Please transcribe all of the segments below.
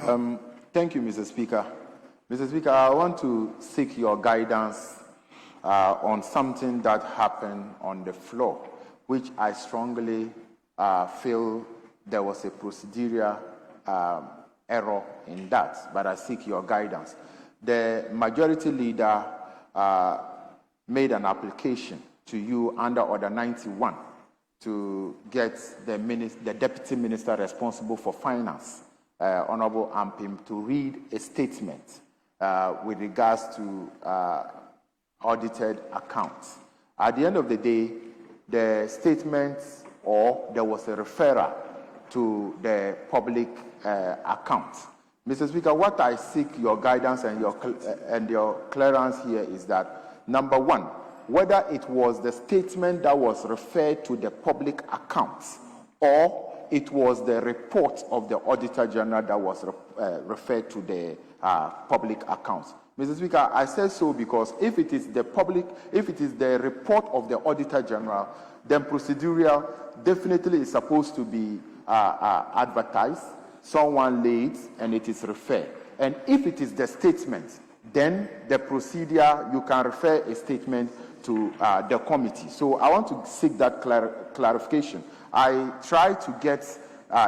Thank you, Mr. Speaker. Mr. Speaker, I want to seek your guidance on something that happened on the floor, which I strongly feel there was a procedural error in that, but I seek your guidance. The majority leader made an application to you under Order 91 to get the Deputy Minister responsible for Finance, Honorable Ampim, to read a statement with regards to audited accounts. At the end of the day, the statement, or there was a referral to the public accounts. Mr. Speaker, what I seek your guidance and your clearance here is that, number one, whether it was the statement that was referred to the public accounts or it was the report of the Auditor General that was referred to the public accounts. Mr. Speaker, I say so because if it is the report of the Auditor General, then procedural definitely is supposed to be advertised, someone leads, and it is referred. And if it is the statement, then the procedure, you can refer a statement to the committee. So I want to seek that clarification. I tried to get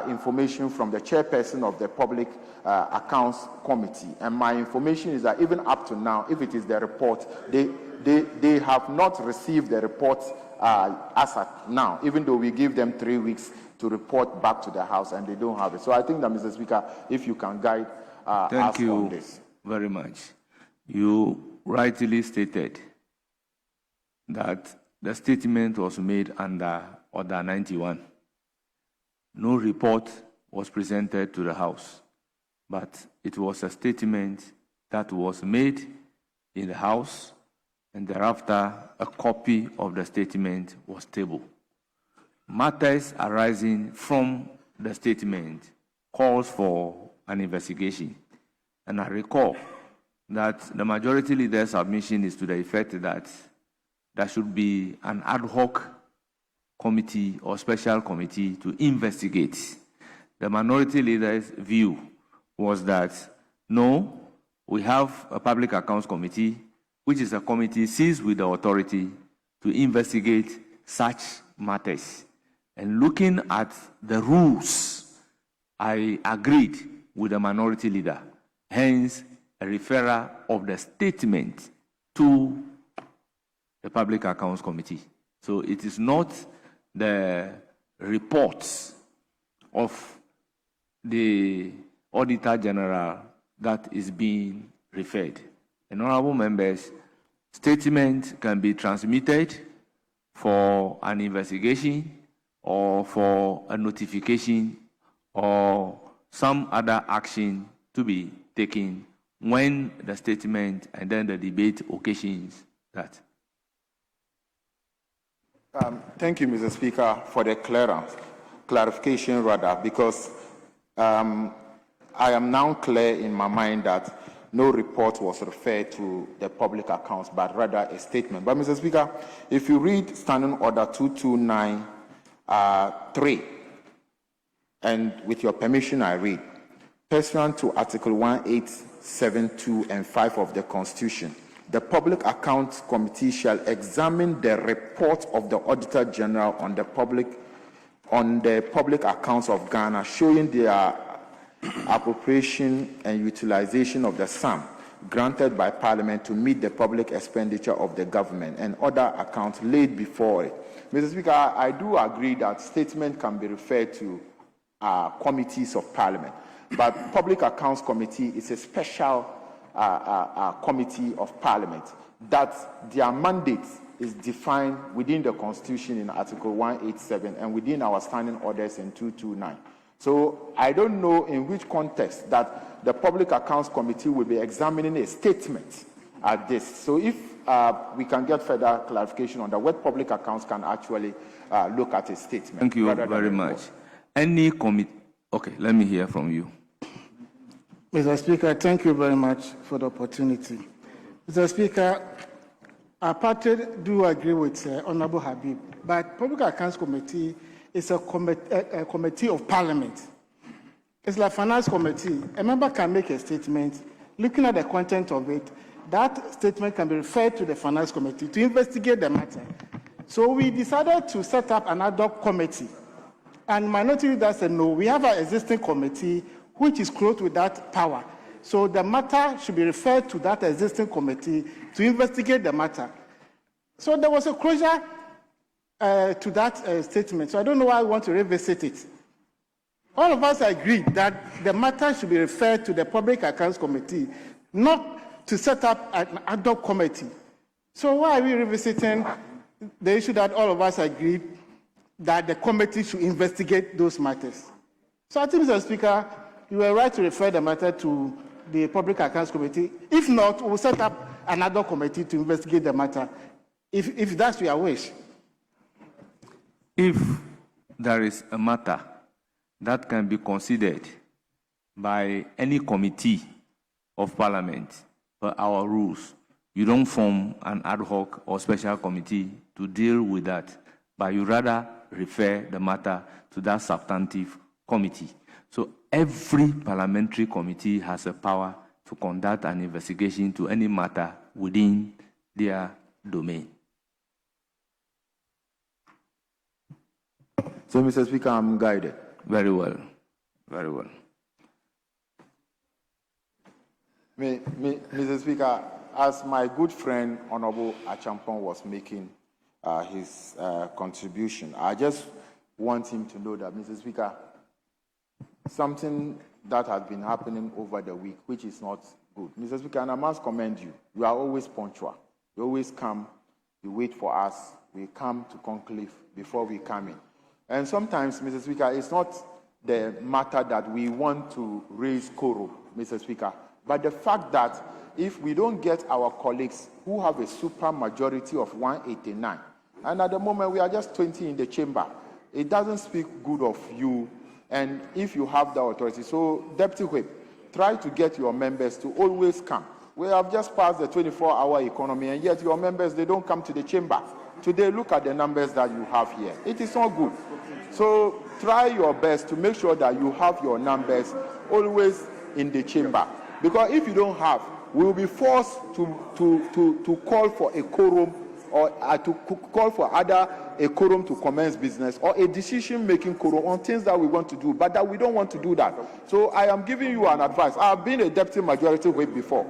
information from the chairperson of the Public Accounts Committee, and my information is that even up to now, if it is the report, they have not received the report as at now, even though we give them 3 weeks to report back to the House, and they don't have it. So I think that, Mr. Speaker, if you can guide us on this. Thank you very much. You rightly stated that the statement was made under Order 91. No report was presented to the House, but it was a statement that was made in the House, and thereafter a copy of the statement was tabled. Matters arising from the statement calls for an investigation, and I recall that the majority leader's submission is to the effect that there should be an ad hoc committee or special committee to investigate. The minority leader's view was that, no, we have a public accounts committee, which is a committee seized with the authority to investigate such matters. And looking at the rules, I agreed with the minority leader, hence a referral of the statement to the Public Accounts Committee. So it is not the reports of the Auditor General that is being referred. And honorable members, statement can be transmitted for an investigation or for a notification or some other action to be taken when the statement and then the debate occasions that. Thank you, Mr. Speaker, for the clarification, because I am now clear in my mind that no report was referred to the public accounts, but rather a statement. But, Mr. Speaker, if you read Standing Order 229(3), and with your permission, I read, pursuant to Article 1872 and 5 of the Constitution, the Public Accounts Committee shall examine the report of the Auditor General on the public accounts of Ghana, showing their appropriation and utilization of the sum granted by Parliament to meet the public expenditure of the government and other accounts laid before it. Mr. Speaker, I do agree that statement can be referred to committees of Parliament, but Public Accounts Committee is a special committee of Parliament that their mandate is defined within the Constitution in Article 187 and within our standing orders in 229. So I don't know in which context that the Public Accounts Committee will be examining a statement at this. So if we can get further clarification on that, what public accounts can actually look at a statement. Thank you very much. Any committee? Okay, let me hear from you. Mr. Speaker, thank you very much for the opportunity. Mr. Speaker, our party do agree with Honorable Habib, but Public Accounts Committee is a committee of Parliament. It's like finance committee. A member can make a statement, looking at the content of it, that statement can be referred to the finance committee to investigate the matter. So we decided to set up an ad hoc committee. And minority leader said, no, we have an existing committee which is close with that power. So the matter should be referred to that existing committee to investigate the matter. So there was a closure to that statement. So I don't know why I want to revisit it. All of us agreed that the matter should be referred to the Public Accounts Committee, not to set up an ad hoc committee. So why are we revisiting the issue that all of us agreed that the committee should investigate those matters? So I think, Mr. Speaker, you were right to refer the matter to the Public Accounts Committee. If not, we'll set up another committee to investigate the matter, if that's your wish. If there is a matter that can be considered by any committee of Parliament per our rules, you don't form an ad hoc or special committee to deal with that, but you rather refer the matter to that substantive committee. So every parliamentary committee has a power to conduct an investigation to any matter within their domain. So, Mr. Speaker, I'm guided. Very well. Very well. Mr. Speaker, as my good friend, Honorable Achampong, was making his contribution, I just want him to know that, Mr. Speaker, something that has been happening over the week, which is not good. Mr. Speaker, and I must commend you. You are always punctual. You always come, you wait for us. We come to conclave before we come in. And sometimes, Mr. Speaker, it's not the matter that we want to raise quorum, Mr. Speaker, but the fact that if we don't get our colleagues who have a super majority of 189, and at the moment we are just 20 in the chamber, it doesn't speak good of you, and if you have the authority. So, Deputy Whip, try to get your members to always come. We have just passed the 24-hour economy, and yet your members, they don't come to the chamber. Today, look at the numbers that you have here. It is not good. So try your best to make sure that you have your numbers always in the chamber. Because if you don't have, we will be forced to call for a quorum or to call for either a quorum to commence business or a decision-making quorum on things that we want to do, but that we don't want to do that. So I am giving you an advice. I have been a deputy majority whip before,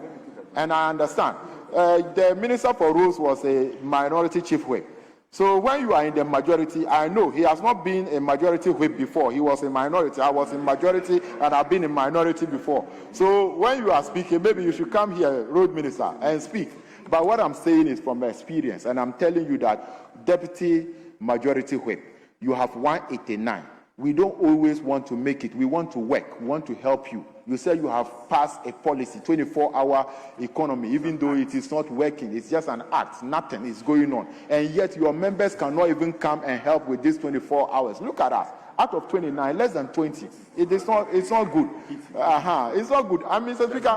and I understand. The Minister for Rules was a minority chief whip. So when you are in the majority, I know he has not been a majority whip before. He was a minority. I was in majority, and I've been in minority before. So when you are speaking, maybe you should come here, Road Minister, and speak. But what I'm saying is from experience, and I'm telling you that deputy majority whip, you have 189. We don't always want to make it. We want to work. We want to help you. You say you have passed a policy, 24-hour economy, even though it is not working. It's just an act. Nothing is going on. And yet your members cannot even come and help with these 24 hours. Look at us. Out of 29, less than 20. It's not good. It's not good. I mean, Mr. Speaker,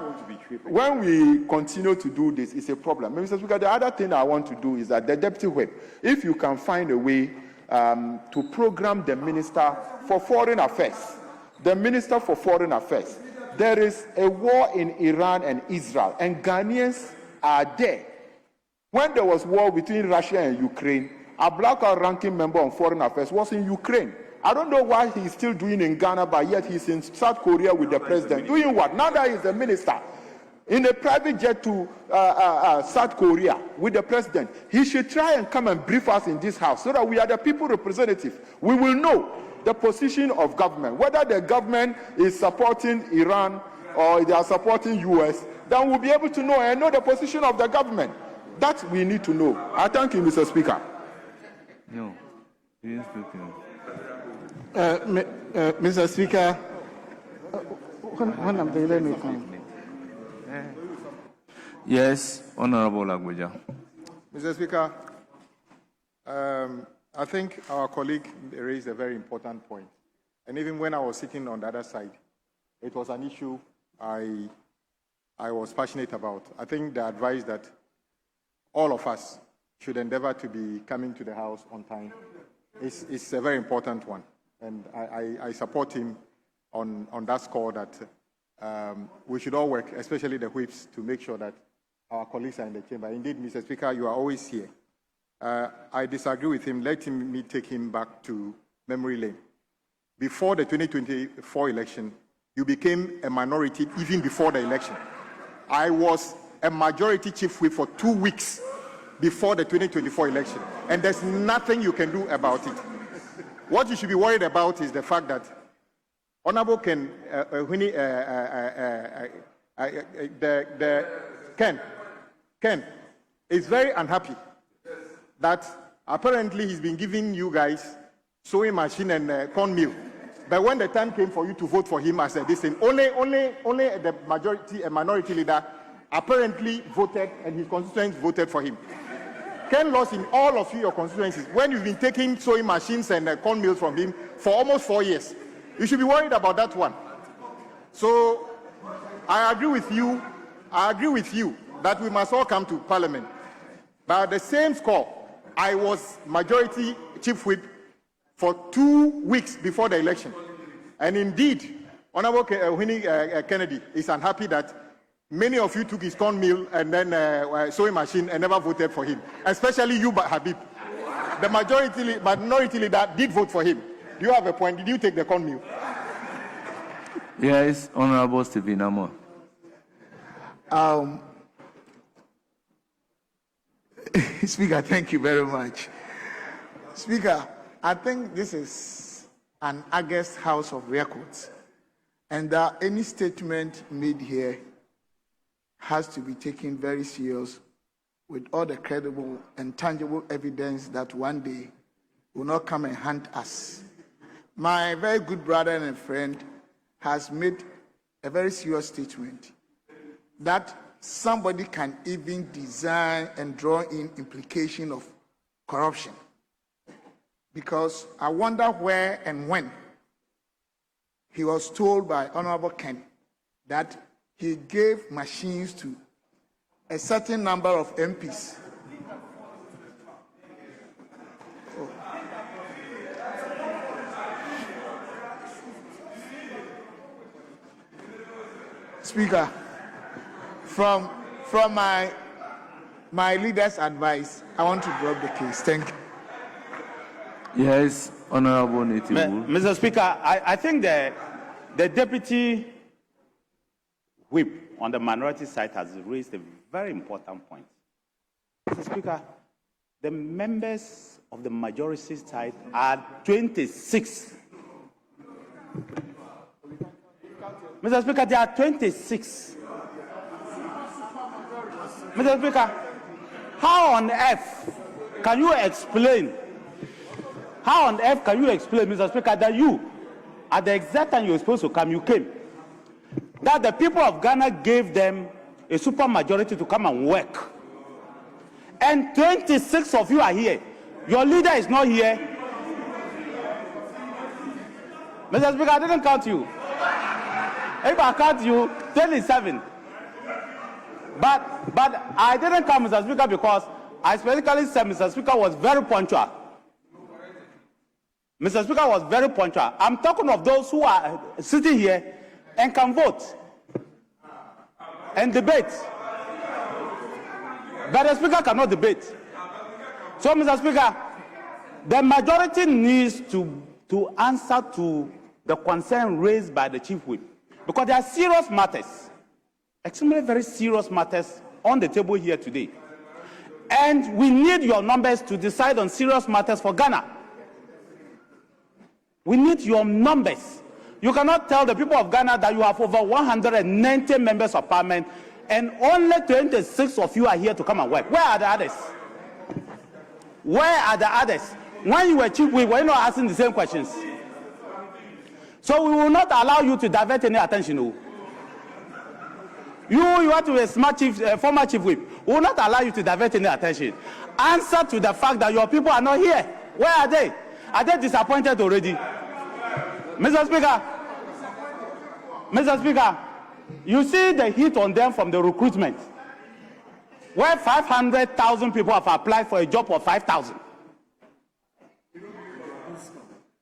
when we continue to do this, it's a problem. Mr. Speaker, the other thing I want to do is that the deputy whip, if you can find a way to program the Minister for Foreign Affairs. The Minister for Foreign Affairs. There is a war in Iran and Israel, and Ghanaians are there. When there was war between Russia and Ukraine, a black ranking member on Foreign Affairs was in Ukraine. I don't know why he's still doing in Ghana, but yet he's in South Korea with the president. Doing what? Now that he's the minister. In a private jet to South Korea with the president. He should try and come and brief us in this house so that we are the people representative. We will know the position of government, whether the government is supporting Iran or they are supporting US, then we'll be able to know and know the position of the government. That we need to know. I thank you, Mr. Speaker. No, he didn't speak. Mr. Speaker, when I'm there, let me come. Yes, Honorable Lagbeja. Mr. Speaker, I think our colleague raised a very important point. And even when I was sitting on the other side, it was an issue I was passionate about. I think the advice that all of us should endeavor to be coming to the House on time is a very important one. And I support him on that score that we should all work, especially the whips, to make sure that our colleagues are in the chamber. Indeed, Mr. Speaker, you are always here. I disagree with him. Let me take him back to memory lane. Before the 2024 election, you became a minority even before the election. I was a majority chief whip for 2 weeks before the 2024 election, and there's nothing you can do about it. What you should be worried about is the fact that Honorable Ken is very unhappy that apparently he's been giving you guys sewing machine and cornmeal. But when the time came for you to vote for him as a this thing, only the majority and minority leader apparently voted, and his constituents voted for him. Ken lost in all of your constituencies when you've been taking sewing machines and cornmeal from him for almost 4 years. You should be worried about that one. So I agree with you. That we must all come to Parliament. But at the same score, I was majority chief whip for 2 weeks before the election. And indeed, Honorable Kennedy is unhappy that many of you took his cornmeal and then sewing machine and never voted for him, especially you, Habib. The minority leader did vote for him. Do you have a point? Did you take the cornmeal? Yes, Honorable Stephen Amo. Speaker, thank you very much. Speaker, I think this is an august house of records, and any statement made here has to be taken very serious with all the credible and tangible evidence that one day will not come and hunt us. My very good brother and friend has made a very serious statement that somebody can even design and draw in implication of corruption. Because I wonder where and when he was told by Honorable Ken that he gave machines to a certain number of MPs. Speaker, from my leader's advice, I want to drop the case. Thank you. Yes, Honorable Nitibu. Mr. Speaker, I think the deputy whip on the minority side has raised a very important point. Mr. Speaker, the members of the majority side are 26. Mr. Speaker, there are 26. Mr. Speaker, how on earth can you explain, Mr. Speaker, that you, at the exact time you were supposed to come, you came, that the people of Ghana gave them a super majority to come and work, and 26 of you are here. Your leader is not here. Mr. Speaker, I didn't count you. If I count you, 27. But I didn't come, Mr. Speaker, because I specifically said Mr. Speaker was very punctual. Mr. Speaker was very punctual. I'm talking of those who are sitting here and can vote and debate. But the Speaker cannot debate. So, Mr. Speaker, the majority needs to answer to the concern raised by the Chief Whip, because there are serious matters, extremely very serious matters on the table here today. And we need your numbers to decide on serious matters for Ghana. We need your numbers. You cannot tell the people of Ghana that you have over 190 members of parliament and only 26 of you are here to come and work. Where are the others? Where are the others? When you were chief whip, were you not asking the same questions? So we will not allow you to divert any attention. You want to be a smart chief, former chief whip. We will not allow you to divert any attention. Answer to the fact that your people are not here. Where are they? Are they disappointed already? Mr. Speaker, you see the hit on them from the recruitment, where 500,000 people have applied for a job of 5,000.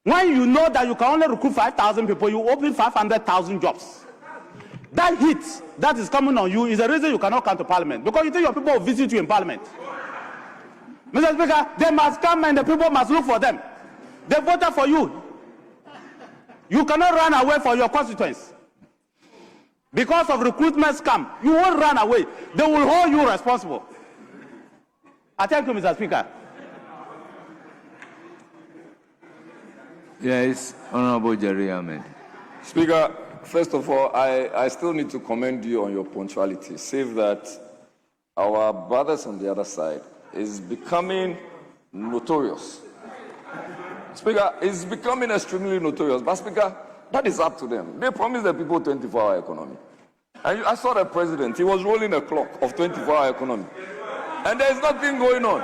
When you know that you can only recruit 5,000 people, you open 500,000 jobs. That hit that is coming on you is the reason you cannot come to parliament, because you think your people will visit you in parliament. Mr. Speaker, they must come and the people must look for them. They voted for you. You cannot run away from your constituents. Because of recruitment scam, you won't run away. They will hold you responsible. I thank you, Mr. Speaker. Yes, Honorable Jerry Ahmed. Speaker, first of all, I still need to commend you on your punctuality, save that our brothers on the other side is becoming notorious. Speaker, it's becoming extremely notorious. But Speaker, that is up to them. They promised the people 24-hour economy. And I saw the president, he was rolling a clock of 24-hour economy. And there's nothing going on.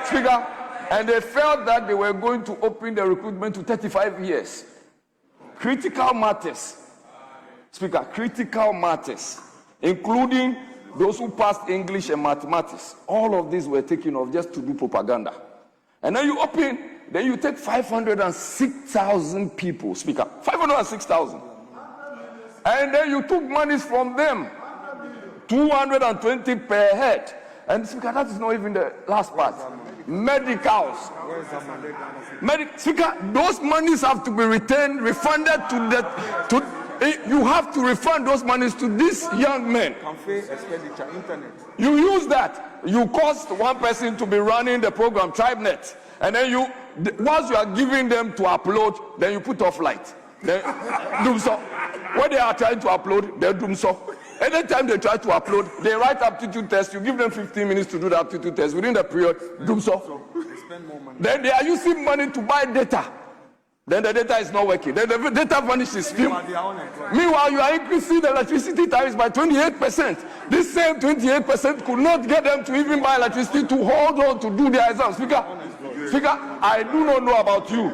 Speaker, and they felt that they were going to open the recruitment to 35 years. Critical matters. Speaker, critical matters, including those who passed English and mathematics. All of these were taken off just to do propaganda. And then you open, then you take 506,000 people, Speaker, 506,000. And then you took monies from them, 220 per head. And Speaker, that is not even the last part. Medicals. Speaker, those monies have to be returned, refunded to the, you have to refund those monies to these young men. You use that. You cost one person to be running the program, TribeNet. And then you, once you are giving them to upload, then you put off light. Then, do so. When they are trying to upload, they do so. Anytime they try to upload, they write aptitude test. You give them 15 minutes to do the aptitude test. Within the period, do so. Then they are using money to buy data. Then the data is not working. Then the data vanishes. Meanwhile, you are increasing the electricity tariffs by 28%. This same 28% could not get them to even buy electricity to hold on to do their exams. Speaker, I do not know about you.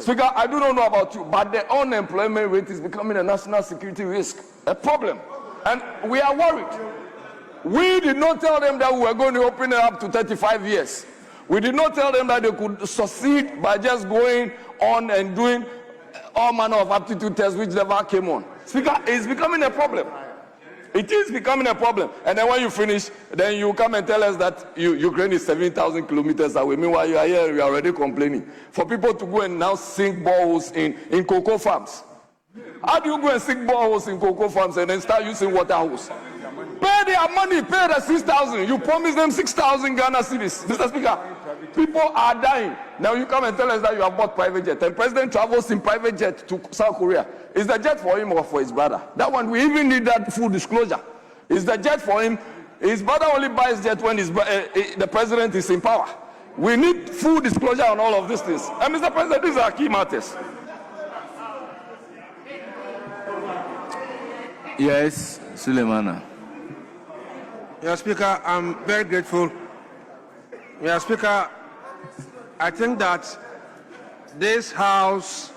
Speaker, I do not know about you, but the unemployment rate is becoming a national security risk, a problem. And we are worried. We did not tell them that we were going to open it up to 35 years. We did not tell them that they could succeed by just going on and doing all manner of aptitude tests which never came on. Speaker, it's becoming a problem. It is becoming a problem. And then when you finish, then you come and tell us that Ukraine is 7,000 kilometers away. Meanwhile, you are here, you are already complaining. For people to go and now sink boreholes in cocoa farms. How do you go and sink boreholes in cocoa farms and then start using water hose? Pay their money, pay the 6,000. You promise them 6,000 Ghana cedis. Mr. Speaker, people are dying. Now you come and tell us that you have bought private jet. And President travels in private jet to South Korea. Is the jet for him or for his brother? That one, we even need that full disclosure. Is the jet for him? His brother only buys jet when the president is in power. We need full disclosure on all of these things. And Mr. President, these are key matters. Yes, Suleimana. Mr. Speaker, I'm very grateful. Mr. Speaker, I think that this House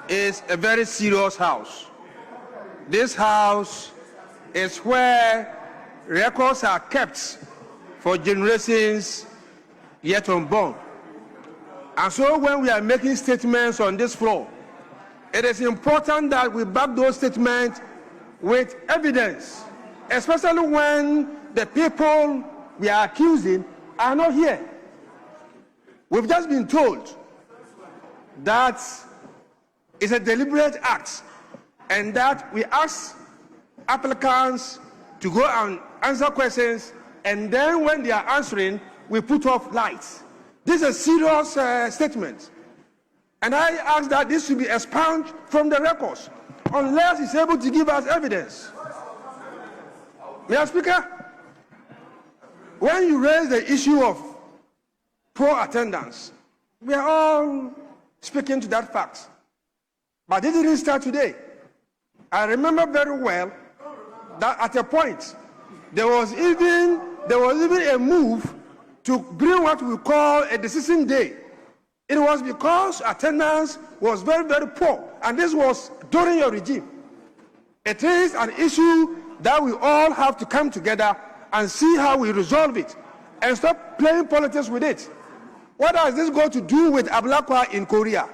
is a very serious House. This House is where records are kept for generations yet unborn. And so when we are making statements on this floor, it is important that we back those statements with evidence, especially when the people we are accusing are not here. We've just been told that it's a deliberate act and that we ask applicants to go and answer questions, and then when they are answering, we put off lights. This is a serious statement. And I ask that this should be expunged from the records unless he's able to give us evidence. Mr. Speaker, when you raise the issue of poor attendance, we are all speaking to that fact. But it didn't start today. I remember very well that at a point, there was even a move to bring what we call a decision day. It was because attendance was very, very poor, and this was during your regime. It is an issue that we all have to come together and see how we resolve it and stop playing politics with it. What does this got to do with Ablakwa in Korea?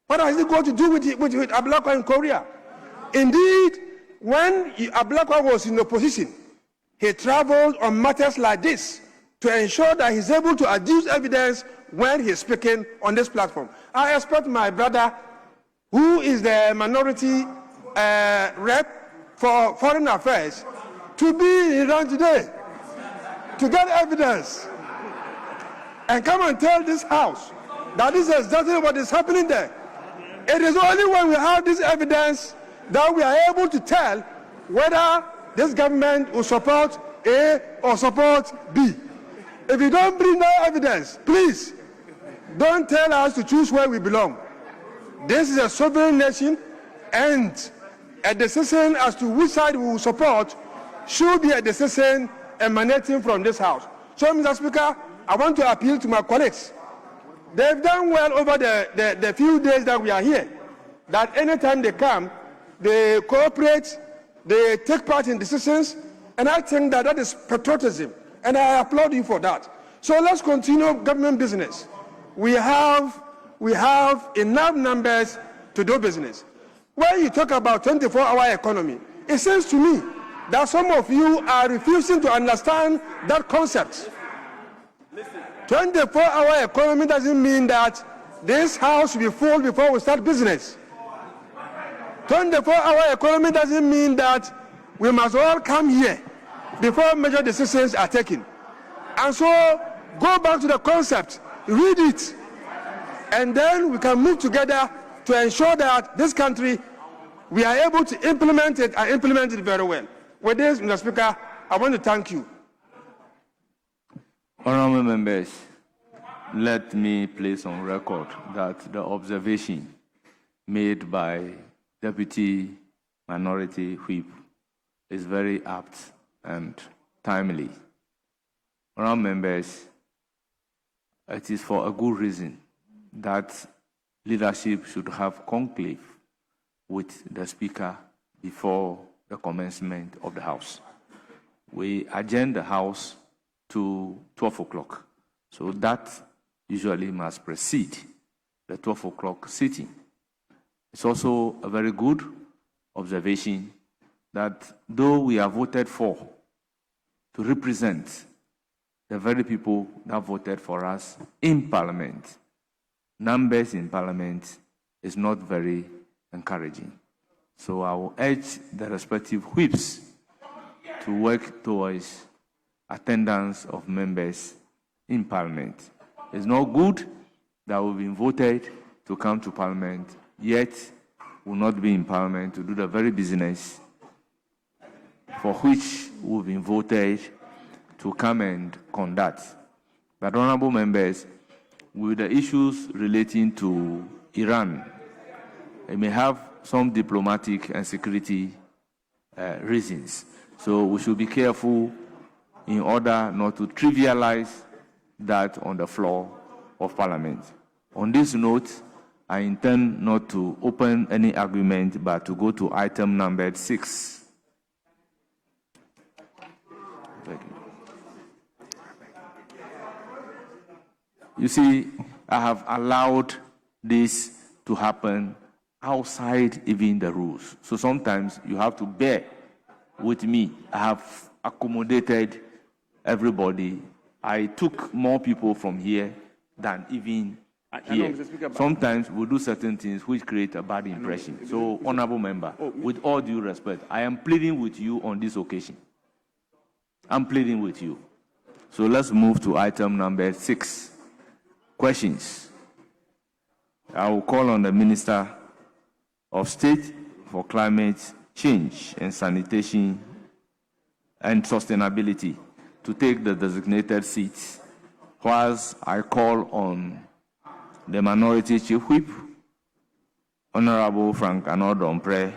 What has it got to do with Ablakwa in Korea? Indeed, when Ablakwa was in opposition, he traveled on matters like this to ensure that he's able to adduce evidence when he's speaking on this platform. I expect my brother, who is the minority rep for foreign affairs, to be in Iran today to get evidence and come and tell this house that this is exactly what is happening there. It is only when we have this evidence that we are able to tell whether this government will support A or support B. If you don't bring that evidence, please don't tell us to choose where we belong. This is a sovereign nation, and a decision as to which side we will support should be a decision emanating from this house. So, Mr. Speaker, I want to appeal to my colleagues. They've done well over the few days that we are here, that anytime they come, they cooperate, they take part in decisions, and I think that that is patriotism, and I applaud you for that. So let's continue government business. We have enough numbers to do business. When you talk about 24-hour economy, it seems to me that some of you are refusing to understand that concept. 24-hour economy doesn't mean that this house will be full before we start business. 24-hour economy doesn't mean that we must all come here before major decisions are taken. And so, go back to the concept, read it, and then we can move together to ensure that this country, we are able to implement it and implement it very well. With this, Mr. Speaker, I want to thank you. Honourable members, let me place on record that the observation made by Deputy Minority Whip is very apt and timely. Honourable members, it is for a good reason that leadership should have conclave with the Speaker before the commencement of the House. We adjourn the House to 12 o'clock, so that usually must precede the 12 o'clock sitting. It's also a very good observation that though we are voted for to represent the very people that voted for us in Parliament, numbers in Parliament is not very encouraging. So I will urge the respective whips to work towards attendance of members in Parliament. It's not good that we've been voted to come to Parliament, yet will not be in Parliament to do the very business for which we've been voted to come and conduct. But honourable members, with the issues relating to Iran, it may have some diplomatic and security reasons. So we should be careful in order not to trivialize that on the floor of Parliament. On this note, I intend not to open any argument, but to go to item number 6. Thank you. You see, I have allowed this to happen outside even the rules. So sometimes you have to bear with me. I have accommodated everybody. I took more people from here than even here. Sometimes we do certain things which create a bad impression. So, honourable member, with all due respect, I am pleading with you on this occasion. I'm pleading with you. So let's move to item number 6. Questions. I will call on the Minister of State for Climate Change and Sanitation and Sustainability to take the designated seats, whilst I call on the Minority Chief Whip, Honorable Frank Anodompre,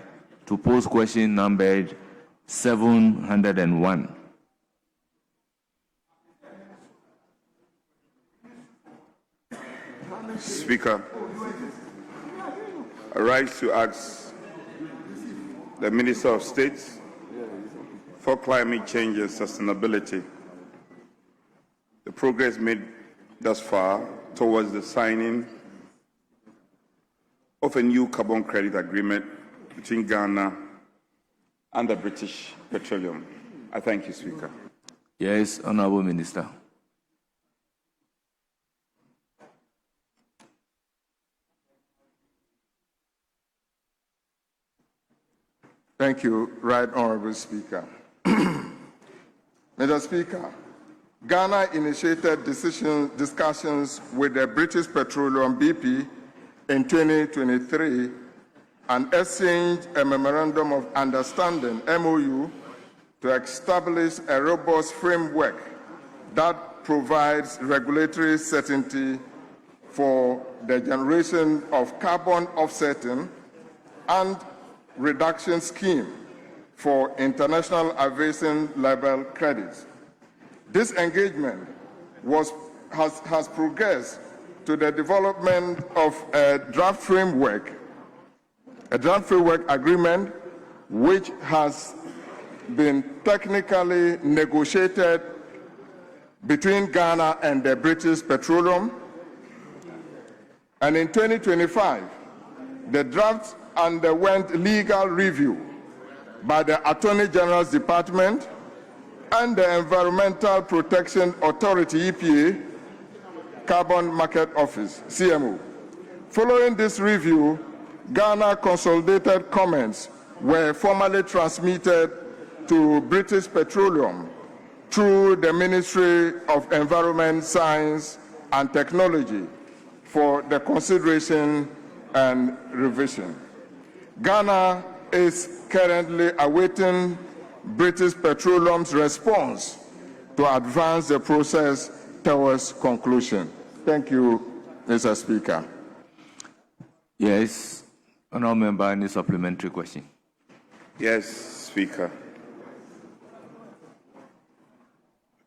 to pose question numbered 701. Speaker, I rise to ask the Minister of State for Climate Change and Sustainability the progress made thus far towards the signing of a new carbon credit agreement between Ghana and the British Petroleum. I thank you, Speaker. Yes, Honorable Minister. Thank you, Right Honorable Speaker. Mr. Speaker, Ghana initiated discussions with the British Petroleum BP in 2023 and exchanged a Memorandum of Understanding, MOU, to establish a robust framework that provides regulatory certainty for the generation of carbon offsetting and reduction scheme for international aviation level credits. This engagement has progressed to the development of a draft framework agreement which has been technically negotiated between Ghana and the British Petroleum. And in 2025, the draft underwent legal review by the Attorney General's Department and the Environmental Protection Authority, EPA, Carbon Market Office, CMO. Following this review, Ghana consolidated comments were formally transmitted to British Petroleum through the Ministry of Environment, Science and Technology for the consideration and revision. Ghana is currently awaiting British Petroleum's response to advance the process towards conclusion. Thank you, Mr. Speaker. Yes, Honourable Member, any supplementary question? Yes, Speaker.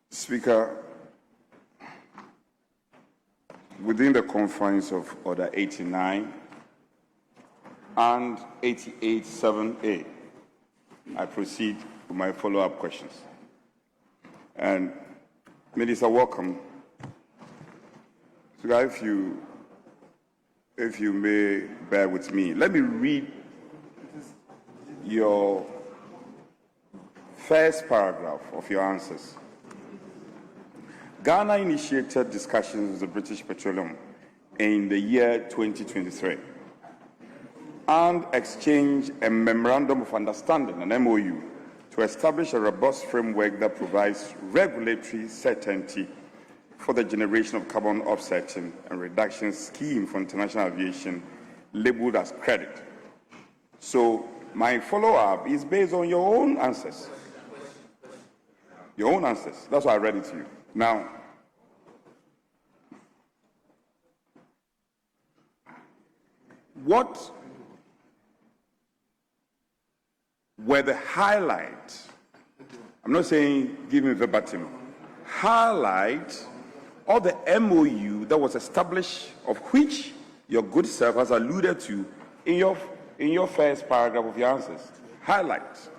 Speaker, within the confines of Order 89 and 88.7a, I proceed with my follow-up questions. And Minister, welcome. So if you may bear with me, let me read your first paragraph of your answers. Ghana initiated discussions with the British Petroleum in the year 2023 and exchanged a Memorandum of Understanding, an MOU, to establish a robust framework that provides regulatory certainty for the generation of carbon offsetting and reduction scheme for international aviation labeled as credit. So my follow-up is based on your own answers. Your own answers. That's why I read it to you. Now, what were the highlights? I'm not saying give me verbatim. Highlight of the MOU that was established, of which your good self has alluded to in your first paragraph of your answers. Highlights.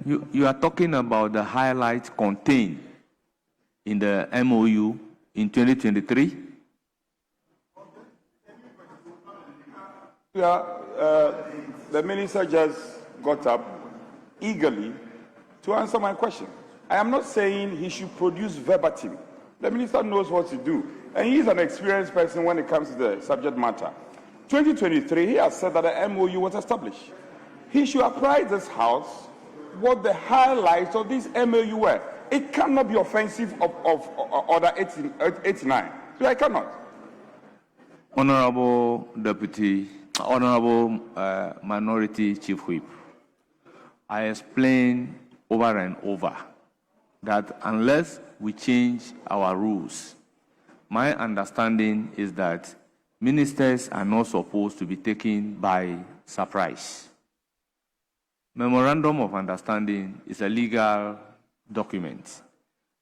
You are talking about the highlights contained in the MOU in 2023? Yeah, the minister just got up eagerly to answer my question. I am not saying he should produce verbatim. The minister knows what to do, and he is an experienced person when it comes to the subject matter. 2023, he has said that the MOU was established. He should apprise this House what the highlights of this MOU were. It cannot be offensive of Order 89. So I cannot. Honorable Minority Chief Whip, I explained over and over that unless we change our rules, my understanding is that ministers are not supposed to be taken by surprise. Memorandum of Understanding is a legal document.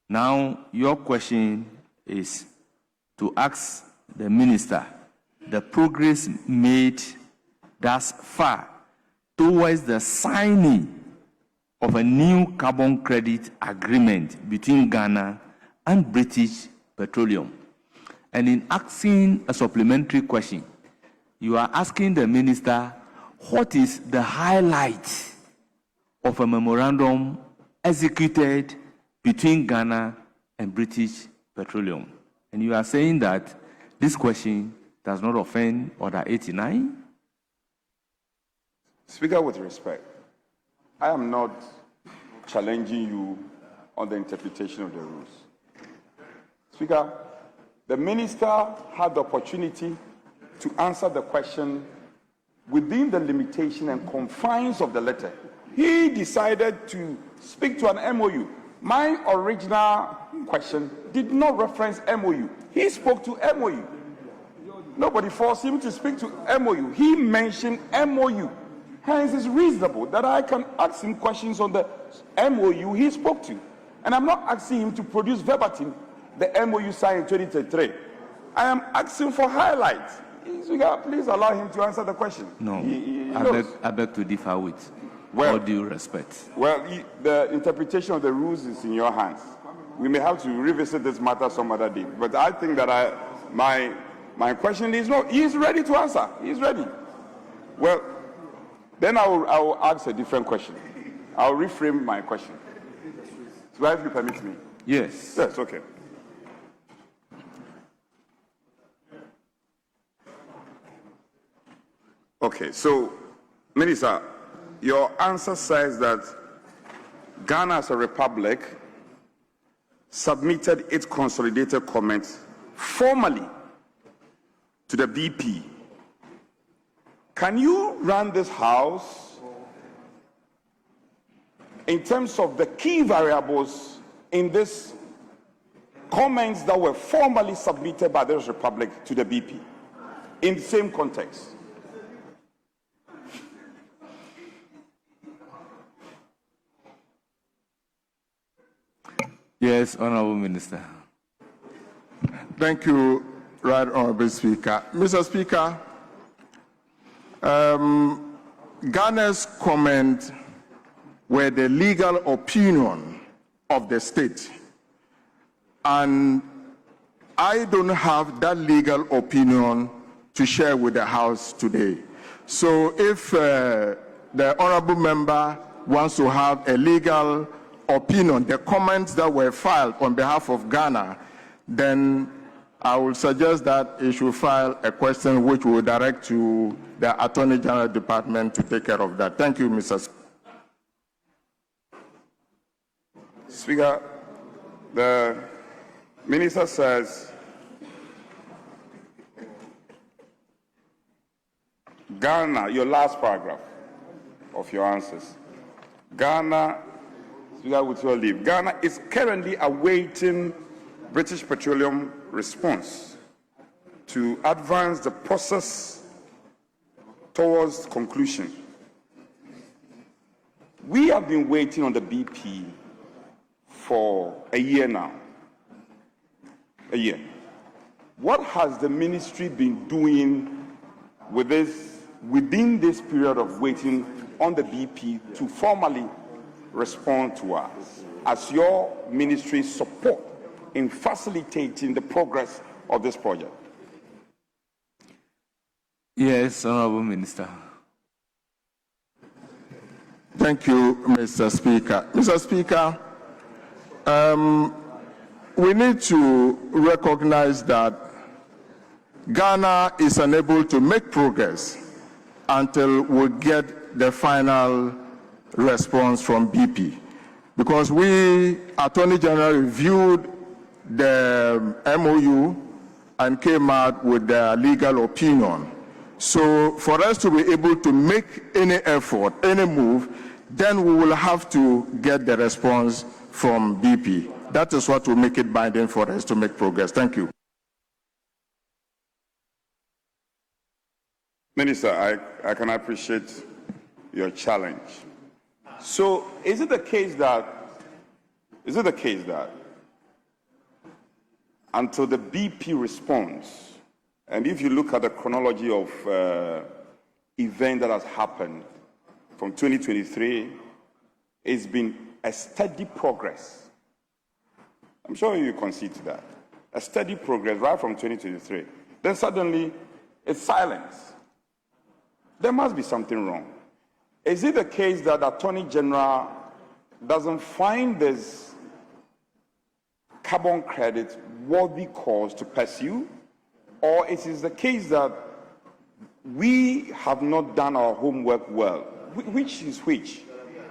Now, your question is to ask the minister the progress made thus far towards the signing of a new carbon credit agreement between Ghana and British Petroleum. And in asking a supplementary question, you are asking the minister what is the highlight of a memorandum executed between Ghana and British Petroleum. And you are saying that this question does not offend Order 89? Speaker, with respect, I am not challenging you on the interpretation of the rules. Speaker, the minister had the opportunity to answer the question within the limitation and confines of the letter. He decided to speak to an MOU. My original question did not reference MOU. He spoke to MOU. Nobody forced him to speak to MOU. He mentioned MOU. Hence, it's reasonable that I can ask him questions on the MOU he spoke to. And I'm not asking him to produce verbatim the MOU signed in 2023. I am asking for highlights. Please allow him to answer the question. No, I beg to differ with all due respect. Well, the interpretation of the rules is in your hands. We may have to revisit this matter some other day. But I think that my question is no, he's ready to answer. He's ready. Well, then I will ask a different question. I'll reframe my question. So if you permit me. Yes. Yes, okay. Okay, so, Minister, your answer says that Ghana as a republic submitted its consolidated comments formally to the BP. Can you run this House in terms of the key variables in this comments that were formally submitted by this republic to the BP in the same context? Yes, Honorable Minister. Thank you, Right Honorable Speaker. Mr. Speaker, Ghana's comment were the legal opinion of the state. And I don't have that legal opinion to share with the House today. So if the honorable member wants to have a legal opinion, the comments that were filed on behalf of Ghana, then I will suggest that he should file a question which will direct to the Attorney General Department to take care of that. Thank you, Mr. Speaker, the Minister says Ghana, your last paragraph of your answers, Ghana, Speaker, with your leave, Ghana is currently awaiting British Petroleum response to advance the process towards conclusion. We have been waiting on the BP for a year now. A year. What has the ministry been doing with within this period of waiting on the BP to formally respond to us as your ministry's support in facilitating the progress of this project? Yes, Honorable Minister. Thank you, Mr. Speaker. Mr. Speaker, we need to recognize that Ghana is unable to make progress until we get the final response from BP. Because we, Attorney General, reviewed the MOU and came out with their legal opinion. So for us to be able to make any effort, any move, then we will have to get the response from BP. That is what will make it binding for us to make progress. Thank you. Minister, I can appreciate your challenge. So is it the case that until the BP responds, and if you look at the chronology of event that has happened from 2023, it's been a steady progress. I'm sure you concede to that. a steady progress right from 2023. Then suddenly, it's silence. There must be something wrong. Is it the case that the Attorney General doesn't find this carbon credit worthy cause to pursue? Or it is the case that we have not done our homework well? Which is which?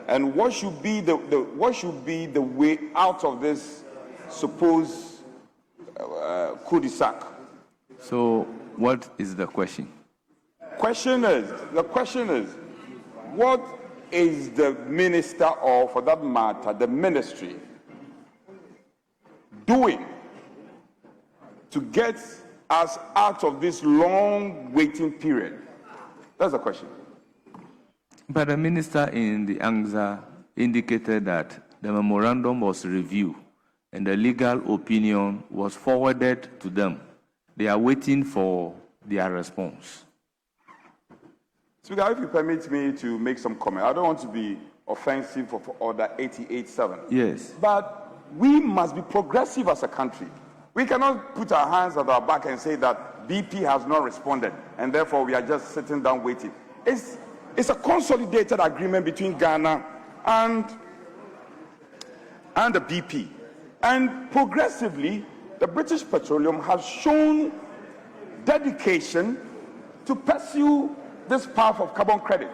And what should be the way out of this supposed cul-de-sac? So what is the question? The question is, what is the minister, or for that matter, the ministry, doing to get us out of this long waiting period? That's the question. But the minister in the answer indicated that the memorandum was reviewed and the legal opinion was forwarded to them. They are waiting for their response. Speaker, if you permit me to make some comment, I don't want to be offensive for Order 88.7. Yes. But we must be progressive as a country. We cannot put our hands at our back and say that BP has not responded, and therefore we are just sitting down waiting. It's a consolidated agreement between Ghana and the BP. And progressively, the British Petroleum has shown dedication to pursue this path of carbon credit.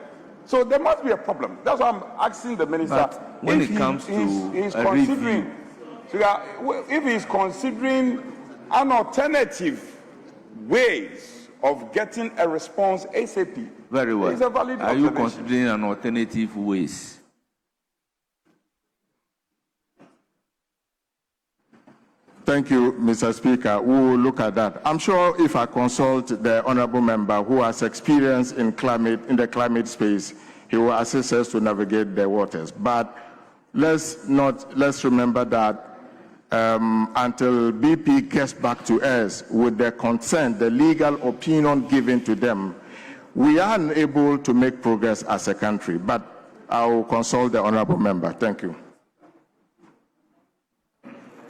So there must be a problem. That's why I'm asking the minister, but when it comes to a review, if he's considering an alternative ways of getting a response ASAP. Very well. It's a valid Are you observation. considering an alternative ways? Thank you, Mr. Speaker. We will look at that. I'm sure if I consult the honorable member who has experience in the climate space, he will assist us to navigate the waters. But let's remember that until BP gets back to us with the consent, the legal opinion given to them, we are unable to make progress as a country. But I will consult the honorable member. Thank you.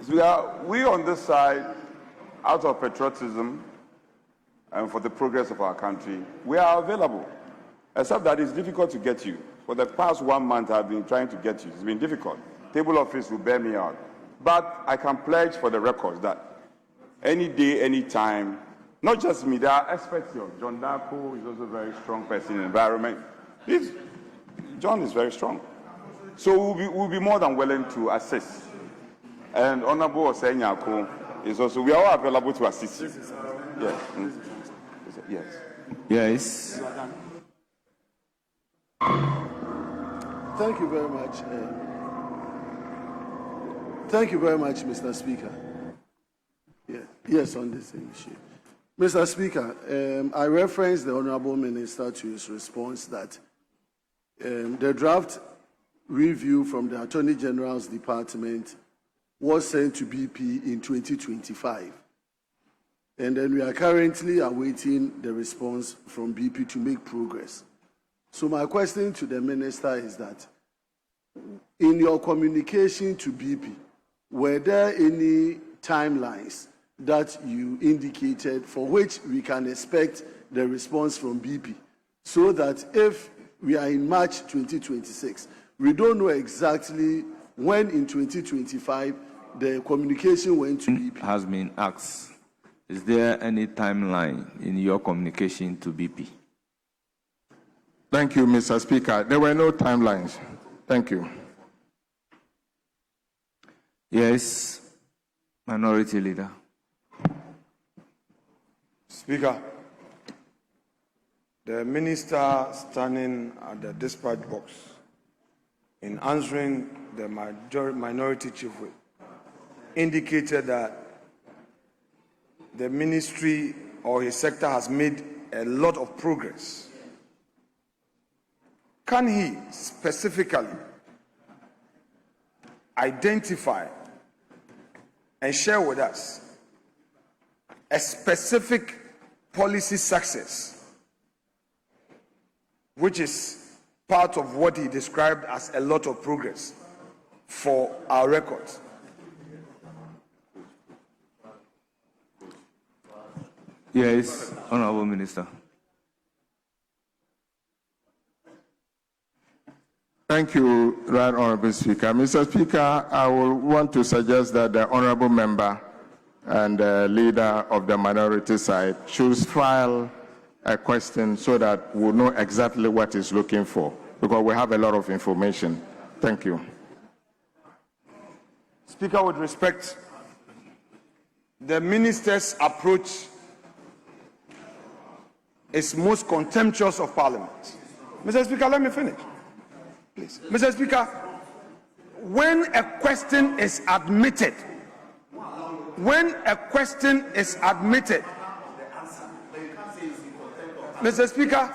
We on this side, out of patriotism and for the progress of our country, we are available. Except that it's difficult to get you. For the past 1 month, I've been trying to get you. It's been difficult. Table office will bear me out. But I can pledge for the records that any day, any time, not just me, there are experts here. John Darko is also a very strong person in environment. John is very strong. So we'll be more than willing to assist. And Honorable Osenyako is also, we are all available to assist you. Yes. Yes. Yes. Thank you very much. Thank you very much, Mr. Speaker. Yes, on this issue. Mr. Speaker, I referenced the Honorable Minister to his response that the draft review from the Attorney General's Department was sent to BP in 2025. And then we are currently awaiting the response from BP to make progress. So my question to the Minister is that, in your communication to BP, were there any timelines that you indicated for which we can expect the response from BP, so that if we are in March 2026, we don't know exactly when in 2025 the communication went to BP? Has been asked. Is there any timeline in your communication to BP? Thank you, Mr. Speaker. There were no timelines. Thank you. Yes, Minority Leader. Speaker, the minister standing at the dispatch box in answering the minority chief whip indicated that the ministry or his sector has made a lot of progress. Can he specifically identify and share with us a specific policy success which is part of what he described as a lot of progress for our records? Yes, Honorable Minister. Thank you, Right Honorable Speaker. Mr. Speaker, I will want to suggest that the Honorable Member and the leader of the minority side should file a question so that we'll know exactly what he's looking for, because we have a lot of information. Thank you. Speaker, with respect, the minister's approach is most contemptuous of Parliament. Mr. Speaker, let me finish. Please. Mr. Speaker, when a question is admitted, Mr. Speaker,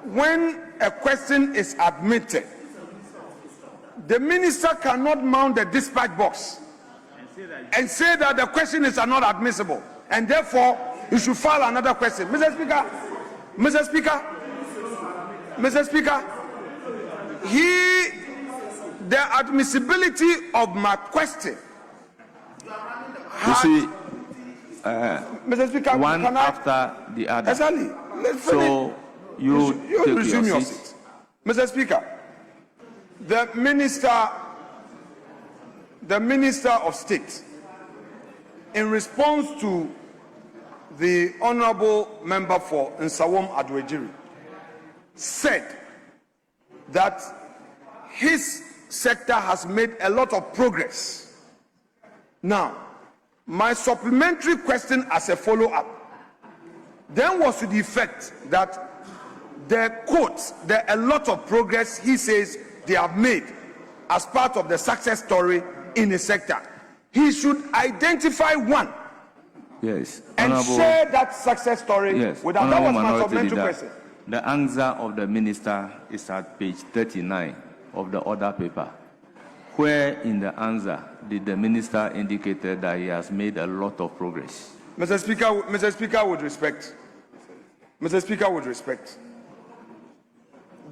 when a question is admitted, the minister cannot mount the dispatch box and say that the question is not admissible, and therefore you should file another question. Mr. Speaker, the admissibility of my question. Mr. Speaker, one after the other. Exactly. So you take resume your your seat. seat. Mr. Speaker, the Minister of State, in response to the Honorable Member for Nsawam Adwejiri, said that his sector has made a lot of progress. Now, my supplementary question as a follow-up then was to the effect that the quotes, a lot of progress he says they have made as part of the success story in the sector. He should identify one. Yes. And share that success story with us. That was my supplementary question. The answer of the minister is at page 39 of the order paper, where in the answer did the minister indicated that he has made a lot of progress. Mr. Speaker, with respect,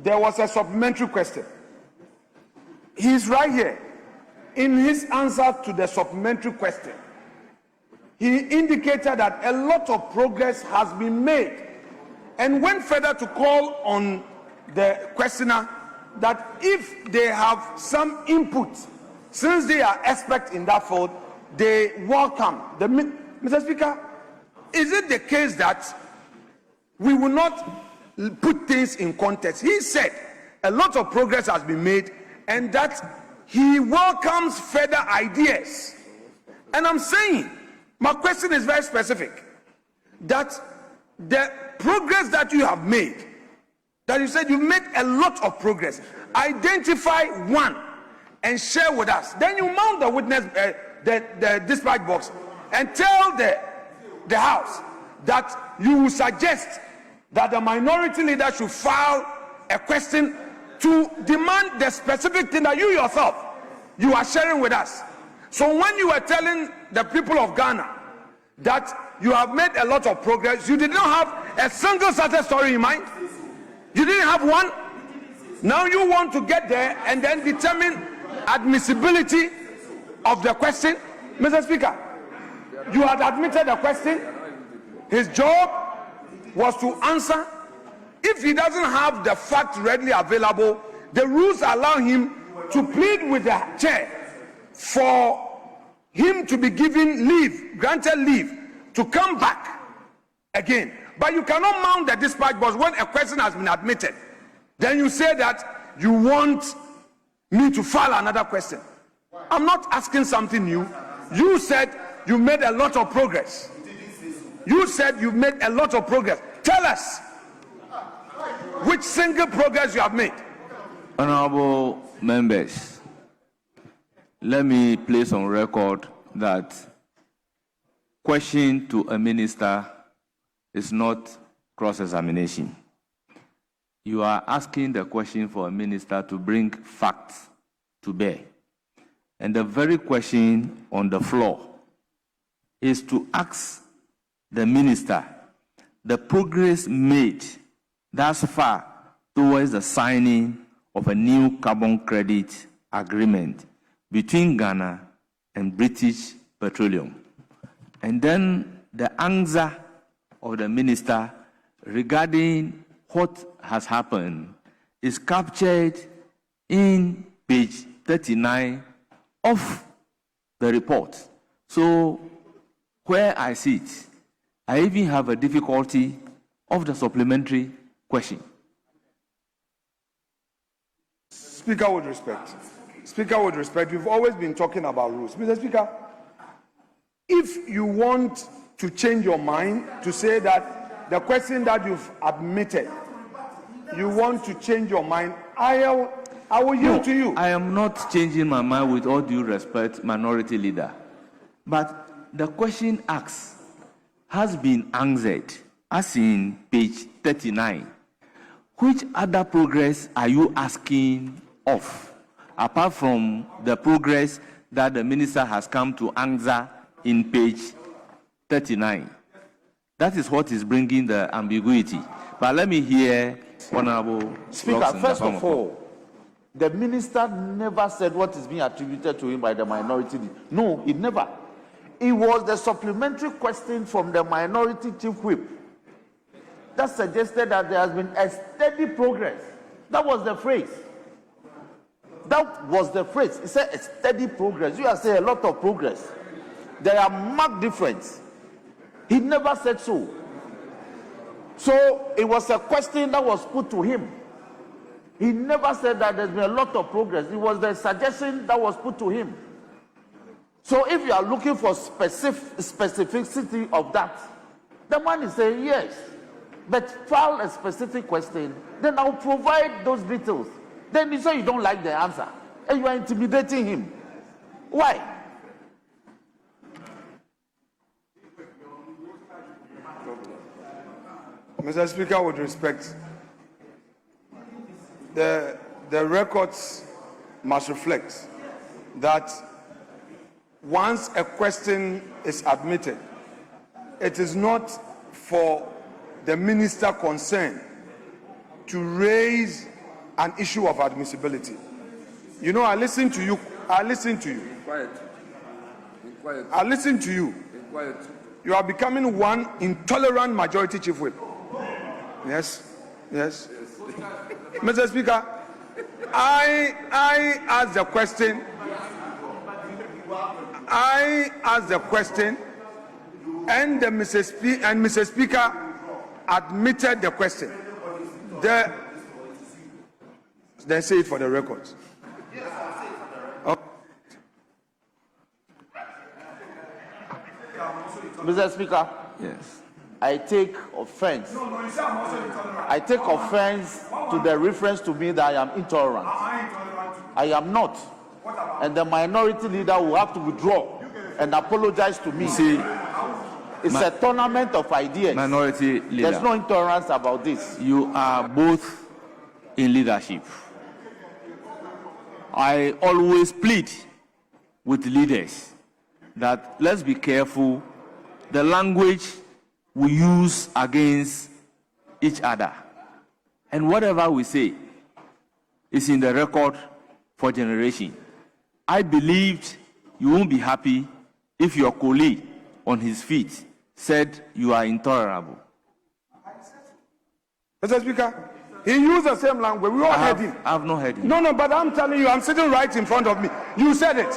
there was a supplementary question. He's right here. In his answer to the supplementary question, he indicated that a lot of progress has been made, and went further to call on the questioner that if they have some input, since they are experts in that field, they welcome. Mr. Speaker, is it the case that we will not put things in context? He said a lot of progress has been made and that he welcomes further ideas. And I'm saying, my question is very specific, that the progress that you have made, that you said you've made a lot of progress, identify one and share with us. Then you mount the witness, the dispatch box, and tell the House that you will suggest that the minority leader should file a question to demand the specific thing that you yourself you are sharing with us. So when you were telling the people of Ghana that you have made a lot of progress, you did not have a single success story in mind. You didn't have one. Now you want to get there and then determine admissibility of the question. Mr. Speaker, you had admitted the question. His job was to answer. If he doesn't have the facts readily available, the rules allow him to plead with the chair for him to be given leave, granted leave, to come back again. But you cannot mount the dispatch box when a question has been admitted. Then you say that you want me to file another question. I'm not asking something new. You said you made a lot of progress. You said you made a lot of progress. Tell us which single progress you have made. Honorable members, let me place on record that question to a minister is not cross-examination. You are asking the question for a minister to bring facts to bear. And the very question on the floor is to ask the minister the progress made thus far towards the signing of a new carbon credit agreement between Ghana and British Petroleum. And then the answer of the minister regarding what has happened is captured in page 39 of the report. So where I sit, I even have a difficulty of the supplementary question. Speaker, with respect, we've always been talking about rules. Mr. Speaker, if you want to change your mind to say that the question that you've admitted, you want to change your mind, I will yield to you. I am not changing my mind, with all due respect, Minority Leader. But the question asked has been answered, as in page 39. Which other progress are you asking of, apart from the progress that the minister has come to answer in page 39? That is what is bringing the ambiguity. But let me hear Honorable Speaker. First of all, the minister never said what is being attributed to him by the minority. No, he never. It was the supplementary question from the minority chief whip that suggested that there has been a steady progress. That was the phrase. That was the phrase. He said a steady progress. You are saying a lot of progress. There are marked difference. He never said so. So it was a question that was put to him. He never said that there's been a lot of progress. It was the suggestion that was put to him. So if you are looking for specificity of that, the man is saying yes. But file a specific question, then I'll provide those details. Then you say you don't like the answer, and you are intimidating him. Why? Mr. Speaker, with respect, the records must reflect that once a question is admitted, it is not for the minister concerned to raise an issue of admissibility. You know, I listen to you. I listen to you. I listen to you. You are becoming one intolerant majority chief whip. Yes. Mr. Speaker, I asked the question. And Mr. Speaker admitted the question. Then say it for the records. Mr. Speaker, yes. I take offense. I take offense to the reference to me that I am intolerant. I am not. And the minority leader will have to withdraw and apologize to me. See, it's a tournament of ideas. Minority Leader, there's no intolerance about this. You are both in leadership. I always plead with leaders that let's be careful the language we use against each other. And whatever we say is in the record for generation. I believed you won't be happy if your colleague on his feet said you are intolerable. Mr. Speaker, he used the same language. We all heard him. I have not heard him. No, but I'm telling you, I'm sitting right in front of me. You said it.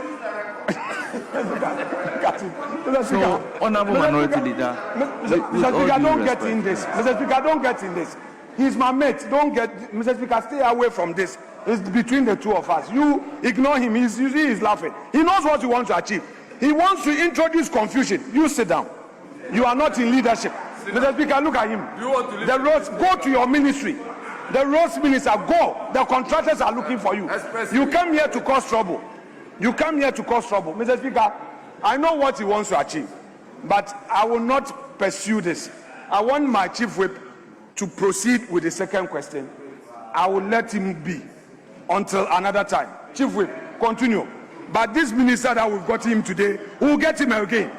So, Honorable Minority Leader, Mr. Speaker, don't get in this. Mr. Speaker, don't get in this. He's my mate. Don't get, Mr. Speaker, stay away from this. It's between the two of us. You ignore him. He's laughing. He knows what he wants to achieve. He wants to introduce confusion. You sit down. You are not in leadership. Mr. Speaker, look at him. The roads, go to your ministry. The roads minister, go. The contractors are looking for you. You come here to cause trouble. Mr. Speaker, I know what he wants to achieve, but I will not pursue this. I want my chief whip to proceed with the second question. I will let him be until another time. Chief whip, continue. But this minister that we've got him today, we'll get him again.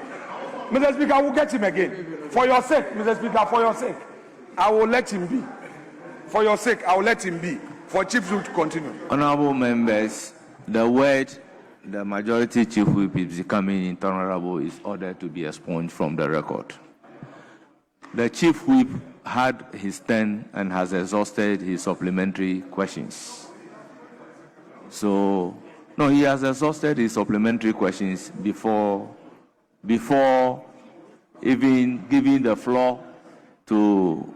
Mr. Speaker, we'll get him again. For your sake, Mr. Speaker, for your sake, I will let him be. For your sake, I will let him be. For Chief Whip to continue. Honorable members, the word the majority chief whip is becoming intolerable is ordered to be expunged from the record. The Chief Whip had his turn and has exhausted his supplementary questions. So, no, he has exhausted his supplementary questions before even giving the floor to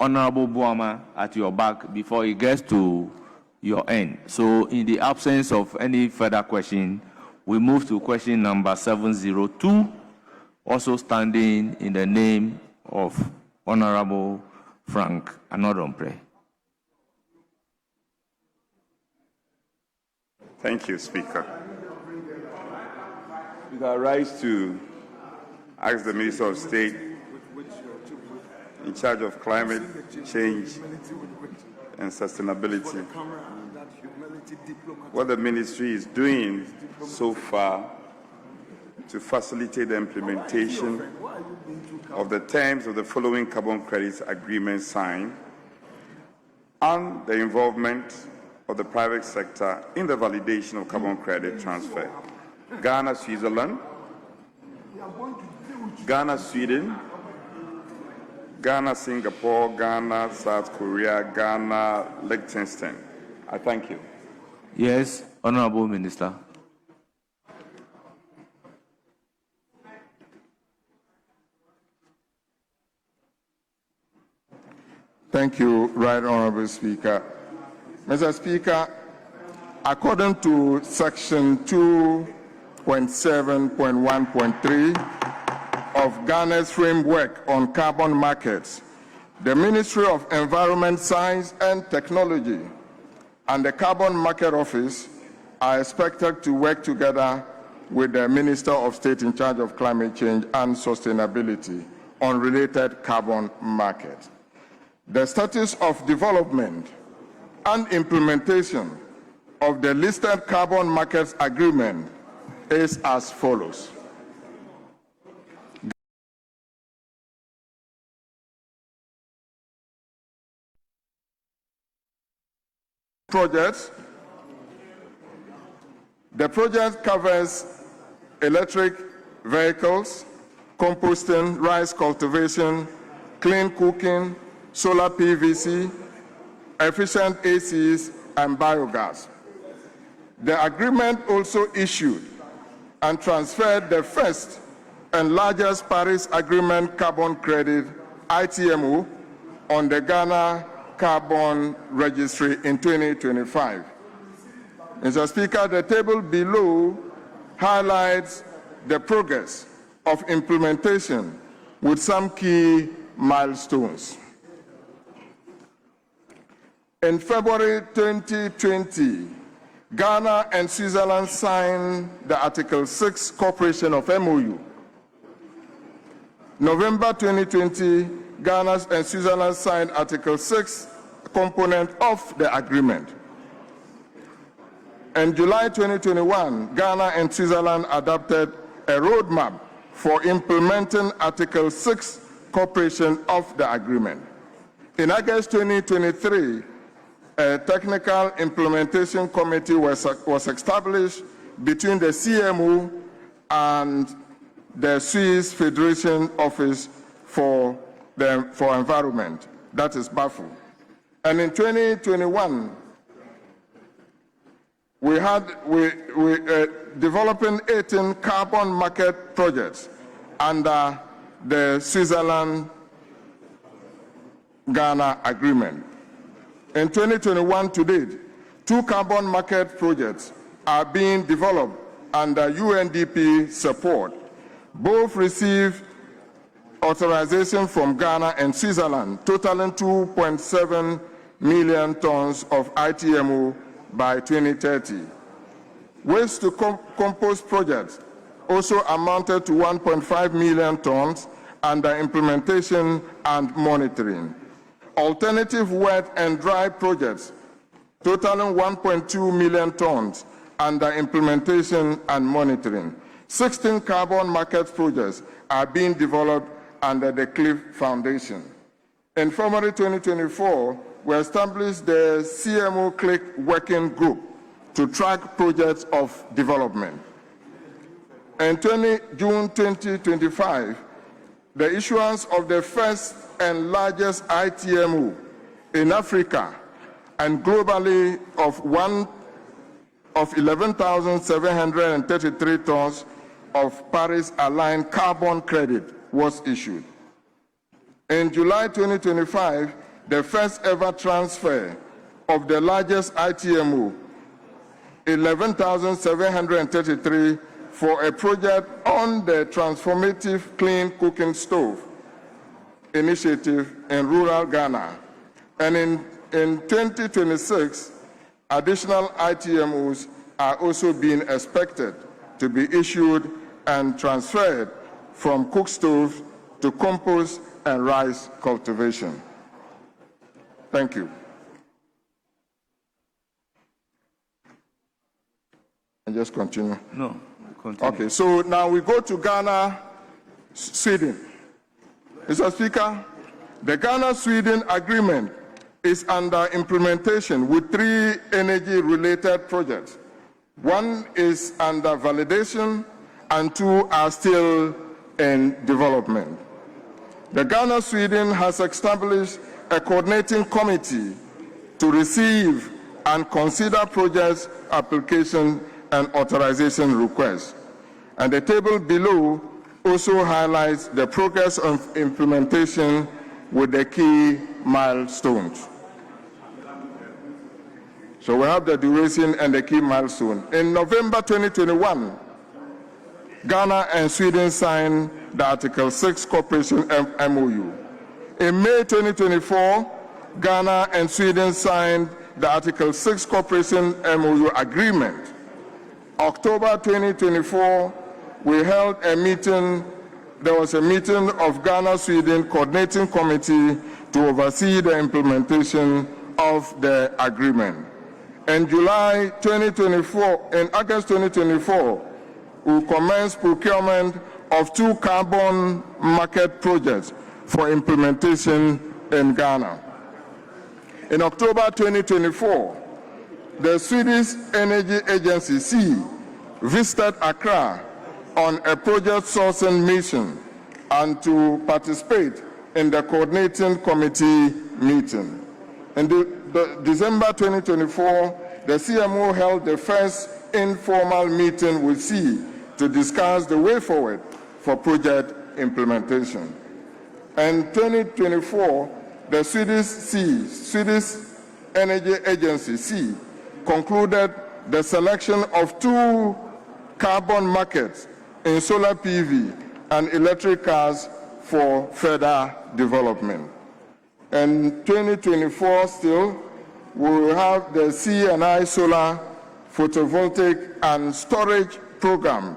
Honorable Buama at your back before he gets to your end. So, in the absence of any further question, we move to question number 702, also standing in the name of Honorable Frank Anodompre. Thank you, Speaker. I rise to ask the Minister of State in charge of climate change and sustainability what the ministry is doing so far to facilitate the implementation of the terms of the following carbon credits agreement signed and the involvement of the private sector in the validation of carbon credit transfer. Ghana, Switzerland, Ghana, Sweden, Ghana, Singapore, Ghana, South Korea, Ghana, Liechtenstein. I thank you. Yes, Honorable Minister. Thank you, Right Honorable Speaker. Mr. Speaker, according to Section 2.7.1.3 of Ghana's framework on carbon markets, the Ministry of Environment, Science and Technology and the Carbon Market Office are expected to work together with the Minister of State in charge of climate change and sustainability on related carbon markets. The status of development and implementation of the listed carbon markets agreement is as follows. Projects. The project covers electric vehicles, composting, rice cultivation, clean cooking, solar PVC, efficient ACs, and biogas. The agreement also issued and transferred the first and largest Paris Agreement carbon credit, ITMO, on the Ghana Carbon Registry in 2025. Mr. Speaker, the table below highlights the progress of implementation with some key milestones. In February 2020, Ghana and Switzerland signed the Article 6 Cooperation of MOU. November 2020, Ghana and Switzerland signed Article 6 component of the agreement. In July 2021, Ghana and Switzerland adopted a roadmap for implementing Article 6 cooperation of the agreement. In August 2023, a technical implementation committee was established between the CMO and the Swiss Federation Office for Environment, that is BAFU. And in 2021, we developing 18 carbon market projects under the Switzerland-Ghana agreement. In 2021 to date, 2 carbon market projects are being developed under UNDP support. Both received authorization from Ghana and Switzerland, totaling 2.7 million tons of ITMO by 2030. Waste to compost projects also amounted to 1.5 million tons under implementation and monitoring. Alternative wet and dry projects totaling 1.2 million tons under implementation and monitoring. 16 carbon market projects are being developed under the Cliff Foundation. In February 2024, we established the CMO Click Working Group to track projects of development. In June 2025, the issuance of the first and largest ITMO in Africa and globally of 11,733 tons of Paris-aligned carbon credit was issued. In July 2025, the first ever transfer of the largest ITMO, 11,733, for a project on the transformative clean cooking stove initiative in rural Ghana. And in 2026, additional ITMOs are also being expected to be issued and transferred from cook stoves to compost and rice cultivation. Thank you. And just continue. No, continue. Okay, so now we go to Ghana, Sweden. Mr. Speaker, the Ghana-Sweden agreement is under implementation with 3 energy-related projects. 1 is under validation and 2 are still in development. The Ghana-Sweden has established a coordinating committee to receive and consider projects, application, and authorization requests. And the table below also highlights the progress of implementation with the key milestones. So we have the duration and the key milestone. In November 2021, Ghana and Sweden signed the Article 6 Cooperation MOU. In May 2024, Ghana and Sweden signed the Article 6 Cooperation MOU agreement. October 2024, we held a meeting. There was a meeting of Ghana-Sweden Coordinating Committee to oversee the implementation of the agreement. In July 2024, in August 2024, we commenced procurement of 2 carbon market projects for implementation in Ghana. In October 2024, the Swedish Energy Agency, SEA, visited Accra on a project sourcing mission and to participate in the coordinating committee meeting. In December 2024, the CMO held the first informal meeting with SEA to discuss the way forward for project implementation. In 2024, the Swedish Energy Agency, SEA, concluded the selection of 2 carbon markets in solar PV and electric cars for further development. In 2024 still, we will have the C&I solar photovoltaic and storage program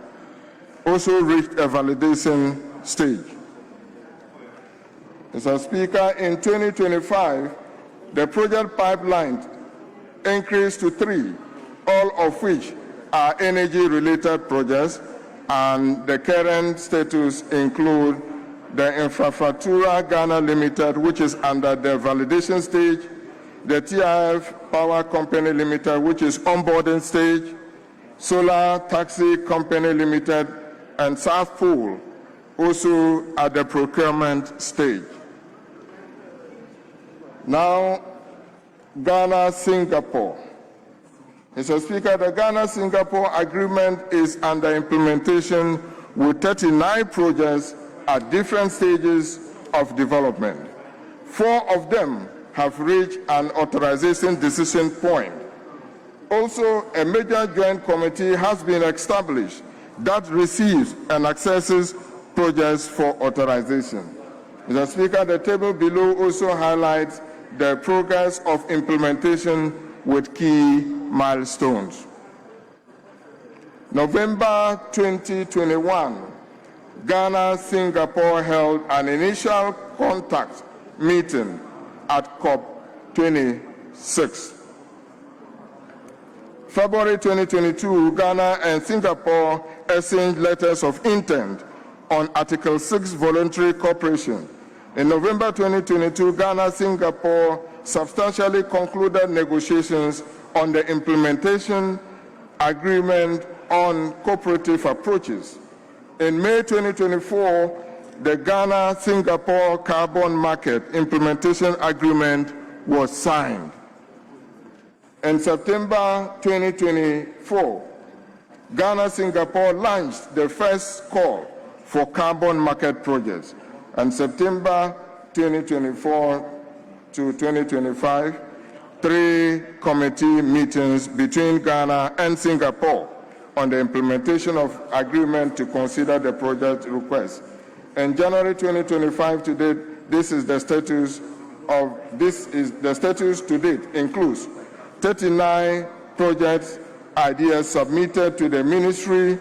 also reached a validation stage. Mr. Speaker, in 2025, the project pipeline increased to 3, all of which are energy-related projects, and the current status include the Infrastructura Ghana Limited, which is under the validation stage, the TIF Power Company Limited, which is onboarding stage, Solar Taxi Company Limited, and South Pool, also at the procurement stage. Now, Ghana-Singapore. Mr. Speaker, the Ghana-Singapore agreement is under implementation with 39 projects at different stages of development. 4 of them have reached an authorization decision point. Also, a major joint committee has been established that receives and accesses projects for authorization. Mr. Speaker, the table below also highlights the progress of implementation with key milestones. November 2021, Ghana-Singapore held an initial contact meeting at COP26. February 2022, Ghana and Singapore exchanged letters of intent on Article 6 voluntary cooperation. In November 2022, Ghana-Singapore substantially concluded negotiations on the implementation agreement on cooperative approaches. In May 2024, the Ghana-Singapore Carbon Market Implementation Agreement was signed. In September 2024, Ghana-Singapore launched the first call for carbon market projects. And September 2024 to 2025, 3 committee meetings between Ghana and Singapore on the implementation of agreement to consider the project request. In January 2025 to date, the status to date includes 39 project ideas submitted to the ministry,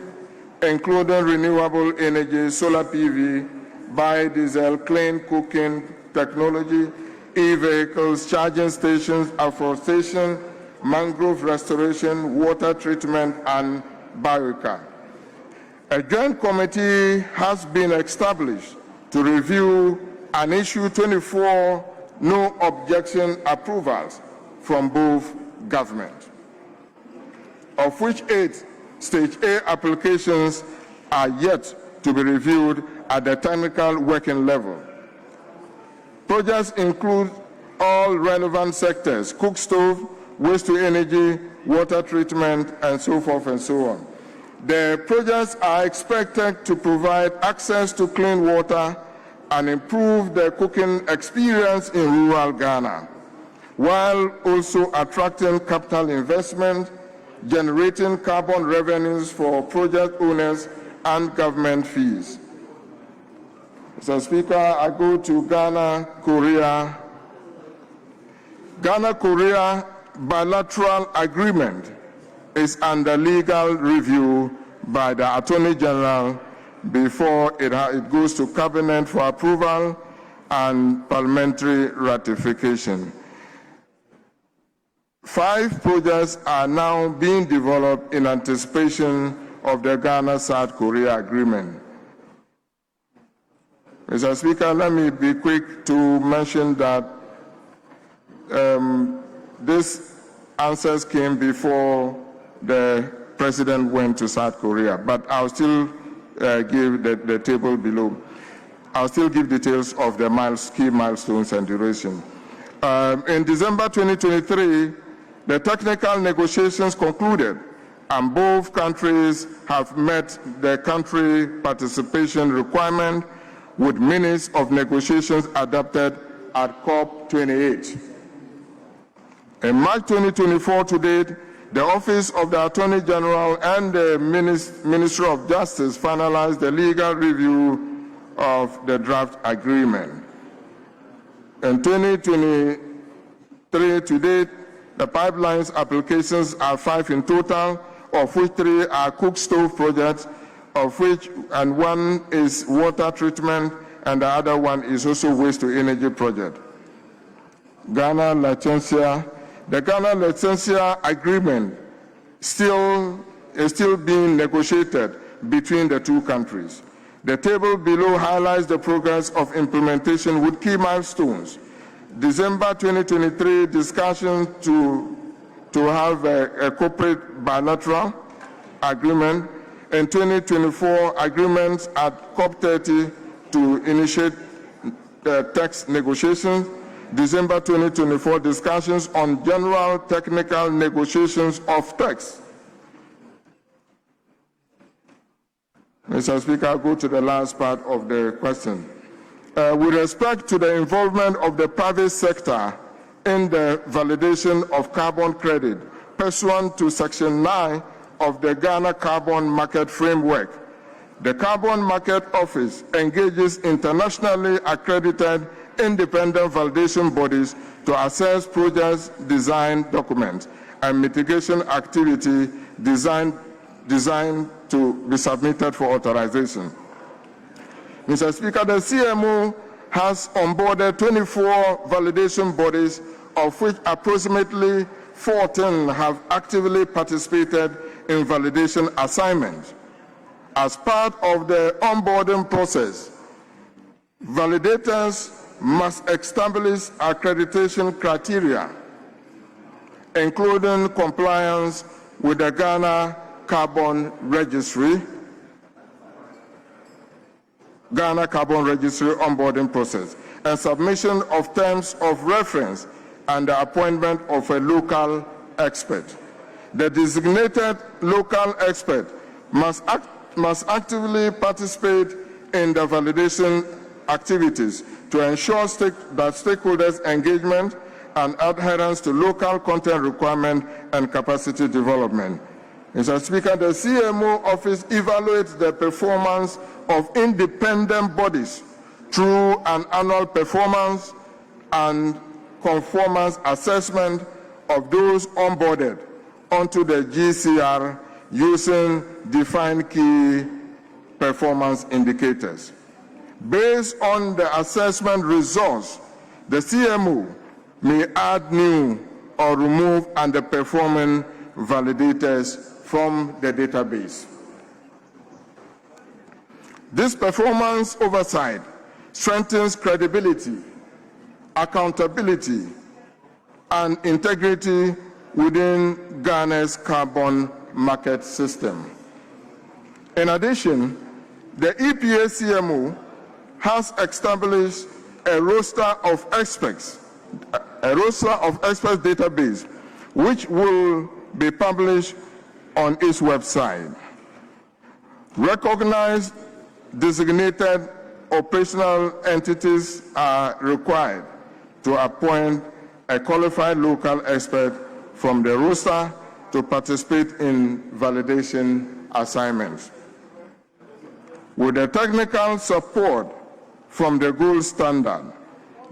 including renewable energy, solar PV, biodiesel, clean cooking technology, e-vehicles, charging stations, afforestation, mangrove restoration, water treatment, and biocar. A joint committee has been established to review and issue 24 no objection approvals from both governments, of which 8 Stage A applications are yet to be reviewed at the technical working level. Projects include all relevant sectors: cook stove, waste to energy, water treatment, and so forth and so on. The projects are expected to provide access to clean water and improve the cooking experience in rural Ghana, while also attracting capital investment, generating carbon revenues for project owners, and government fees. Mr. Speaker, I go to Ghana, Korea. Ghana-Korea bilateral agreement is under legal review by the Attorney General before it goes to Cabinet for approval and parliamentary ratification. 5 projects are now being developed in anticipation of the Ghana-South Korea agreement. Mr. Speaker, let me be quick to mention that these answers came before the President went to South Korea, but I'll still give the table below. I'll still give details of the key milestones and duration. In December 2023, the technical negotiations concluded, and both countries have met the country participation requirement with minutes of negotiations adopted at COP28. In March 2024 to date, the Office of the Attorney General and the Ministry of Justice finalized the legal review of the draft agreement. In 2023 to date, the pipelines applications are 5 in total, of which 3 are cook stove projects, and 1 is water treatment, and the other one is also waste to energy project. Ghana Licensia. The Ghana Licensia agreement is still being negotiated between the 2 countries. The table below highlights the progress of implementation with key milestones. December 2023 discussions to have a corporate bilateral agreement. In 2024, agreements at COP30 to initiate tax negotiations. December 2024 discussions on general technical negotiations of tax. Mr. Speaker, I'll go to the last part of the question. With respect to the involvement of the private sector in the validation of carbon credit, pursuant to Section 9 of the Ghana Carbon Market Framework, the Carbon Market Office engages internationally accredited independent validation bodies to assess projects, design documents, and mitigation activity designed to be submitted for authorization. Mr. Speaker, the CMO has onboarded 24 validation bodies, of which approximately 14 have actively participated in validation assignments. As part of the onboarding process, validators must establish accreditation criteria, including compliance with the Ghana Carbon Registry, Ghana Carbon Registry onboarding process, and submission of terms of reference and the appointment of a local expert. The designated local expert must actively participate in the validation activities to ensure that stakeholders' engagement and adherence to local content requirement and capacity development. Mr. Speaker, the CMO office evaluates the performance of independent bodies through an annual performance and conformance assessment of those onboarded onto the GCR using defined key performance indicators. Based on the assessment results, the CMO may add new or remove underperforming validators from the database. This performance oversight strengthens credibility, accountability, and integrity within Ghana's carbon market system. In addition, the EPA CMO has established a roster of experts database, which will be published on its website. Recognized designated operational entities are required to appoint a qualified local expert from the roster to participate in validation assignments. With the technical support from the gold standard,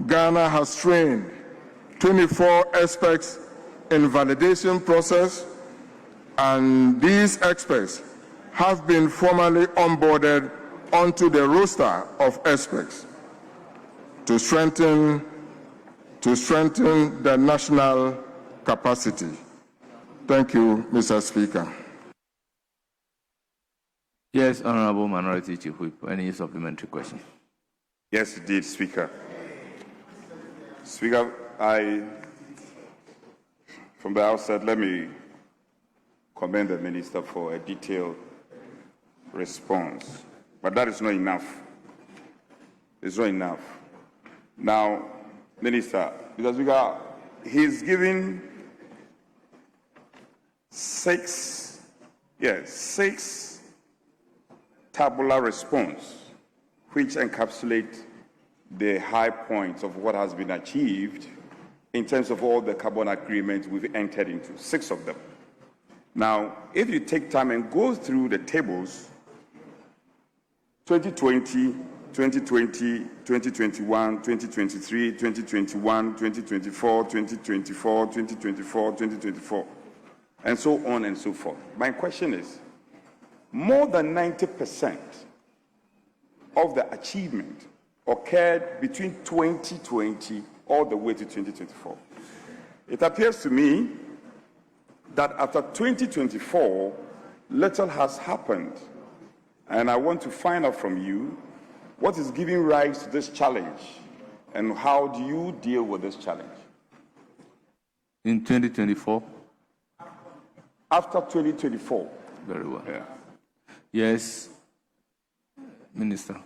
Ghana has trained 24 experts in validation process, and these experts have been formally onboarded onto the roster of experts to strengthen the national capacity. Thank you, Mr. Speaker. Yes, Honorable Minority Chief Whip. Any supplementary question? Yes, indeed, Speaker. Speaker, from the outset, let me commend the Minister for a detailed response. But that is not enough. It's not enough. Now, Minister, Mr. Speaker, he's given six tabular response, which encapsulate the high points of what has been achieved in terms of all the carbon agreements we've entered into, 6 of them. Now, if you take time and go through the tables, 2020, 2020, 2021, 2023, 2021, 2024, 2024, 2024, 2024, and so on and so forth. My question is, more than 90% of the achievement occurred between 2020 all the way to 2024. It appears to me that after 2024, little has happened. And I want to find out from you what is giving rise to this challenge and how do you deal with this challenge? In 2024? After 2024. Very well. Yeah. Yes, Minister.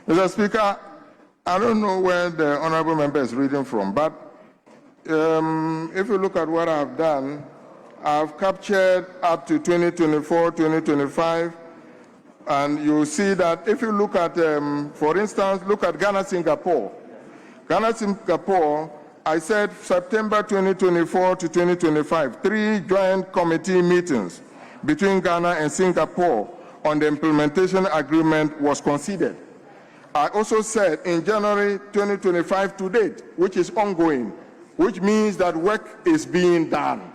Mr. Speaker, I don't know where the honorable member is reading from, but if you look at what I've done, I've captured up to 2024, 2025, and you see that if you look at, for instance, look at Ghana-Singapore. Ghana-Singapore, I said September 2024 to 2025, 3 joint committee meetings between Ghana and Singapore on the implementation agreement was considered. I also said in January 2025 to date, which is ongoing, which means that work is being done.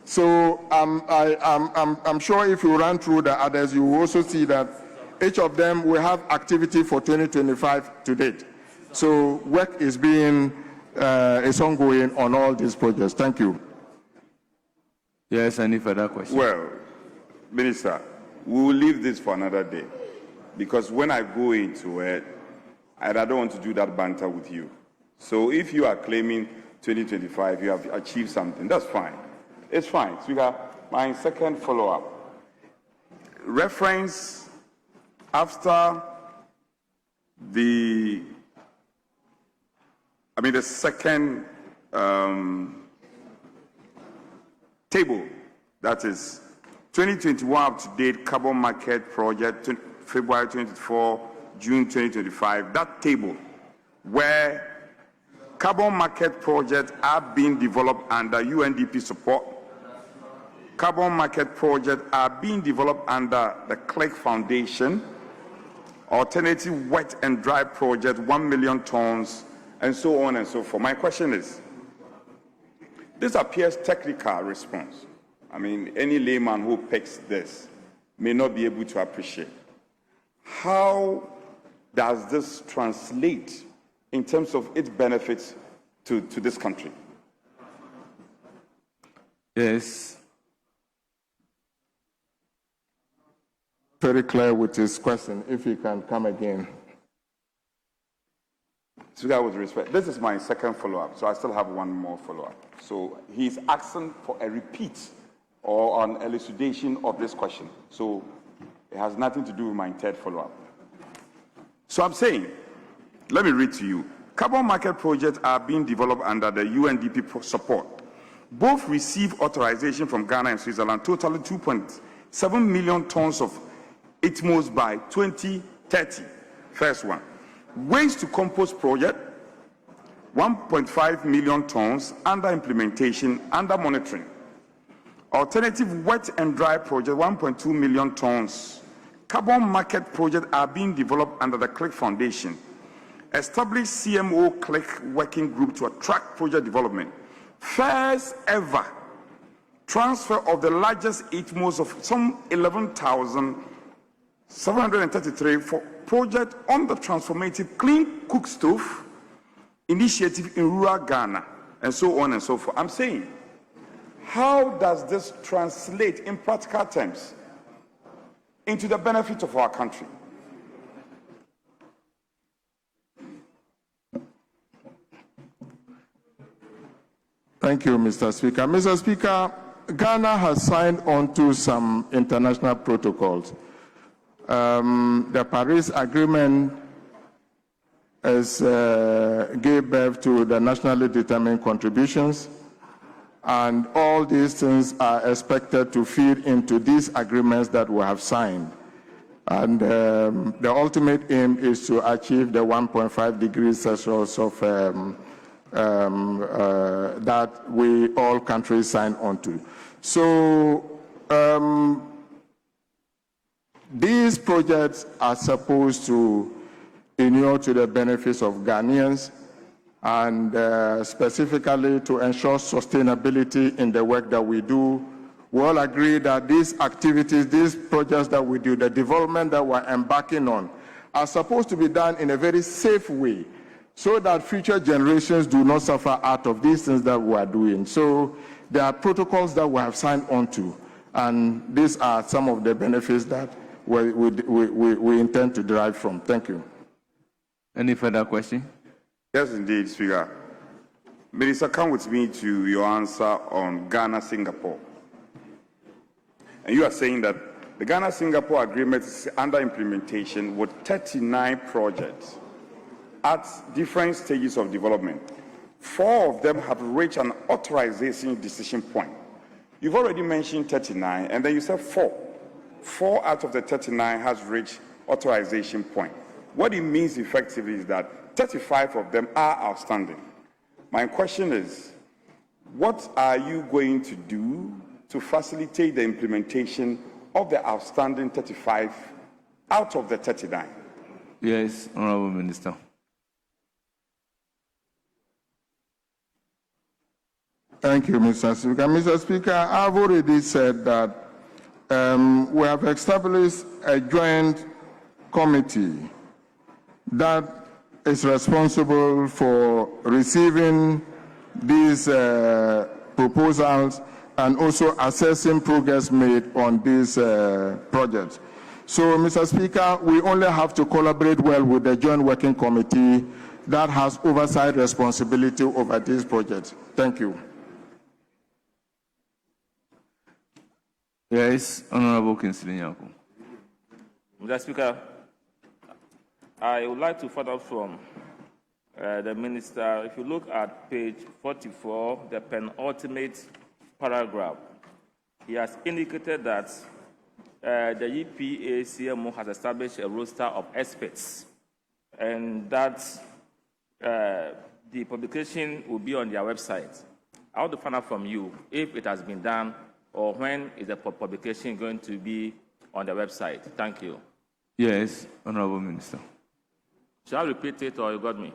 So I'm sure if you run through the others, you will also see that each of them will have activity for 2025 to date. So work is ongoing on all these projects. Thank you. Yes, any further questions? Well, Minister, we will leave this for another day. Because when I go into it, I don't want to do that banter with you. So if you are claiming 2025, you have achieved something, that's fine. It's fine. Speaker, my second follow-up. Reference after the second table, that is 2021 up-to-date carbon market project, February 24, June 2025, that table where carbon market projects are being developed under UNDP support, carbon market projects are being developed under the Click Foundation, alternative wet and dry project, 1 million tons, and so on and so forth. My question is, this appears technical response. I mean, any layman who picks this may not be able to appreciate. How does this translate in terms of its benefits to this country? Yes. Very clear with his question. If he can come again. Speaker, with respect, this is my second follow-up, so I still have one more follow-up. So he's asking for a repeat or an elucidation of this question. So it has nothing to do with my third follow-up. So I'm saying, let me read to you. Carbon market projects are being developed under the UNDP support. Both receive authorization from Ghana and Switzerland, totaling 2.7 million tons of ITMOs by 2030. First one. Waste to compost project, 1.5 million tons under implementation, under monitoring. Alternative wet and dry project, 1.2 million tons. Carbon market projects are being developed under the Click Foundation. Established CMO Click working group to attract project development. First ever transfer of the largest ITMOs of some 11,733 for project on the transformative clean cook stove initiative in rural Ghana, and so on and so forth. I'm saying, how does this translate in practical terms into the benefit of our country? Thank you, Mr. Speaker. Mr. Speaker, Ghana has signed on to some international protocols. The Paris Agreement gave birth to the nationally determined contributions, and all these things are expected to feed into these agreements that we have signed. And the ultimate aim is to achieve the 1.5 degrees Celsius of that we all countries sign on to. So these projects are supposed to inure to the benefits of Ghanaians, and specifically to ensure sustainability in the work that we do. We all agree that these activities, these projects that we do, the development that we're embarking on, are supposed to be done in a very safe way, so that future generations do not suffer out of these things that we are doing. So there are protocols that we have signed on to, and these are some of the benefits that we intend to derive from. Thank you. Any further question? Yes, indeed, Speaker. Minister, come with me to your answer on Ghana-Singapore. And you are saying that the Ghana-Singapore agreement is under implementation with 39 projects at different stages of development. 4 of them have reached an authorization decision point. You've already mentioned 39, and then you said 4. 4 out of the 39 has reached authorization point. What it means effectively is that 35 of them are outstanding. My question is, what are you going to do to facilitate the implementation of the outstanding 35 out of the 39? Yes, Honorable Minister. Thank you, Mr. Speaker. Mr. Speaker, I've already said that we have established a joint committee that is responsible for receiving these proposals and also assessing progress made on these projects. So, Mr. Speaker, we only have to collaborate well with the joint working committee that has oversight responsibility over these projects. Thank you. Yes, Honorable Kinsley Nyako. Mr. Speaker, I would like to follow up from the Minister. If you look at page 44, the penultimate paragraph, he has indicated that the EPA CMO has established a roster of experts and that the publication will be on their website. I want to find out from you if it has been done or when is the publication going to be on the website. Thank you. Yes, Honorable Minister. Shall I repeat it or you got me?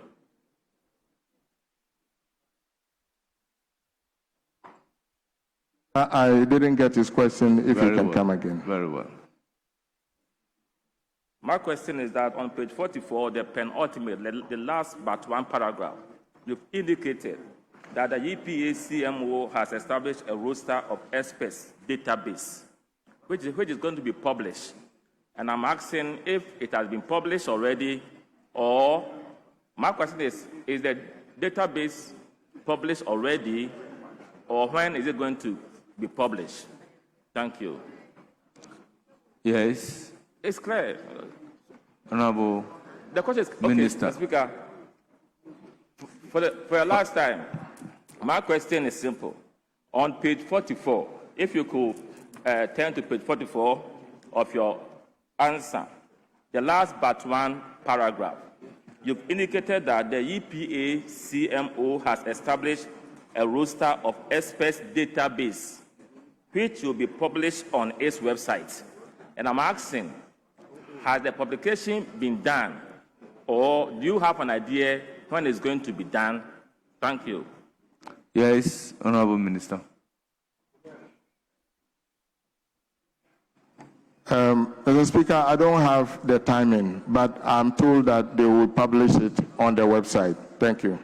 I didn't get his question. If Very you can well. come again. Very well. My question is that on page 44, the penultimate, the last but one paragraph, you've indicated that the EPA CMO has established a roster of experts database, which is going to be published. And I'm asking if it has been published already, or my question is the database published already, or when is it going to be published? Thank you. Yes, It's clear. Honorable The question is, okay, Minister. Mr. Speaker, for the last time, my question is simple. On page 44, if you could turn to page 44 of your answer, the last but one paragraph, you've indicated that the EPA CMO has established a roster of experts database, which will be published on its website. And I'm asking, has the publication been done, or do you have an idea when it's going to be done? Thank you. Yes, Honorable Minister. Mr. Speaker, I don't have the timing, but I'm told that they will publish it on their website. Thank you.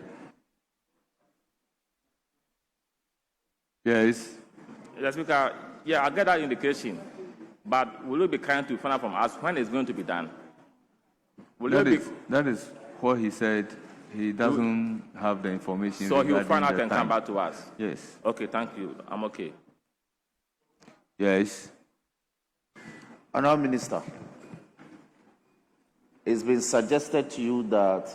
Yes. Mr. Speaker, yeah, I get that indication, but will you be kind to find out from us when it's going to be done? That is what he said. He doesn't have the information. So he will regarding find out the and time. come back to us? Yes. Okay, thank you. I'm okay. Yes. Honourable Minister, it's been suggested to you that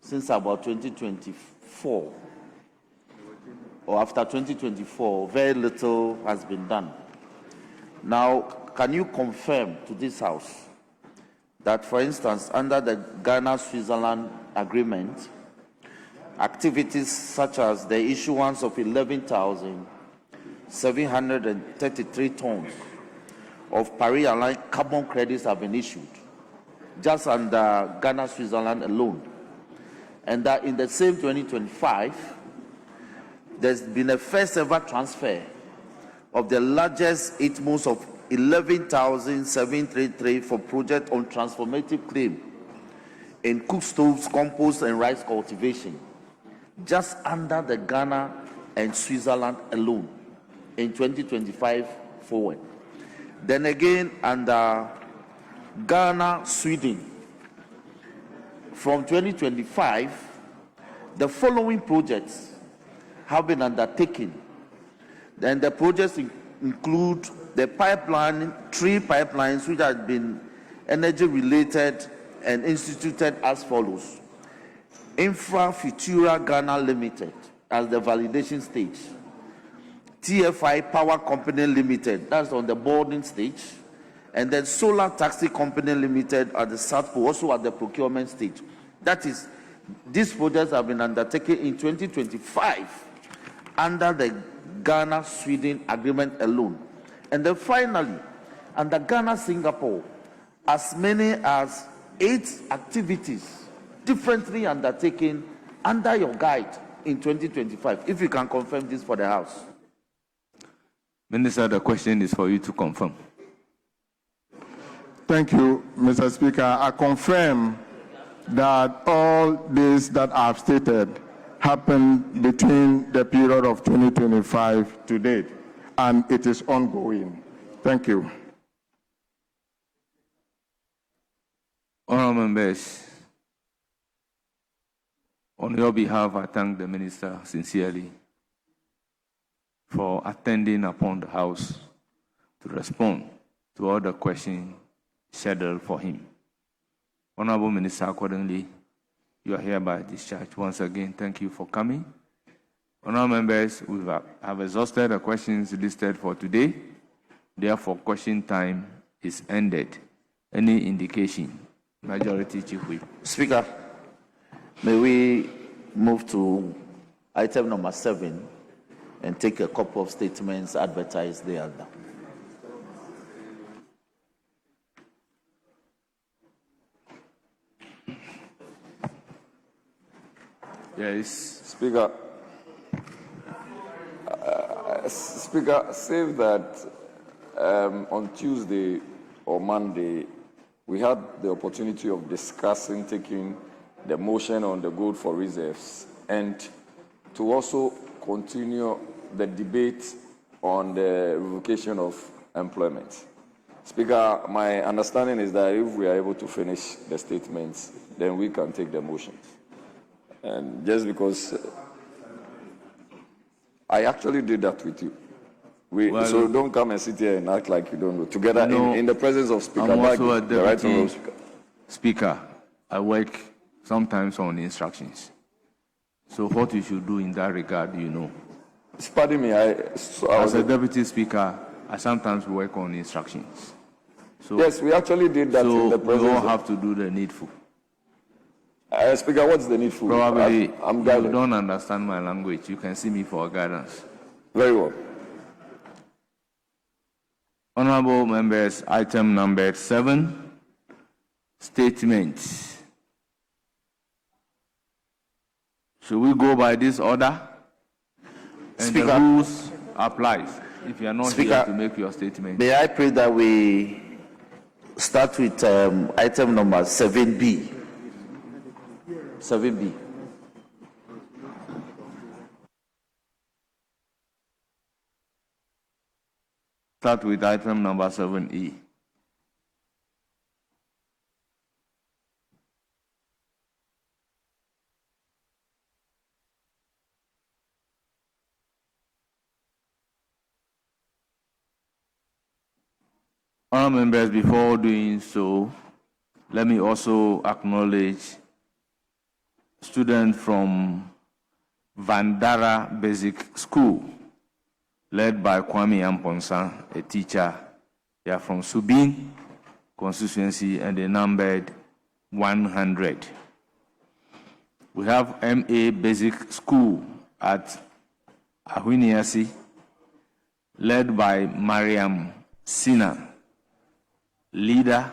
since about 2024, or after 2024, very little has been done. Now, can you confirm to this House that, for instance, under the Ghana-Switzerland agreement, activities such as the issuance of 11,733 tons of Paris-aligned carbon credits have been issued, just under Ghana-Switzerland alone, and that in the same 2025, there's been a first-ever transfer of the largest 8 months of 11,733 for project on transformative claim in cook stoves, compost, and rice cultivation, just under the Ghana and Switzerland alone in 2025 forward. Then again, under Ghana, Sweden, from 2025, the following projects have been undertaken. Then the projects include the pipeline, 3 pipelines which have been energy related and instituted as follows. Infra Futura Ghana Limited as the validation stage. TFI Power Company Limited, that's on the boarding stage. And then Solar Taxi Company Limited at the South Pole, also at the procurement stage. That is, these projects have been undertaken in 2025 under the Ghana-Sweden agreement alone. And then finally, under Ghana-Singapore, as many as 8 activities differently undertaken under your guide in 2025. If you can confirm this for the House. Minister, the question is for you to confirm. Thank you, Mr. Speaker. I confirm that all this that I've stated happened between the period of 2025 to date, and it is ongoing. Thank you. Honourable members, on your behalf, I thank the Minister sincerely for attending upon the House to to respond to all the questions scheduled for him. Honorable Minister, accordingly, you are hereby discharged. Once again, thank you for coming. Honorable members, we have exhausted the questions listed for today. Therefore, question time is ended. Any indication? Majority Chief Whip. Speaker, may we move to item number 7 and take a couple of statements advertised there. Yes. Speaker, Speaker, save that on Tuesday or Monday, we had the opportunity of discussing taking the motion on the gold for reserves and to also continue the debate on the revocation of employment. Speaker, my understanding is that if we are able to finish the statements, then we can take the motions. And just because I actually did that with you. So don't come and sit here and act like you don't know. Together in the presence of Speaker I'm also Baggy, a the right deputy Speaker. Speaker. I work sometimes on instructions. So what you should do in that regard, you know. Pardon me, as a deputy speaker, I sometimes work on instructions. So, yes, we actually did that in the presence. We all have to do the needful. Speaker, what's the needful? Probably you don't understand my language. You can see me for guidance. Very well. Honorable members, item number 7, statements. Should we go by this order? And Speaker, the rules applies if you are not Speaker, here to make your statement. May I pray that we start with item number 7B. 7B. Start with item number 7E. Honourable members, before doing so, let me also acknowledge students from Vandara Basic School, led by Kwame Amponsa, a teacher. They are from Subin constituency and they numbered 100. We have MA Basic School at Ahwiniasi, led by Mariam Sina. Leader,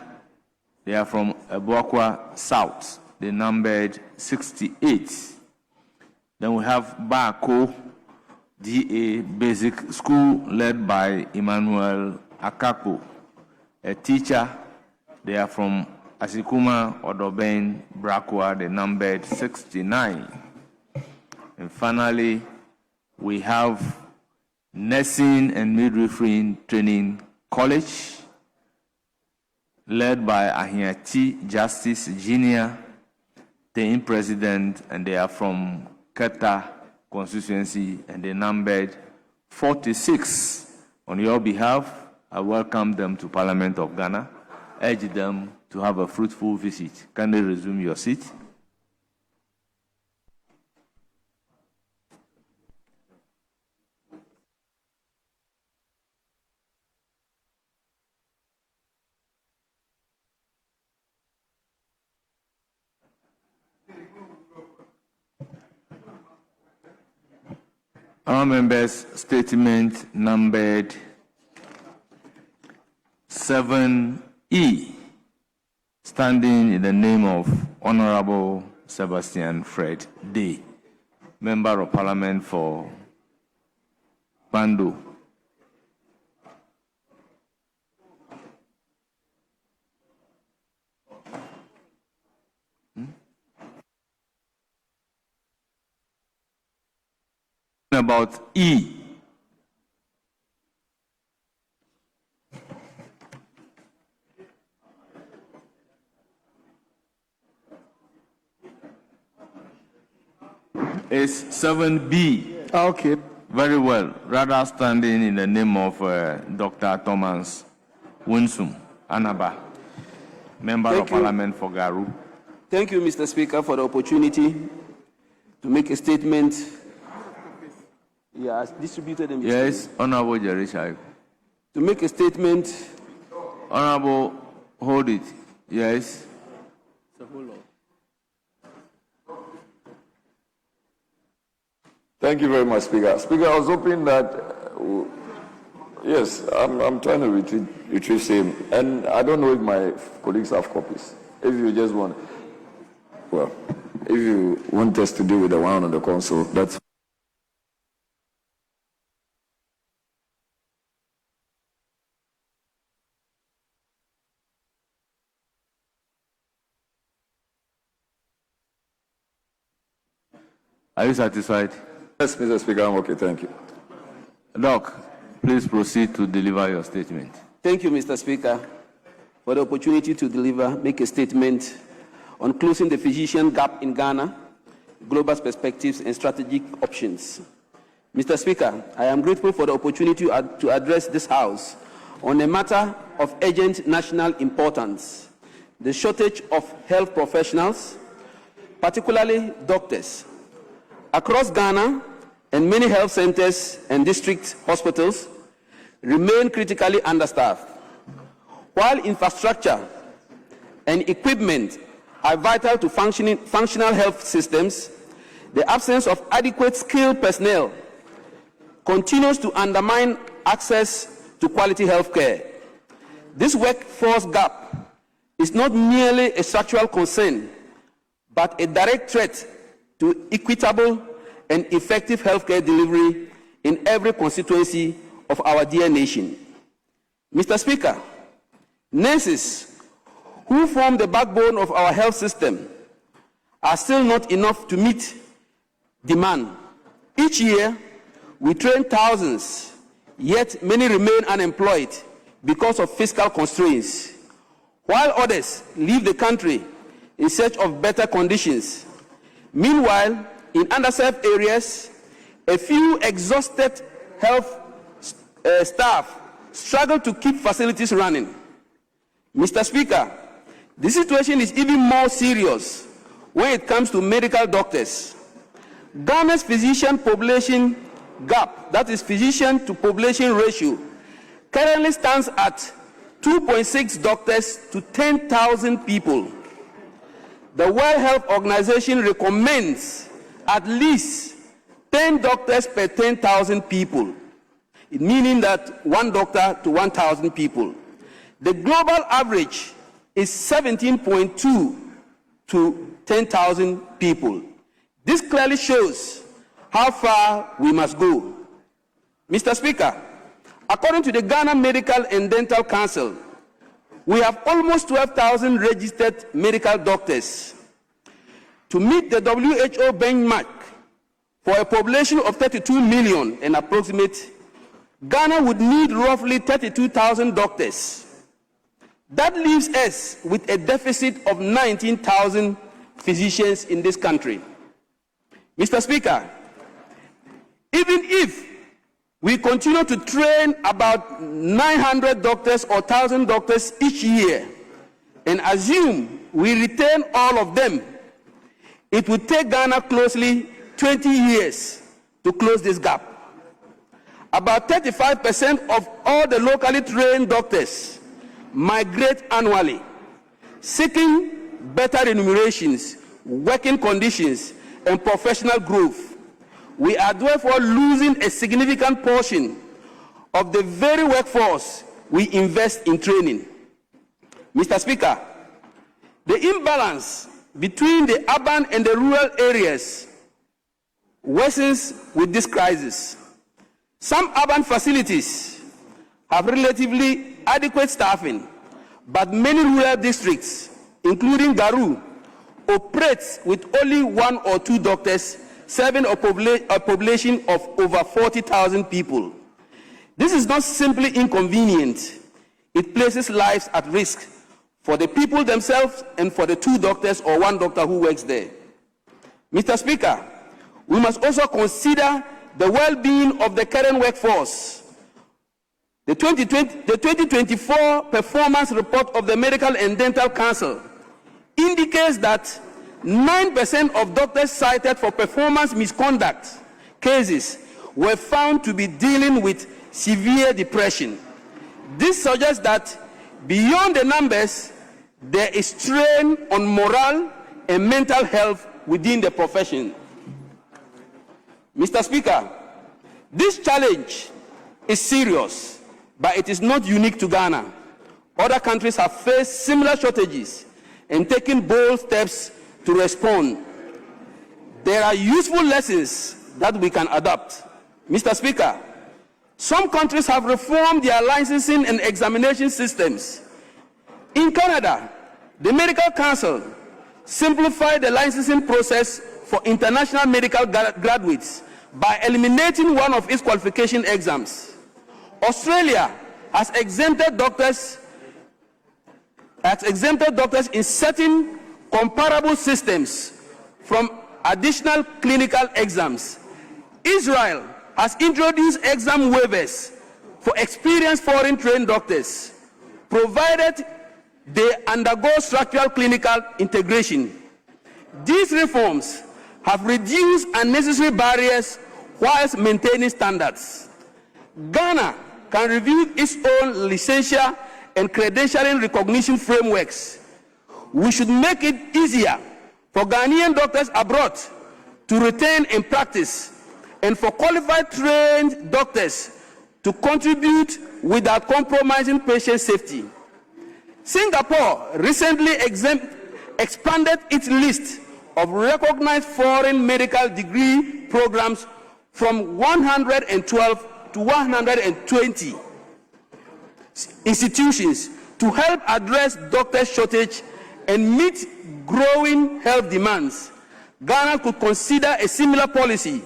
they are from Ebuakwa South. They numbered 68. Then we have Bako DA Basic School, led by Emmanuel Akapo, a teacher. They are from Asikuma Odoben Brakwa. They numbered 69. And finally, we have Nursing and Midwifery Training College, led by Ahiati Justice Junior, the president, and they are from Keta constituency, and they numbered 46. On your behalf, I welcome them to Parliament of Ghana, urge them to have a fruitful visit. Can they resume your seat? Our members' statement numbered 7E, standing in the name of Honorable Sebastian Fred Day, Member of Parliament for Bando. About E. It's 7B. Okay. Very well. Rather standing in the name of Dr. Thomas Winsum Anaba, Member of Parliament for Garu. Thank you, Mr. Speaker, for the opportunity to make a statement. Yeah, distributed them. Yes, Honorable Jerry Shaik. To make a statement. Honorable, hold it. Yes. Thank you very much, Speaker. Speaker, I was hoping that, yes, I'm trying to retrieve same, and I don't know if my colleagues have copies. If you just want, well, if you want us to deal with the one on the console, that's. Are you satisfied? Yes, Mr. Speaker, I'm okay, thank you. Doc, please proceed to deliver your statement. Thank you, Mr. Speaker, for the opportunity to make a statement on closing the physician gap in Ghana, global perspectives and strategic options. Mr. Speaker, I am grateful for the opportunity to address this House on a matter of urgent national importance, the shortage of health professionals, particularly doctors. Across Ghana, and many health centers and district hospitals remain critically understaffed. While infrastructure and equipment are vital to functional health systems, the absence of adequate skilled personnel continues to undermine access to quality health care. This workforce gap is not merely a structural concern, but a direct threat to equitable and effective healthcare delivery in every constituency of our dear nation. Mr. Speaker, nurses who form the backbone of our health system are still not enough to meet demand. Each year, we train thousands, yet many remain unemployed because of fiscal constraints, while others leave the country in search of better conditions. Meanwhile, in underserved areas, a few exhausted health staff struggle to keep facilities running. Mr. Speaker, the situation is even more serious when it comes to medical doctors. Ghana's physician population gap, that is physician to population ratio, currently stands at 2.6 doctors to 10,000 people. The World Health Organization recommends at least 10 doctors per 10,000 people, meaning that 1 doctor to 1,000 people. The global average is 17.2 to 10,000 people. This clearly shows how far we must go. Mr. Speaker, according to the Ghana Medical and Dental Council, we have almost 12,000 registered medical doctors. To meet the WHO benchmark for a population of 32 million and approximate, Ghana would need roughly 32,000 doctors. That leaves us with a deficit of 19,000 physicians in this country. Mr. Speaker, even if we continue to train about 900 doctors or 1,000 doctors each year and assume we retain all of them, it would take Ghana closely 20 years to close this gap. About 35% of all the locally trained doctors migrate annually, seeking better remunerations, working conditions, and professional growth. We are therefore losing a significant portion of the very workforce we invest in training. Mr. Speaker, the imbalance between the urban and the rural areas worsens with this crisis. Some urban facilities have relatively adequate staffing, but many rural districts, including Garu, operate with only 1 or 2 doctors serving a population of over 40,000 people. This is not simply inconvenient. It places lives at risk for the people themselves and for the 2 doctors or 1 doctor who works there. Mr. Speaker, we must also consider the well-being of the current workforce. The 2024 performance report of the Medical and Dental Council indicates that 9% of doctors cited for performance misconduct cases were found to be dealing with severe depression. This suggests that beyond the numbers, there is strain on morale and mental health within the profession. Mr. Speaker, this challenge is serious, but it is not unique to Ghana. Other countries have faced similar shortages and taken bold steps to respond. There are useful lessons that we can adopt. Mr. Speaker, some countries have reformed their licensing and examination systems. In Canada, the Medical Council simplified the licensing process for international medical graduates by eliminating one of its qualification exams. Australia has exempted doctors in certain comparable systems from additional clinical exams. Israel has introduced exam waivers for experienced foreign trained doctors, provided they undergo structural clinical integration. These reforms have reduced unnecessary barriers whilst maintaining standards. Ghana can review its own licensure and credentialing recognition frameworks. We should make it easier for Ghanaian doctors abroad to retain and practice, and for qualified trained doctors to contribute without compromising patient safety. Singapore recently expanded its list of recognized foreign medical degree programs from 112 to 120 institutions to help address doctor shortage and meet growing health demands. Ghana could consider a similar policy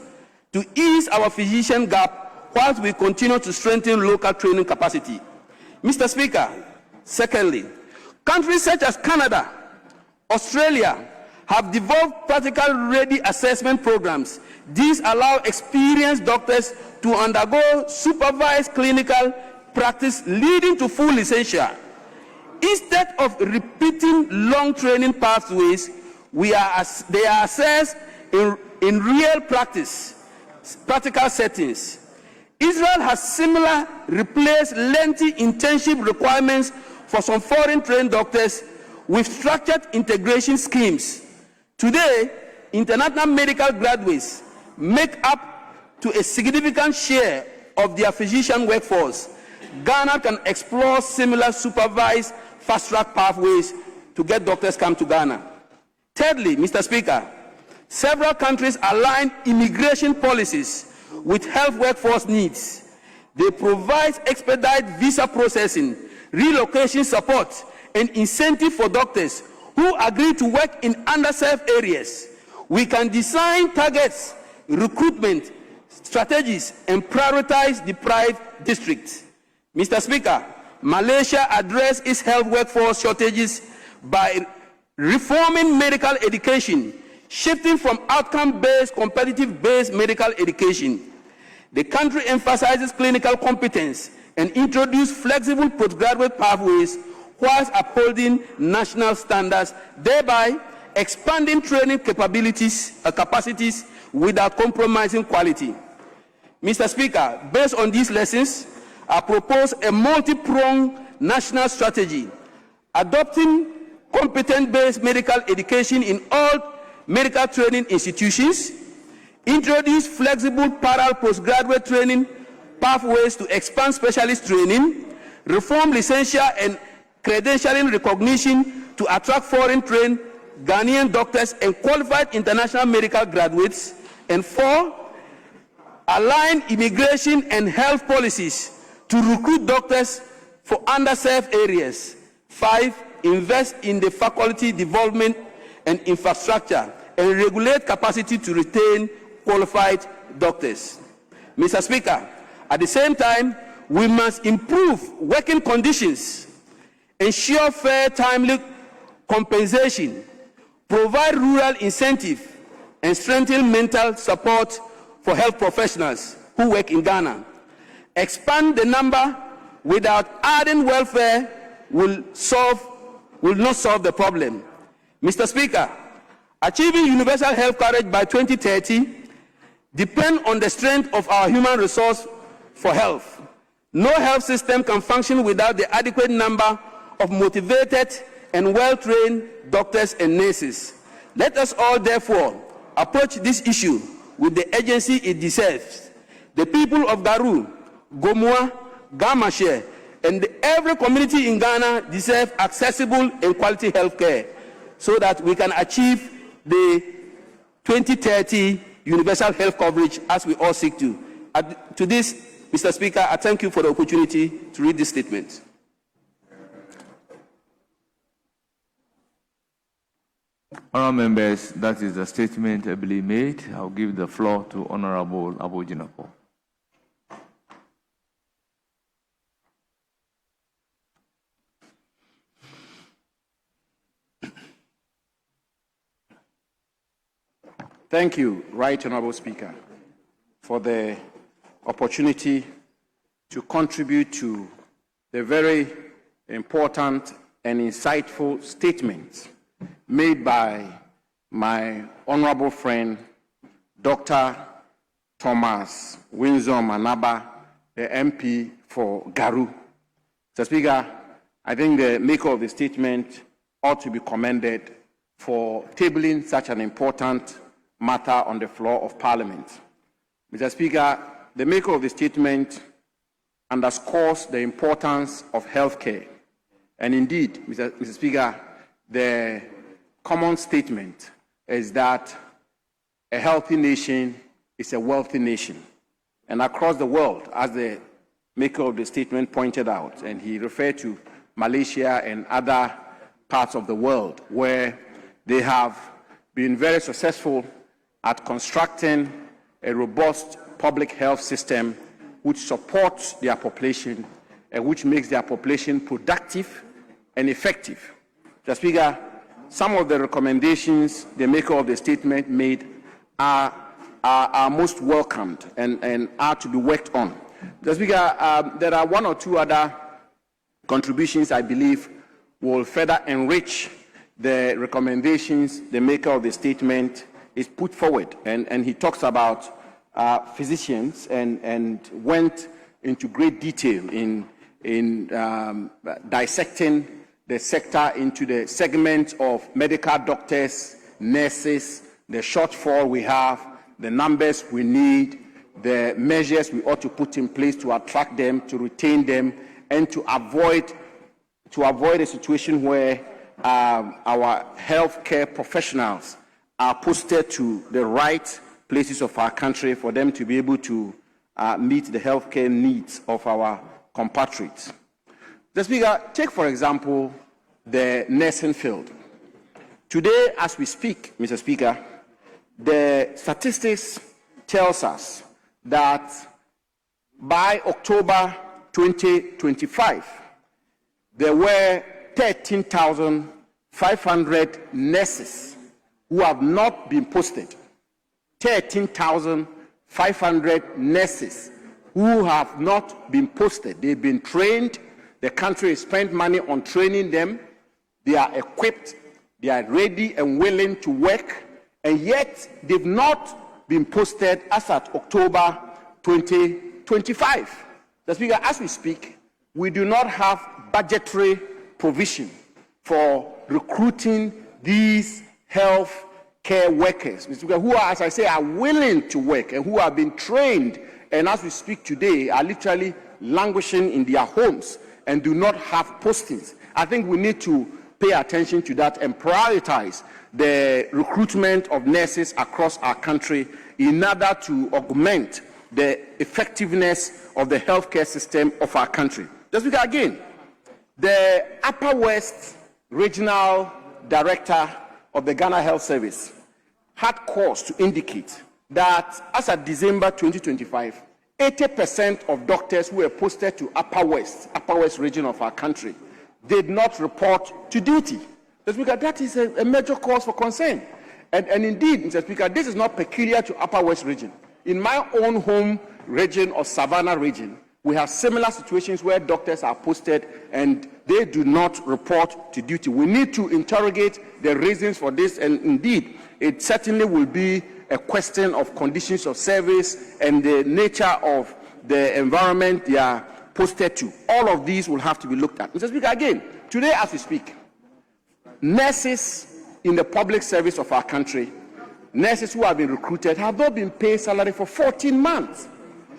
to ease our physician gap whilst we continue to strengthen local training capacity. Mr. Speaker, secondly, countries such as Canada, Australia have developed practical ready assessment programs. These allow experienced doctors to undergo supervised clinical practice leading to full licensure. Instead of repeating long training pathways, they are assessed in real practical settings. Israel has similarly replaced lengthy internship requirements for some foreign trained doctors with structured integration schemes. Today, international medical graduates make up to a significant share of their physician workforce. Ghana can explore similar supervised fast-track pathways to get doctors come to Ghana. Thirdly, Mr. Speaker, several countries align immigration policies with health workforce needs. They provide expedited visa processing, relocation support, and incentive for doctors who agree to work in underserved areas. We can design targets, recruitment strategies, and prioritize deprived districts. Mr. Speaker, Malaysia addressed its health workforce shortages by reforming medical education, shifting from outcome-based, competitive-based medical education. The country emphasizes clinical competence and introduced flexible postgraduate pathways whilst upholding national standards, thereby expanding training capacities without compromising quality. Mr. Speaker, based on these lessons, I propose a multi-pronged national strategy, adopting competence-based medical education in all medical training institutions, introduce flexible parallel postgraduate training pathways to expand specialist training, reform licensure and credentialing recognition to attract foreign trained Ghanaian doctors and qualified international medical graduates, and 4, align immigration and health policies to recruit doctors for underserved areas. 5, invest in the faculty development and infrastructure and regulate capacity to retain qualified doctors. Mr. Speaker, at the same time, we must improve working conditions, ensure fair, timely compensation, provide rural incentive, and strengthen mental support for health professionals who work in Ghana. Expand the number without adding welfare will not solve the problem. Mr. Speaker, achieving universal health coverage by 2030 depends on the strength of our human resource for health. No health system can function without the adequate number of motivated and well-trained doctors and nurses. Let us all, therefore, approach this issue with the urgency it deserves. The people of Garu, Gomoa, Gamashe, and every community in Ghana deserve accessible and quality health care so that we can achieve the 2030 universal health coverage as we all seek to. To this, Mr. Speaker, I thank you for the opportunity to read this statement. Honourable members, that is the statement ably made. I'll give the floor to Honourable Abojinapo. Thank you, Right Honourable Speaker, for the opportunity to contribute to the very important and insightful statements made by my honourable friend, Dr. Thomas Windsor Manaba, the MP for Garu. Mr. Speaker, I think the maker of the statement ought to be commended for tabling such an important matter on the floor of Parliament. Mr. Speaker, the maker of the statement underscores the importance of healthcare. And indeed, Mr. Speaker, the common statement is that a healthy nation is a wealthy nation. And across the world, as the maker of the statement pointed out, and he referred to Malaysia and other parts of the world where they have been very successful at constructing a robust public health system which supports their population and which makes their population productive and effective. Mr. Speaker, some of the recommendations the maker of the statement made are most welcomed and are to be worked on. Mr. Speaker, there are one or two other contributions I believe will further enrich the recommendations the maker of the statement is put forward, and he talks about physicians and went into great detail in dissecting the sector into the segments of medical doctors, nurses, the shortfall we have, the numbers we need, the measures we ought to put in place to attract them, to retain them, and to avoid a situation where our healthcare professionals are posted to the right places of our country for them to be able to meet the healthcare needs of our compatriots. Mr. Speaker, take for example the nursing field. Today, as we speak, Mr. Speaker, the statistics tells us that by October 2025, there were 13,500 nurses who have not been posted. 13,500 nurses who have not been posted. They've been trained. The country has spent money on training them. They are equipped. They are ready and willing to work. And yet, they've not been posted as at October 2025. The Speaker, as we speak, we do not have budgetary provision for recruiting these health care workers, Mr. Speaker, who are, as I say, are willing to work and who have been trained, and as we speak today, are literally languishing in their homes and do not have postings. I think we need to pay attention to that and prioritize the recruitment of nurses across our country in order to augment the effectiveness of the healthcare system of our country. Just because, again, the Upper West Regional Director of the Ghana Health Service had cause to indicate that as of December 2025, 80% of doctors who were posted to Upper West region of our country did not report to duty. Mr. Speaker, that is a major cause for concern. And indeed, Mr. Speaker, this is not peculiar to Upper West region. In my own home region or Savannah region, we have similar situations where doctors are posted and they do not report to duty. We need to interrogate the reasons for this, and indeed, it certainly will be a question of conditions of service and the nature of the environment they are posted to. All of these will have to be looked at. Mr. Speaker, again, today as we speak, nurses in the public service of our country, nurses who have been recruited, have not been paid salary for 14 months.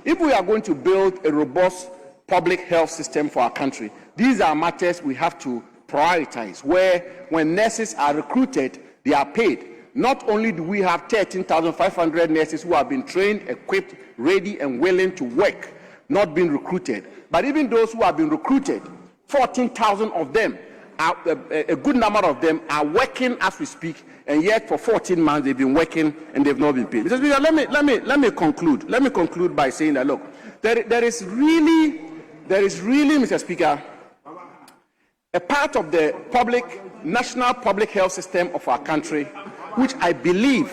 If we are going to build a robust public health system for our country, these are matters we have to prioritize, where when nurses are recruited, they are paid. Not only do we have 13,500 nurses who have been trained, equipped, ready, and willing to work, not being recruited, but even those who have been recruited, 14,000 of them, a good number of them are working as we speak, and yet for 14 months they've been working and they've not been paid. Mr. Speaker, let me conclude. Let me conclude by saying that, look, there is really, Mr. Speaker, a part of the national public health system of our country, which I believe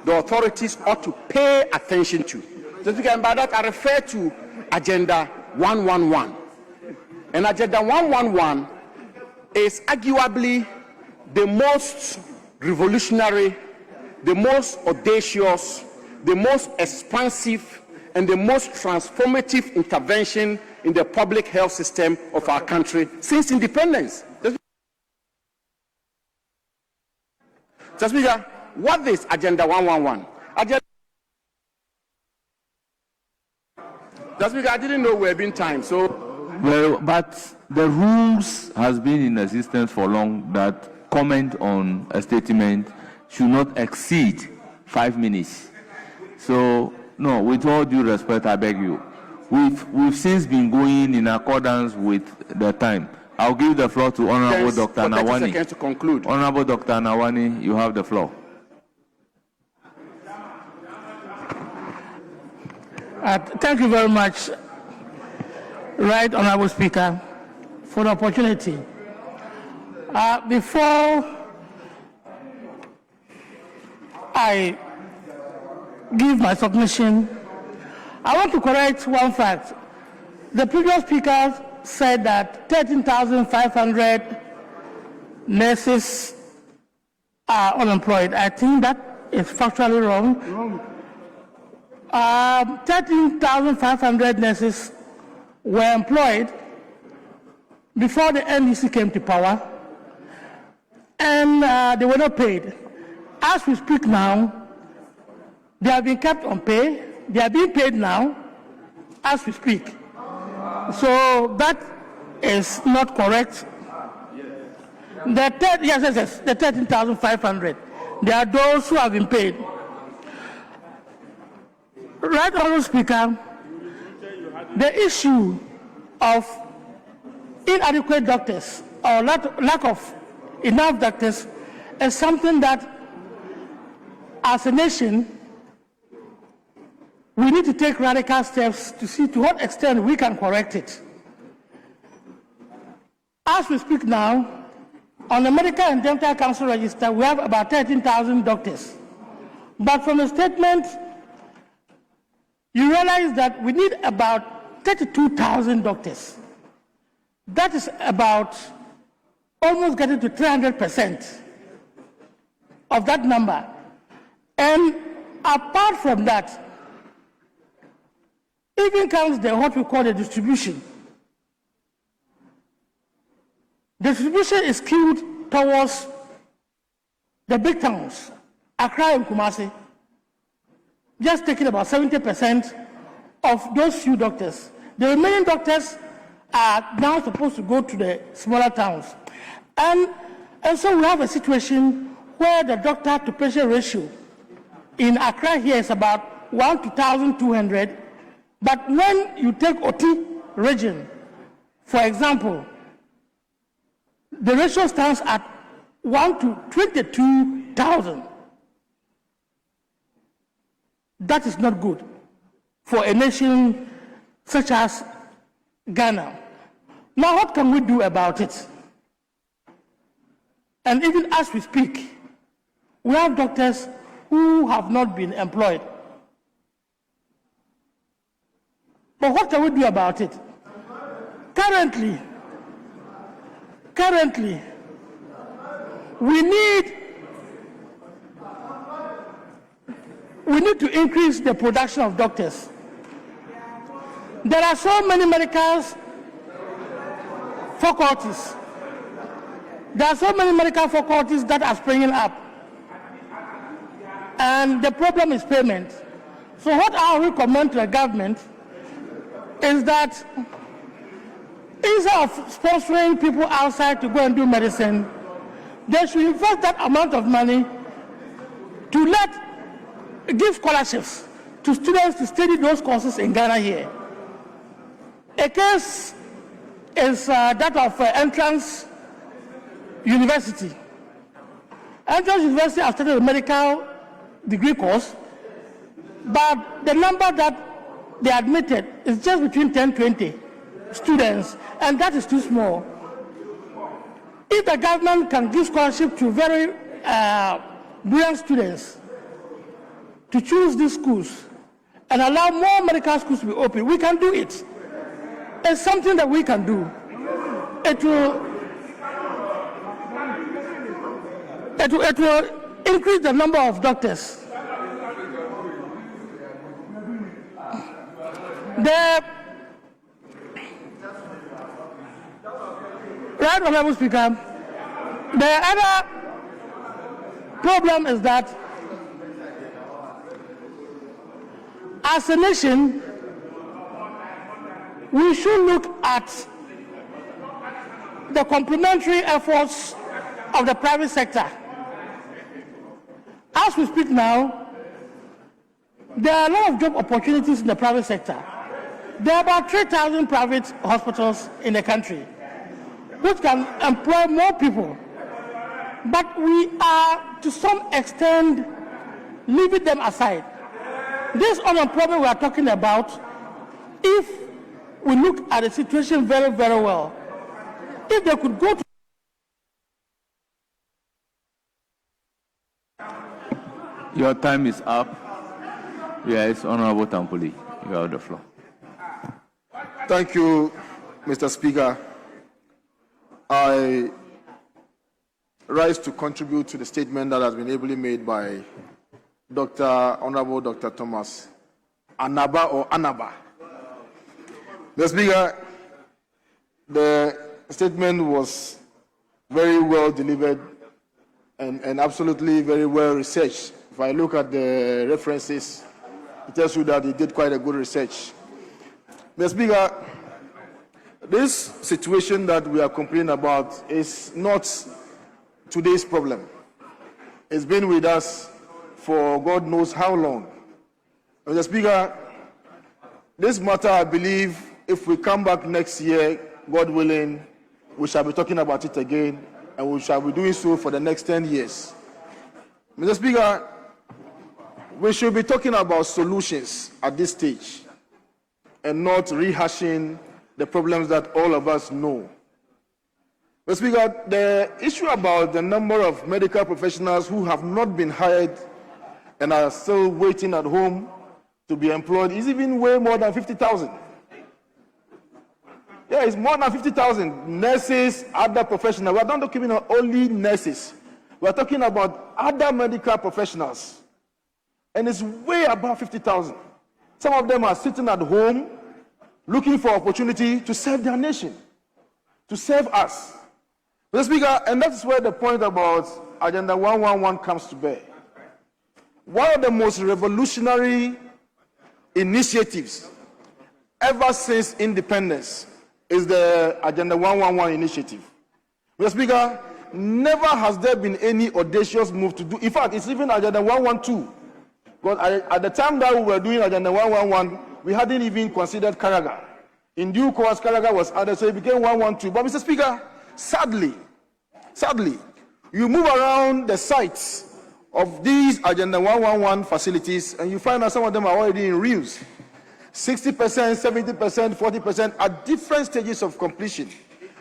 the authorities ought to pay attention to. Mr. Speaker, and by that I refer to Agenda 111. And Agenda 111 is arguably the most revolutionary, the most audacious, the most expansive, and the most transformative intervention in the public health system of our country since independence. Mr. Speaker, what is Agenda 111? Mr. Speaker, I didn't know we were being timed, so... Well, but the rules has been in existence for long that comment on a statement should not exceed 5 minutes. So, no, with all due respect, I beg you. We've since been going in accordance with the time. I'll give the floor to Honorable Dr. Nawani. Seconds to conclude. Honorable Dr. Nawani, you have the floor. Thank you very much, Right Honorable Speaker, for the opportunity. Before I give my submission, I want to correct one fact. The previous speaker said that 13,500 nurses are unemployed. I think that is factually wrong. 13,500 nurses were employed before the NDC came to power, and they were not paid. As we speak now, they have been kept on pay. They are being paid now as we speak. So that is not correct. Yes, the 13,500. There are those who have been paid. Right Honourable Speaker, the issue of inadequate doctors or lack of enough doctors is something that, as a nation, we need to take radical steps to see to what extent we can correct it. As we speak now, on the Medical and Dental Council register, we have about 13,000 doctors. But from the statement, you realize that we need about 32,000 doctors. That is about almost getting to 300% of that number. And apart from that, even comes what we call the distribution. The distribution is skewed towards the big towns, Accra and Kumasi, just taking about 70% of those few doctors. The remaining doctors are now supposed to go to the smaller towns. And so we have a situation where the doctor to patient ratio in Accra here is about 1 to 1,200. But when you take Oti region, for example, the ratio stands at 1 to 22,000. That is not good for a nation such as Ghana. Now, what can we do about it? And even as we speak, we have doctors who have not been employed. But what can we do about it? Currently, we need to increase the production of doctors. There are so many medical faculties. That are springing up. And the problem is payment. So what I recommend to the government is that instead of sponsoring people outside to go and do medicine, they should invest that amount of money to give scholarships to students to study those courses in Ghana here. A case is that of Entrance University. Entrance University has started a medical degree course, but the number that they admitted is just between 10 to 20 students, and that is too small. If the government can give scholarship to very brilliant students to choose these schools and allow more medical schools to be open, we can do it. It's something that we can do. It will increase the number of doctors. Right, Honorable Speaker, the other problem is that as a nation, we should look at the complementary efforts of the private sector. As we speak now, there are a lot of job opportunities in the private sector. There are about 3,000 private hospitals in the country, which can employ more people. But we are, to some extent, leaving them aside. This unemployment we are talking about, if we look at the situation very, very well, if they could go to Your time is up. Yes, Honorable Tampoli, you have the floor. Thank you, Mr. Speaker. I rise to contribute to the statement that has been ably made by Honorable Dr. Thomas Anaba or Anaba. Mr. Speaker, the statement was very well delivered and absolutely very well researched. If I look at the references, it tells you that he did quite a good research. Mr. Speaker, this situation that we are complaining about is not today's problem. It's been with us for God knows how long. Mr. Speaker, this matter, I believe, if we come back next year, God willing, we shall be talking about it again, and we shall be doing so for the next 10 years. Mr. Speaker, we should be talking about solutions at this stage and not rehashing the problems that all of us know. Mr. Speaker, the issue about the number of medical professionals who have not been hired and are still waiting at home to be employed is even way more than 50,000. Yeah, it's more than 50,000. Nurses, other professionals. We're not talking about only nurses. We're talking about other medical professionals. And it's way above 50,000. Some of them are sitting at home looking for opportunity to serve their nation, to serve us. Mr. Speaker, and that's where the point about Agenda 111 comes to bear. One of the most revolutionary initiatives ever since independence is the Agenda 111 initiative. Mr. Speaker, never has there been any audacious move to do. In fact, it's even Agenda 112. But at the time that we were doing Agenda 111, we hadn't even considered Karaga. In due course, Karaga was added, so it became 112. But Mr. Speaker, sadly, you move around the sites of these Agenda 111 facilities, and you find that some of them are already in reuse. 60%, 70%, 40% at different stages of completion.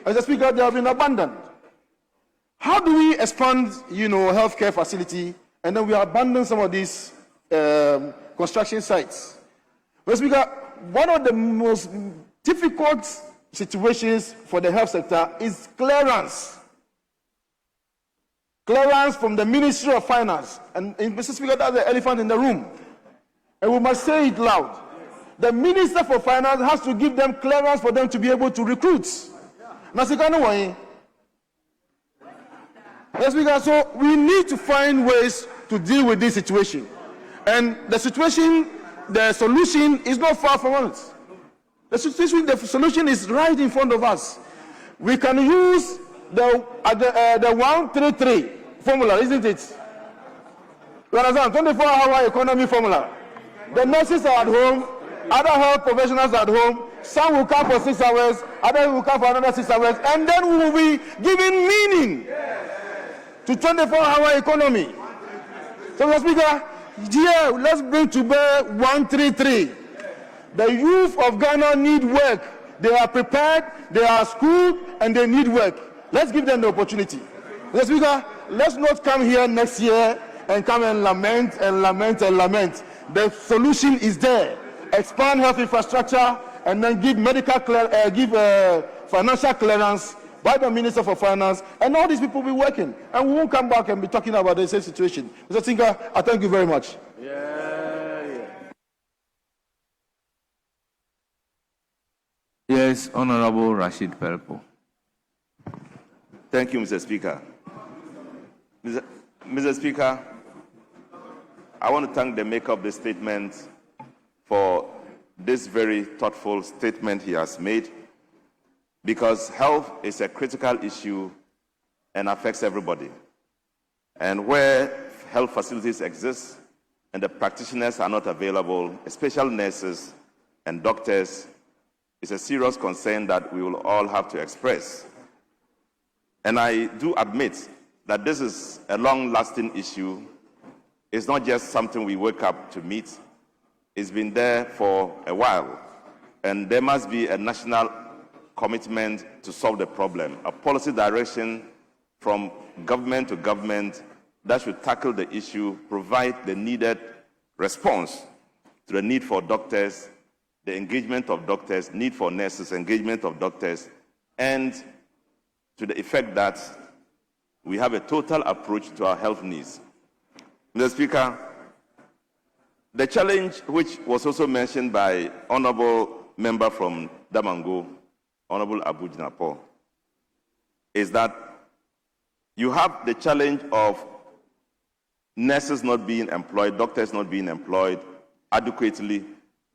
As Mr. Speaker, they have been abandoned. How do we expand, healthcare facility, and then we abandon some of these construction sites? Mr. Speaker, one of the most difficult situations for the health sector is clearance. Clearance from the Ministry of Finance. And Mr. Speaker, that's the elephant in the room. And we must say it loud. The Minister for Finance has to give them clearance for them to be able to recruit. Yes, Speaker, so we need to find ways to deal with this situation. And the solution is not far from us. The solution is right in front of us. We can use the 133 formula, isn't it? You understand? 24-hour economy formula. The nurses are at home, other health professionals are at home. Some will come for 6 hours, others will come for another 6 hours, and then we will be giving meaning to 24-hour economy. So, Mr. Speaker, here, let's bring to bear 133. The youth of Ghana need work. They are prepared, they are schooled, and they need work. Let's give them the opportunity. Mr. Speaker, let's not come here next year and come and lament and lament and lament. The solution is there. Expand health infrastructure and then give financial clearance by the Minister for Finance, and all these people will be working. And we won't come back and be talking about the same situation. Mr. Speaker, I thank you very much. Yes, Honorable Rashid Pelpo. Thank you, Mr. Speaker. Mr. Speaker, I want to thank the maker of the statement for this very thoughtful statement he has made, because health is a critical issue and affects everybody. And where health facilities exist and the practitioners are not available, especially nurses and doctors, it's a serious concern that we will all have to express. And I do admit that this is a long-lasting issue. It's not just something we wake up to meet. It's been there for a while. And there must be a national commitment to solve the problem, a policy direction from government to government that should tackle the issue, provide the needed response to the need for doctors, the engagement of doctors, need for nurses, engagement of doctors, and to the effect that we have a total approach to our health needs. Mr. Speaker, the challenge which was also mentioned by Honorable Member from Damango, Honorable Abu Jinapo, is that you have the challenge of nurses not being employed, doctors not being employed adequately,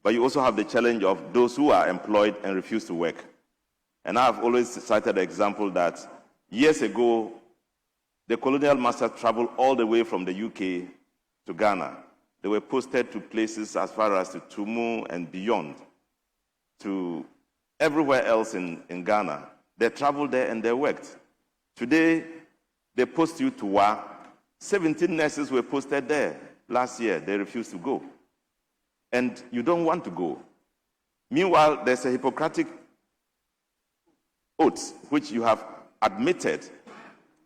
but you also have the challenge of those who are employed and refuse to work. And I've always cited the example that years ago, the colonial masters traveled all the way from the UK to Ghana. They were posted to places as far as to Tumu and beyond, to everywhere else in Ghana. They traveled there and they worked. Today, they post you to Wa. 17 nurses were posted there last year. They refused to go. And you don't want to go. Meanwhile, there's a Hippocratic oath which you have admitted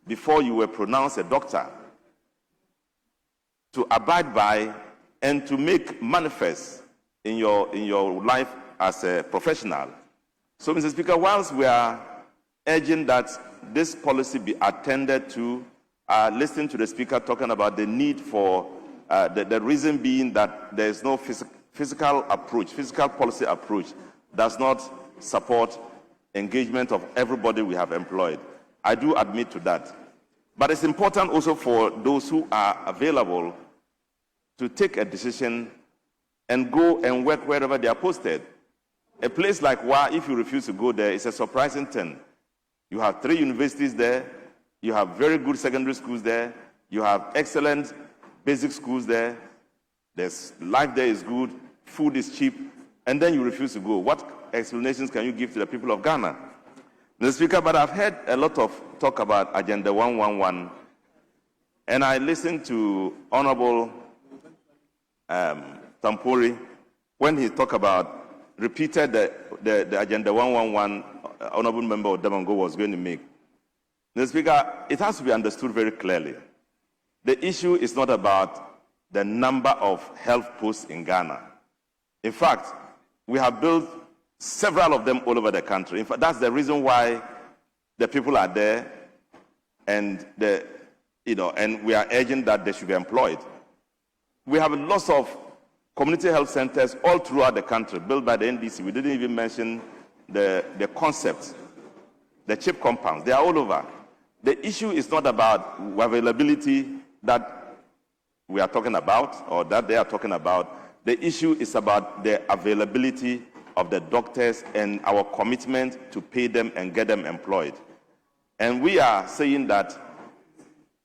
before you were pronounced a doctor to abide by and to make manifest in your life as a professional. So, Mr. Speaker, whilst we are urging that this policy be attended to, listening to the Speaker talking about the need for, the reason being that there is no physical policy approach does not support engagement of everybody we have employed. I do admit to that. But it's important also for those who are available to take a decision and go and work wherever they are posted. A place like Wa, if you refuse to go there, it's a surprising thing. You have 3 universities there, you have very good secondary schools there, you have excellent basic schools there, life there is good, food is cheap, and then you refuse to go. What explanations can you give to the people of Ghana? Mr. Speaker, but I've heard a lot of talk about Agenda 111, and I listened to Honorable Tampuri when he repeated the Agenda 111 Honorable Member of Damango was going to make. Mr. Speaker, it has to be understood very clearly. The issue is not about the number of health posts in Ghana. In fact, we have built several of them all over the country. In fact, that's the reason why the people are there, and and we are urging that they should be employed. We have lots of community health centers all throughout the country built by the NDC. We didn't even mention the concepts, the chip compounds. They are all over. The issue is not about availability that we are talking about or that they are talking about. The issue is about the availability of the doctors and our commitment to pay them and get them employed. And we are saying that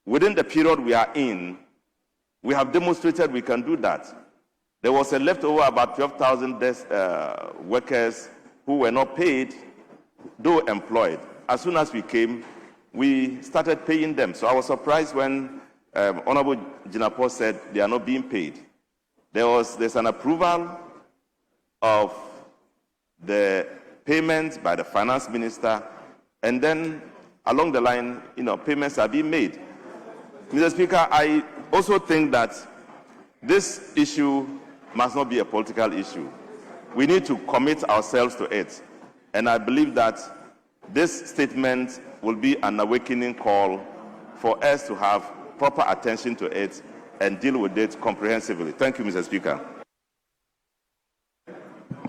within the period we are in, we have demonstrated we can do that. There was a leftover about 12,000 workers who were not paid, though employed. As soon as we came, we started paying them. So I was surprised when Honorable Jinapor said they are not being paid. There's an approval of the payments by the finance minister, and then along the line, payments are being made. Mr. Speaker, I also think that this issue must not be a political issue. We need to commit ourselves to it. And I believe that this statement will be an awakening call for us to have proper attention to it and deal with it comprehensively. Thank you, Mr. Speaker.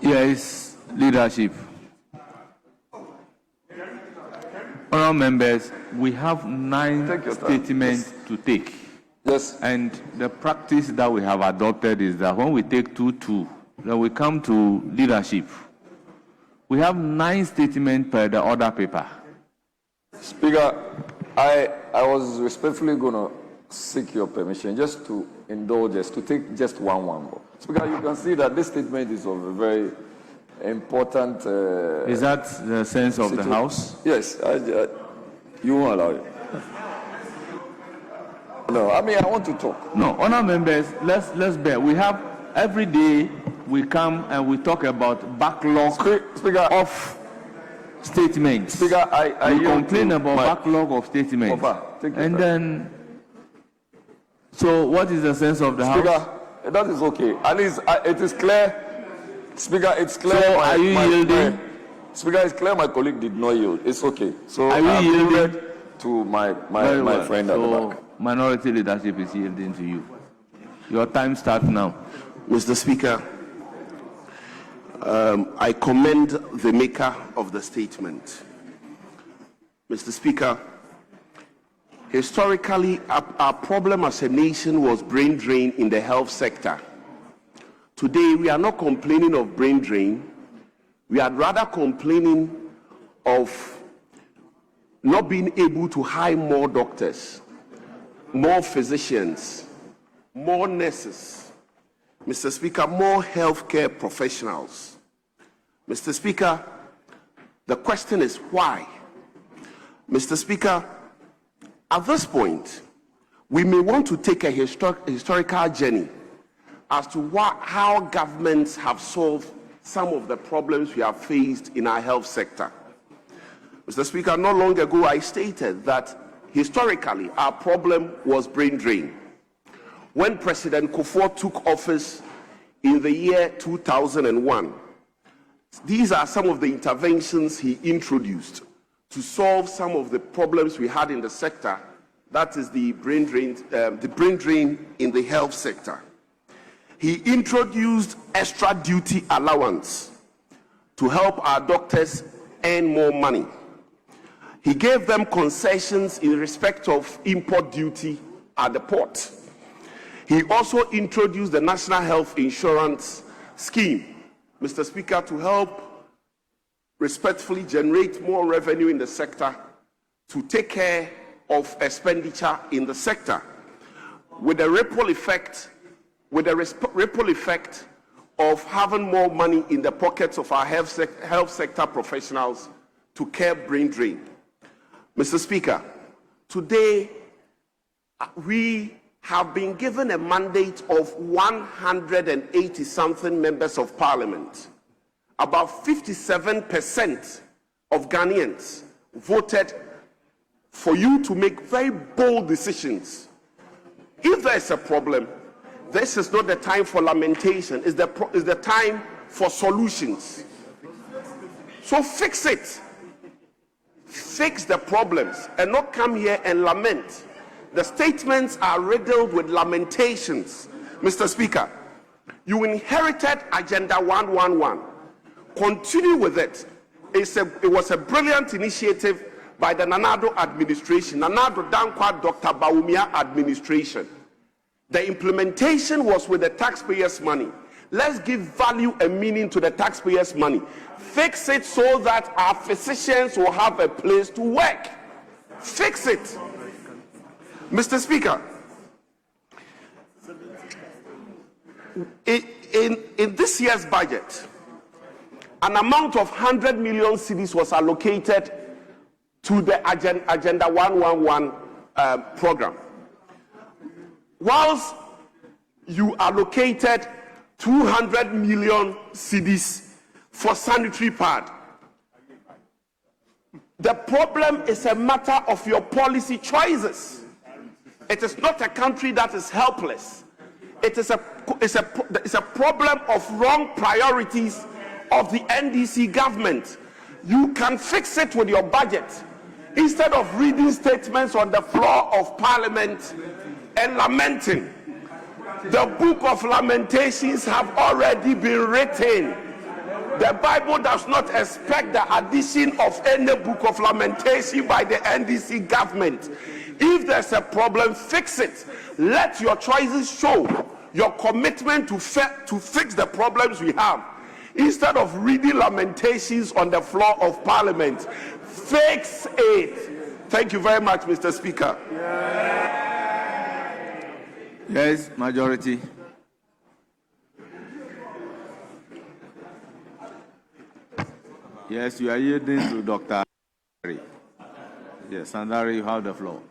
Yes, leadership. Honourable members, we have 9 statements to take. Yes. And the practice that we have adopted is that when we take 2-2, then we come to leadership. We have 9 statements per the order paper. Speaker, I was respectfully going to seek your permission just to indulge us, to take just one more. Speaker, you can see that this statement is of a very important... is that the sense of the House? Yes. You won't allow it. No, I mean, I want to talk. No, honourable members, let's bear. We have, every day we come and we talk about backlog of statements. Speaker, I we complain about backlog of statements. And then, so what is the sense of the House? Speaker, that is okay. At least it is clear. Speaker, it's clear. So are you yielding? Speaker, it's clear my colleague did not yield. It's okay. So are you yielding to my friend at the back? Minority leadership is yielding to you. Your time starts now. Mr. Speaker, I commend the maker of the statement. Mr. Speaker, historically, our problem as a nation was brain drain in the health sector. Today, we are not complaining of brain drain. We are rather complaining of not being able to hire more doctors, more physicians, more nurses, Mr. Speaker, more healthcare professionals. Mr. Speaker, the question is why? Mr. Speaker, at this point, we may want to take a historical journey as to how governments have solved some of the problems we have faced in our health sector. Mr. Speaker, not long ago I stated that historically our problem was brain drain. When President Kufuor took office in the year 2001, these are some of the interventions he introduced to solve some of the problems we had in the sector. That is the brain drain in the health sector. He introduced extra duty allowance to help our doctors earn more money. He gave them concessions in respect of import duty at the port. He also introduced the National Health Insurance Scheme, Mr. Speaker, to help respectfully generate more revenue in the sector, to take care of expenditure in the sector, with the ripple effect of having more money in the pockets of our health sector professionals to curb brain drain. Mr. Speaker, today we have been given a mandate of 180-something members of parliament. About 57% of Ghanaians voted for you to make very bold decisions. If there is a problem, this is not the time for lamentation. It's the time for solutions. So fix it. Fix the problems and not come here and lament. The statements are riddled with lamentations. Mr. Speaker, you inherited Agenda 111. Continue with it. It was a brilliant initiative by the Nanado administration, Nanado Dankwa Dr. Bawumia administration. The implementation was with the taxpayers' money. Let's give value and meaning to the taxpayers' money. Fix it so that our physicians will have a place to work. Fix it. Mr. Speaker, in this year's budget, an amount of 100 million cedis was allocated to the Agenda 111 program. Whilst you allocated 200 million cedis for sanitary pad, the problem is a matter of your policy choices. It is not a country that is helpless. It is a problem of wrong priorities of the NDC government. You can fix it with your budget instead of reading statements on the floor of Parliament and lamenting. The book of Lamentations have already been written. The Bible does not expect the addition of any book of lamentation by the NDC government. If there's a problem, fix it. Let your choices show your commitment to fix the problems we have. Instead of reading lamentations on the floor of Parliament, fix it. Thank you very much, Mr. Speaker. Yes, majority. Yes, you are yielding to Dr. Yes, Sandari, you have the floor.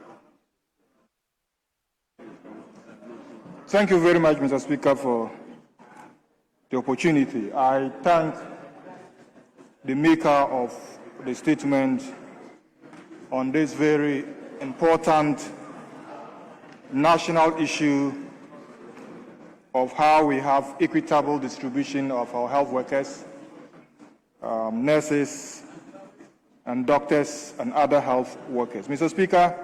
Thank you very much, Mr. Speaker, for the opportunity. I thank the maker of the statement on this very important national issue of how we have equitable distribution of our health workers, nurses, and doctors and other health workers. Mr. Speaker,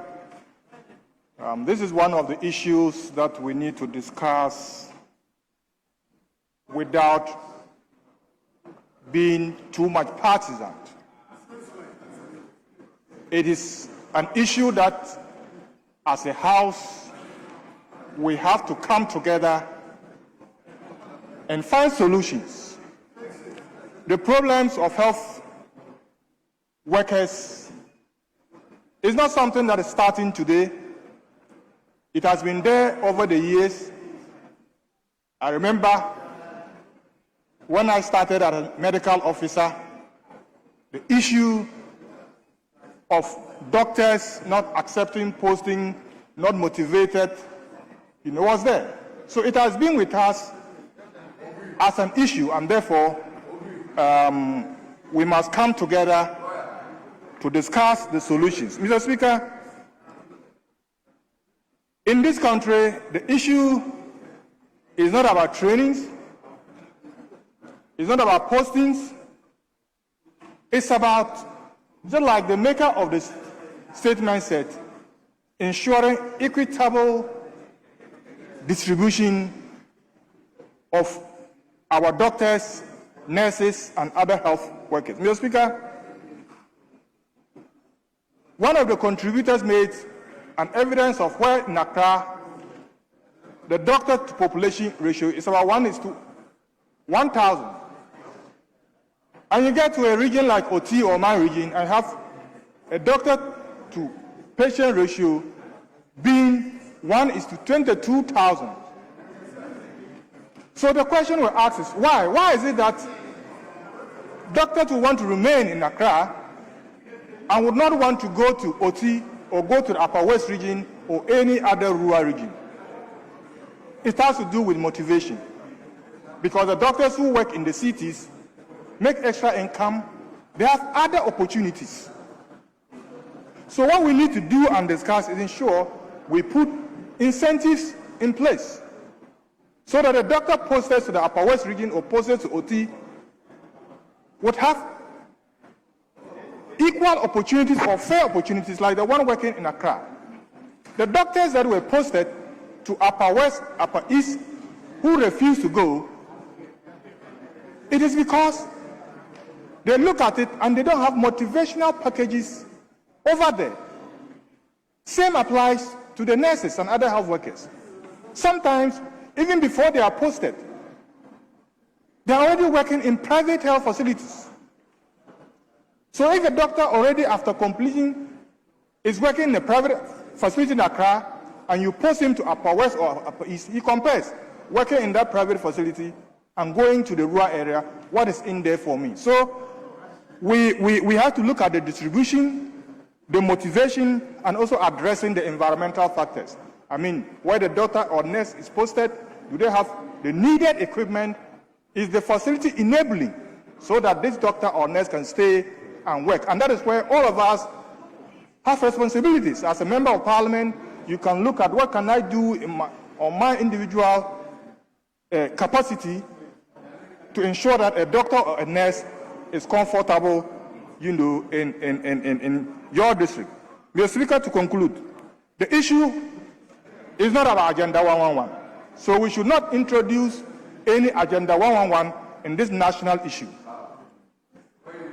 this is one of the issues that we need to discuss without being too much partisan. It is an issue that, as a house, we have to come together and find solutions. The problems of health workers is not something that is starting today. It has been there over the years. I remember when I started as a medical officer, the issue of doctors not accepting posting, not motivated, was there. So it has been with us as an issue, and therefore we must come together to discuss the solutions. Mr. Speaker, in this country, the issue is not about trainings, it's not about postings, it's about, just like the maker of this statement said, ensuring equitable distribution of our doctors, nurses, and other health workers. Mr. Speaker, one of the contributors made an evidence of where in Accra the doctor to population ratio is about 1:1,000. And you get to a region like OT or my region and have a doctor to patient ratio being 1:22,000. So the question we ask is why? Why is it that doctors will want to remain in Accra and would not want to go to OT or go to the Upper West region or any other rural region? It has to do with motivation. Because the doctors who work in the cities make extra income, they have other opportunities. So what we need to do and discuss is ensure we put incentives in place so that the doctor posted to the Upper West region or posted to OT would have equal opportunities or fair opportunities like the one working in Accra. The doctors that were posted to Upper West, Upper East, who refused to go, it is because they look at it and they don't have motivational packages over there. Same applies to the nurses and other health workers. Sometimes, even before they are posted, they are already working in private health facilities. So if a doctor already after completion is working in a private facility in Accra and you post him to Upper West or Upper East, he compares working in that private facility and going to the rural area, what is in there for me? So we have to look at the distribution, the motivation, and also addressing the environmental factors. I mean, where the doctor or nurse is posted, do they have the needed equipment? Is the facility enabling so that this doctor or nurse can stay and work? And that is where all of us have responsibilities. As a member of parliament, you can look at what can I do on my individual capacity to ensure that a doctor or a nurse is comfortable, in your district. Mr. Speaker, to conclude, the issue is not about Agenda 111. So we should not introduce any Agenda 111 in this national issue.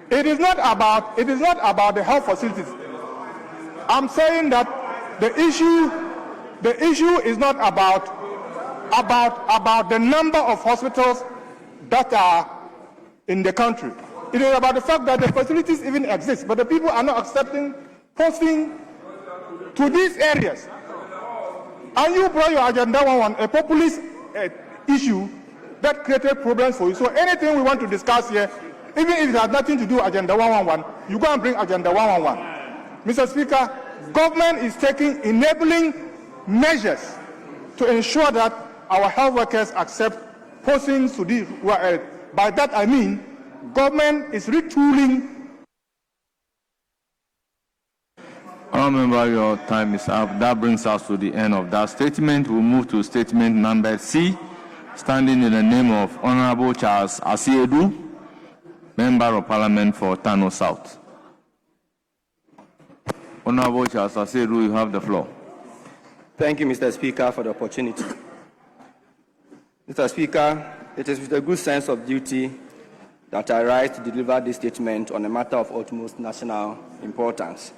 It is not about the health facilities. I'm saying that the issue is not about the number of hospitals that are in the country. It is about the fact that the facilities even exist, but the people are not accepting posting to these areas. And you brought your Agenda 111, a populist issue that created problems for you. So anything we want to discuss here, even if it has nothing to do with Agenda 111, you go and bring Agenda 111. Mr. Speaker, government is taking enabling measures to ensure that our health workers accept postings to these rural areas. By that I mean, government is retooling. Honourable member, your time is up. That brings us to the end of that statement. We'll move to statement number C, standing in the name of Honourable Charles Asiedu, Member of Parliament for Tano South. Honourable Charles Asiedu, you have the floor. Thank you, Mr. Speaker, for the opportunity. Mr. Speaker, it is with a good sense of duty that I rise to deliver this statement on a matter of utmost national importance.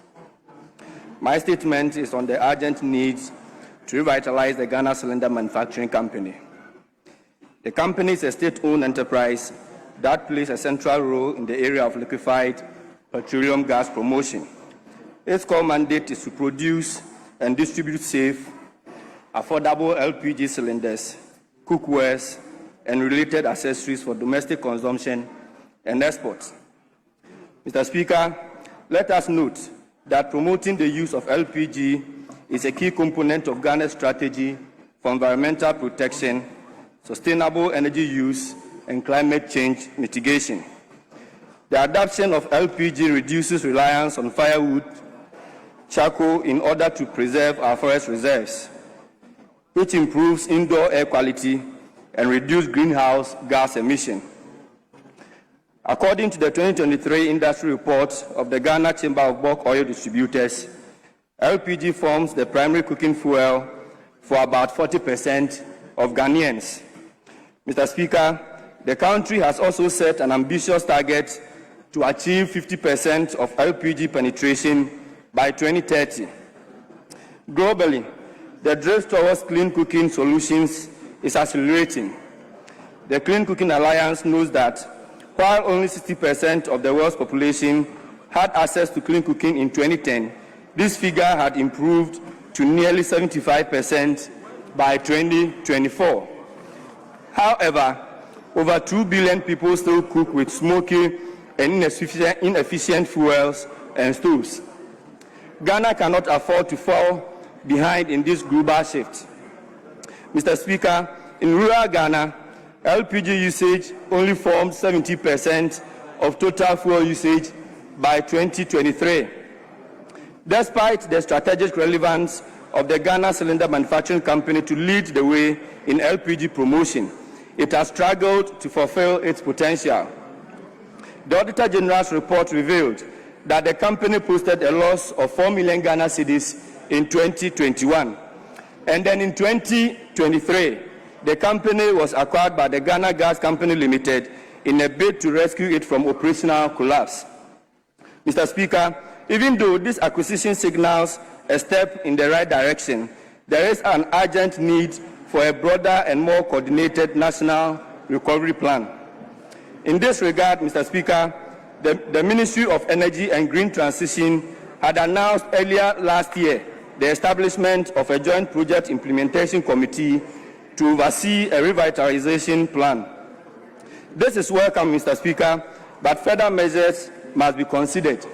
My statement is on the urgent need to revitalize the Ghana Cylinder Manufacturing Company. The company is a state-owned enterprise that plays a central role in the area of liquefied petroleum gas promotion. Its core mandate is to produce and distribute safe, affordable LPG cylinders, cookwares, and related accessories for domestic consumption and exports. Mr. Speaker, let us note that promoting the use of LPG is a key component of Ghana's strategy for environmental protection, sustainable energy use, and climate change mitigation. The adoption of LPG reduces reliance on firewood, charcoal in order to preserve our forest reserves, which improves indoor air quality and reduces greenhouse gas emission. According to the 2023 industry report of the Ghana Chamber of Bulk Oil Distributors, LPG forms the primary cooking fuel for about 40% of Ghanaians. Mr. Speaker, the country has also set an ambitious target to achieve 50% of LPG penetration by 2030. Globally, the drift towards clean cooking solutions is accelerating. The Clean Cooking Alliance knows that while only 60% of the world's population had access to clean cooking in 2010, this figure had improved to nearly 75% by 2024. However, over 2 billion people still cook with smoky and inefficient fuels and stoves. Ghana cannot afford to fall behind in this global shift. Mr. Speaker, in rural Ghana, LPG usage only formed 70% of total fuel usage by 2023. Despite the strategic relevance of the Ghana Cylinder Manufacturing Company to lead the way in LPG promotion, it has struggled to fulfill its potential. the Auditor General's report revealed that the company posted a loss of 4 million Ghana cedis in 2021. And then in 2023, the company was acquired by the Ghana Gas Company Limited in a bid to rescue it from operational collapse. Mr. Speaker, even though this acquisition signals a step in the right direction, there is an urgent need for a broader and more coordinated national recovery plan. In this regard, Mr. Speaker, the Ministry of Energy and Green Transition had announced earlier last year the establishment of a joint project implementation committee to oversee a revitalization plan. This is welcome, Mr. Speaker, but further measures must be considered.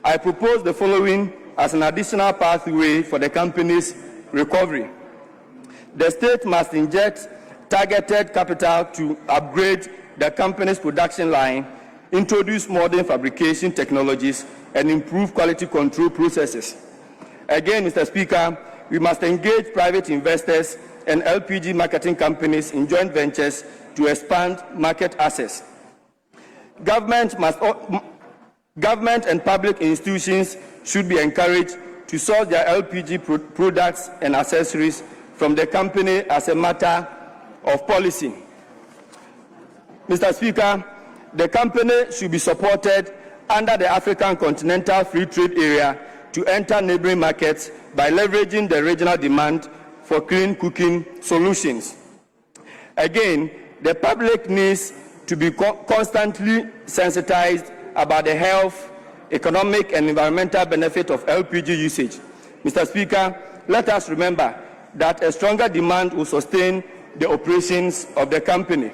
I propose the following as an additional pathway for the company's recovery. The state must inject targeted capital to upgrade the company's production line, introduce modern fabrication technologies, and improve quality control processes. Again, Mr. Speaker, we must engage private investors and LPG marketing companies in joint ventures to expand market access. Government and public institutions should be encouraged to source their LPG products and accessories from the company as a matter of policy. Mr. Speaker, the company should be supported under the African Continental Free Trade Area to enter neighboring markets by leveraging the regional demand for clean cooking solutions. Again, the public needs to be constantly sensitized about the health, economic, and environmental benefit of LPG usage. Mr. Speaker, let us remember that a stronger demand will sustain the operations of the company.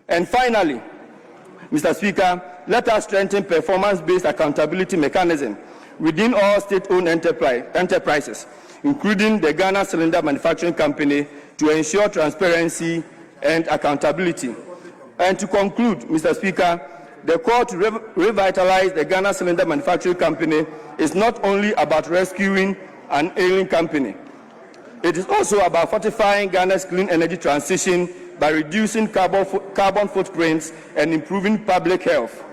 And finally, Mr. Speaker, let us strengthen performance-based accountability mechanism within all state-owned enterprises, including the Ghana Cylinder Manufacturing Company, to ensure transparency and accountability. And to conclude, Mr. Speaker, the call to revitalize the Ghana Cylinder Manufacturing Company is not only about rescuing an ailing company. It is also about fortifying Ghana's clean energy transition by reducing carbon footprints and improving public health.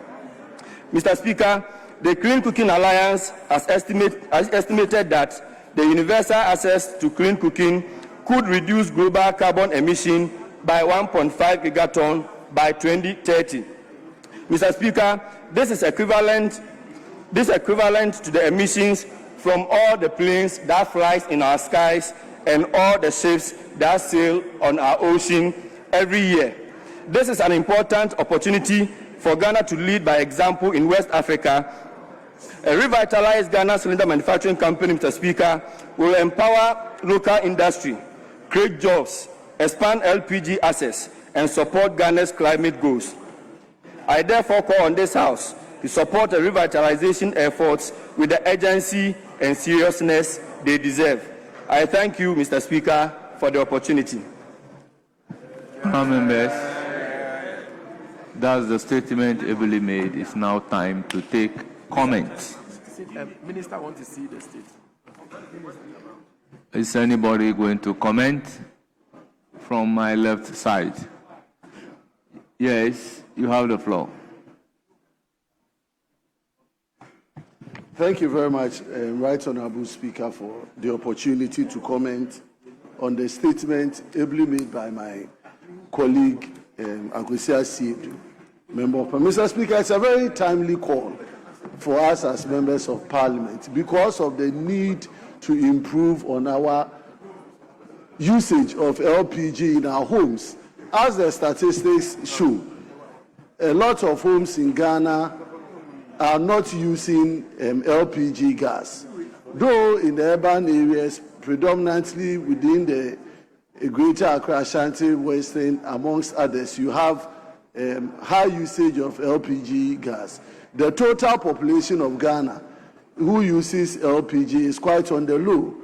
Mr. Speaker, the Clean Cooking Alliance has estimated that the universal access to clean cooking could reduce global carbon emission by 1.5 gigaton by 2030. Mr. Speaker, this is equivalent to the emissions from all the planes that fly in our skies and all the ships that sail on our ocean every year. This is an important opportunity for Ghana to lead by example in West Africa. A revitalized Ghana Cylinder Manufacturing Company, Mr. Speaker, will empower local industry, create jobs, expand LPG access, and support Ghana's climate goals. I therefore call on this House to support the revitalization efforts with the urgency and seriousness they deserve. I thank you, Mr. Speaker, for the opportunity. Members, that's the statement ably made. It's now time to take comments. Minister wants to see the state. Is anybody going to comment from my left side? Yes, you have the floor. Thank you very much, Right Honourable Speaker, for the opportunity to comment on the statement ably made by my colleague, Akwesi Asiedu, Member of Parliament. Mr. Speaker, it's a very timely call for us as members of Parliament because of the need to improve on our usage of LPG in our homes. As the statistics show, a lot of homes in Ghana are not using LPG gas. Though in the urban areas, predominantly within the Greater Accra, Ashanti, Western, amongst others, you have high usage of LPG gas. The total population of Ghana who uses LPG is quite on the low.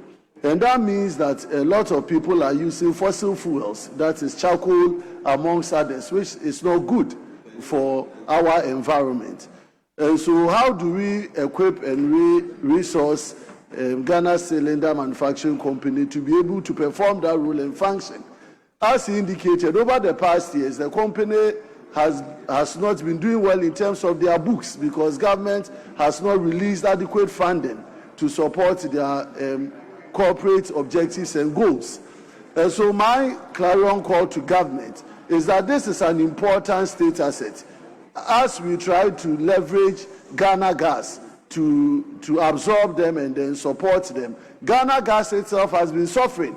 And that means that a lot of people are using fossil fuels, that is charcoal, amongst others, which is not good for our environment. And so how do we equip and resource Ghana Cylinder Manufacturing Company to be able to perform that role and function? As indicated, over the past years, the company has not been doing well in terms of their books because government has not released adequate funding to support their corporate objectives and goals. And so my clarion call to government is that this is an important state asset. As we try to leverage Ghana Gas to absorb them and then support them, Ghana Gas itself has been suffering.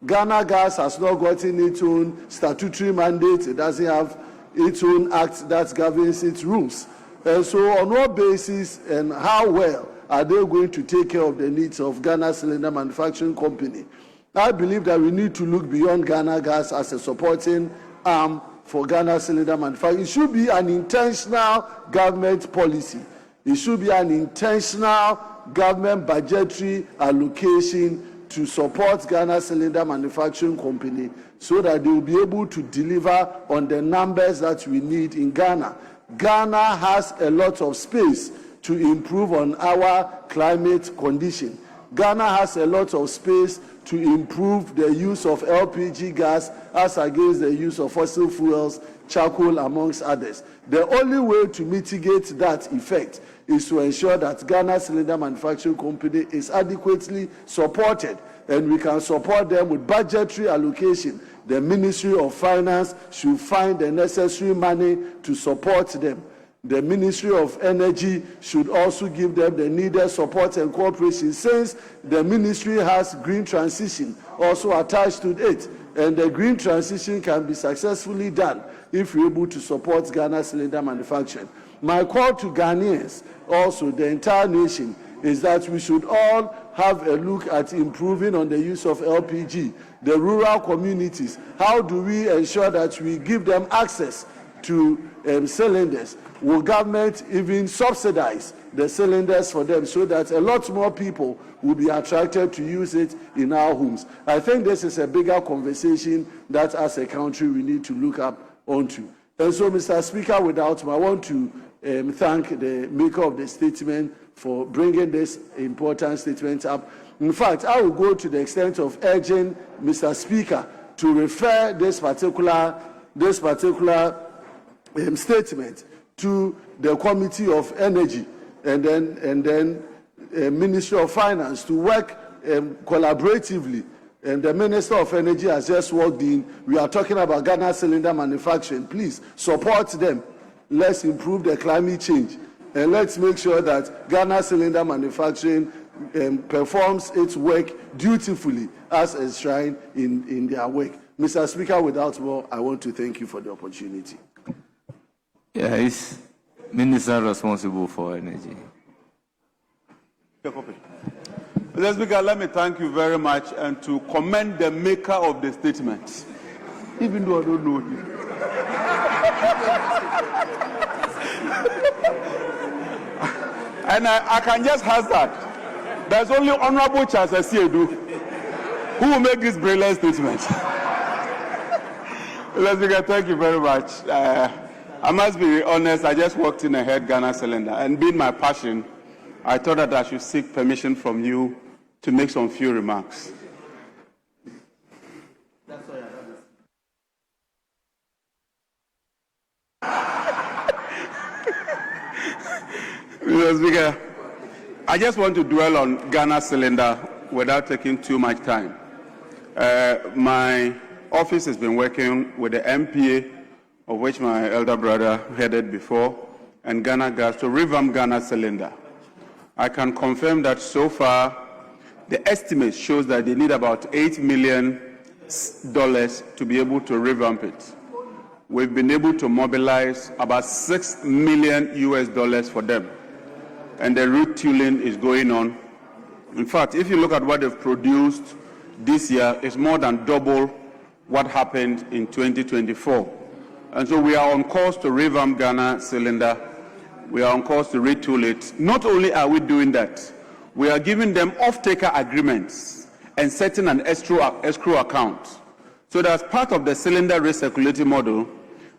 Ghana Gas has not gotten its own statutory mandate. It doesn't have its own act that governs its rules. And so on what basis and how well are they going to take care of the needs of Ghana Cylinder Manufacturing Company? I believe that we need to look beyond Ghana Gas as a supporting arm for Ghana Cylinder Manufacturing. It should be an intentional government policy. It should be an intentional government budgetary allocation to support Ghana Cylinder Manufacturing Company so that they will be able to deliver on the numbers that we need in Ghana. Ghana has a lot of space to improve on our climate condition. Ghana has a lot of space to improve the use of LPG gas as against the use of fossil fuels, charcoal, amongst others. The only way to mitigate that effect is to ensure that Ghana Cylinder Manufacturing Company is adequately supported, and we can support them with budgetary allocation. The Ministry of Finance should find the necessary money to support them. The Ministry of Energy should also give them the needed support and cooperation, since the ministry has green transition also attached to it, and the green transition can be successfully done if we're able to support Ghana Cylinder Manufacturing. My call to Ghanaians, also the entire nation, is that we should all have a look at improving on the use of LPG. The rural communities, how do we ensure that we give them access to cylinders? Will government even subsidize the cylinders for them so that a lot more people will be attracted to use it in our homes? I think this is a bigger conversation that as a country we need to look up onto. And so, Mr. Speaker, without more, I want to thank the maker of the statement for bringing this important statement up. In fact, I will go to the extent of urging Mr. Speaker to refer this particular statement to the Committee of Energy and then Ministry of Finance to work collaboratively. And the Minister of Energy has just walked in. We are talking about Ghana Cylinder Manufacturing. Please support them. Let's improve the climate change. And let's make sure that Ghana Cylinder Manufacturing performs its work dutifully as enshrined in their work. Mr. Speaker, without more, I want to thank you for the opportunity. Yes, Minister responsible for energy. Mr. Speaker, let me thank you very much and to commend the maker of the statement, even though I don't know him. And I can just hazard, there's only Honorable Charles Asiedu who will make this brilliant statement. Mr. Speaker, thank you very much. I must be honest, I just walked in and heard Ghana Cylinder, and being my passion, I thought that I should seek permission from you to make some few remarks. Mr. Speaker, I just want to dwell on Ghana Cylinder without taking too much time. My office has been working with the MPA, of which my elder brother headed before, and Ghana Gas to revamp Ghana Cylinder. I can confirm that so far, the estimate shows that they need about $8 million to be able to revamp it. We've been able to mobilize about $6 million for them, and the retooling is going on. In fact, if you look at what they've produced this year, it's more than double what happened in 2024. And so we are on course to revamp Ghana Cylinder. We are on course to retool it. Not only are we doing that, we are giving them off-taker agreements and setting an escrow account. So that as part of the cylinder recirculating model,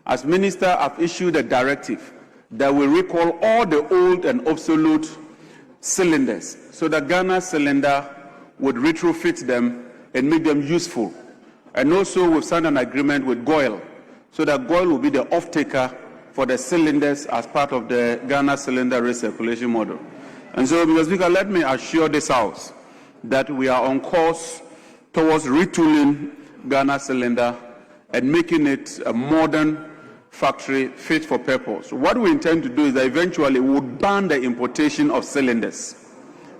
as Minister, I've issued a directive that will recall all the old and obsolete cylinders so that Ghana Cylinder would retrofit them and make them useful. And also we've signed an agreement with GOIL so that GOIL will be the off-taker for the cylinders as part of the Ghana cylinder recirculation model. And so, Mr. Speaker, let me assure this House that we are on course towards retooling Ghana cylinder and making it a modern factory fit for purpose. What we intend to do is that eventually we would ban the importation of cylinders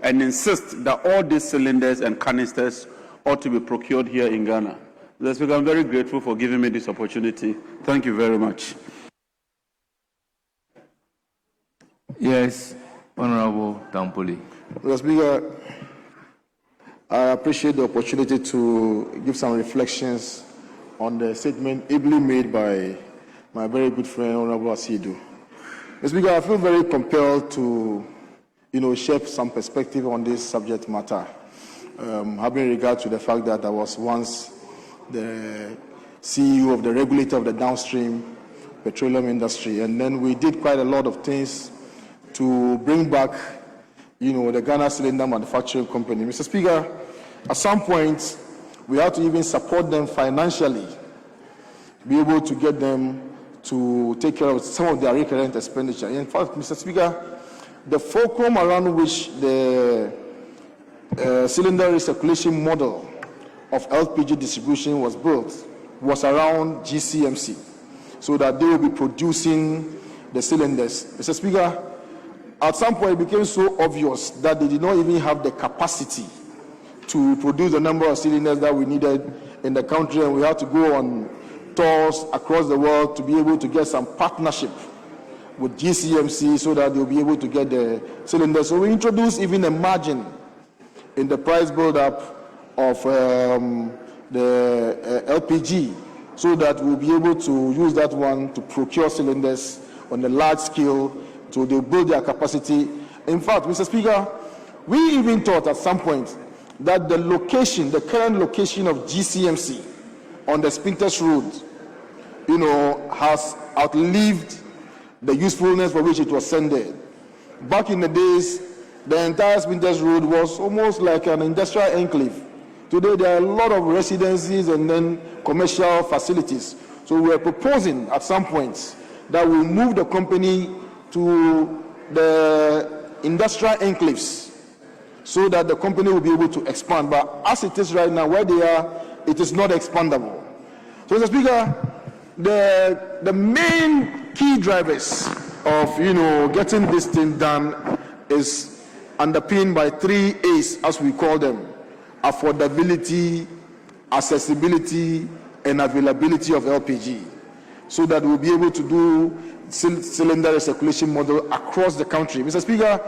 and insist that all these cylinders and canisters ought to be procured here in Ghana. Mr. Speaker, I'm very grateful for giving me this opportunity. Thank you very much. Yes, Honorable Tampoli. Mr. Speaker, I appreciate the opportunity to give some reflections on the statement ably made by my very good friend, Honorable Asidu. Mr. Speaker, I feel very compelled to, share some perspective on this subject matter, having regard to the fact that I was once the CEO of the regulator of the downstream petroleum industry, and then we did quite a lot of things to bring back, the Ghana Cylinder Manufacturing Company. Mr. Speaker, at some point, we have to even support them financially, be able to get them to take care of some of their recurrent expenditure. In fact, Mr. Speaker, the fulcrum around which the cylinder recirculation model of LPG distribution was built was around GCMC, so that they will be producing the cylinders. Mr. Speaker, at some point it became so obvious that they did not even have the capacity to produce the number of cylinders that we needed in the country, and we had to go on tours across the world to be able to get some partnership with GCMC so that they'll be able to get the cylinders. So we introduced even a margin in the price build-up of the LPG, so that we'll be able to use that one to procure cylinders on a large scale, so they'll build their capacity. In fact, Mr. Speaker, we even thought at some point that the current location of GCMC on the Spintex Road, has outlived the usefulness for which it was sent there. Back in the days, the entire Spintex Road was almost like an industrial enclave. Today, there are a lot of residences and then commercial facilities. So we are proposing at some point that we move the company to the industrial enclaves so that the company will be able to expand. But as it is right now, where they are, it is not expandable. So, Mr. Speaker, the main key drivers of getting this thing done is underpinned by 3 A's, as we call them: affordability, accessibility, and availability of LPG, so that we'll be able to do cylinder recirculation model across the country. Mr. Speaker,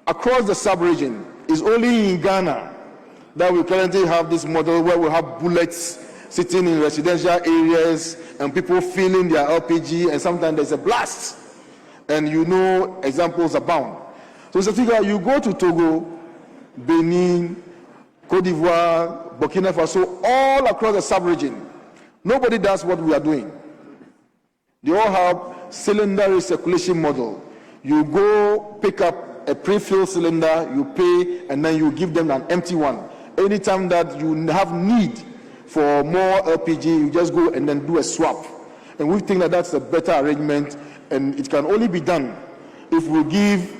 across the sub-region, it's only in Ghana that we currently have this model where we have bullets sitting in residential areas and people filling their LPG, and sometimes there's a blast. And examples abound. So, Mr. Speaker, you go to Togo, Benin, Cote d'Ivoire, Burkina Faso, all across the sub-region, nobody does what we are doing. They all have cylinder recirculation model. You go pick up a pre-filled cylinder, you pay, and then you give them an empty one. Anytime that you have need for more LPG, you just go and then do a swap. And we think that that's a better arrangement, and it can only be done if we give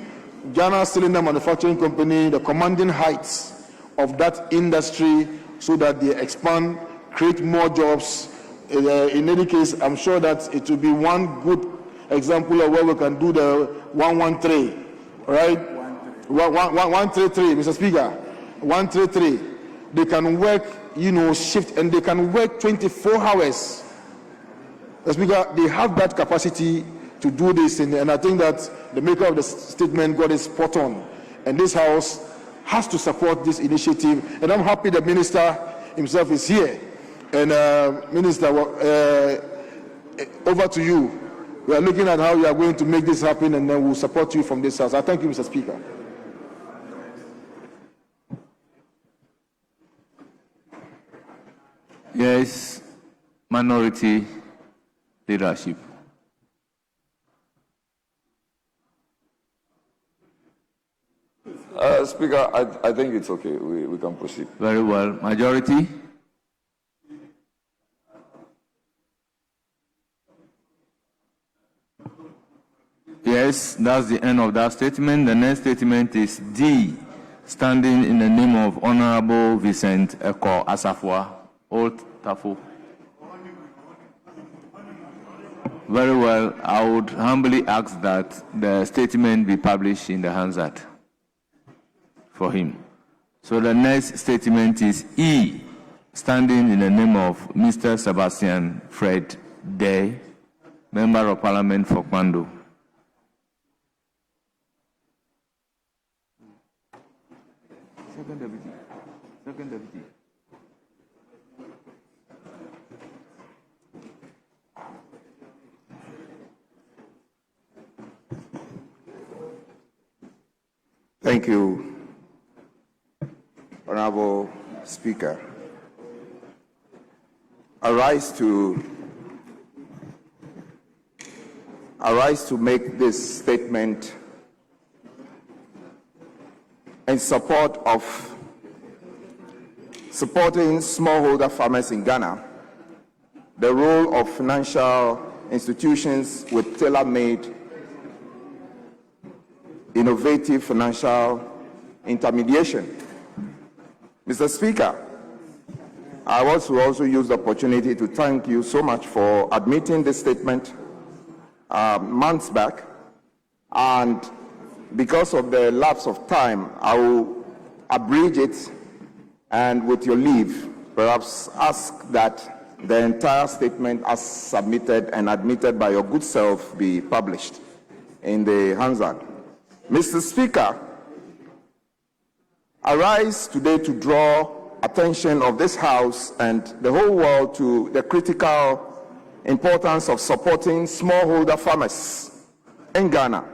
Ghana Cylinder Manufacturing Company the commanding heights of that industry so that they expand, create more jobs. In any case, I'm sure that it will be one good example of where we can do the 113, right? 133, Mr. Speaker, 133. They can work, shift, and they can work 24 hours. Mr. Speaker, they have that capacity to do this, and I think that the maker of the statement got it spot on. And this House has to support this initiative, and I'm happy the Minister himself is here. And Minister, over to you. We are looking at how you are going to make this happen, and then we'll support you from this House. I thank you, Mr. Speaker. Yes, minority leadership. Speaker, I think it's okay. We can proceed. Very well. Majority? Yes, that's the end of that statement. The next statement is D, standing in the name of Honorable Vincent Eko Asafwa, Old Tafo. Very well, I would humbly ask that the statement be published in the Hansard for him. So the next statement is E, standing in the name of Mr. Sebastian Fred Day, Member of Parliament for Kwando. Second deputy. Second deputy. Thank you, Honorable Speaker. I rise to make this statement in support of supporting smallholder farmers in Ghana, the role of financial institutions with tailor-made, innovative financial intermediation. Mr. Speaker, I want to also use the opportunity to thank you so much for admitting this statement months back, and because of the lapse of time, I will abridge it and, with your leave, perhaps ask that the entire statement as submitted and admitted by your good self be published in the Hansard. Mr. Speaker, I rise today to draw attention of this House and the whole world to the critical importance of supporting smallholder farmers in Ghana,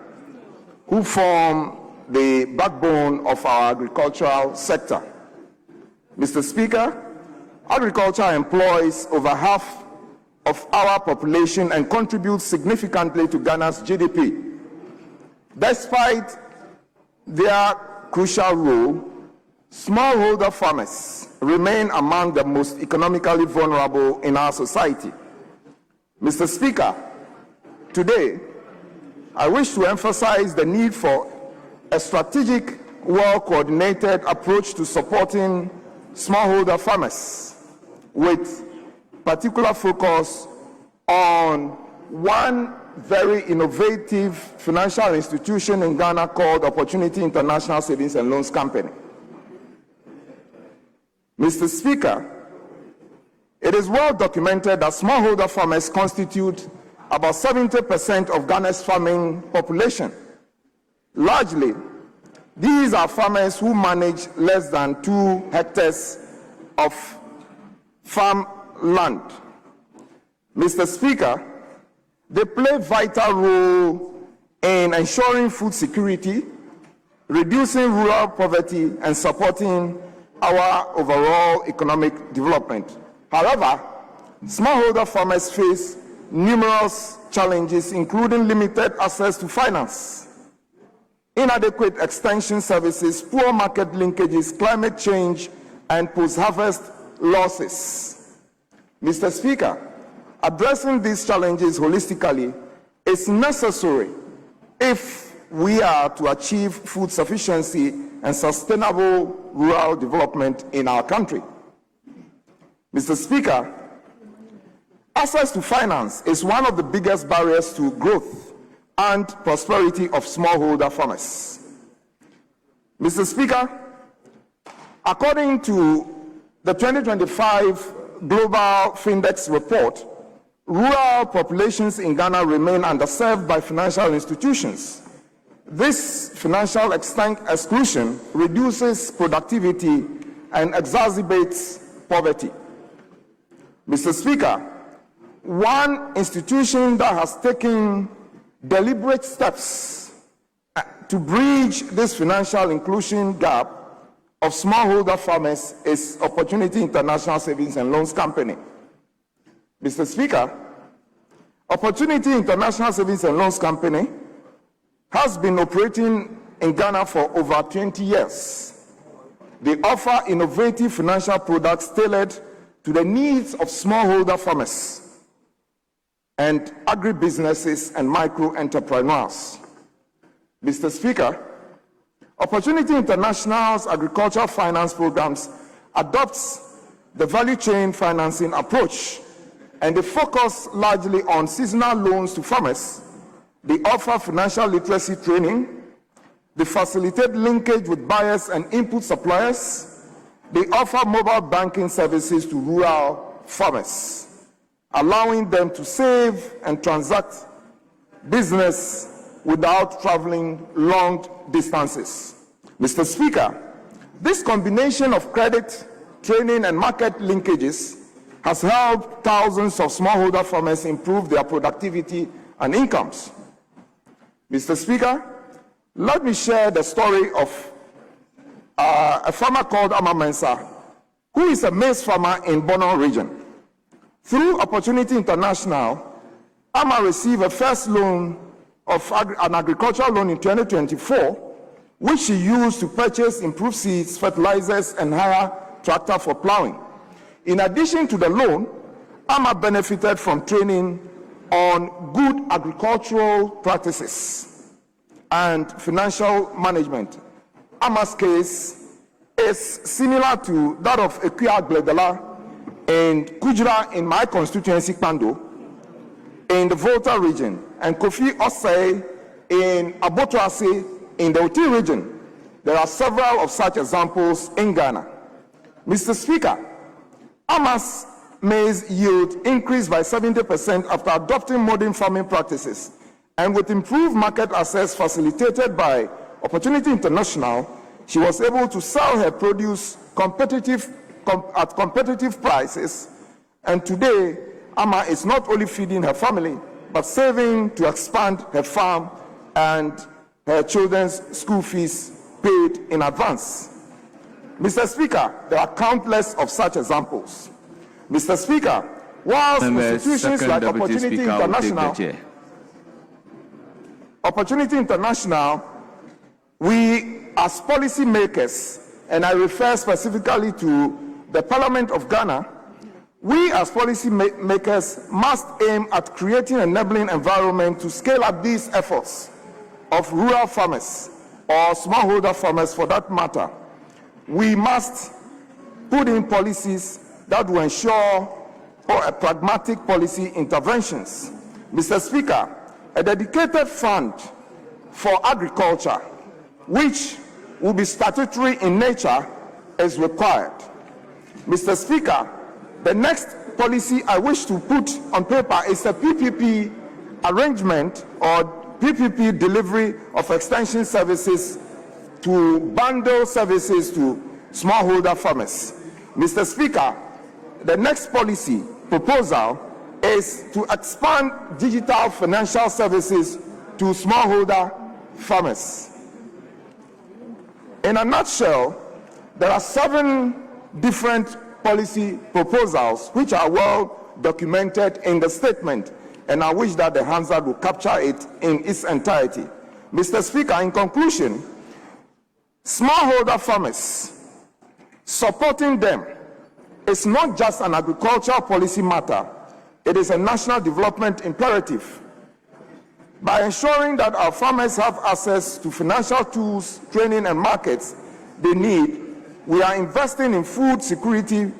who form the backbone of our agricultural sector. Mr. Speaker, agriculture employs over half of our population and contributes significantly to Ghana's GDP. Despite their crucial role, smallholder farmers remain among the most economically vulnerable in our society. Mr. Speaker, today, I wish to emphasize the need for a strategic, well-coordinated approach to supporting smallholder farmers, with particular focus on one very innovative financial institution in Ghana called Opportunity International Savings and Loans Company. Mr. Speaker, it is well documented that smallholder farmers constitute about 70% of Ghana's farming population. Largely, these are farmers who manage less than 2 hectares of farm land. Mr. Speaker, they play a vital role in ensuring food security, reducing rural poverty, and supporting our overall economic development. However, smallholder farmers face numerous challenges, including limited access to finance, inadequate extension services, poor market linkages, climate change, and post-harvest losses. Mr. Speaker, addressing these challenges holistically is necessary if we are to achieve food sufficiency and sustainable rural development in our country. Mr. Speaker, access to finance is one of the biggest barriers to growth and prosperity of smallholder farmers. Mr. Speaker, according to the 2025 Global Findex report, rural populations in Ghana remain underserved by financial institutions. This financial exclusion reduces productivity and exacerbates poverty. Mr. Speaker, one institution that has taken deliberate steps to bridge this financial inclusion gap of smallholder farmers is Opportunity International Savings and Loans Company. Mr. Speaker, Opportunity International Savings and Loans Company has been operating in Ghana for over 20 years. They offer innovative financial products tailored to the needs of smallholder farmers and agribusinesses and micro-entrepreneurs. Mr. Speaker, Opportunity International's agricultural finance programs adopts the value chain financing approach, and they focus largely on seasonal loans to farmers. They offer financial literacy training. They facilitate linkage with buyers and input suppliers. They offer mobile banking services to rural farmers, allowing them to save and transact business without traveling long distances. Mr. Speaker, this combination of credit, training, and market linkages has helped thousands of smallholder farmers improve their productivity and incomes. Mr. Speaker, let me share the story of a farmer called Ama Mensah, who is a maize farmer in Bono region. Through Opportunity International, Ama received a first loan of an agricultural loan in 2024, which she used to purchase improved seeds, fertilizers, and hire tractor for plowing. In addition to the loan, Ama benefited from training on good agricultural practices and financial management. Ama's case is similar to that of Ekuya Gledela and Kujira in my constituency, Pando, in the Volta region, and Kofi Osei in Abotoase in the Oti region. There are several of such examples in Ghana. Mr. Speaker, Ama's maize yield increased by 70% after adopting modern farming practices, and with improved market access facilitated by Opportunity International, she was able to sell her produce at competitive prices, and today Ama is not only feeding her family, but saving to expand her farm and her children's school fees paid in advance. Mr. Speaker, there are countless of such examples. Mr. Speaker, whilst institutions like Opportunity International, we as policy makers, and I refer specifically to the Parliament of Ghana, we as policy makers must aim at creating an enabling environment to scale up these efforts of rural farmers or smallholder farmers for that matter. We must put in policies that will ensure pragmatic policy interventions. Mr. Speaker, a dedicated fund for agriculture, which will be statutory in nature, is required. Mr. Speaker, the next policy I wish to put on paper is a PPP arrangement or PPP delivery of extension services to bundle services to smallholder farmers. Mr. Speaker, the next policy proposal is to expand digital financial services to smallholder farmers. In a nutshell, there are 7 different policy proposals which are well documented in the statement, and I wish that the Hansard will capture it in its entirety. Mr. Speaker, in conclusion, smallholder farmers, supporting them is not just an agricultural policy matter, it is a national development imperative. By ensuring that our farmers have access to financial tools, training, and markets they need, we are investing in food security,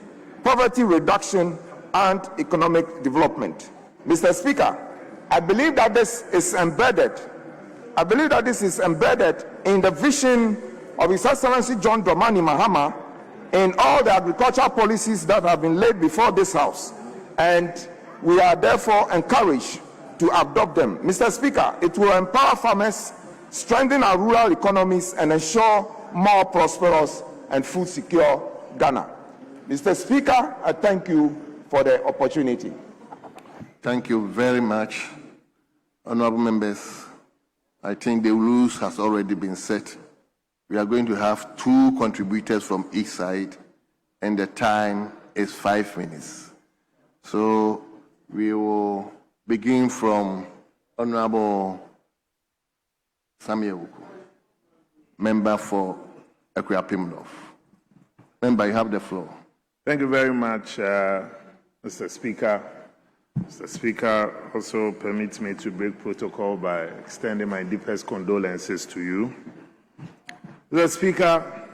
poverty reduction, and economic development. Mr. Speaker, I believe that this is embedded in the vision of His Excellency John Dramani Mahama in all the agricultural policies that have been laid before this House, and we are therefore encouraged to adopt them. Mr. Speaker, it will empower farmers, strengthen our rural economies, and ensure more prosperous and food secure Ghana. Mr. Speaker, I thank you for the opportunity. Thank you very much. Honorable members, I think the rules has already been set. We are going to have 2 contributors from each side, and the time is 5 minutes. So we will begin from Honorable Samuel Wuku, member for Ekuya Pimlov. Member, you have the floor. Thank you very much, Mr. Speaker. Mr. Speaker, also permits me to break protocol by extending my deepest condolences to you. Mr. Speaker,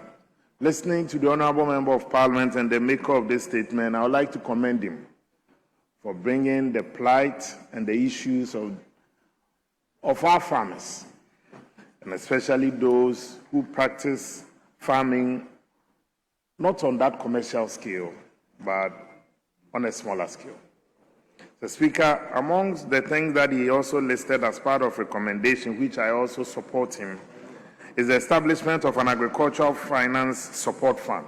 listening to the Honorable Member of Parliament and the maker of this statement, I would like to commend him for bringing the plight and the issues of our farmers, and especially those who practice farming not on that commercial scale, but on a smaller scale. The Speaker, amongst the things that he also listed as part of recommendation, which I also support him, is the establishment of an agricultural finance support fund.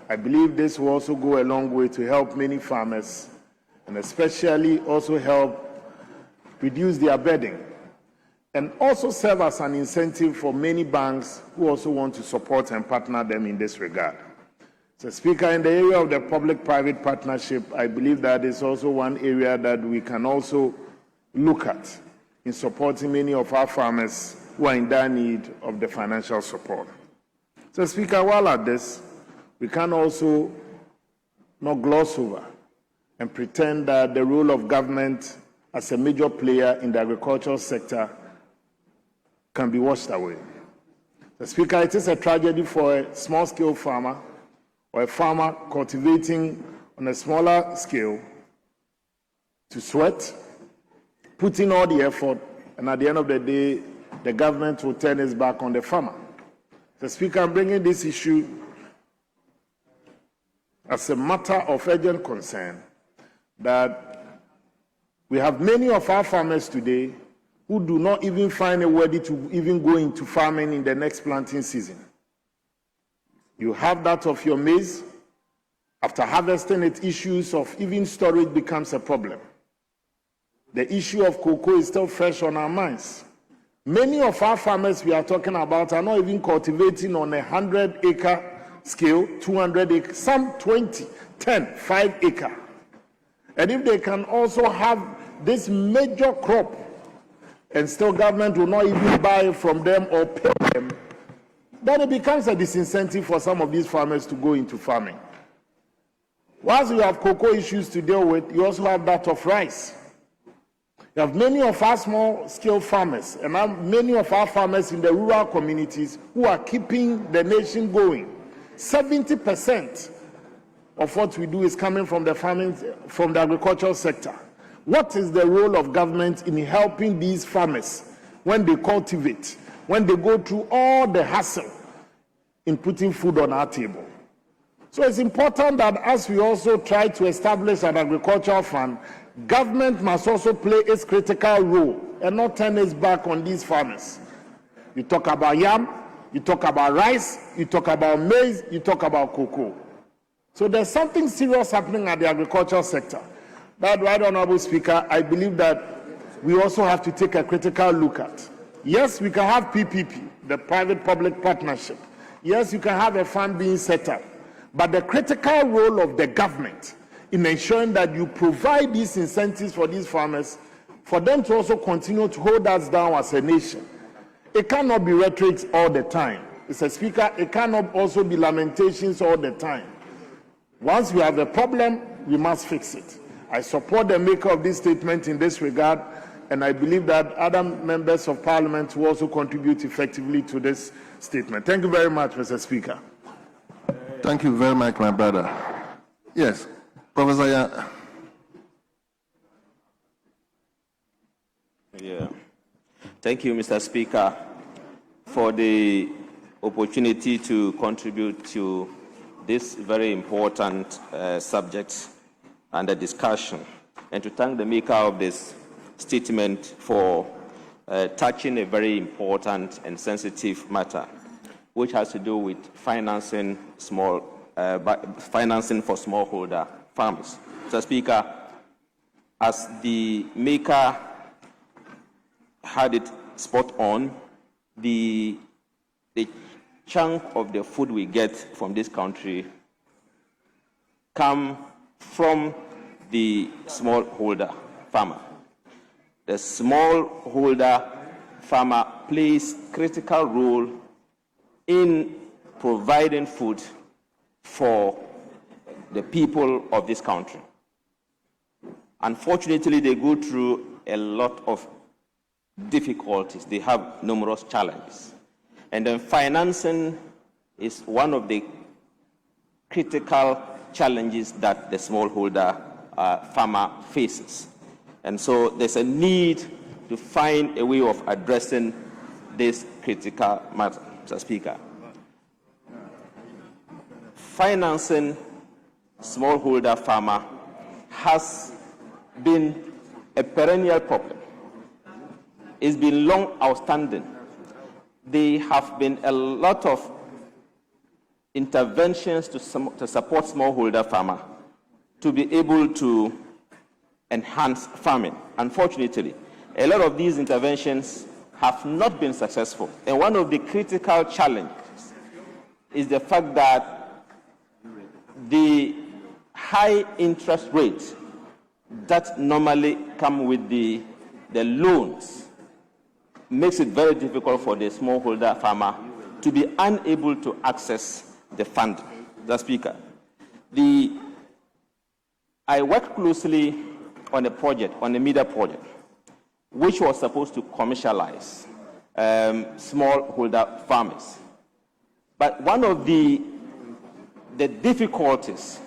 I believe this will also go a long way to help many farmers and especially also help reduce their burden and also serve as an incentive for many banks who also want to support and partner them in this regard. So, Speaker, in the area of the public-private partnership, I believe that is also one area that we can also look at in supporting many of our farmers who are in dire need of the financial support. So, Speaker, while at this, we can also not gloss over and pretend that the role of government as a major player in the agricultural sector can be washed away. So, Speaker, it is a tragedy for a small-scale farmer or a farmer cultivating on a smaller scale to sweat, put in all the effort, and at the end of the day, the government will turn its back on the farmer. The Speaker, I'm bringing this issue as a matter of urgent concern that we have many of our farmers today who do not even find it worthy to even go into farming in the next planting season. You have that of your maize. After harvesting it, issues of even storage becomes a problem. The issue of cocoa is still fresh on our minds. Many of our farmers we are talking about are not even cultivating on a 100-acre scale, 200 acres, some 20, 10, 5 acre. And if they can also have this major crop and still government will not even buy from them or pay them, then it becomes a disincentive for some of these farmers to go into farming. Whilst you have cocoa issues to deal with, you also have that of rice. You have many of our small-scale farmers and many of our farmers in the rural communities who are keeping the nation going. 70% of what we do is coming from the farming, from the agricultural sector. What is the role of government in helping these farmers when they cultivate, when they go through all the hassle in putting food on our table? So it's important that as we also try to establish an agricultural fund, government must also play its critical role and not turn its back on these farmers. You talk about yam, you talk about rice, you talk about maize, you talk about cocoa. So there's something serious happening at the agricultural sector. That, right, Honorable Speaker, I believe that we also have to take a critical look at. Yes, we can have PPP, the private-public partnership. Yes, you can have a fund being set up. But the critical role of the government in ensuring that you provide these incentives for these farmers, for them to also continue to hold us down as a nation. It cannot be rhetoric all the time. Mr. Speaker, it cannot also be lamentations all the time. Once we have a problem, we must fix it. I support the maker of this statement in this regard, and I believe that other members of Parliament will also contribute effectively to this statement. Thank you very much, Mr. Speaker. Thank you very much, my brother. Yes, Professor Yeah. Thank you, Mr. Speaker, for the opportunity to contribute to this very important subject under discussion, and to thank the maker of this statement for touching a very important and sensitive matter, which has to do with financing for smallholder farmers. Mr. Speaker, as the maker had it spot on, the chunk of the food we get from this country come from the smallholder farmer. The smallholder farmer plays critical role in providing food for the people of this country. Unfortunately, they go through a lot of difficulties. They have numerous challenges. And then financing is one of the critical challenges that the smallholder farmer faces. And so there's a need to find a way of addressing this critical matter, Mr. Speaker. Financing smallholder farmer has been a perennial problem. It's been long outstanding. There have been a lot of interventions to support smallholder farmer to be able to enhance farming. Unfortunately, a lot of these interventions have not been successful. And one of the critical challenges is the fact that the high interest rates that normally come with the loans makes it very difficult for the smallholder farmer to be unable to access the fund. The Speaker, I worked closely on a project, on a media project, which was supposed to commercialize smallholder farmers. But one of the difficulties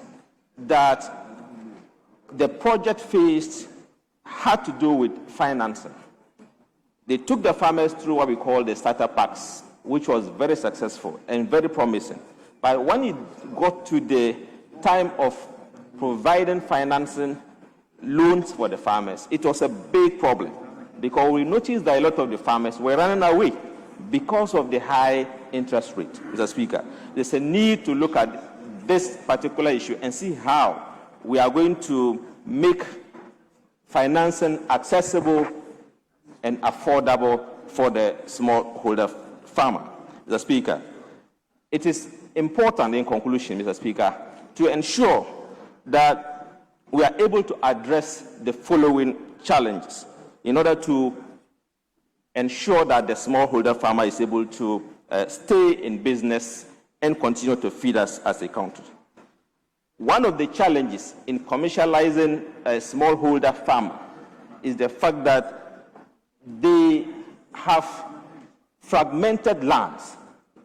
that the project faced had to do with financing. They took the farmers through what we call the starter packs, which was very successful and very promising. But when it got to the time of providing financing loans for the farmers, it was a big problem because we noticed that a lot of the farmers were running away because of the high interest rate. Mr. Speaker, there's a need to look at this particular issue and see how we are going to make financing accessible and affordable for the smallholder farmer. Mr. Speaker, it is important in conclusion, Mr. Speaker, to ensure that we are able to address the following challenges in order to ensure that the smallholder farmer is able to stay in business and continue to feed us as a country. One of the challenges in commercializing a smallholder farmer is the fact that they have fragmented lands,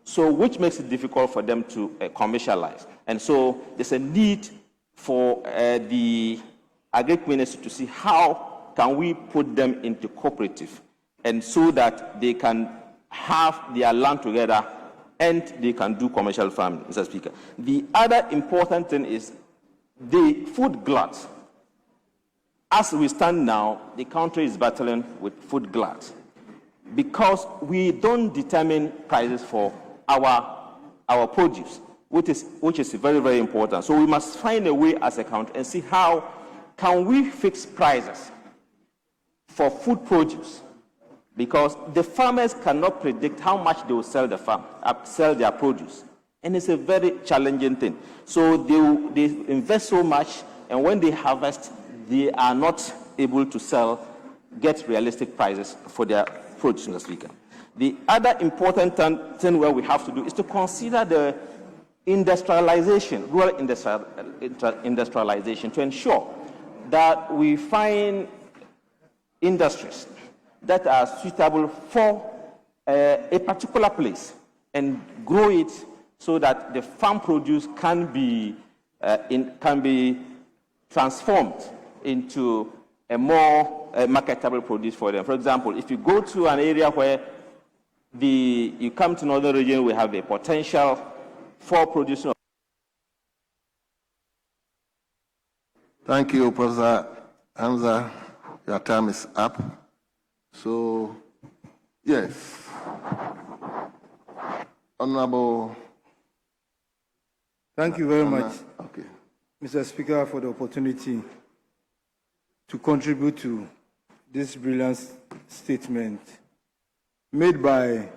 so which makes it difficult for them to commercialize. And so there's a need for the agriculture ministry to see how can we put them into cooperative, and so that they can have their land together and they can do commercial farming, Mr. Speaker. The other important thing is the food glut. As we stand now, the country is battling with food glut because we don't determine prices for our produce, which is very, very important. So we must find a way as a country and see how can we fix prices for food produce, because the farmers cannot predict how much they will sell their produce, and it's a very challenging thing. So they invest so much, and when they harvest, they are not able to get realistic prices for their produce, Mr. Speaker. The other important thing where we have to do is to consider the industrialization, rural industrialization, to ensure that we find industries that are suitable for a particular place and grow it so that the farm produce can be transformed into a more marketable produce for them. For example, if you go to an area where you come to northern region, we have a potential for producing. Thank you, Professor Hamza. Your time is up. So, yes. Honorable. Thank you very much, okay, Mr. Speaker, for the opportunity to contribute to this brilliant statement made by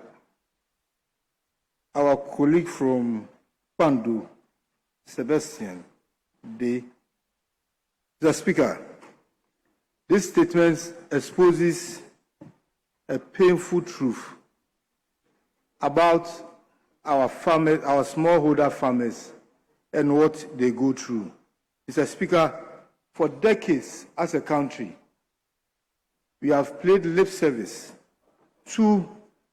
our colleague from Pandu, Sebastian Day. Mr. Speaker, this statement exposes a painful truth about our farmers, our smallholder farmers, and what they go through. Mr. Speaker, for decades as a country, we have played lip service to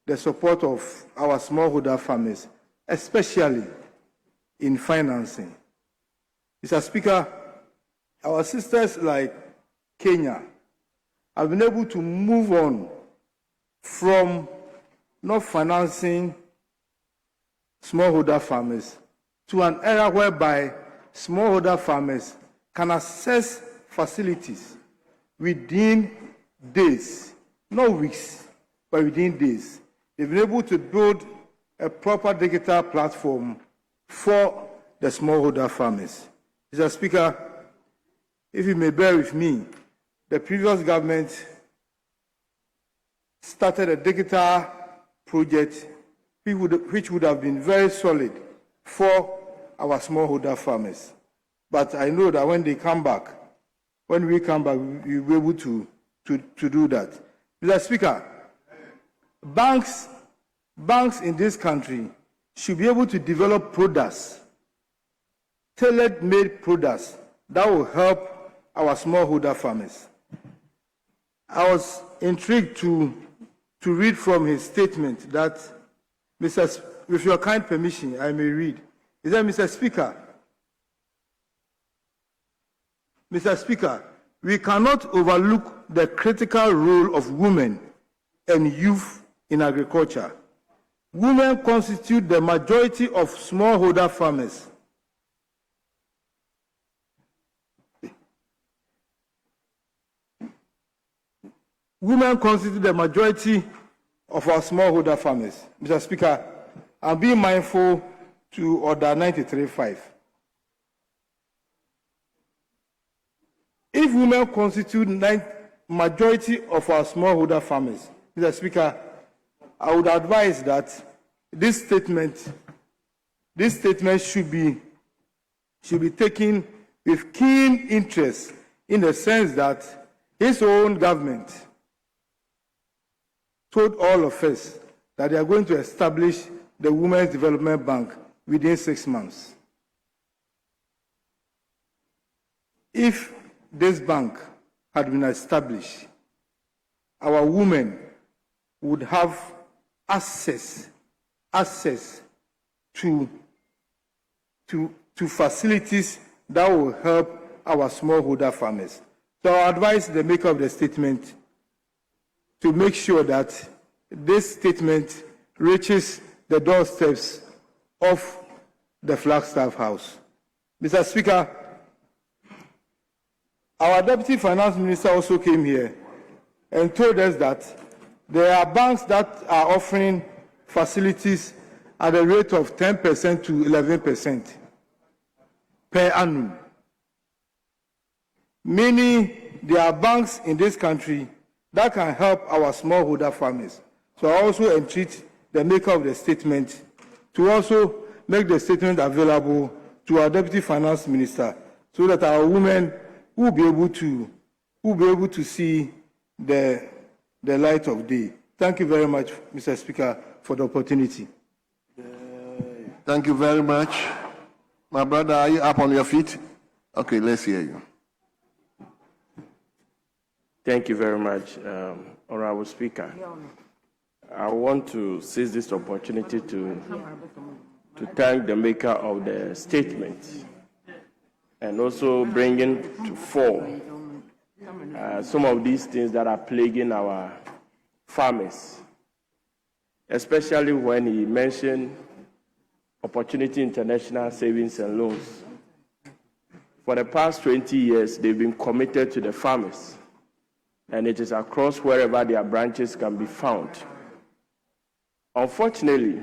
the support of our smallholder farmers, especially in financing. Mr. Speaker, our sisters like Kenya have been able to move on from not financing smallholder farmers to an era whereby smallholder farmers can access facilities within days, not weeks, but within days. They've been able to build a proper digital platform for the smallholder farmers. Mr. Speaker, if you may bear with me, the previous government started a digital project which would have been very solid for our smallholder farmers. But I know that when we come back, we'll be able to do that. Mr. Speaker, banks in this country should be able to develop products, tailor-made products that will help our smallholder farmers. I was intrigued to read from his statement that, with your kind permission, I may read. He said, Mr. Speaker, we cannot overlook the critical role of women and youth in agriculture. Women constitute the majority of smallholder farmers. Women constitute the majority of our smallholder farmers. Mr. Speaker, I'm being mindful to Order 93.5. If women constitute majority of our smallholder farmers, Mr. Speaker, I would advise that this statement should be taken with keen interest, in the sense that his own government told all of us that they are going to establish the Women's Development Bank within 6 months. If this bank had been established, our women would have access to facilities that will help our smallholder farmers. So I advise the maker of the statement to make sure that this statement reaches the doorsteps of the Flagstaff House. Mr. Speaker, our Deputy Finance Minister also came here and told us that there are banks that are offering facilities at a rate of 10% to 11% per annum. Meaning there are banks in this country that can help our smallholder farmers. So I also entreat the maker of the statement to also make the statement available to our Deputy Finance Minister, so that our women will be able to see the light of day. Thank you very much, Mr. Speaker, for the opportunity. Thank you very much. My brother, are you up on your feet? Okay, let's hear you. Thank you very much, Honorable Speaker. I want to seize this opportunity to thank the maker of the statement, and also bringing to fore some of these things that are plaguing our farmers, especially when he mentioned Opportunity International Savings and Loans. For the past 20 years, they've been committed to the farmers, and it is across wherever their branches can be found. Unfortunately,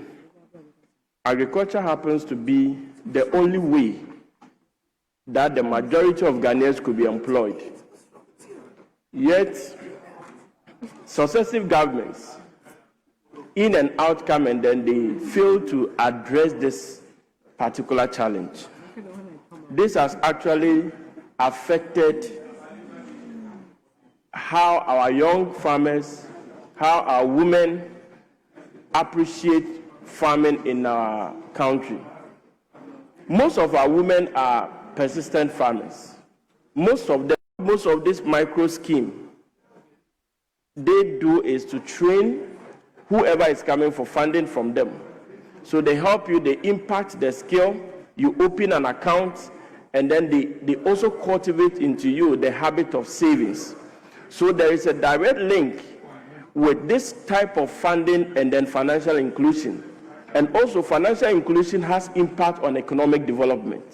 agriculture happens to be the only way that the majority of Ghanaians could be employed. Yet, successive governments, in and out come, and then they fail to address this particular challenge. This has actually affected how our young farmers, how our women appreciate farming in our country. Most of our women are persistent farmers. most of this micro scheme, they do is to train whoever is coming for funding from them. So they help you, they impact the skill, you open an account, and then they also cultivate into you the habit of savings. So there is a direct link with this type of funding and then financial inclusion. And also financial inclusion has impact on economic development.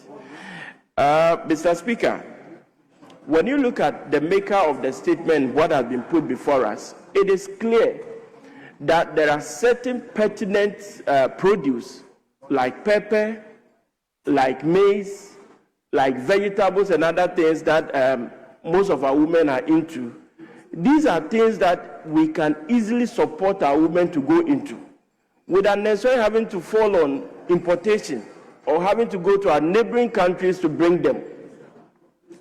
Mr. Speaker, when you look at the maker of the statement, what has been put before us, it is clear that there are certain pertinent produce like pepper, like maize, like vegetables and other things that most of our women are into. These are things that we can easily support our women to go into without necessarily having to fall on importation or having to go to our neighboring countries to bring them.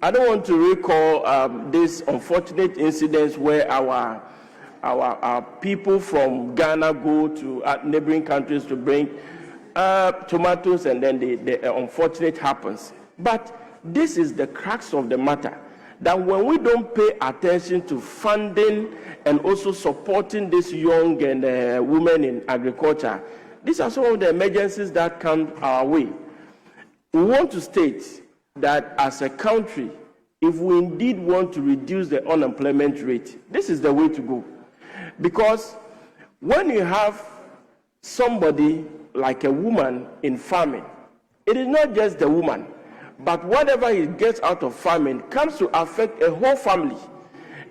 I don't want to recall this unfortunate incidents where our people from Ghana go to neighboring countries to bring tomatoes, and then the unfortunate happens. But this is the crux of the matter, that when we don't pay attention to funding and also supporting these young and women in agriculture, these are some of the emergencies that come our way. We want to state that as a country, if we indeed want to reduce the unemployment rate, this is the way to go. Because when you have somebody like a woman in farming, it is not just the woman, but whatever he gets out of farming comes to affect a whole family.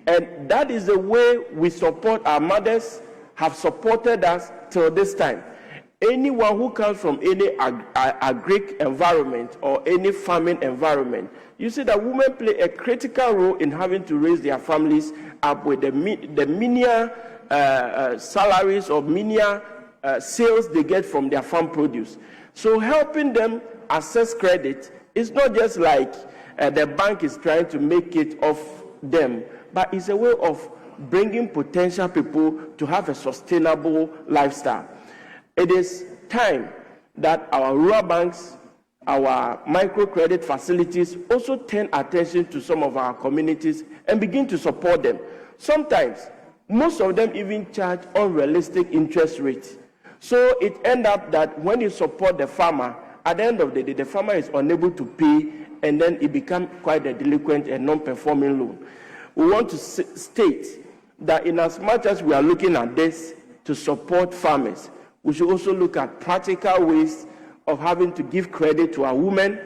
And that is the way we support our mothers, have supported us till this time. Anyone who comes from any agric environment or any farming environment, you see that women play a critical role in having to raise their families up with the menial salaries or menial sales they get from their farm produce. So helping them access credit is not just like the bank is trying to make it off them, but it's a way of bringing potential people to have a sustainable lifestyle. It is time that our rural banks, our microcredit facilities also turn attention to some of our communities and begin to support them. Sometimes, most of them even charge unrealistic interest rates. So it ends up that when you support the farmer, at the end of the day, the farmer is unable to pay, and then it becomes quite a delinquent and non-performing loan. We want to state that in as much as we are looking at this to support farmers, we should also look at practical ways of having to give credit to our women,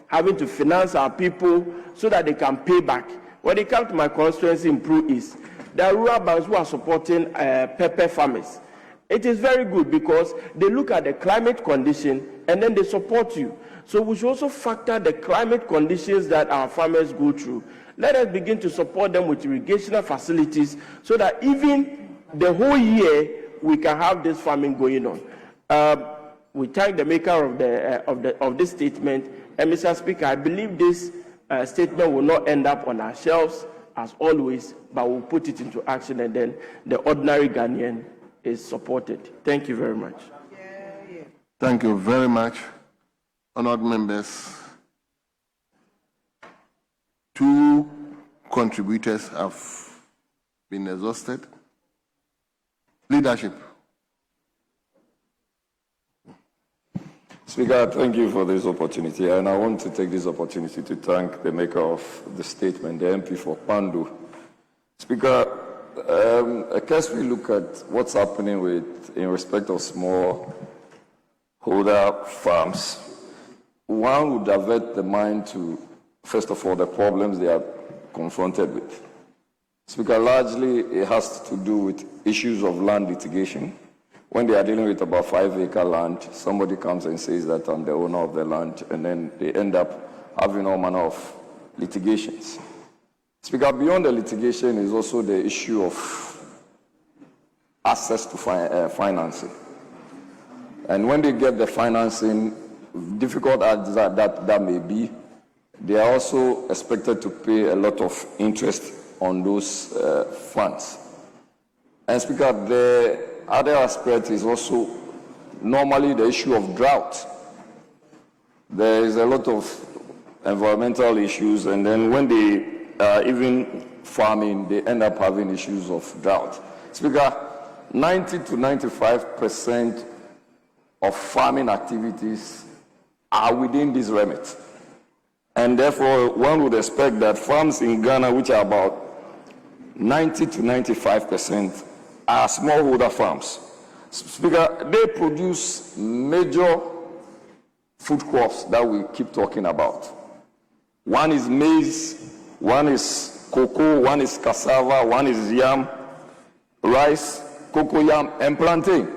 having to finance our people so that they can pay back. When it comes to my constituency in Pro East, there are rural banks who are supporting pepper farmers. It is very good because they look at the climate condition and then they support you. So we should also factor the climate conditions that our farmers go through. Let us begin to support them with irrigational facilities so that even the whole year we can have this farming going on. We thank the maker of this statement. And Mr. Speaker, I believe this statement will not end up on our shelves as always, but we'll put it into action, and then the ordinary Ghanaian is supported. Thank you very much. Thank you very much, honored members. 2 contributors have been exhausted. Leadership. Speaker, thank you for this opportunity, and I want to take this opportunity to thank the maker of the statement, the MP for Pandu. Speaker, as we look at what's happening in respect of small holder farms, one would divert the mind to, first of all, the problems they are confronted with. Speaker, largely it has to do with issues of land litigation. When they are dealing with about 5-acre land, somebody comes and says that I'm the owner of the land, and then they end up having all manner of litigations. Speaker, beyond the litigation is also the issue of access to financing. And when they get the financing, difficult as that may be, they are also expected to pay a lot of interest on those funds. And Speaker, the other aspect is also normally the issue of drought. There is a lot of environmental issues, and then when they are even farming, they end up having issues of drought. Speaker, 90 to 95% of farming activities are within this remit. And therefore, one would expect that farms in Ghana, which are about 90 to 95%, are smallholder farms. Speaker, they produce major food crops that we keep talking about. One is maize, one is cocoa, one is cassava, one is yam, rice, cocoa yam, and plantain.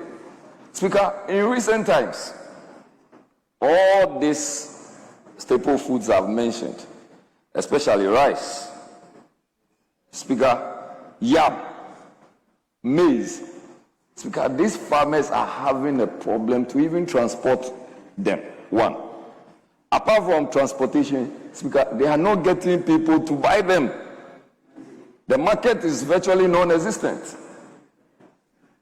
Speaker, in recent times, all these staple foods I've mentioned, especially rice, Speaker, yam, maize, Speaker, these farmers are having a problem to even transport them. One. Apart from transportation, Speaker, they are not getting people to buy them. The market is virtually non-existent.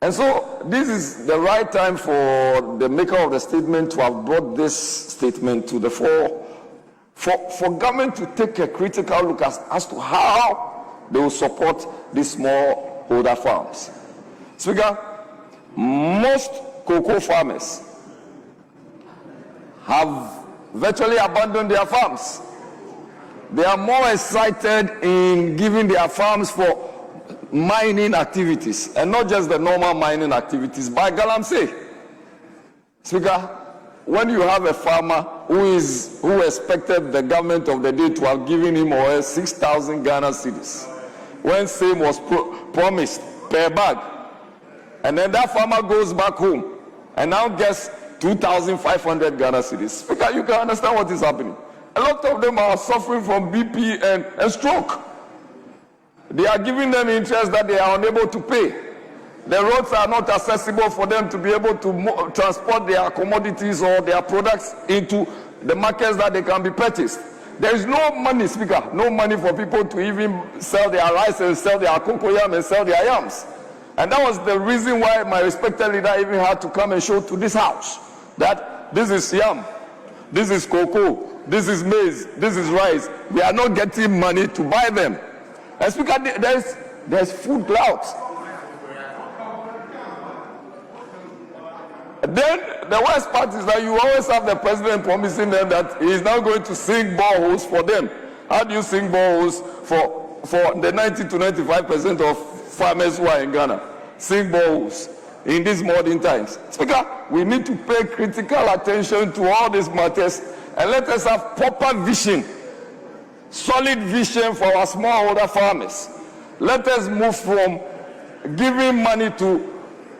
And so this is the right time for the maker of the statement to have brought this statement to the fore, for government to take a critical look as to how they will support these smallholder farms. Speaker, most cocoa farmers have virtually abandoned their farms. They are more excited in giving their farms for mining activities, and not just the normal mining activities, by galamsey. Speaker, when you have a farmer who expected the government of the day to have given him or her 6,000 Ghana cedis, when same was promised per bag, and then that farmer goes back home and now gets 2,500 Ghana cedis. Speaker, you can understand what is happening. A lot of them are suffering from BP and stroke. They are giving them interest that they are unable to pay. The roads are not accessible for them to be able to transport their commodities or their products into the markets that they can be purchased. There is no money, Speaker, no money for people to even sell their rice and sell their cocoa yam and sell their yams. And that was the reason why my respected leader even had to come and show to this house that this is yam, this is cocoa, this is maize, this is rice. We are not getting money to buy them. And Speaker, there's food drought. Then the worst part is that you always have the president promising them that he is now going to sink boreholes for them. How do you sink boreholes for the 90 to 95% of farmers who are in Ghana? Sink boreholes in these modern times. Speaker, we need to pay critical attention to all these matters and let us have proper vision, solid vision for our smallholder farmers. Let us move from giving money to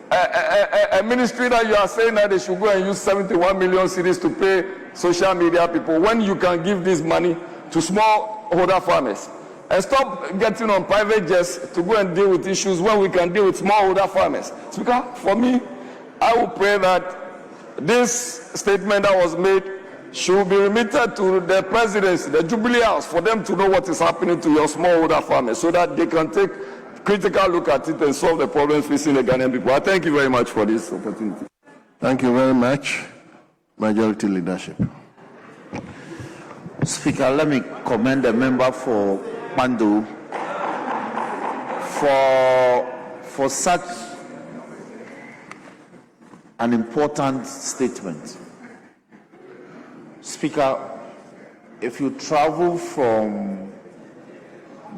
a ministry that you are saying that they should go and use 71 million cedis to pay social media people, when you can give this money to smallholder farmers. And stop getting on private jets to go and deal with issues when we can deal with smallholder farmers. Speaker, for me, I will pray that this statement that was made should be remitted to the presidency, the Jubilee House, for them to know what is happening to your smallholder farmers so that they can take critical look at it and solve the problems facing the Ghanaian people. I thank you very much for this opportunity. Thank you very much, Majority Leadership. Speaker, let me commend the member for Mandu for such an important statement. Speaker, if you travel from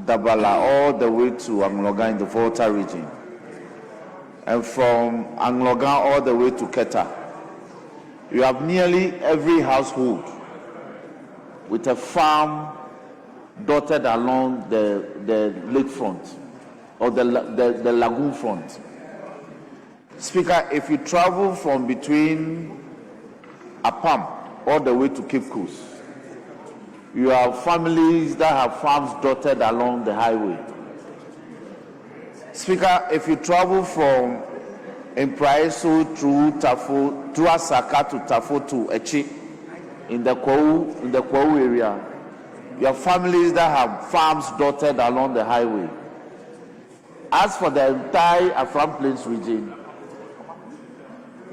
Dabala all the way to Angloga in the Volta region, and from Angloga all the way to Keta, you have nearly every household with a farm dotted along the lake front or the lagoon front. Speaker, if you travel from between Apam all the way to Cape Coast, you have families that have farms dotted along the highway. Speaker, if you travel from Impraiso through Tafo, through Asaka to Tafo to Echi in the Kwau area, you have families that have farms dotted along the highway. As for the entire Afram Plains region,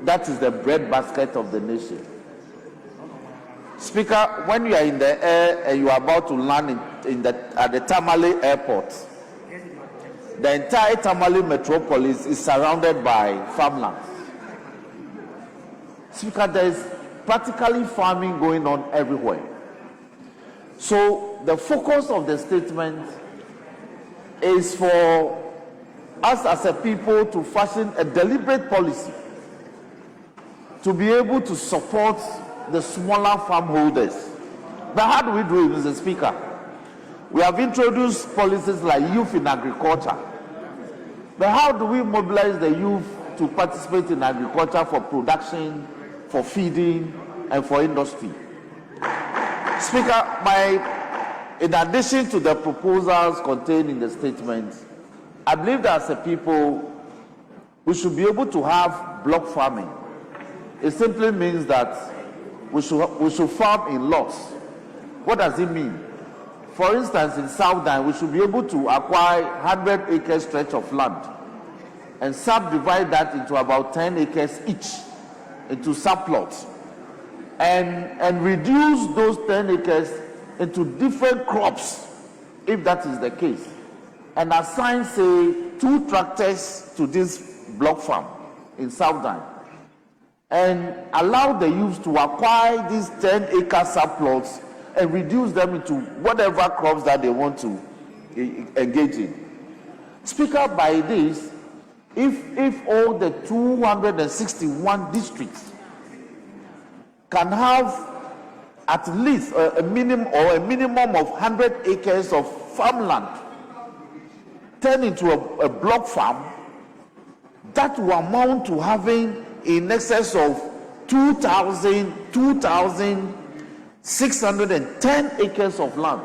that is the breadbasket of the nation. Speaker, when you are in the air and you are about to land at the Tamale airport, the entire Tamale metropolis is surrounded by farmlands. Speaker, there is practically farming going on everywhere. So the focus of the statement is for us as a people to fashion a deliberate policy to be able to support the smaller farm holders. But how do we do it, Mr. Speaker? We have introduced policies like youth in agriculture. But how do we mobilize the youth to participate in agriculture for production, for feeding, and for industry? Speaker, in addition to the proposals contained in the statement, I believe that as a people, we should be able to have block farming. It simply means that we should farm in lots. What does it mean? For instance, in Southern, we should be able to acquire 100-acre stretch of land and subdivide that into about 10 acres each into subplots and reduce those 10 acres into different crops, if that is the case, and assign, say, 2 tractors to this block farm in Southern, and allow the youth to acquire these 10-acre subplots and reduce them into whatever crops that they want to engage in. Speaker, by this, if all the 261 districts can have at least a minimum of 100 acres of farmland turned into a block farm, that will amount to having in excess of 2,610 acres of land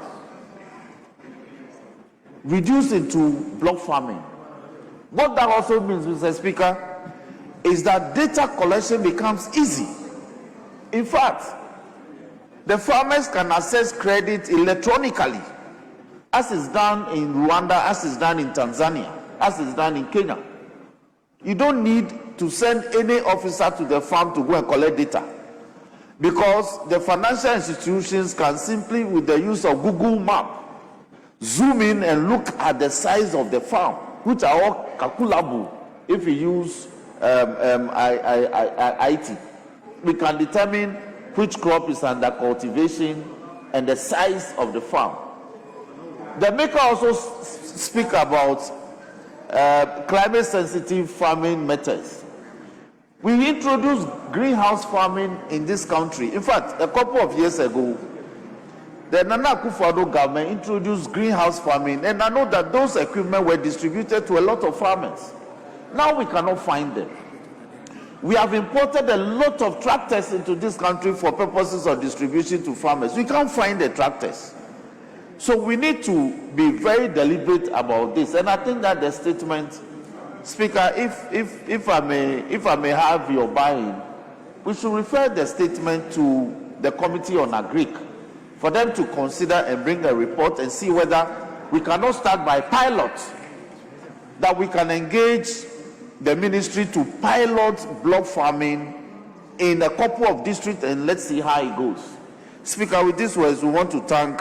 reduced into block farming. What that also means, Mr. Speaker, is that data collection becomes easy. In fact, the farmers can access credit electronically, as is done in Rwanda, as is done in Tanzania, as is done in Kenya. You don't need to send any officer to the farm to go and collect data, because the financial institutions can simply, with the use of Google Map, zoom in and look at the size of the farm, which are all calculable if we use IT. We can determine which crop is under cultivation and the size of the farm. The maker also speak about climate-sensitive farming methods. We introduced greenhouse farming in this country. In fact, a couple of years ago, the Nana Akufo-Addo government introduced greenhouse farming, and I know that those equipment were distributed to a lot of farmers. Now we cannot find them. We have imported a lot of tractors into this country for purposes of distribution to farmers. We can't find the tractors. So we need to be very deliberate about this. And I think that the statement, Speaker, if I may have your buy-in, we should refer the statement to the Committee on Agric for them to consider and bring a report and see whether we cannot start by pilot, that we can engage the ministry to pilot block farming in a couple of districts, and let's see how it goes. Speaker, with these words, we want to thank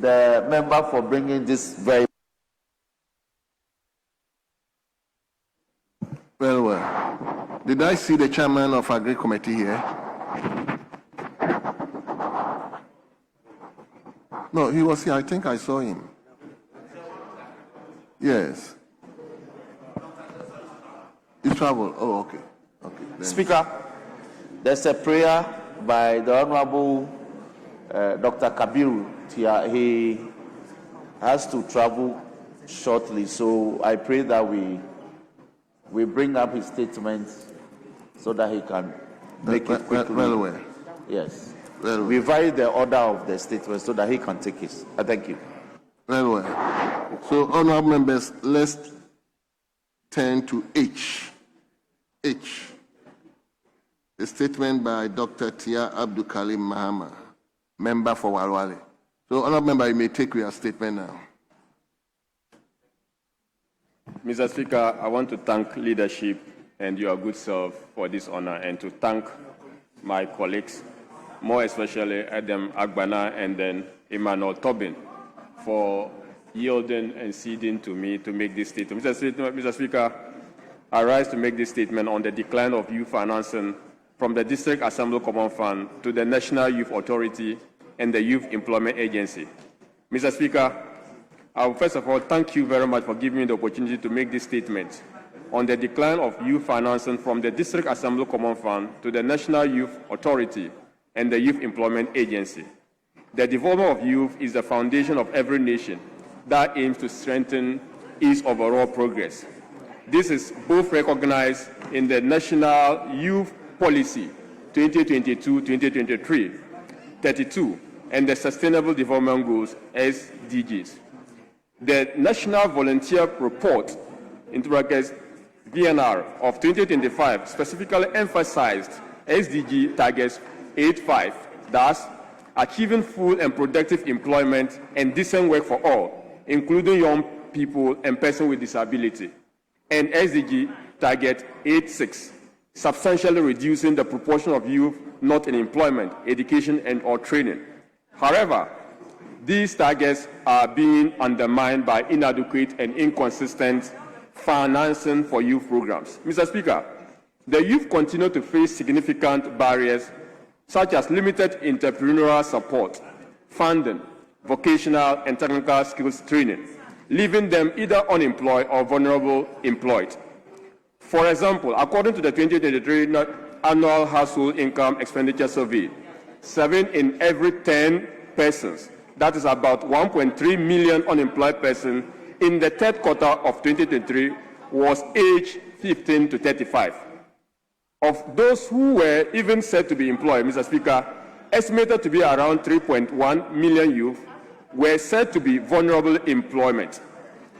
the member for bringing this very well. Did I see the chairman of Agri Committee here? No, he was here. I think I saw him. Yes. He traveled. Oh, okay. Okay. Then. Speaker, there's a prayer by the Honorable Dr. Kabiru. He has to travel shortly, so I pray that we bring up his statement so that he can make it quickly. Well. Yes. Well. We vary the order of the statement so that he can take his. Thank you. Well. So, honorable members, let's turn to H. A statement by Dr. Tia Abdul Kalim Mahama, member for Walwale. So, honorable member, you may take your statement now. Mr. Speaker, I want to thank leadership and your good self for this honor, and to thank my colleagues more especially Adam Agbana and then Emmanuel Tobin, for yielding and ceding to me to make this statement. Mr. Speaker, I rise to make this statement on the decline of youth financing from the District Assembly Common Fund to the National Youth Authority and the Youth Employment Agency. Mr. Speaker, I will first of all thank you very much for giving me the opportunity to make this statement on the decline of youth financing from the District Assembly Common Fund to the National Youth Authority and the Youth Employment Agency. The development of youth is the foundation of every nation that aims to strengthen its overall progress. This is both recognized in the National Youth Policy 2022-2023, 32, and the Sustainable Development Goals, SDGs. The National Volunteer Report, VNR, of 2025 specifically emphasized SDG targets 8.5, thus achieving full and productive employment and decent work for all, including young people and persons with disability, and SDG target 8.6, substantially reducing the proportion of youth not in employment, education, and or training. However, these targets are being undermined by inadequate and inconsistent financing for youth programs. Mr. Speaker, the youth continue to face significant barriers such as limited entrepreneurial support, funding, vocational and technical skills training, leaving them either unemployed or vulnerable employed. For example, according to the 2023 Annual Household Income Expenditure Survey, 7 in every 10 persons, that is about 1.3 million unemployed persons in the third quarter of 2023, was aged 15 to 35. Of those who were even said to be employed, Mr. Speaker, estimated to be around 3.1 million youth were said to be vulnerable employment.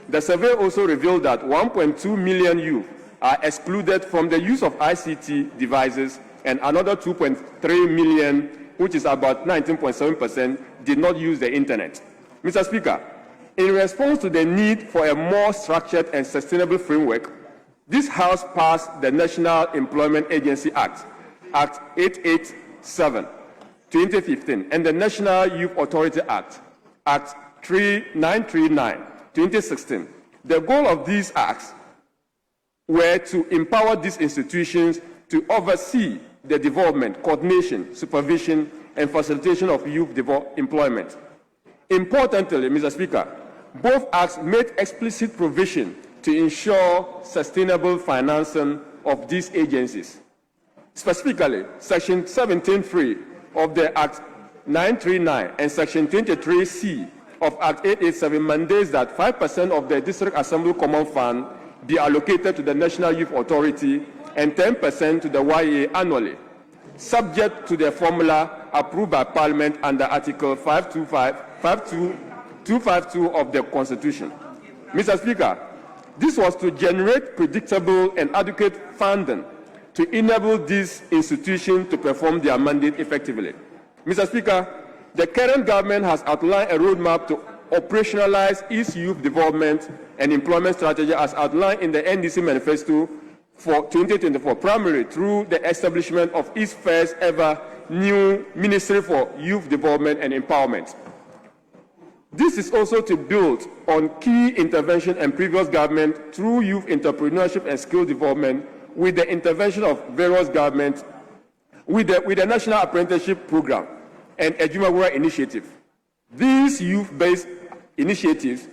The survey also revealed that 1.2 million youth are excluded from the use of ICT devices, and another 2.3 million, which is about 19.7%, did not use the internet. Mr. Speaker, in response to the need for a more structured and sustainable framework, this House passed the National Employment Agency Act, Act 887, 2015, and the National Youth Authority Act, Act 3939, 2016. The goal of these acts were to empower these institutions to oversee the development, coordination, supervision, and facilitation of youth employment. Importantly, Mr. Speaker, both acts made explicit provision to ensure sustainable financing of these agencies. Specifically, Section 17.3 of the Act 939 and Section 23C of Act 887 mandates that 5% of the District Assembly Common Fund be allocated to the National Youth Authority and 10% to the YA annually, subject to the formula approved by Parliament under Article 252 of the Constitution. Mr. Speaker, this was to generate predictable and adequate funding to enable these institutions to perform their mandate effectively. Mr. Speaker, the current government has outlined a roadmap to operationalize its youth development and employment strategy as outlined in the NDC manifesto for 2024, primarily through the establishment of its first ever new Ministry for Youth Development and Empowerment. This is also to build on key intervention and previous government through youth entrepreneurship and skill development with the intervention of various governments with the National Apprenticeship Program and Ejumawura Initiative. These youth-based initiatives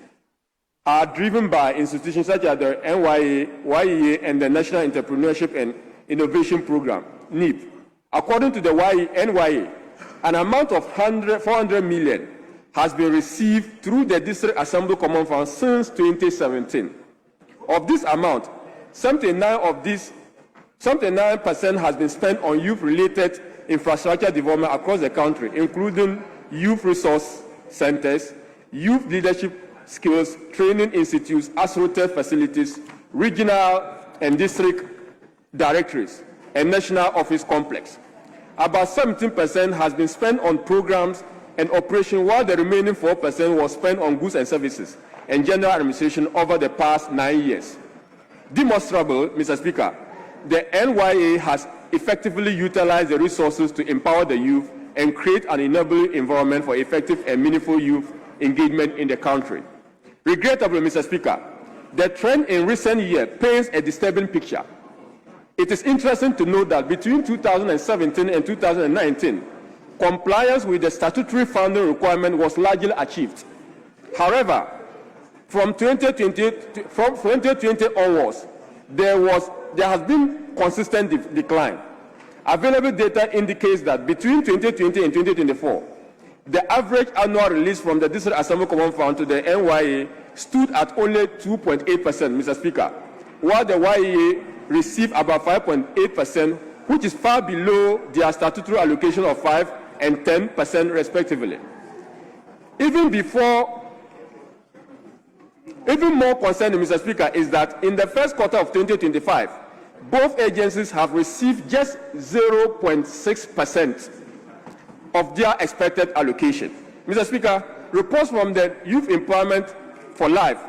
are driven by institutions such as the NYA, YEA, and the National Entrepreneurship and Innovation Program, NEP. According to the NYA, an amount of 400 million has been received through the District Assembly Common Fund since 2017. Of this amount, 79% has been spent on youth-related infrastructure development across the country, including youth resource centers, youth leadership skills training institutes, assorted facilities, regional and district directories, and national office complex. About 17% has been spent on programs and operation, while the remaining 4% was spent on goods and services and general administration over the past 9 years. Demonstrable, Mr. Speaker, the NYA has effectively utilized the resources to empower the youth and create an enabling environment for effective and meaningful youth engagement in the country. Regrettably, Mr. Speaker, the trend in recent years paints a disturbing picture. It is interesting to note that between 2017 and 2019, compliance with the statutory funding requirement was largely achieved. However, from 2020 onwards, there has been consistent decline. Available data indicates that between 2020 and 2024, the average annual release from the District Assembly Common Fund to the NYA stood at only 2.8%, Mr. Speaker, while the YEA received about 5.8%, which is far below their statutory allocation of 5% and 10% respectively. Even more concerning, Mr. Speaker, is that in the first quarter of 2025, both agencies have received just 0.6% of their expected allocation. Mr. Speaker, reports from the Youth Employment for Life,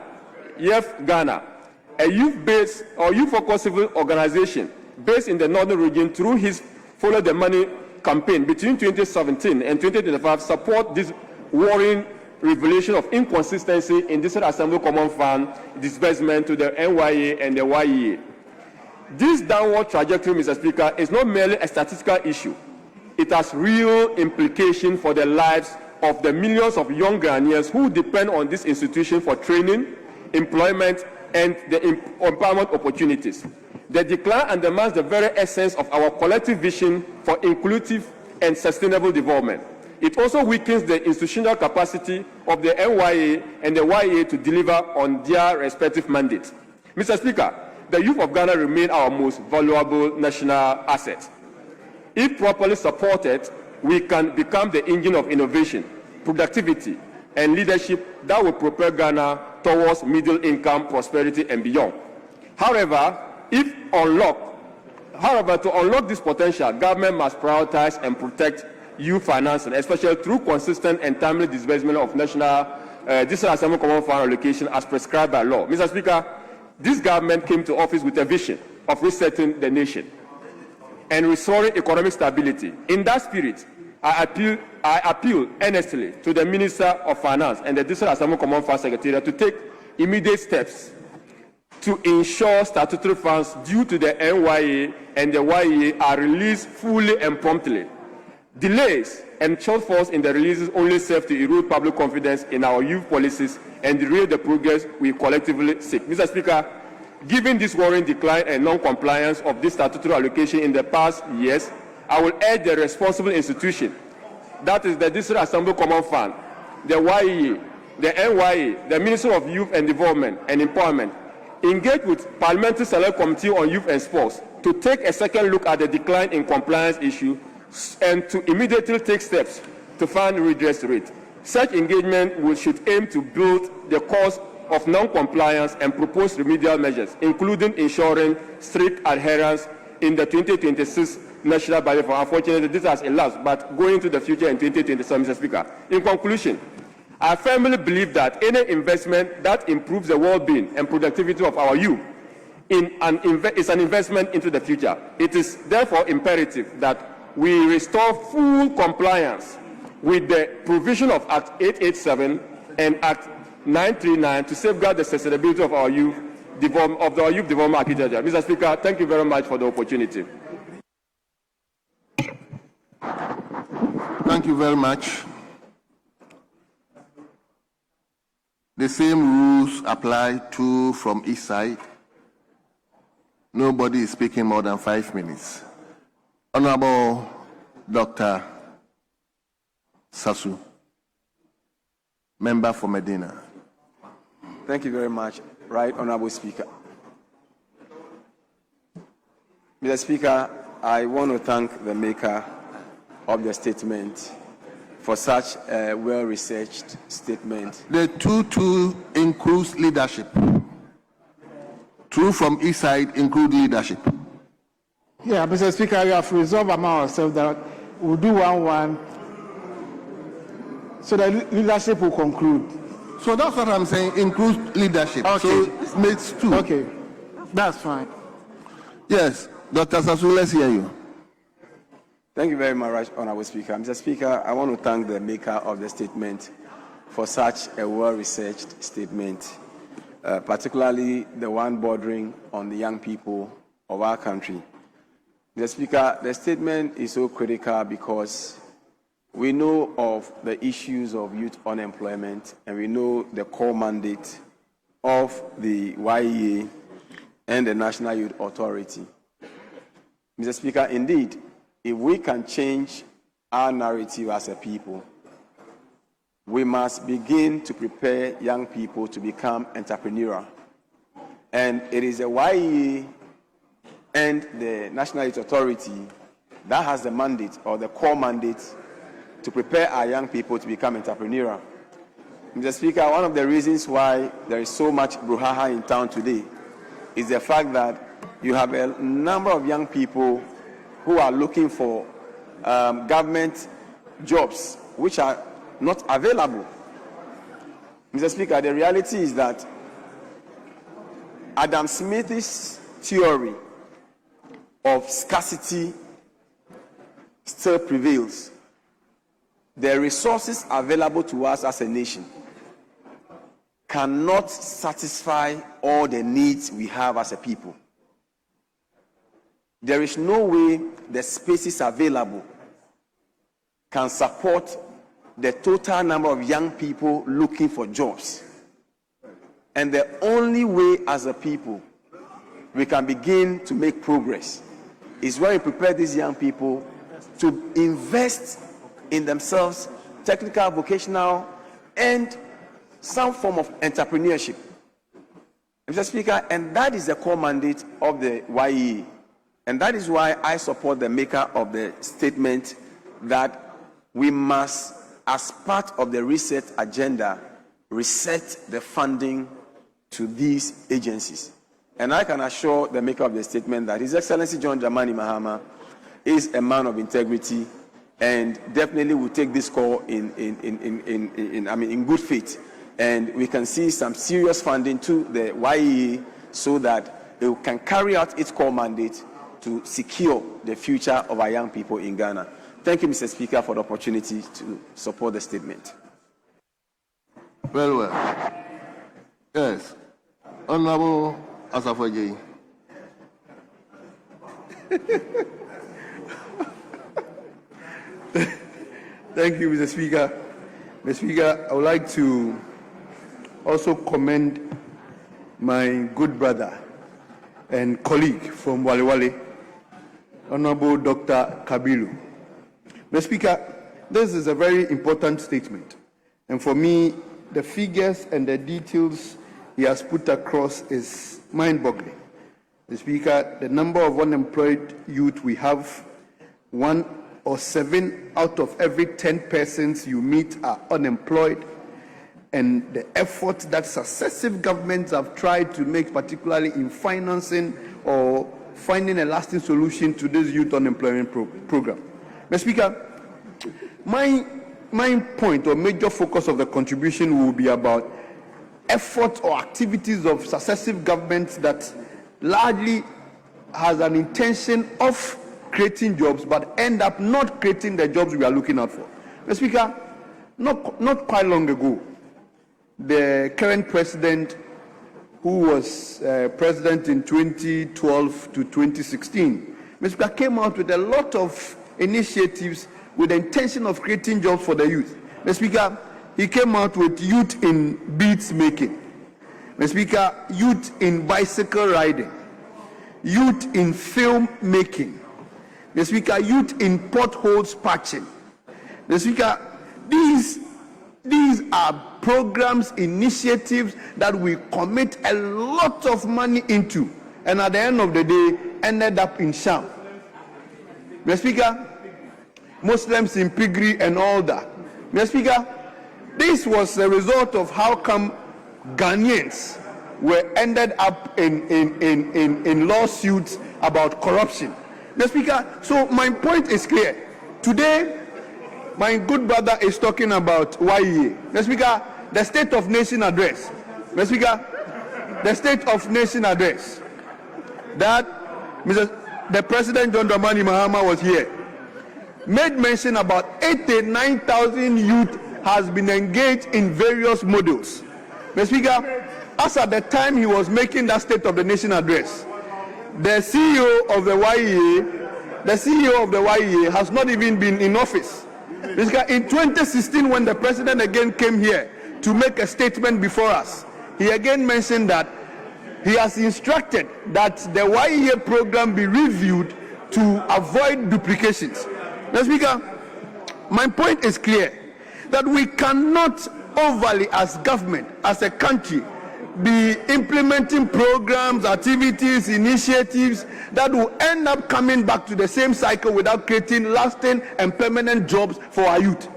YEF Ghana, a youth-based or youth-focused civil organization based in the northern region through his Follow the Money campaign between 2017 and 2025, support this worrying revelation of inconsistency in District Assembly Common Fund disbursement to the NYA and the YEA. This downward trajectory, Mr. Speaker, is not merely a statistical issue. It has real implications for the lives of the millions of young Ghanaians who depend on this institution for training, employment, and the empowerment opportunities. The decline undermines the very essence of our collective vision for inclusive and sustainable development. It also weakens the institutional capacity of the NYA and the YEA to deliver on their respective mandates. Mr. Speaker, the youth of Ghana remain our most valuable national asset. If properly supported, we can become the engine of innovation, productivity, and leadership that will propel Ghana towards middle-income prosperity and beyond. However, to unlock this potential, government must prioritize and protect youth financing, especially through consistent and timely disbursement of national District Assembly Common Fund allocation as prescribed by law. Mr. Speaker, this government came to office with a vision of resetting the nation and restoring economic stability. In that spirit, I appeal earnestly to the Minister of Finance and the District Assembly Common Fund Secretariat to take immediate steps to ensure statutory funds due to the NYA and the YEA are released fully and promptly. Delays and shortfalls in the releases only serve to erode public confidence in our youth policies and derail the progress we collectively seek. Mr. Speaker, given this worrying decline and non-compliance of this statutory allocation in the past years, I will urge the responsible institution, that is the District Assembly Common Fund, the YEA, the NYA, the Ministry of Youth and Development and Empowerment, engage with Parliamentary Select Committee on Youth and Sports to take a second look at the decline in compliance issue and to immediately take steps to fund redress rate. Such engagement should aim to build the cause of non-compliance and propose remedial measures, including ensuring strict adherence in the 2026 national budget. Unfortunately, this has elapsed, but going into the future in 2027, Mr. Speaker. In conclusion, I firmly believe that any investment that improves the well-being and productivity of our youth is an investment into the future. It is therefore imperative that we restore full compliance with the provision of Act 887 and Act 939 to safeguard the sustainability of our youth development architecture. Mr. Speaker, thank you very much for the opportunity. Thank you very much. The same rules apply to from each side. Nobody is speaking more than 5 minutes. Honorable Dr. Sasu, member for Medina. Thank you very much, Right Honorable Speaker. Mr. Speaker, I want to thank the maker of the statement for such a well-researched statement. The 2-2 includes leadership. Two from each side include leadership. Yeah, Mr. Speaker, we have resolved among ourselves that we'll do 1-1 so that leadership will conclude. So that's what I'm saying, includes leadership. Okay. So it makes 2. Okay, that's fine. Yes, Dr. Sasu, let's hear you. Thank you very much, Honorable Speaker. Mr. Speaker, I want to thank the maker of the statement for such a well-researched statement, particularly the one bordering on the young people of our country. Mr. Speaker, the statement is so critical because we know of the issues of youth unemployment, and we know the core mandate of the YEA and the National Youth Authority. Mr. Speaker, indeed, if we can change our narrative as a people, we must begin to prepare young people to become entrepreneurial. And it is the YEA and the National Youth Authority that has the mandate, or the core mandate, to prepare our young people to become entrepreneurial. Mr. Speaker, one of the reasons why there is so much brouhaha in town today is the fact that you have a number of young people who are looking for government jobs which are not available. Mr. Speaker, the reality is that Adam Smith's theory of scarcity still prevails. The resources available to us as a nation cannot satisfy all the needs we have as a people. There is no way the spaces available can support the total number of young people looking for jobs. And the only way as a people we can begin to make progress is when we prepare these young people to invest in themselves, technical, vocational, and some form of entrepreneurship. Mr. Speaker, and that is the core mandate of the YEA. And that is why I support the maker of the statement that we must, as part of the reset agenda, reset the funding to these agencies. And I can assure the maker of the statement that His Excellency John Dramani Mahama is a man of integrity and definitely will take this call in good faith. And we can see some serious funding to the YEA so that it can carry out its core mandate to secure the future of our young people in Ghana. Thank you, Mr. Speaker, for the opportunity to support the statement. Very well. Yes. Honorable Afenyo. Thank you, Mr. Speaker. Mr. Speaker, I would like to also commend my good brother and colleague from Wale Wale, Honorable Dr. Kabilu. Mr. Speaker, this is a very important statement. And for me, the figures and the details he has put across is mind-boggling. Mr. Speaker, the number of unemployed youth we have, 1 or 7 out of every 10 persons you meet are unemployed, and the efforts that successive governments have tried to make, particularly in financing or finding a lasting solution to this youth unemployment program. Mr. Speaker, my point or major focus of the contribution will be about efforts or activities of successive governments that largely has an intention of creating jobs but end up not creating the jobs we are looking out for. Mr. Speaker, not quite long ago, the current president, who was president in 2012 to 2016, Mr. Speaker, came out with a lot of initiatives with the intention of creating jobs for the youth. Mr. Speaker, he came out with youth in beads making. Mr. Speaker, youth in bicycle riding, youth in film making. Mr. Speaker, youth in potholes patching. Mr. Speaker, these are programs, initiatives that we commit a lot of money into, and at the end of the day, ended up in sham. Mr. Speaker, Muslims in piggery and all that. Mr. Speaker, this was a result of how come Ghanaians were ended up in lawsuits about corruption. Mr. Speaker, so my point is clear. Today, my good brother is talking about YEA. Mr. Speaker, the State of Nation address. Mr. Speaker, the State of Nation address that the President John Dramani Mahama was here. made mention about 89,000 youth has been engaged in various modules. Mr. Speaker, as at the time he was making that State of the Nation address, the CEO of the YEA has not even been in office. Mr. Speaker, in 2016, when the president again came here to make a statement before us, he again mentioned that he has instructed that the YEA program be reviewed to avoid duplications. Mr. Speaker, my point is clear, that we cannot overly, as government, as a country, be implementing programs, activities, initiatives that will end up coming back to the same cycle without creating lasting and permanent jobs for our youth.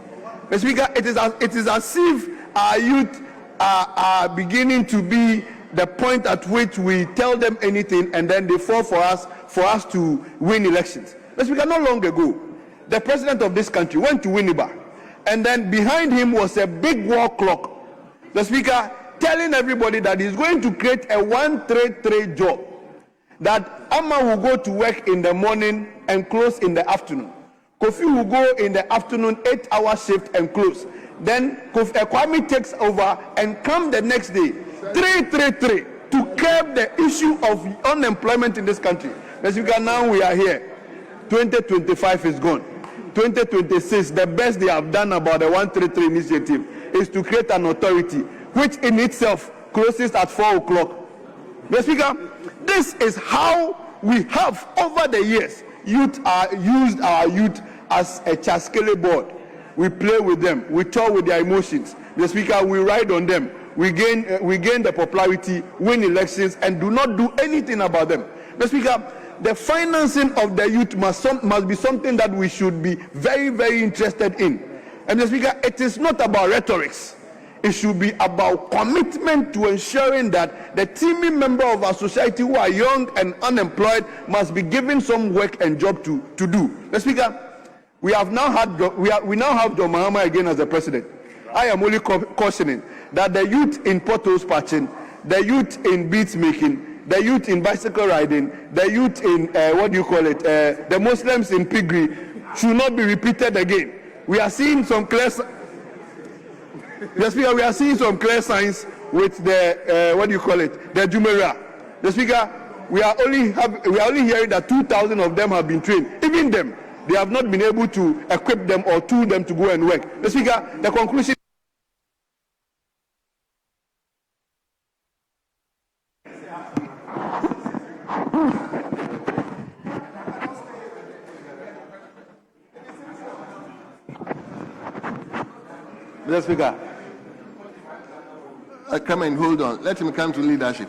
Mr. Speaker, it is as if our youth are beginning to be the point at which we tell them anything and then they fall for us to win elections. Mr. Speaker, not long ago, the president of this country went to Winneba, and then behind him was a big wall clock. The Speaker telling everybody that he's going to create a 1-3-3 job, that Amma will go to work in the morning and close in the afternoon. Kofi will go in the afternoon, 8-hour shift and close. Then Kwame takes over and come the next day, 3-3-3, to curb the issue of unemployment in this country. Mr. Speaker, now we are here. 2025 is gone. 2026, the best they have done about the 1-3-3 initiative is to create an authority, which in itself closes at 4 o'clock. Mr. Speaker, this is how we have, over the years, used our youth as a chaskele board. We play with them, we toy with their emotions. Mr. Speaker, we ride on them, we gain the popularity, win elections, and do not do anything about them. Mr. Speaker, the financing of the youth must be something that we should be very, very interested in. And Mr. Speaker, it is not about rhetorics. It should be about commitment to ensuring that the teeming member of our society who are young and unemployed must be given some work and job to do. Mr. Speaker, we now have John Mahama again as the president. I am only cautioning that the youth in potholes patching, the youth in beads making, the youth in bicycle riding, the youth in the Muslims in piggery should not be repeated again. We are seeing some clear. The Speaker, we are seeing some clear signs with the the Jumeirah. The Speaker, we are only hearing that 2,000 of them have been trained. Even them, they have not been able to equip them or tool them to go and work. The Speaker, the conclusion. Mr. Speaker. Come and hold on. Let him come to leadership.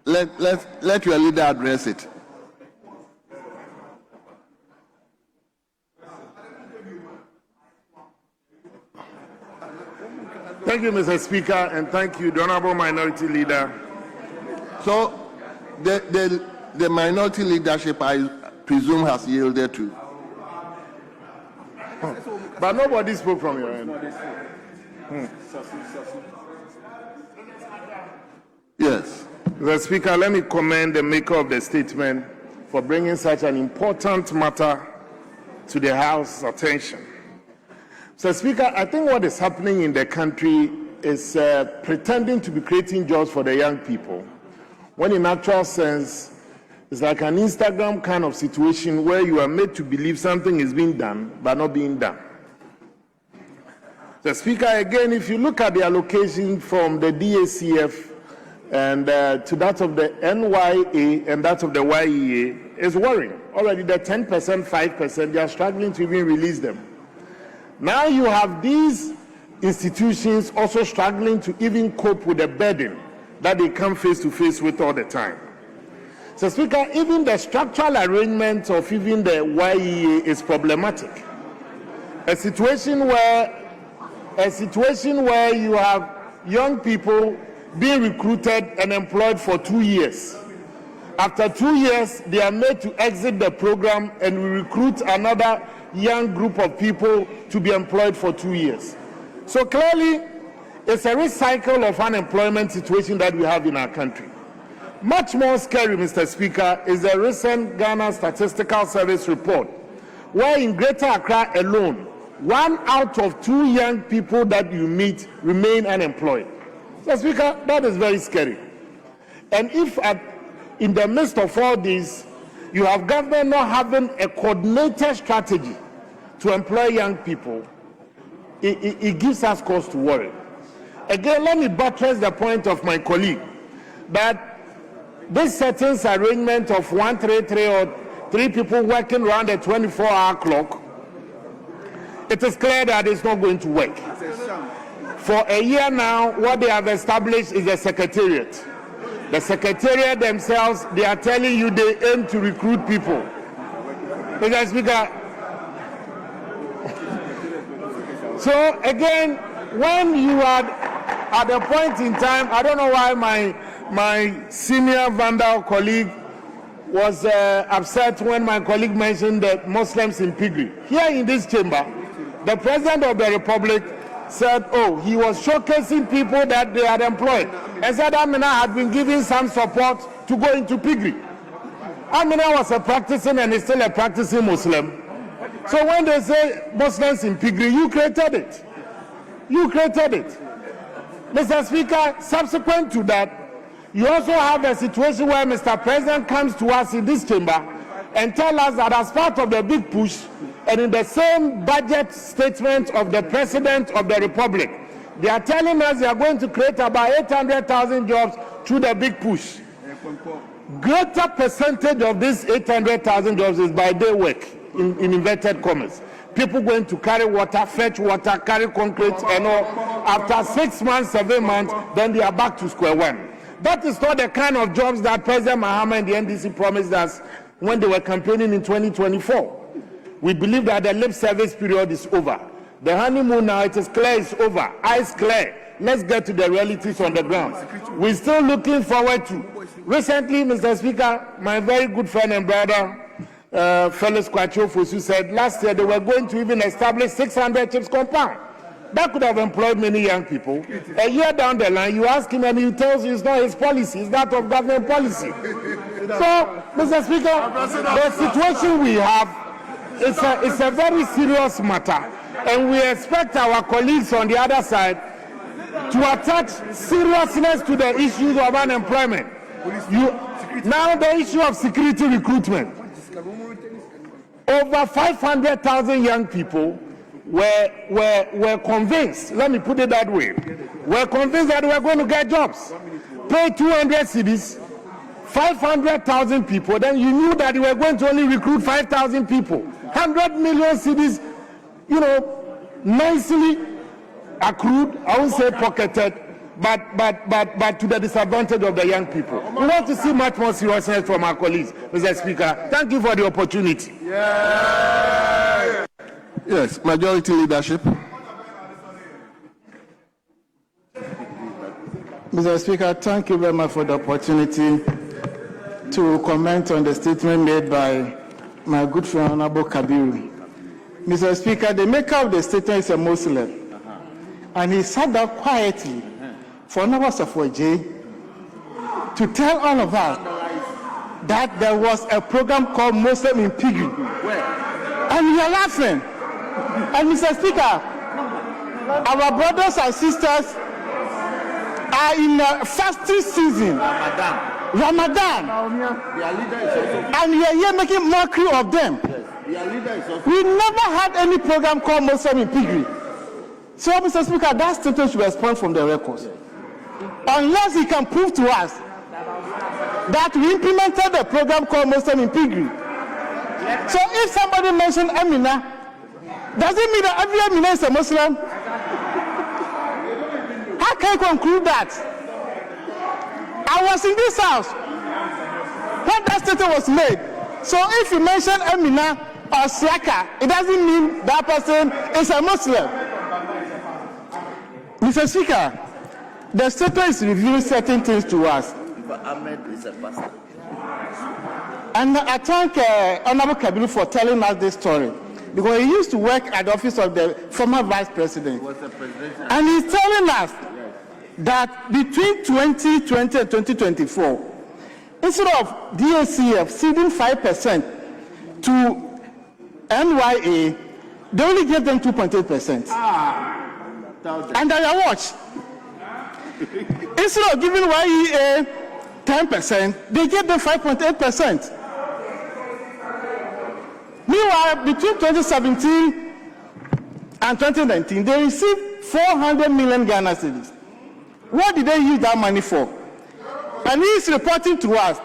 Let your leader address it. Thank you, Mr. Speaker, and thank you, the Honorable Minority Leader. So, the minority leadership, I presume, has yielded to. But nobody spoke from your end. Yes. Mr. Speaker, let me commend the maker of the statement for bringing such an important matter to the House's attention. Mr. Speaker, I think what is happening in the country is pretending to be creating jobs for the young people, when in actual sense, it's like an Instagram kind of situation where you are made to believe something is being done, but not being done. The Speaker, again, if you look at the allocation from the DACF and to that of the NYA and that of the YEA, is worrying. Already the 10%, 5%, they are struggling to even release them. Now you have these institutions also struggling to even cope with the burden that they come face to face with all the time. So, Speaker, even the structural arrangement of even the YEA is problematic. A situation where you have young people being recruited and employed for 2 years. After 2 years, they are made to exit the program and we recruit another young group of people to be employed for 2 years. So clearly, it's a recycle of unemployment situation that we have in our country. Much more scary, Mr. Speaker, is the recent Ghana Statistical Service report, where in Greater Accra alone, 1 out of 2 young people that you meet remain unemployed. So, Speaker, that is very scary. And if in the midst of all this, you have government not having a coordinated strategy to employ young people, it gives us cause to worry. Again, let me buttress the point of my colleague that this settings arrangement of 133 or 3 people working around a 24-hour clock, it is clear that it's not going to work. For a year now, what they have established is a secretariat. The secretariat themselves, they are telling you they aim to recruit people. Mr. Speaker, so again, when you are at a point in time, I don't know why my senior vandal colleague was upset when my colleague mentioned the Muslims in Pigri. Here in this chamber, the President of the Republic said, oh, he was showcasing people that they had employed, and said Amina had been giving some support to go into Pigri. Amina was a practicing and is still a practicing Muslim. So when they say Muslims in Pigri, you created it. You created it. Mr. Speaker, subsequent to that, you also have a situation where Mr. President comes to us in this chamber and tells us that as part of the big push, and in the same budget statement of the President of the Republic, they are telling us they are going to create about 800,000 jobs through the big push. Greater percentage of these 800,000 jobs is by day work, in inverted commas. People going to carry water, fetch water, carry concrete, and all. After 6 months, 7 months, then they are back to square one. That is not the kind of jobs that President Mahama and the NDC promised us when they were campaigning in 2024. We believe that the lip service period is over. The honeymoon now, it is clear, it's over. Eyes clear. Let's get to the realities on the ground. We're still looking forward to. Recently, Mr. Speaker, my very good friend and brother, Felix Kwacho Fosu, said last year they were going to even establish 600 chips compound. That could have employed many young people. A year down the line, you ask him and he tells you it's not his policy, it's that of government policy. So, Mr. Speaker, the situation we have, it's a very serious matter. And we expect our colleagues on the other side to attach seriousness to the issues of unemployment. Now the issue of security recruitment. Over 500,000 young people were convinced, let me put it that way, were convinced that they were going to get jobs. Pay 200 cedis, 500,000 people, then you knew that you were going to only recruit 5,000 people. 100 million cedis, you know, nicely accrued, I won't say pocketed, but to the disadvantage of the young people. We want to see much more seriousness from our colleagues, Mr. Speaker. Thank you for the opportunity. Yes, majority leadership. Mr. Speaker, thank you very much for the opportunity to comment on the statement made by my good friend Honorable Kabiru. Mr. Speaker, the maker of the statement is a Muslim, and he sat down quietly for numbers of J to tell all of us that there was a program called Muslim in Pigri. And we are laughing. And Mr. Speaker, our brothers and sisters are in a fasting season. Ramadan. And we are here making mockery of them. We never had any program called Muslim in Pigri. So, Mr. Speaker, that statement should respond from the records. Unless he can prove to us that we implemented a program called Muslim in Pigri. So if somebody mentioned Amina, does it mean that every Amina is a Muslim? How can you conclude that? I was in this house when that statement was made. So if you mention Amina or Siaka, it doesn't mean that person is a Muslim. Mr. Speaker, the statement is revealing certain things to us. And I thank Honorable Kabiru for telling us this story, because he used to work at the office of the former vice president. And he's telling us that between 2020 and 2024, instead of DACF ceding 5% to NYA, they only gave them 2.8%. And I watch. Instead of giving YEA 10%, they gave them 5.8%. Meanwhile, between 2017 and 2019, they received 400 million Ghana cedis. What did they use that money for? And he is reporting to us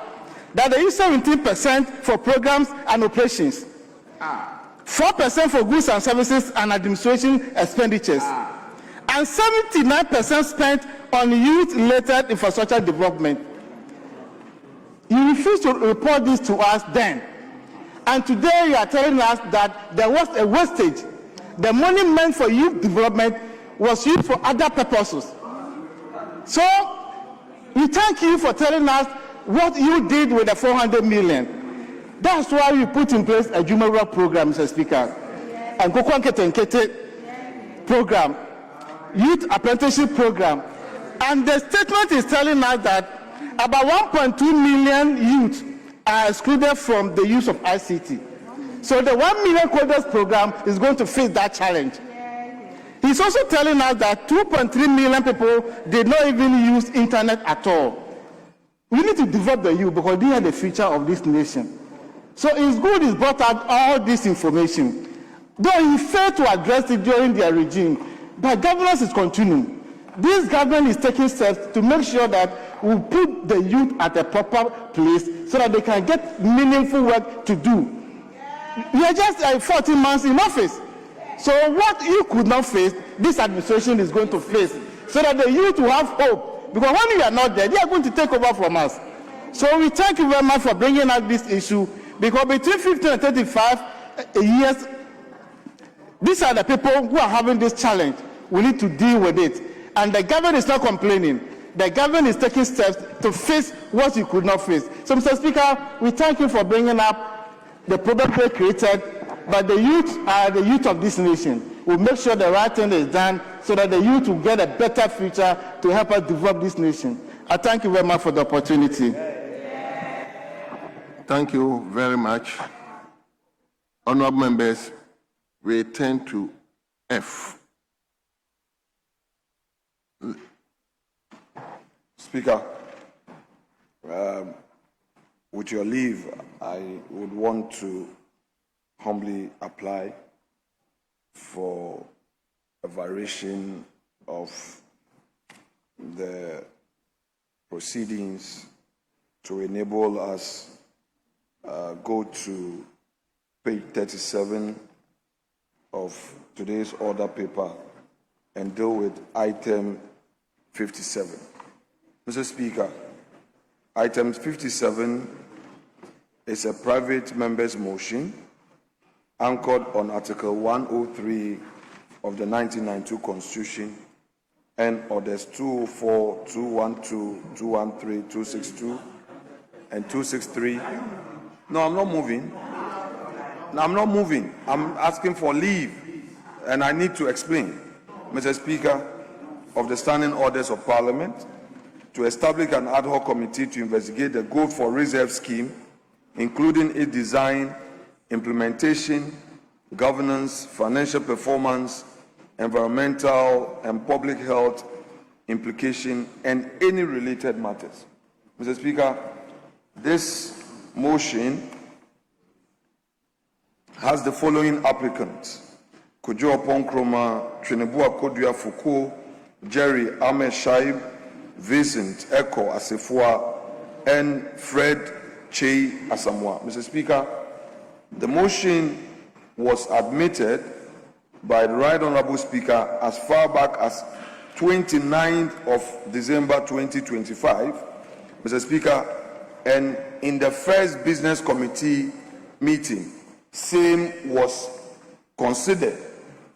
that they use 17% for programs and operations, 4% for goods and services and administration expenditures, and 79% spent on youth-related infrastructure development. You refused to report this to us then. And today you are telling us that there was a wastage. The money meant for youth development was used for other purposes. So we thank you for telling us what you did with the 400 million. That's why we put in place a Jumara program, Mr. Speaker, and Kokwankete program, youth apprenticeship program. And the statement is telling us that about 1.2 million youth are excluded from the use of ICT. So the 1 million coders program is going to face that challenge. He's also telling us that 2.3 million people did not even use internet at all. We need to develop the youth because they are the future of this nation. So it's good he's brought out all this information. Though he failed to address it during their regime, but governance is continuing. This government is taking steps to make sure that we put the youth at a proper place so that they can get meaningful work to do. We are just 14 months in office. So what you could not face, this administration is going to face, so that the youth will have hope. Because when we are not there, they are going to take over from us. So we thank you very much for bringing out this issue, because between 15 and 35 years, these are the people who are having this challenge. We need to deal with it. And the government is not complaining. The government is taking steps to face what you could not face. So, Mr. Speaker, we thank you for bringing up the problem they created, but the youth are the youth of this nation. We'll make sure the right thing is done so that the youth will get a better future to help us develop this nation. I thank you very much for the opportunity. Thank you very much. Honorable members, we turn to F. Speaker, with your leave, I would want to humbly apply for a variation of the proceedings to enable us go to page 37 of today's order paper and deal with item 57. Mr. Speaker, item 57 is a private member's motion anchored on Article 103 of the 1992 Constitution and Orders 204, 212, 213, 262, and 263. No, I'm not moving. No, I'm not moving. I'm asking for leave, and I need to explain, Mr. Speaker, of the Standing Orders of Parliament to establish an ad hoc committee to investigate the Gold for Reserve scheme, including its design, implementation, governance, financial performance, environmental and public health implication, and any related matters. Mr. Speaker, this motion has the following applicants: Kojo Oponkroma, Trinebua Kodua Foucault, Jerry Ahmed Shaib, Vincent Echo Asefua, and Fred Che Asamoah. Mr. Speaker, the motion was admitted by the Right Honorable Speaker as far back as 29th of December 2025, Mr. Speaker, and in the first Business Committee meeting, same was considered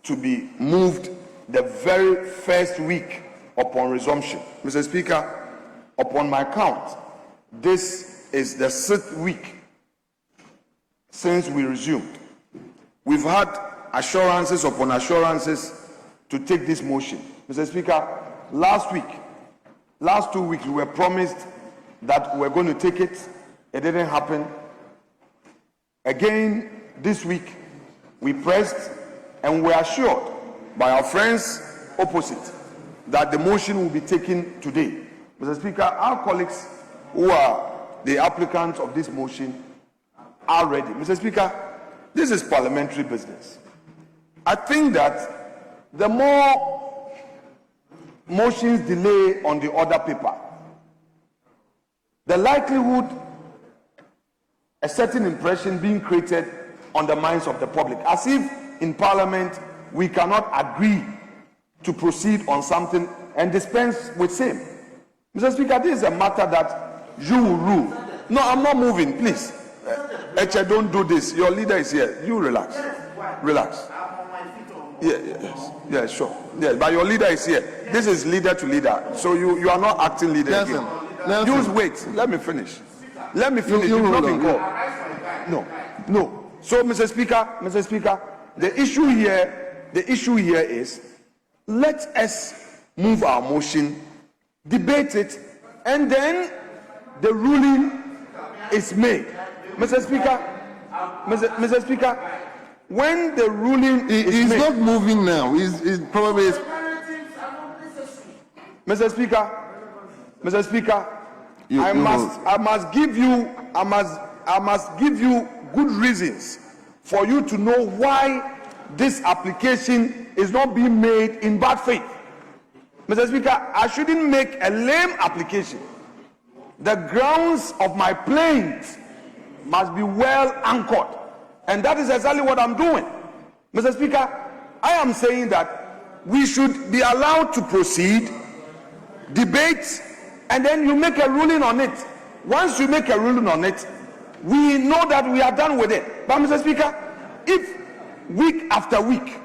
to be moved the very first week upon resumption. Mr. Speaker, upon my count, this is the 6th week since we resumed. We've had assurances upon assurances to take this motion. Mr. Speaker, last 2 weeks, we were promised that we're going to take it. It didn't happen. Again, this week, We pressed and were assured by our friends opposite that the motion will be taken today. Mr. Speaker, our colleagues who are the applicants of this motion are ready. Mr. Speaker, this is parliamentary business. I think that the more motions delay on the order paper, the likelihood a certain impression being created on the minds of the public, as if in Parliament we cannot agree to proceed on something and dispense with same. Mr. Speaker, this is a matter that you will rule. No, I'm not moving, please. Eche, don't do this. Your leader is here. You relax. Relax. Yeah, sure. Yeah, but your leader is here. This is leader to leader. So you are not acting leader again. Just wait. Let me finish. Let me finish. You've not been called. No. So, Mr. Speaker, the issue here is, let us move our motion, debate it, and then the ruling is made. Mr. Speaker, when the ruling is made, he's not moving now. He's probably. Mr. Speaker, I must give you good reasons for you to know why this application is not being made in bad faith. Mr. Speaker, I shouldn't make a lame application. The grounds of my plaint must be well anchored, and that is exactly what I'm doing. Mr. Speaker, I am saying that we should be allowed to proceed, debate, and then you make a ruling on it. Once you make a ruling on it, we know that we are done with it. But Mr. Speaker, if week after week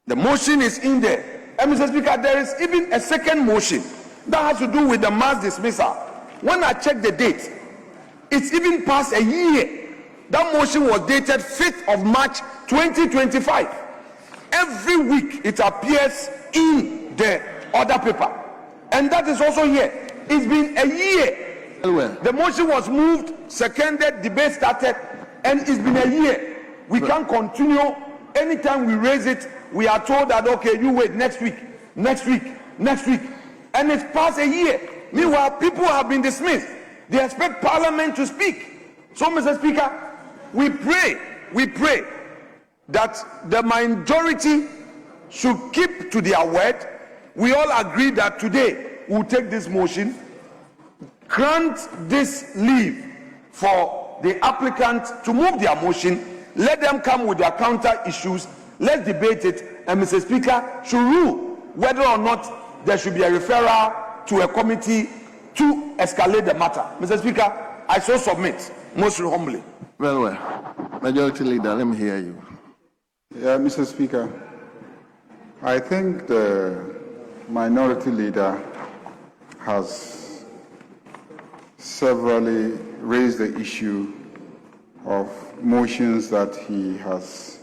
the motion is in there, and Mr. Speaker, there is even a second motion that has to do with the mass dismissal. When I check the date, it's even past a year. That motion was dated 5th of March 2025. Every week it appears in the order paper, and that is also here. It's been a year. The motion was moved, seconded, debate started, and it's been a year. We can't continue. Anytime we raise it, we are told that, okay, you wait next week, and it's past a year. Meanwhile, people have been dismissed. They expect Parliament to speak. So, Mr. Speaker, we pray that the majority should keep to their word. We all agree that today we'll take this motion, grant this leave for the applicant to move their motion, let them come with their counter issues, let's debate it, and Mr. Speaker should rule whether or not there should be a referral to a committee to escalate the matter. Mr. Speaker, I so submit, most humbly. Well, Majority Leader, let me hear you. Yeah, Mr. Speaker, I think the Minority Leader has severally raised the issue of motions that he has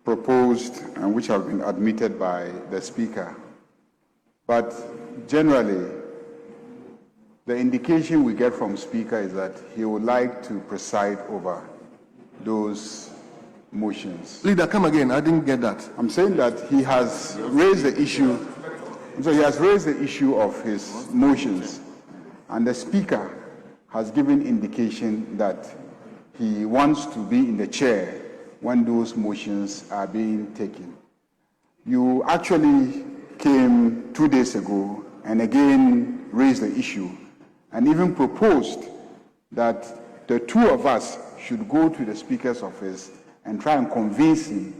proposed and which have been admitted by the Speaker. But generally, the indication we get from Speaker is that he would like to preside over those motions. Leader, come again. I didn't get that. I'm saying that he has raised the issue. So he has raised the issue of his motions, and the Speaker has given indication that he wants to be in the chair when those motions are being taken. You actually came 2 days ago and again raised the issue and even proposed that the two of us should go to the Speaker's office and try and convince him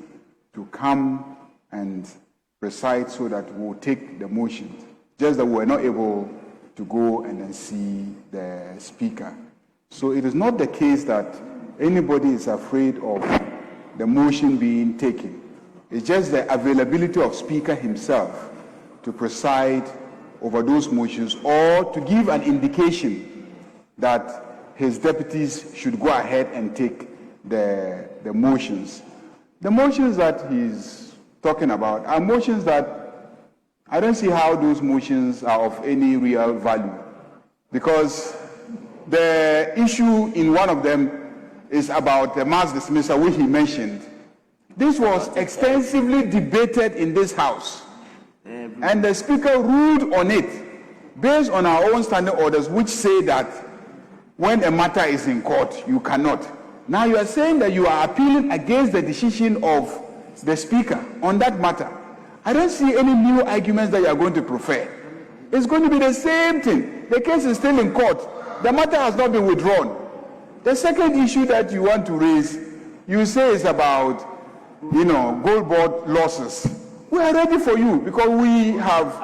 to come and preside so that we'll take the motions. Just that we're not able to go and then see the Speaker. So it is not the case that anybody is afraid of the motion being taken. It's just the availability of Speaker himself to preside over those motions or to give an indication that his deputies should go ahead and take the motions. The motions that he's talking about are motions that I don't see how those motions are of any real value, because the issue in one of them is about the mass dismissal, which he mentioned. This was extensively debated in this House, and the Speaker ruled on it based on our own standing orders, which say that when a matter is in court, you cannot. Now you are saying that you are appealing against the decision of the Speaker on that matter. I don't see any new arguments that you are going to prefer. It's going to be the same thing. The case is still in court. The matter has not been withdrawn. The second issue that you want to raise, you say is about, gold board losses. We are ready for you because we have,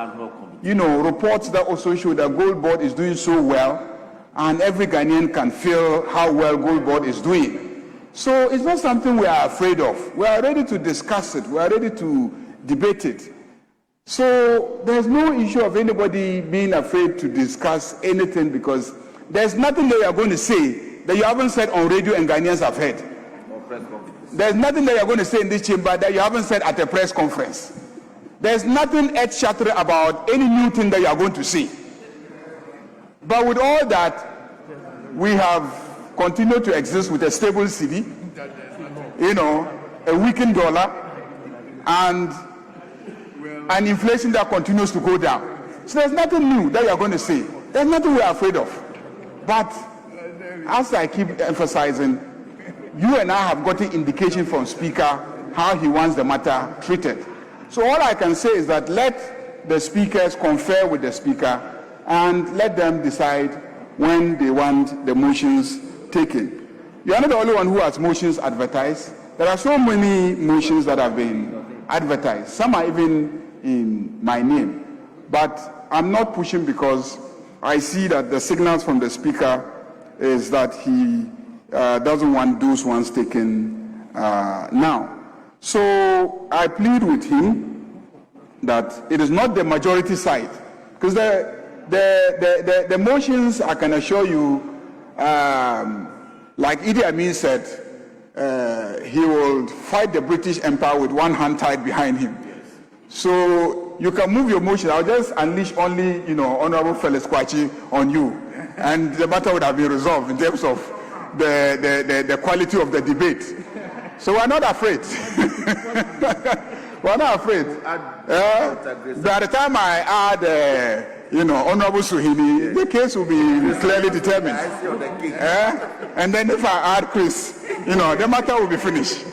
reports that also show that gold board is doing so well, and every Ghanaian can feel how well gold board is doing. So it's not something we are afraid of. We are ready to discuss it. We are ready to debate it. So there's no issue of anybody being afraid to discuss anything, because there's nothing that you are going to say that you haven't said on radio and Ghanaians have heard. There's nothing that you're going to say in this chamber that you haven't said at a press conference. There's nothing earth-shattering about any new thing that you are going to say. But with all that, we have continued to exist with a stable cedi, a weakened dollar, and an inflation that continues to go down. So there's nothing new that you are going to say. There's nothing we are afraid of. But as I keep emphasizing, you and I have gotten indication from Speaker how he wants the matter treated. So all I can say is that let the speakers confer with the Speaker and let them decide when they want the motions taken. You are not the only one who has motions advertised. There are so many motions that have been advertised. Some are even in my name. But I'm not pushing because I see that the signals from the Speaker is that he doesn't want those ones taken now. So I plead with him that it is not the majority side, because the motions, I can assure you, like Idi Amin said, he will fight the British Empire with one hand tied behind him. So you can move your motion. I'll just unleash only, Honorable Felix Kwachi on you, and the matter would have been resolved in terms of the quality of the debate. So we're not afraid. We're not afraid. By the time I add, Honorable Suhili, the case will be clearly determined. And then if I add Chris, the matter will be finished.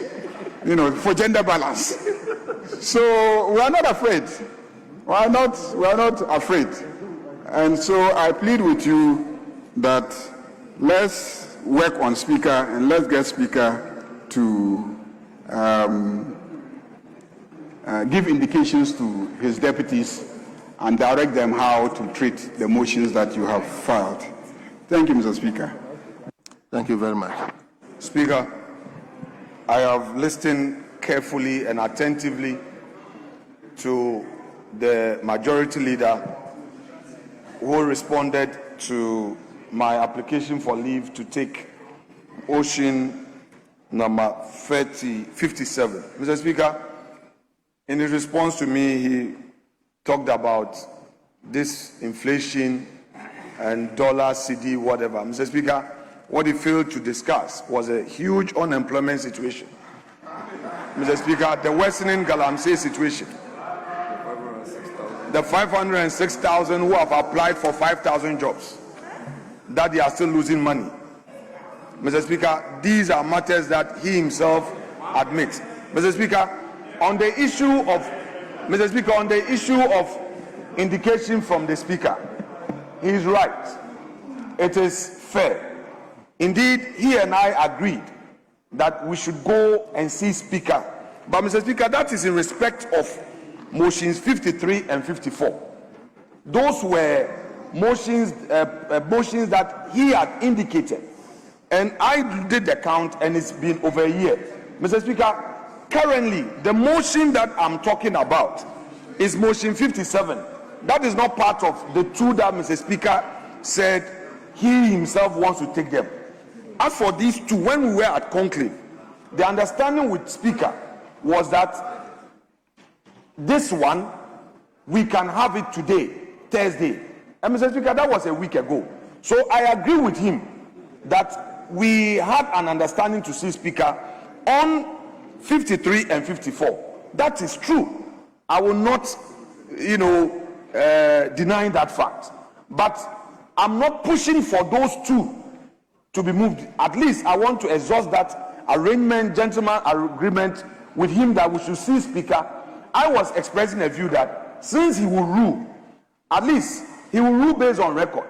For gender balance. So we are not afraid. We are not afraid. And so I plead with you that let's work on Speaker and let's get Speaker to give indications to his deputies and direct them how to treat the motions that you have filed. Thank you, Mr. Speaker. Thank you very much. Speaker, I have listened carefully and attentively to the majority leader who responded to my application for leave to take Ocean number 57. Mr. Speaker, in his response to me, he talked about this inflation and dollar, cedi, whatever. Mr. Speaker, what he failed to discuss was a huge unemployment situation. Mr. Speaker, the worsening Galamsey situation. The 506,000 who have applied for 5,000 jobs, that they are still losing money. Mr. Speaker, these are matters that he himself admits. Mr. Speaker, on the issue of indication from the Speaker, he is right. It is fair. Indeed, he and I agreed that we should go and see Speaker. But Mr. Speaker, that is in respect of motions 53 and 54. Those were motions that he had indicated. And I did the count, and it's been over a year. Mr. Speaker, currently, the motion that I'm talking about is motion 57. That is not part of the two that Mr. Speaker said he himself wants to take them. As for these two, when we were at conclave, the understanding with Speaker was that this one, we can have it today, Thursday. And Mr. Speaker, that was a week ago. So I agree with him that we had an understanding to see Speaker on 53 and 54. That is true. I will not, deny that fact. But I'm not pushing for those two to be moved. At least I want to exhaust that arrangement, gentleman agreement with him that we should see Speaker. I was expressing a view that since he will rule, at least he will rule based on record.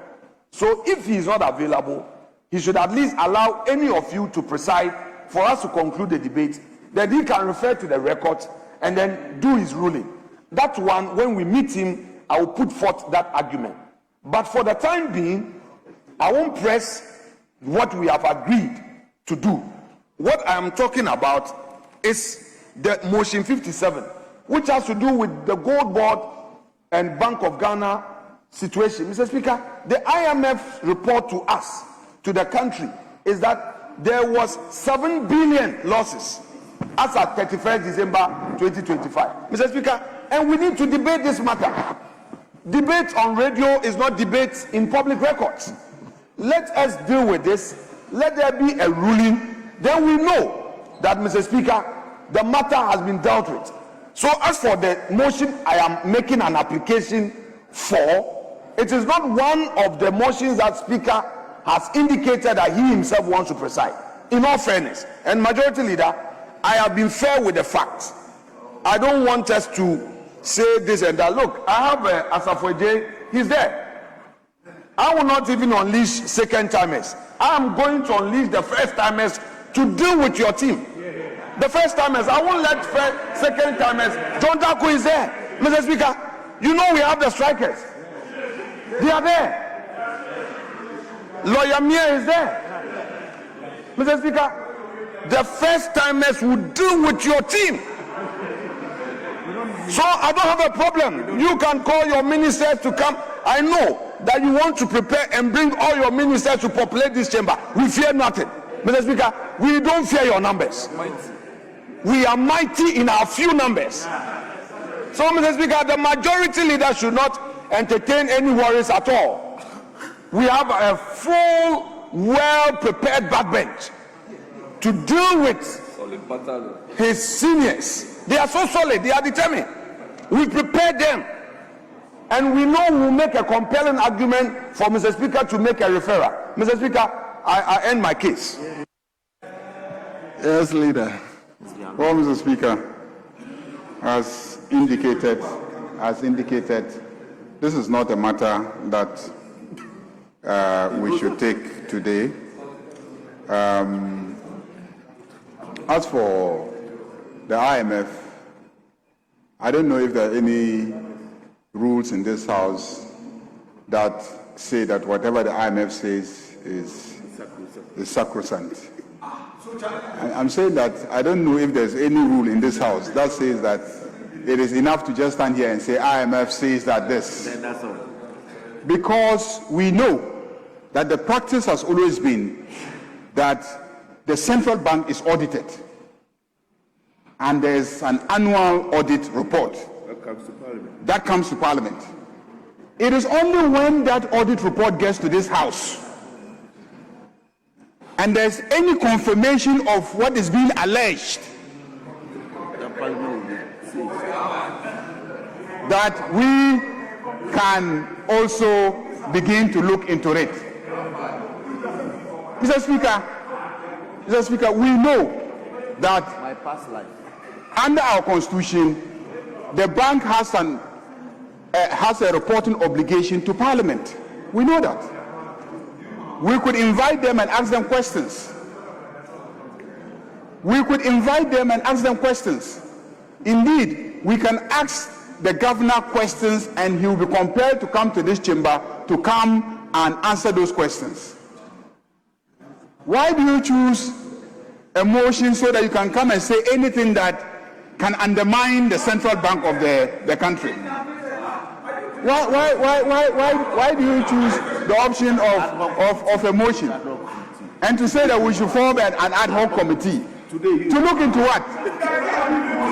So if he is not available, he should at least allow any of you to preside for us to conclude the debate. Then he can refer to the record and then do his ruling. That one, when we meet him, I will put forth that argument. But for the time being, I won't press what we have agreed to do. What I am talking about is the motion 57, which has to do with the Gold Board and Bank of Ghana situation. Mr. Speaker, the IMF report to us, to the country, is that there was 7 billion losses as at 31st December 2025. Mr. Speaker, and we need to debate this matter. Debate on radio is not debate in public records. Let us deal with this. Let there be a ruling. Then we know that, Mr. Speaker, the matter has been dealt with. So as for the motion I am making an application for, it is not one of the motions that Speaker has indicated that he himself wants to preside. In all fairness, and Majority Leader, I have been fair with the facts. I don't want us to say this and that. Look, I have Afenyo, he's there. I will not even unleash second timers. I am going to unleash the first timers to deal with your team. The first timers, I won't let second timers. John Daku is there. Mr. Speaker, you know we have the strikers. They are there. Lawyer Mia is there. Mr. Speaker, the first timers will deal with your team. So I don't have a problem. You can call your ministers to come. I know that you want to prepare and bring all your ministers to populate this chamber. We fear nothing. Mr. Speaker, we don't fear your numbers. We are mighty in our few numbers. So, Mr. Speaker, the Majority Leader should not entertain any worries at all. We have a full, well-prepared backbench to deal with his seniors. They are so solid, they are determined. We prepared them. And we know we'll make a compelling argument for Mr. Speaker to make a referral. Mr. Speaker, I end my case. Yes, Leader. Well, Mr. Speaker, as indicated, this is not a matter that we should take today. As for the IMF, I don't know if there are any rules in this House that say that whatever the IMF says is sacrosanct. I'm saying that I don't know if there's any rule in this House that says that it is enough to just stand here and say IMF says that this. Because we know that the practice has always been that the central bank is audited and there's an annual audit report that comes to Parliament. It is only when that audit report gets to this House and there's any confirmation of what is being alleged that we can also begin to look into it. Mr. Speaker, we know that under our constitution, the bank has a reporting obligation to Parliament. We know that. We could invite them and ask them questions. Indeed, we can ask the governor questions and he will be compelled to come to this chamber to come and answer those questions. Why do you choose a motion so that you can come and say anything that can undermine the central bank of the country? Why do you choose the option of a motion and to say that we should form an ad hoc committee to look into what?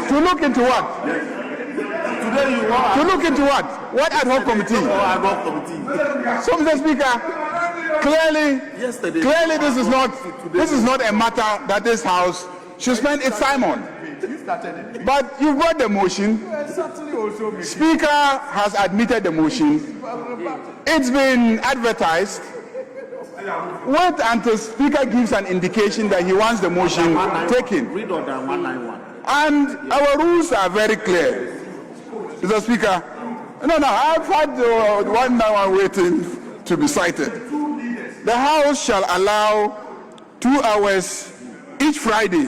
To look into what? To look into what? What ad hoc committee? So, Mr. Speaker, clearly, this is not a matter that this House should spend its time on. But you brought the motion. Speaker has admitted the motion. It's been advertised. Wait until Speaker gives an indication that he wants the motion taken. Read order 191. And our rules are very clear. Mr. Speaker, no, I've had 191 waiting to be cited. The House shall allow 2 hours each Friday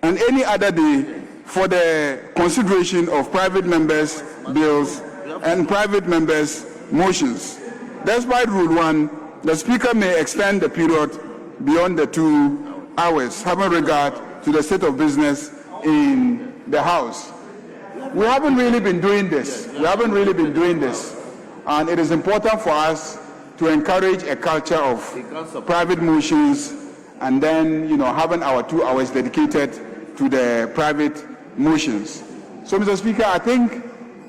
and any other day for the consideration of private members' bills and private members' motions. Despite Rule 1, the Speaker may extend the period beyond the 2 hours, having regard to the state of business in the House. We haven't really been doing this. And it is important for us to encourage a culture of private motions and then, having our 2 hours dedicated to the private motions. So, Mr. Speaker, I think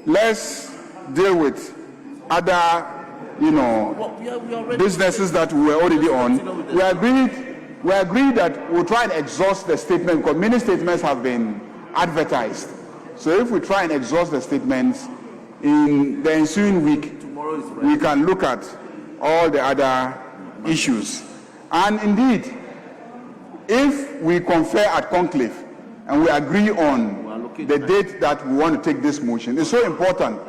let's deal with other, businesses that we were already on. We agreed that we'll try and exhaust the statement because many statements have been advertised. So if we try and exhaust the statements in the ensuing week, we can look at all the other issues. And indeed, if we confer at conclave and we agree on the date that we want to take this motion, it's so important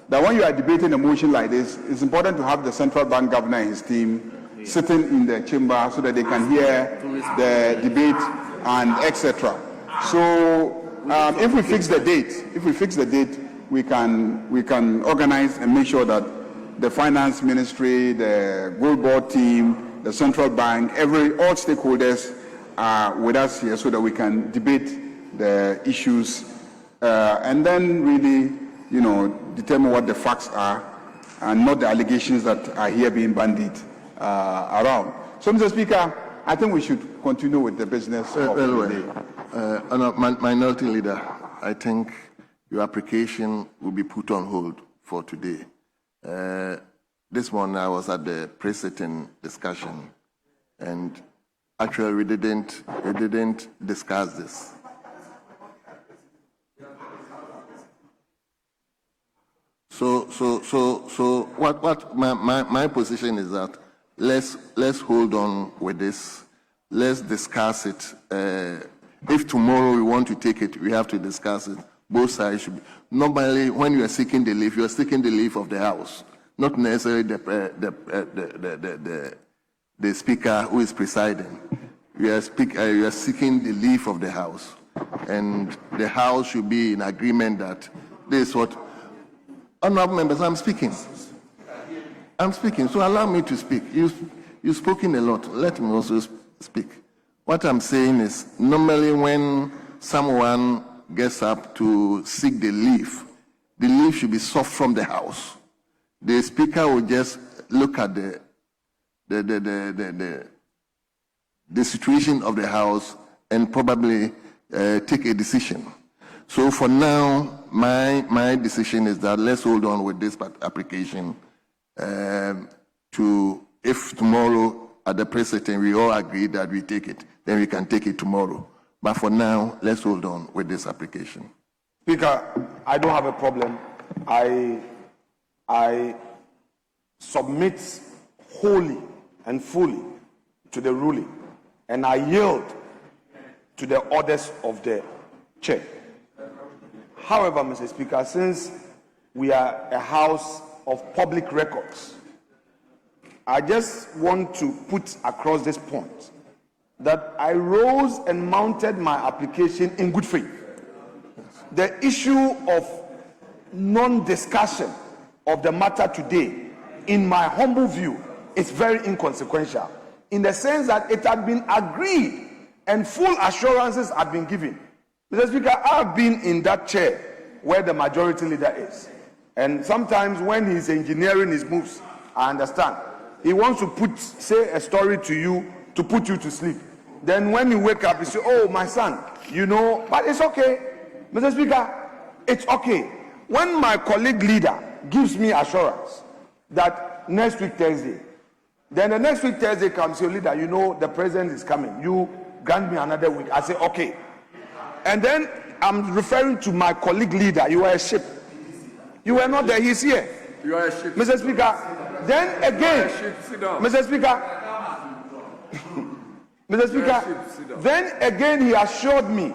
that when you are debating a motion like this, it's important to have the central bank governor and his team sitting in the chamber so that they can hear the debate and etc. So if we fix the date, we can organize and make sure that the finance ministry, the gold board team, the central bank, all stakeholders are with us here so that we can debate the issues and then really, determine what the facts are and not the allegations that are here being bandied around. So, Mr. Speaker, I think we should continue with the business of the day. Minority Leader, I think your application will be put on hold for today. This morning I was at the pre-sitting discussion, and actually we didn't discuss this. So what my position is that let's hold on with this. Let's discuss it. If tomorrow we want to take it, we have to discuss it. Both sides should be. Normally, when you are seeking the leave, you are seeking the leave of the House, not necessarily the Speaker who is presiding. You are seeking the leave of the House, and the House should be in agreement that this is what. Honourable members, I'm speaking, so allow me to speak. You've spoken a lot. Let me also speak. What I'm saying is, normally when someone gets up to seek the leave should be sought from the House. The Speaker will just look at the situation of the House and probably take a decision. So for now, my decision is that let's hold on with this application if tomorrow at the pre-sitting we all agree that we take it, then we can take it tomorrow. But for now, let's hold on with this application. Speaker, I don't have a problem. I submit wholly and fully to the ruling, and I yield to the orders of the chair. However, Mr. Speaker, since we are a house of public records, I just want to put across this point that I rose and mounted my application in good faith. The issue of non-discussion of the matter today, in my humble view, is very inconsequential, in the sense that it had been agreed and full assurances had been given. Mr. Speaker, I've been in that chair where the majority leader is. And sometimes when he's engineering his moves, I understand. He wants to say a story to you to put you to sleep. Then when you wake up, you say, oh, my son, but it's okay. Mr. Speaker, it's okay. When my colleague leader gives me assurance that next week, Thursday, Then the next week, Thursday comes, your leader, you know the president is coming. You grant me another week. I say, okay. And then I'm referring to my colleague leader. You are a ship. You were not there. He's here. You are a ship. Mr. Speaker, then again, Mr. Speaker, Mr. Speaker, then again he assured me,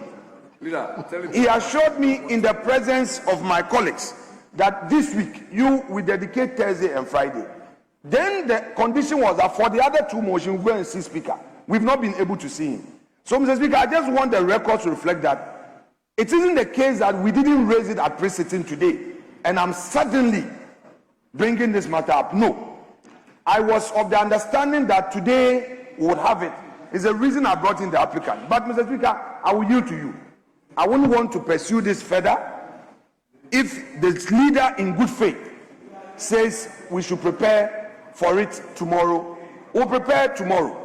he assured me in the presence of my colleagues that this week you will dedicate Thursday and Friday. Then the condition was that for the other two motions, we go and see Speaker. We've not been able to see him. So, Mr. Speaker, I just want the record to reflect that it isn't the case that we didn't raise it at pre-sitting today, and I'm suddenly bringing this matter up. No. I was of the understanding that today we would have it. It's the reason I brought in the applicant. But, Mr. Speaker, I will yield to you. I wouldn't want to pursue this further if the leader in good faith says we should prepare for it tomorrow. We'll prepare tomorrow.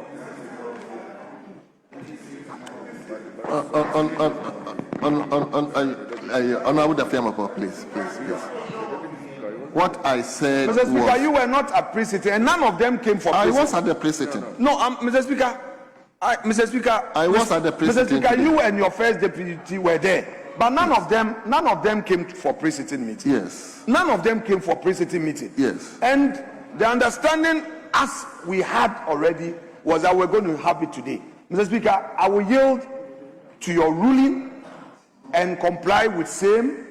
Honorable Afenyo, please. What I said Mr. Speaker, was, you were not at pre-sitting, and none of them came for pre-sitting. I was at the pre-sitting. No, Mr. Speaker, I was at the pre-sitting. Mr. Speaker, you and your first deputy were there, but none of them came for pre-sitting meeting. Yes. None of them came for pre-sitting meeting. Yes. And the understanding, as we had already, was that we're going to have it today. Mr. Speaker, I will yield to your ruling and comply with same.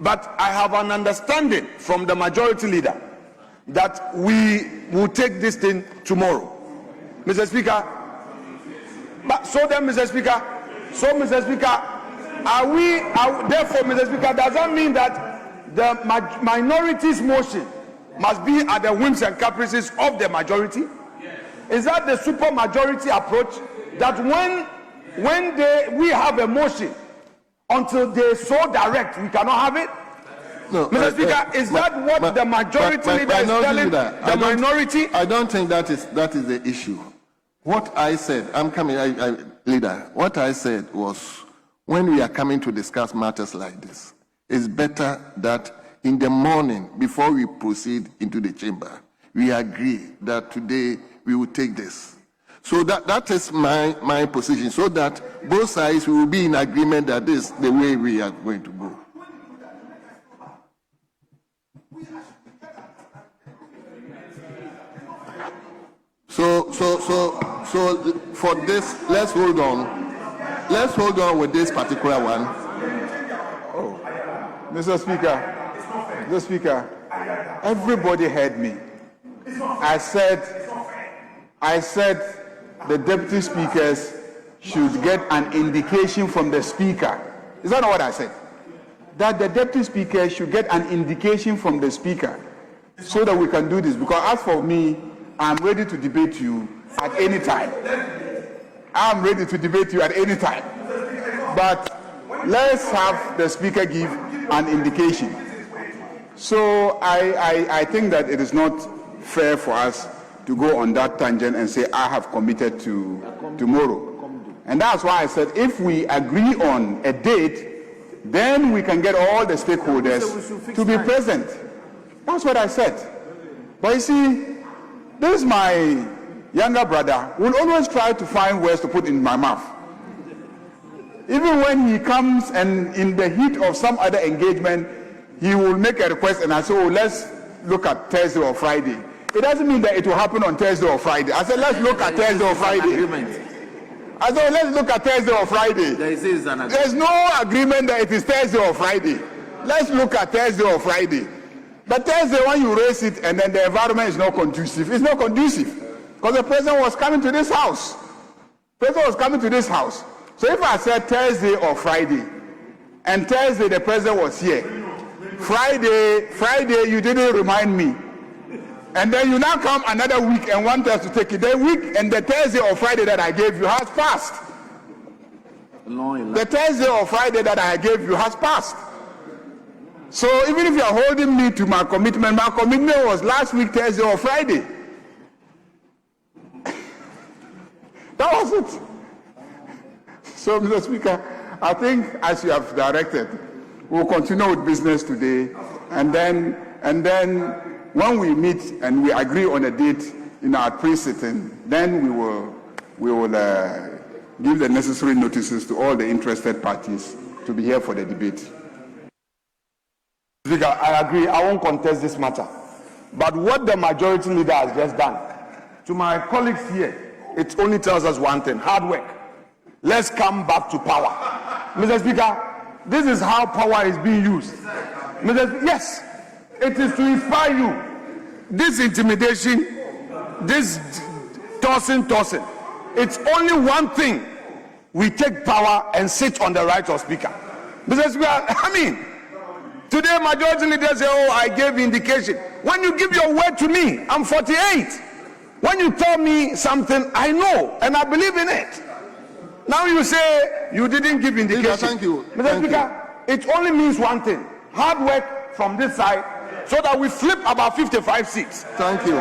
But I have an understanding from the majority leader that we will take this thing tomorrow. Mr. Speaker, but so then, Mr. Speaker, therefore, Mr. Speaker, does that mean that the minority's motion must be at the whims and caprices of the majority? Is that the super majority approach, that when we have a motion, until they so direct, we cannot have it? No, Mr. Speaker, is that what the majority leader is telling the minority? I don't think that is the issue. What I said, leader, what I said was, when we are coming to discuss matters like this, it's better that in the morning, before we proceed into the chamber, we agree that today we will take this. So that is my position, so that both sides will be in agreement that this is the way we are going to go. So for this, let's hold on. Let's hold on with this particular one. Oh, Mr. Speaker, everybody heard me. I said the deputy speakers should get an indication from the speaker. Is that not what I said? That the deputy speaker should get an indication from the speaker so that we can do this. Because as for me, I'm ready to debate you at any time. I'm ready to debate you at any time. But let's have the speaker give an indication. So I think that it is not fair for us to go on that tangent and say, I have committed to tomorrow. And that's why I said, if we agree on a date, then we can get all the stakeholders to be present. That's what I said. But you see, this is my younger brother, will always try to find words to put in my mouth. Even when he comes and in the heat of some other engagement, he will make a request and I say, oh, let's look at Thursday or Friday. It doesn't mean that it will happen on Thursday or Friday. I said, let's look at Thursday or Friday. I said, let's look at Thursday or Friday. There's no agreement that it is Thursday or Friday. Let's look at Thursday or Friday. But Thursday, when you raise it and then the environment is not conducive, it's not conducive. Because the president was coming to this house. So if I said Thursday or Friday, and Thursday the president was here, Friday you didn't remind me, and then you now come another week and want us to take it. The week and the Thursday or Friday that I gave you has passed. The Thursday or Friday that I gave you has passed. So even if you are holding me to my commitment was last week, Thursday or Friday. That was it. So, Mr. Speaker, I think as you have directed, we'll continue with business today, and then when we meet and we agree on a date in our pre-sitting, then we will give the necessary notices to all the interested parties to be here for the debate. Speaker, I agree. I won't contest this matter. But what the majority leader has just done, to my colleagues here, it only tells us one thing: hard work. Let's come back to power. Mr. Speaker, this is how power is being used. Yes, it is to inspire you. This intimidation, this tossing. It's only one thing. We take power and sit on the right of speaker. Mr. Speaker, I mean, today majority leaders say, oh, I gave indication. When you give your word to me, I'm 48. When you tell me something, I know and I believe in it. Now you say you didn't give indication. Thank you. Mr. Speaker, it only means one thing: hard work from this side, so that we flip about 55 seats. Thank you.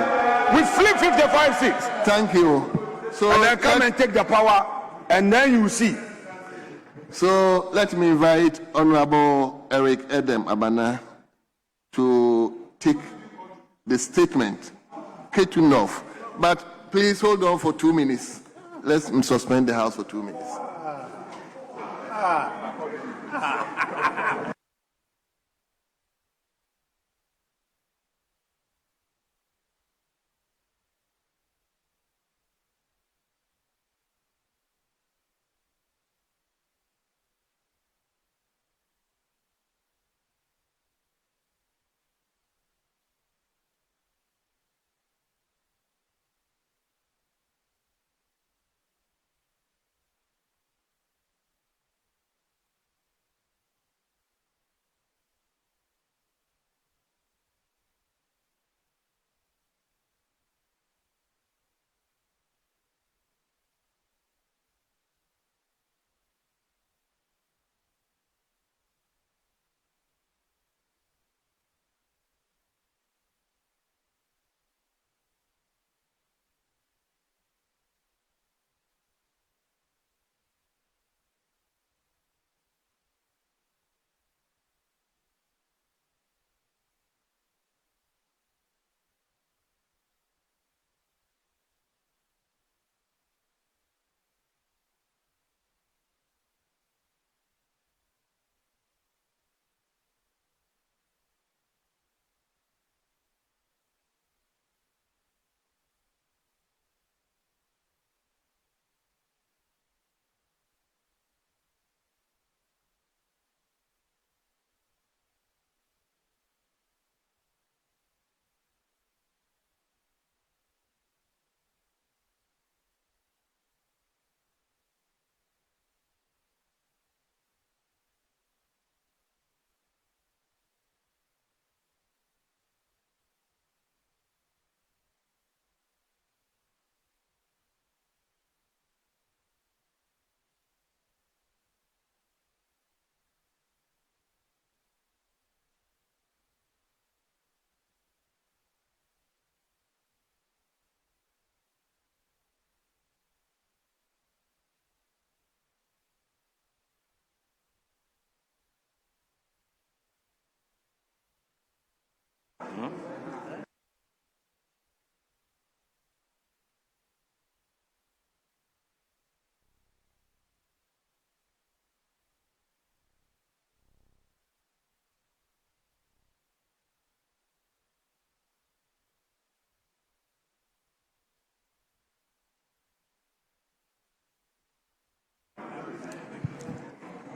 We flip 55 seats. Thank you. So and then come and take the power, and then you see. So let me invite Honorable Eric Edem Abana to take the statement. Ketunov. But please hold on for 2 minutes. Let's suspend the House for 2 minutes.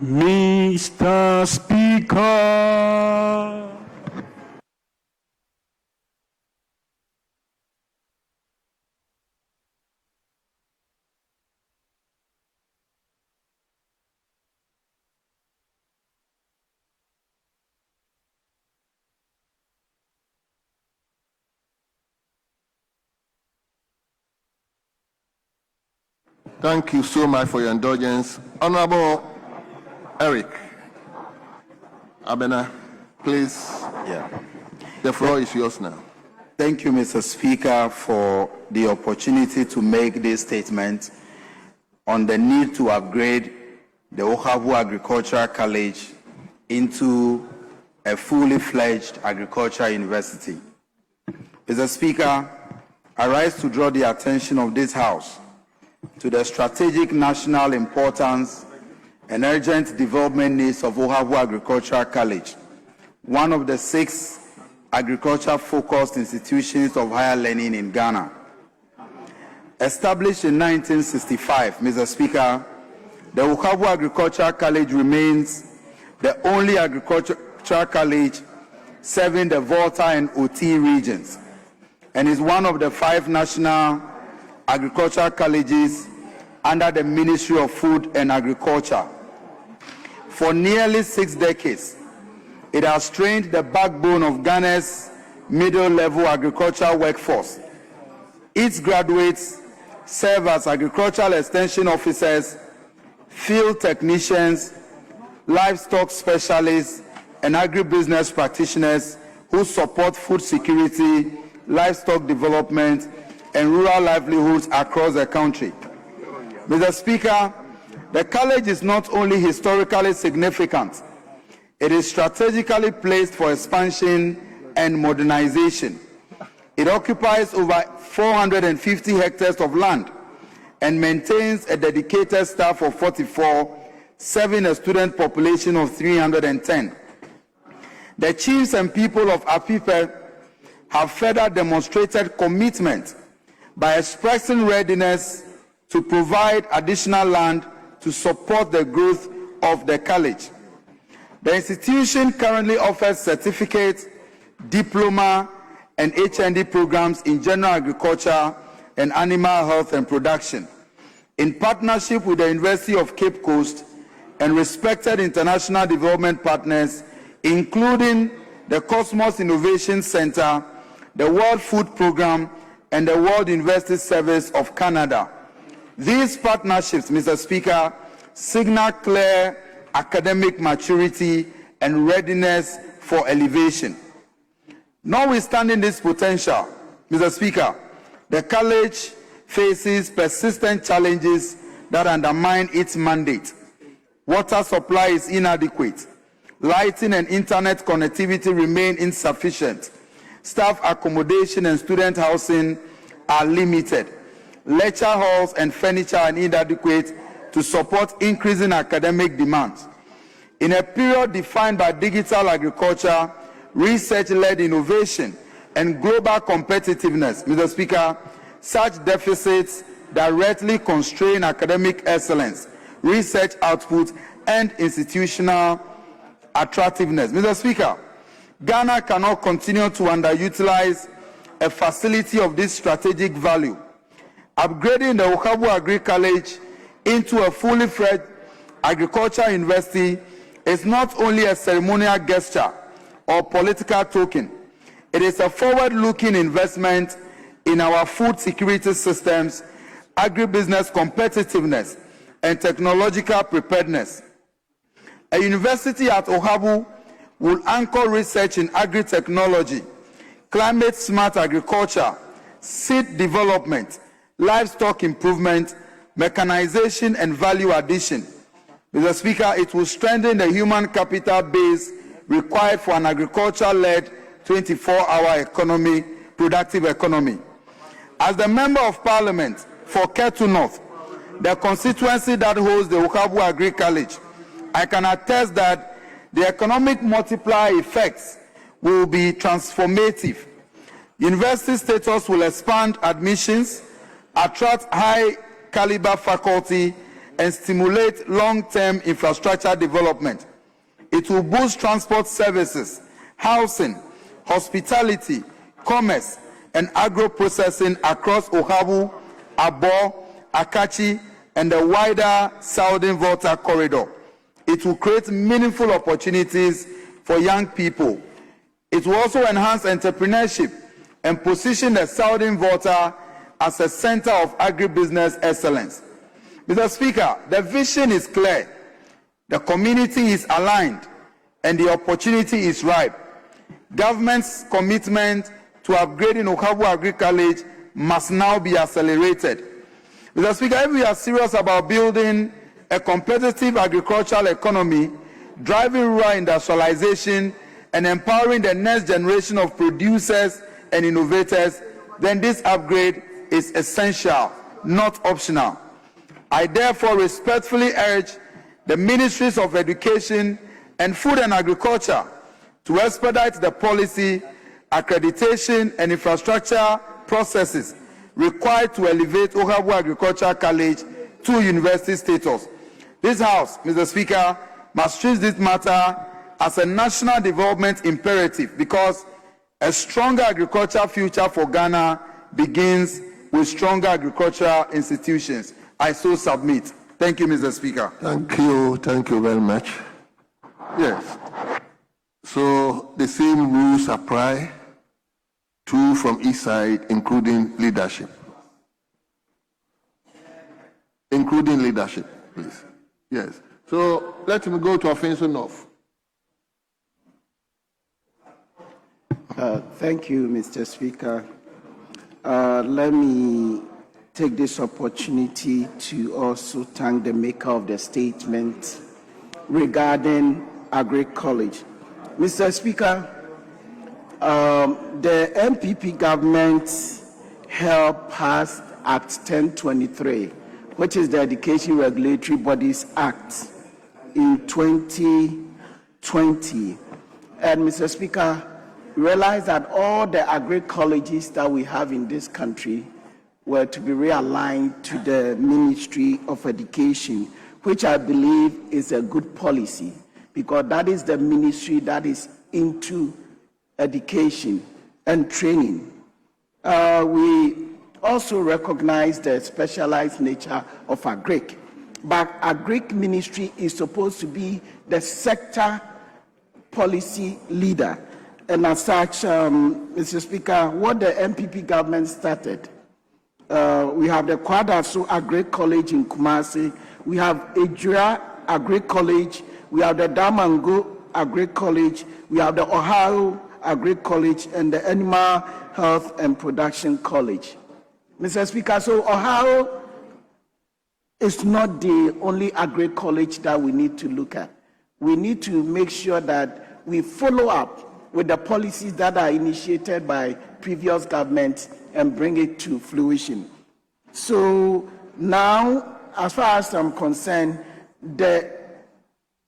Mr. Speaker. Thank you so much for your indulgence. Honorable Eric Abena, please. Yeah. The floor is yours now. Thank you, Mr. Speaker, for the opportunity to make this statement on the need to upgrade the Ohavu Agricultural College into a fully fledged agricultural university. Mr. Speaker, I rise to draw the attention of this House to the strategic national importance and urgent development needs of Ohabu Agricultural College, one of the 6 agriculture-focused institutions of higher learning in Ghana. Established in 1965, Mr. Speaker, the Ohabu Agricultural College remains the only agricultural college serving the Volta and Oti regions, and is one of the 5 national agricultural colleges under the Ministry of Food and Agriculture. For nearly 6 decades, it has trained the backbone of Ghana's middle-level agricultural workforce. Its graduates serve as agricultural extension officers, field technicians, livestock specialists, and agribusiness practitioners who support food security, livestock development, and rural livelihoods across the country. Mr. Speaker, the college is not only historically significant, it is strategically placed for expansion and modernization. It occupies over 450 hectares of land and maintains a dedicated staff of 44, serving a student population of 310. The chiefs and people of Apipe have further demonstrated commitment by expressing readiness to provide additional land to support the growth of the college. The institution currently offers certificate, diploma, and HND programs in general agriculture and animal health and production, in partnership with the University of Cape Coast and respected international development partners, including the Cosmos Innovation Center, the World Food Programme, and the World University Service of Canada. These partnerships, Mr. Speaker, signal clear academic maturity and readiness for elevation. Notwithstanding this potential, Mr. Speaker, the college faces persistent challenges that undermine its mandate. Water supply is inadequate. Lighting and internet connectivity remain insufficient. Staff accommodation and student housing are limited. Lecture halls and furniture are inadequate to support increasing academic demands. In a period defined by digital agriculture, research-led innovation, and global competitiveness, Mr. Speaker, such deficits directly constrain academic excellence, research output, and institutional attractiveness. Mr. Speaker, Ghana cannot continue to underutilize a facility of this strategic value. Upgrading the Ohabu Agri College into a fully fledged agriculture university is not only a ceremonial gesture or political token. It is a forward-looking investment in our food security systems, agribusiness competitiveness, and technological preparedness. A university at Ohabu will anchor research in agri-technology, climate-smart agriculture, seed development, livestock improvement, mechanization, and value addition. Mr. Speaker, it will strengthen the human capital base required for an agriculture-led 24-hour economy, productive economy. As the Member of Parliament for Ketu North, the constituency that holds the Ohabu Agri College, I can attest that the economic multiplier effects will be transformative. University status will expand admissions, attract high-caliber faculty, and stimulate long-term infrastructure development. It will boost transport services, housing, hospitality, commerce, and agro-processing across Ohabu, Abo, Akachi, and the wider Southern Volta corridor. It will create meaningful opportunities for young people. It will also enhance entrepreneurship and position the Southern Volta as a center of agribusiness excellence. Mr. Speaker, the vision is clear, the community is aligned, and the opportunity is ripe. Government's commitment to upgrading Ohabu Agri College must now be accelerated. Mr. Speaker, if we are serious about building a competitive agricultural economy, driving rural industrialization, and empowering the next generation of producers and innovators, then this upgrade is essential, not optional. I therefore respectfully urge the Ministries of Education and Food and Agriculture to expedite the policy, accreditation, and infrastructure processes required to elevate Ohabu Agricultural College to university status. This House, Mr. Speaker, must treat this matter as a national development imperative because a stronger agricultural future for Ghana begins with stronger agricultural institutions. I so submit. Thank you, Mr. Speaker. Thank you very much. Yes. So the same rules apply to from each side, including leadership. Including leadership, please. Yes. So let me go to Afenyo North. Thank you, Mr. Speaker. Let me take this opportunity to also thank the maker of the statement regarding Agri College. Mr. Speaker, the MPP government helped pass Act 1023, which is the Education Regulatory Bodies Act, in 2020. And Mr. Speaker, realize that all the agri colleges that we have in this country were to be realigned to the Ministry of Education, which I believe is a good policy, because that is the ministry that is into education and training. We also recognize the specialized nature of agric, but agric ministry is supposed to be the sector policy leader. And as such, Mr. Speaker, what the MPP government started, we have the Kwadaso Agri College in Kumasi, we have Ejura Agri College, we have the Damango Agri College, we have the Ohio Agri College, and the Animal Health and Production College. Mr. Speaker, so Ohio is not the only agri college that we need to look at. We need to make sure that we follow up with the policies that are initiated by previous governments and bring it to fruition. So now, as far as I'm concerned, the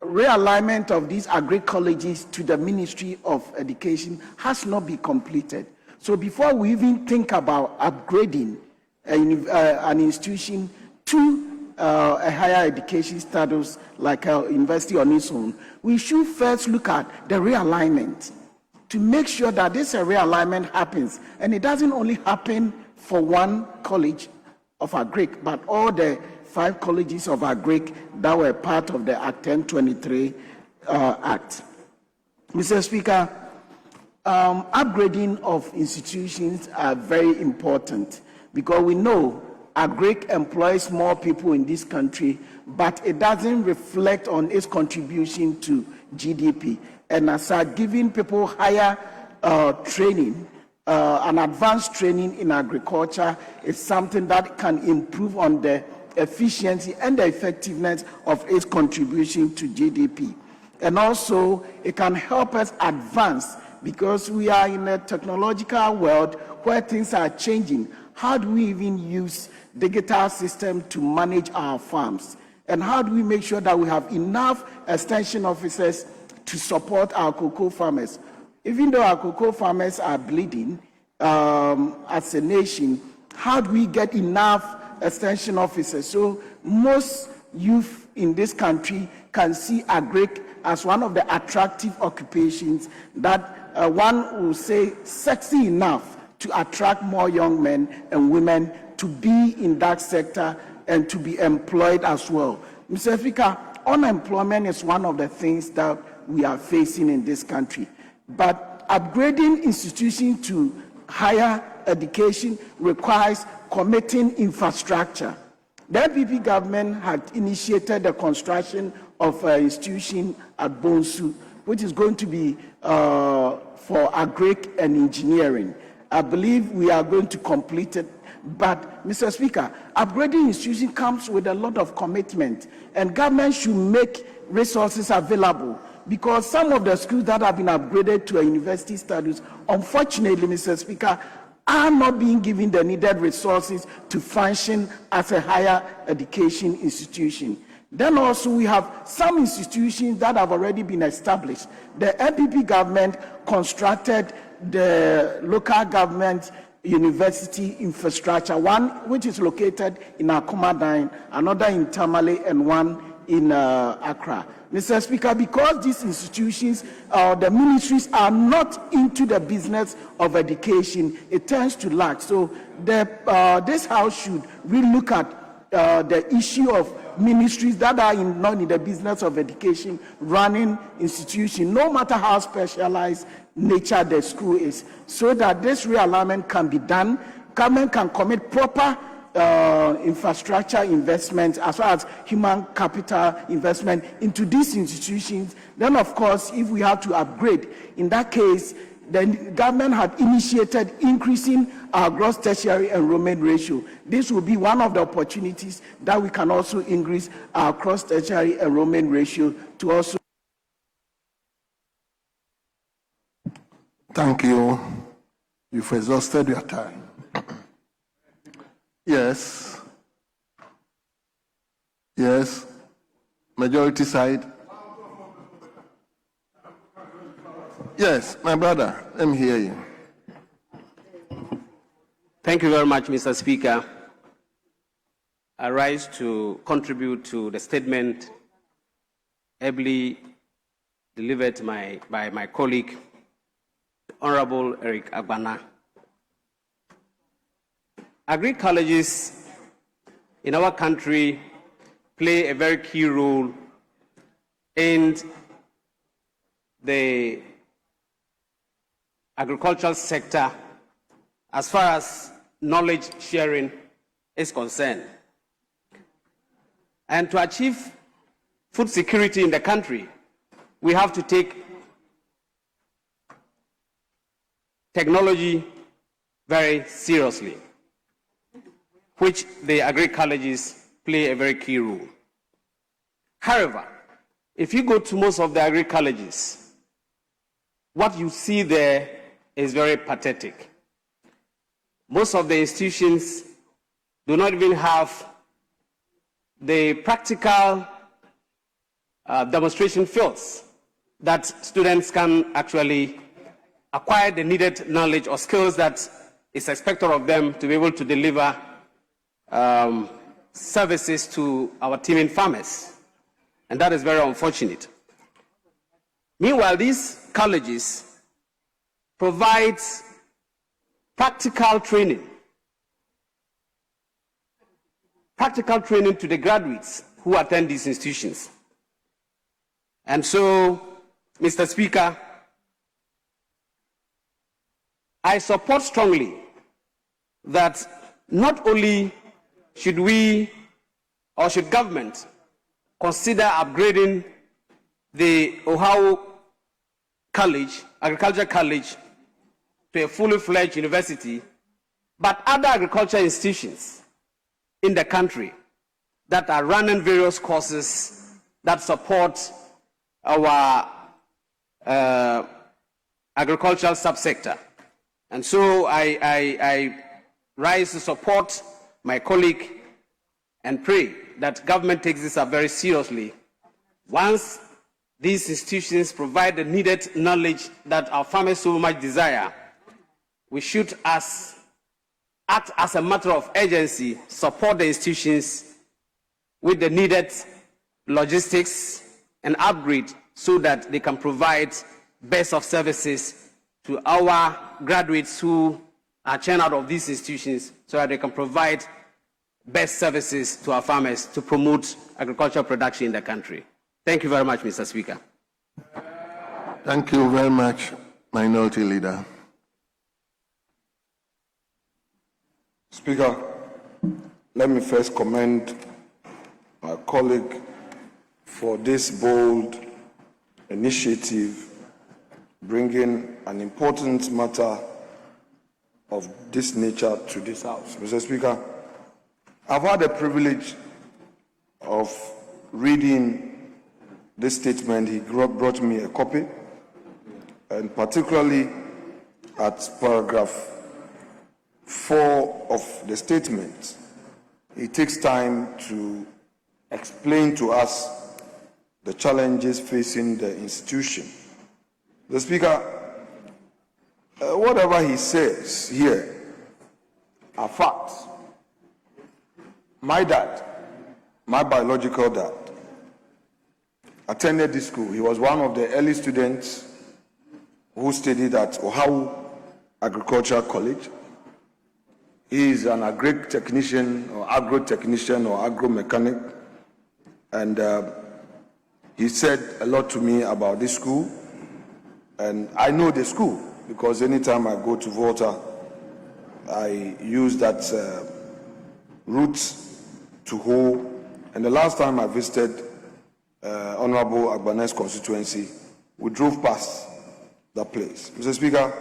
realignment of these agri colleges to the Ministry of Education has not been completed. So before we even think about upgrading an institution to a higher education status like a university on its own, we should first look at the realignment to make sure that this realignment happens. And it doesn't only happen for one college of agric, but all the 5 colleges of agric that were part of the Act 1023 Act. Mr. Speaker, upgrading of institutions are very important because we know agric employs more people in this country, but it doesn't reflect on its contribution to GDP. And as giving people higher training, an advanced training in agriculture is something that can improve on the efficiency and the effectiveness of its contribution to GDP. And also, it can help us advance because we are in a technological world where things are changing. How do we even use digital system to manage our farms? And how do we make sure that we have enough extension officers to support our cocoa farmers? Even though our cocoa farmers are bleeding as a nation, how do we get enough extension officers? So most youth in this country can see agric as one of the attractive occupations that one will say sexy enough to attract more young men and women to be in that sector and to be employed as well. Mr. Speaker, unemployment is one of the things that we are facing in this country. But upgrading institutions to higher education requires committing infrastructure. The NPP government had initiated the construction of an institution at Bonsu, which is going to be for agric and engineering. I believe we are going to complete it. But, Mr. Speaker, upgrading institution comes with a lot of commitment, and government should make resources available because some of the schools that have been upgraded to a university status, unfortunately, Mr. Speaker, are not being given the needed resources to function as a higher education institution. Then also we have some institutions that have already been established. The NPP government constructed the local government university infrastructure, one which is located in Akomadan, another in Tamale, and one in Accra. Mr. Speaker, because these institutions, the ministries are not into the business of education, it tends to lack. So this House should really look at the issue of ministries that are not in the business of education, running institutions, no matter how specialized nature the school is, so that this realignment can be done. Government can commit proper infrastructure investment as well as human capital investment into these institutions. Then, of course, if we have to upgrade, in that case, the government had initiated increasing our gross tertiary enrollment ratio. This will be one of the opportunities that we can also increase our gross tertiary enrollment ratio to also. Thank you. You've exhausted your time. Yes. Yes. Majority side. Yes, my brother, let me hear you. Thank you very much, Mr. Speaker. I rise to contribute to the statement ably delivered by my colleague, Honorable Eric Agbana. Agri-colleges in our country play a very key role in the agricultural sector as far as knowledge sharing is concerned. And to achieve food security in the country, we have to take technology very seriously, which the agri-colleges play a very key role. However, if you go to most of the agri-colleges, what you see there is very pathetic. Most of the institutions do not even have the practical demonstration fields that students can actually acquire the needed knowledge or skills that is expected of them to be able to deliver services to our teeming farmers. And that is very unfortunate. Meanwhile, these colleges provide practical training to the graduates who attend these institutions. And so, Mr. Speaker, I support strongly that not only should we or should government consider upgrading the Ohio College, Agriculture College, to a fully fledged university, but other agriculture institutions in the country that are running various courses that support our agricultural subsector. And so I rise to support my colleague and pray that government takes this up very seriously. Once these institutions provide the needed knowledge that our farmers so much desire, we should, act as a matter of urgency, support the institutions with the needed logistics and upgrade so that they can provide best of services to our graduates who are churned out of these institutions, so that they can provide best services to our farmers to promote agricultural production in the country. Thank you very much, Mr. Speaker. Thank you very much, Minority Leader. Speaker, let me first commend my colleague for this bold initiative, bringing an important matter of this nature to this House. Mr. Speaker, I've had the privilege of reading this statement, he brought me a copy, and particularly at paragraph 4 of the statement, he takes time to explain to us the challenges facing the institution. The Speaker, whatever he says here are facts. My dad, my biological dad, attended this school. He was one of the early students who studied at Ohawu Agricultural College. He is an agri technician or agro-technician or agro-mechanic, and he said a lot to me about this school, and I know the school because anytime I go to Volta, I use that route to Ho, and the last time I visited Honorable Agbane's constituency, we drove past that place. Mr. Speaker,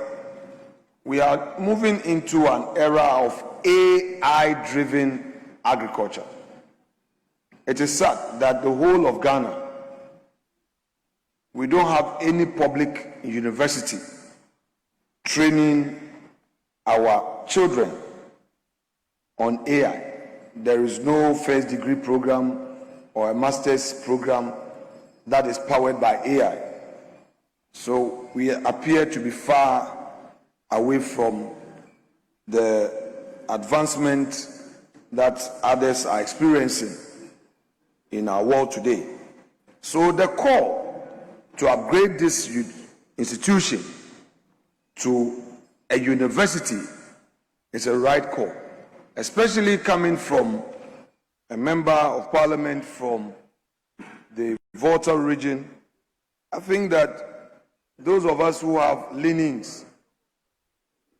we are moving into an era of AI-driven agriculture. It is sad that the whole of Ghana, we don't have any public university training our children on AI. There is no first degree program or a master's program that is powered by AI. So we appear to be far away from the advancement that others are experiencing in our world today. So the call to upgrade this institution to a university is a right call, especially coming from a member of parliament from the Volta region. I think that those of us who have leanings,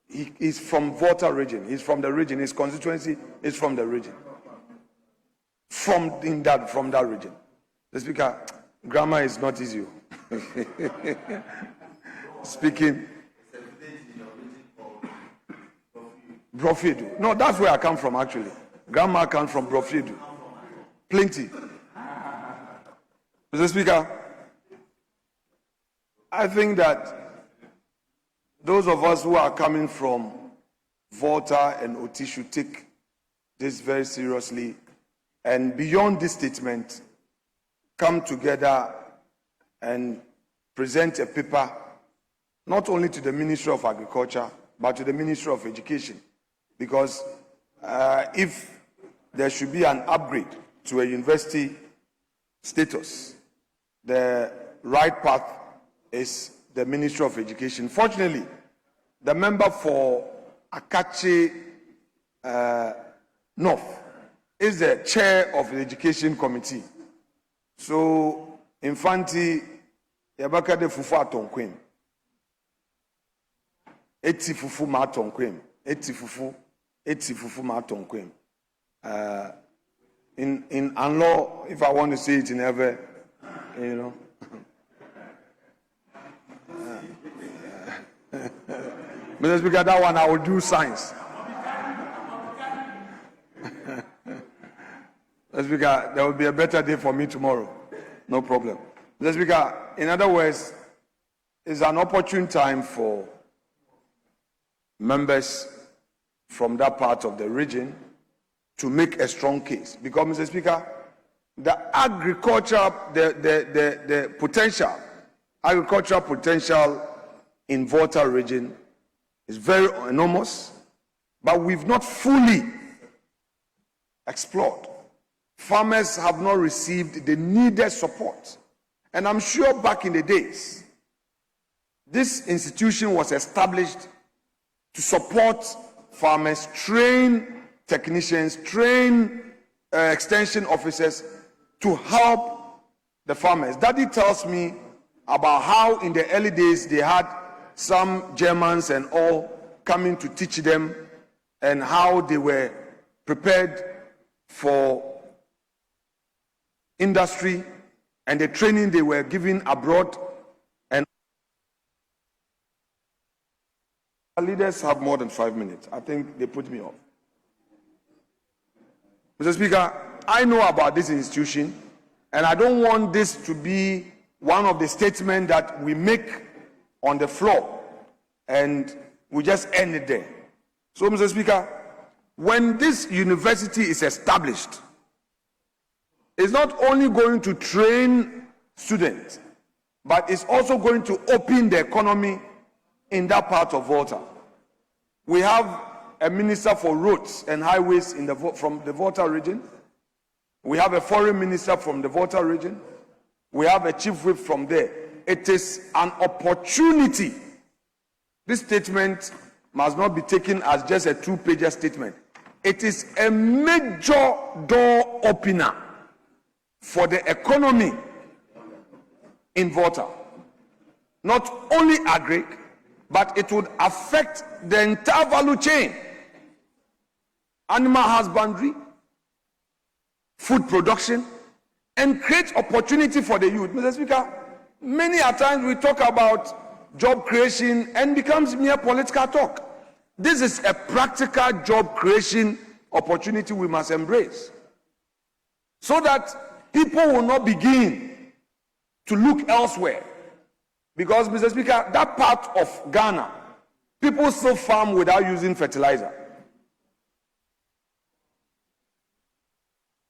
he is from Volta region, he's from the region, his constituency is from the region, from that region. The Speaker, grammar is not easy. Speaking Brofiedu. No, that's where I come from actually. Grandma comes from Brofiedu. Plenty. Mr. Speaker, I think that those of us who are coming from Volta and Oti should take this very seriously, and beyond this statement, come together and present a paper not only to the Ministry of Agriculture but to the Ministry of Education, because if there should be an upgrade to a university status, the right path is the Ministry of Education. Fortunately, the member for Akache North is the chair of the Education Committee. So, Infanti Yabaka de Fufu Atonkwem. Eti Fufu Ma Atonkwem. Eti Fufu Ma Atonkwem. In law, if I want to say it in ever, you know. Mr. Speaker, that one I will do science. Mr. Speaker, there will be a better day for me tomorrow. No problem. Mr. Speaker, in other words, it's an opportune time for members from that part of the region to make a strong case. Because, Mr. Speaker, the agriculture, the potential, agricultural potential in Volta region is very enormous, but we've not fully explored. Farmers have not received the needed support. And I'm sure back in the days, this institution was established to support farmers, train technicians, train extension officers to help the farmers. Daddy tells me about how in the early days they had some Germans and all coming to teach them and how they were prepared for industry and the training they were given abroad. And our leaders have more than 5 minutes. I think they put me off. Mr. Speaker, I know about this institution And I don't want this to be one of the statements that we make on the floor and we just end it there. So, Mr. Speaker, when this university is established, it's not only going to train students, but it's also going to open the economy in that part of Volta. We have a minister for roads and highways from the Volta region. We have a foreign minister from the Volta region. We have a chief whip from there. It is an opportunity. This statement must not be taken as just a two-pager statement. It is a major door opener for the economy in Volta. Not only agri, but it would affect the entire value chain. Animal husbandry, food production, and create opportunity for the youth. Mr. Speaker, many a times we talk about job creation and becomes mere political talk. This is a practical job creation opportunity we must embrace, so that people will not begin to look elsewhere. Because, Mr. Speaker, that part of Ghana, people still farm without using fertilizer.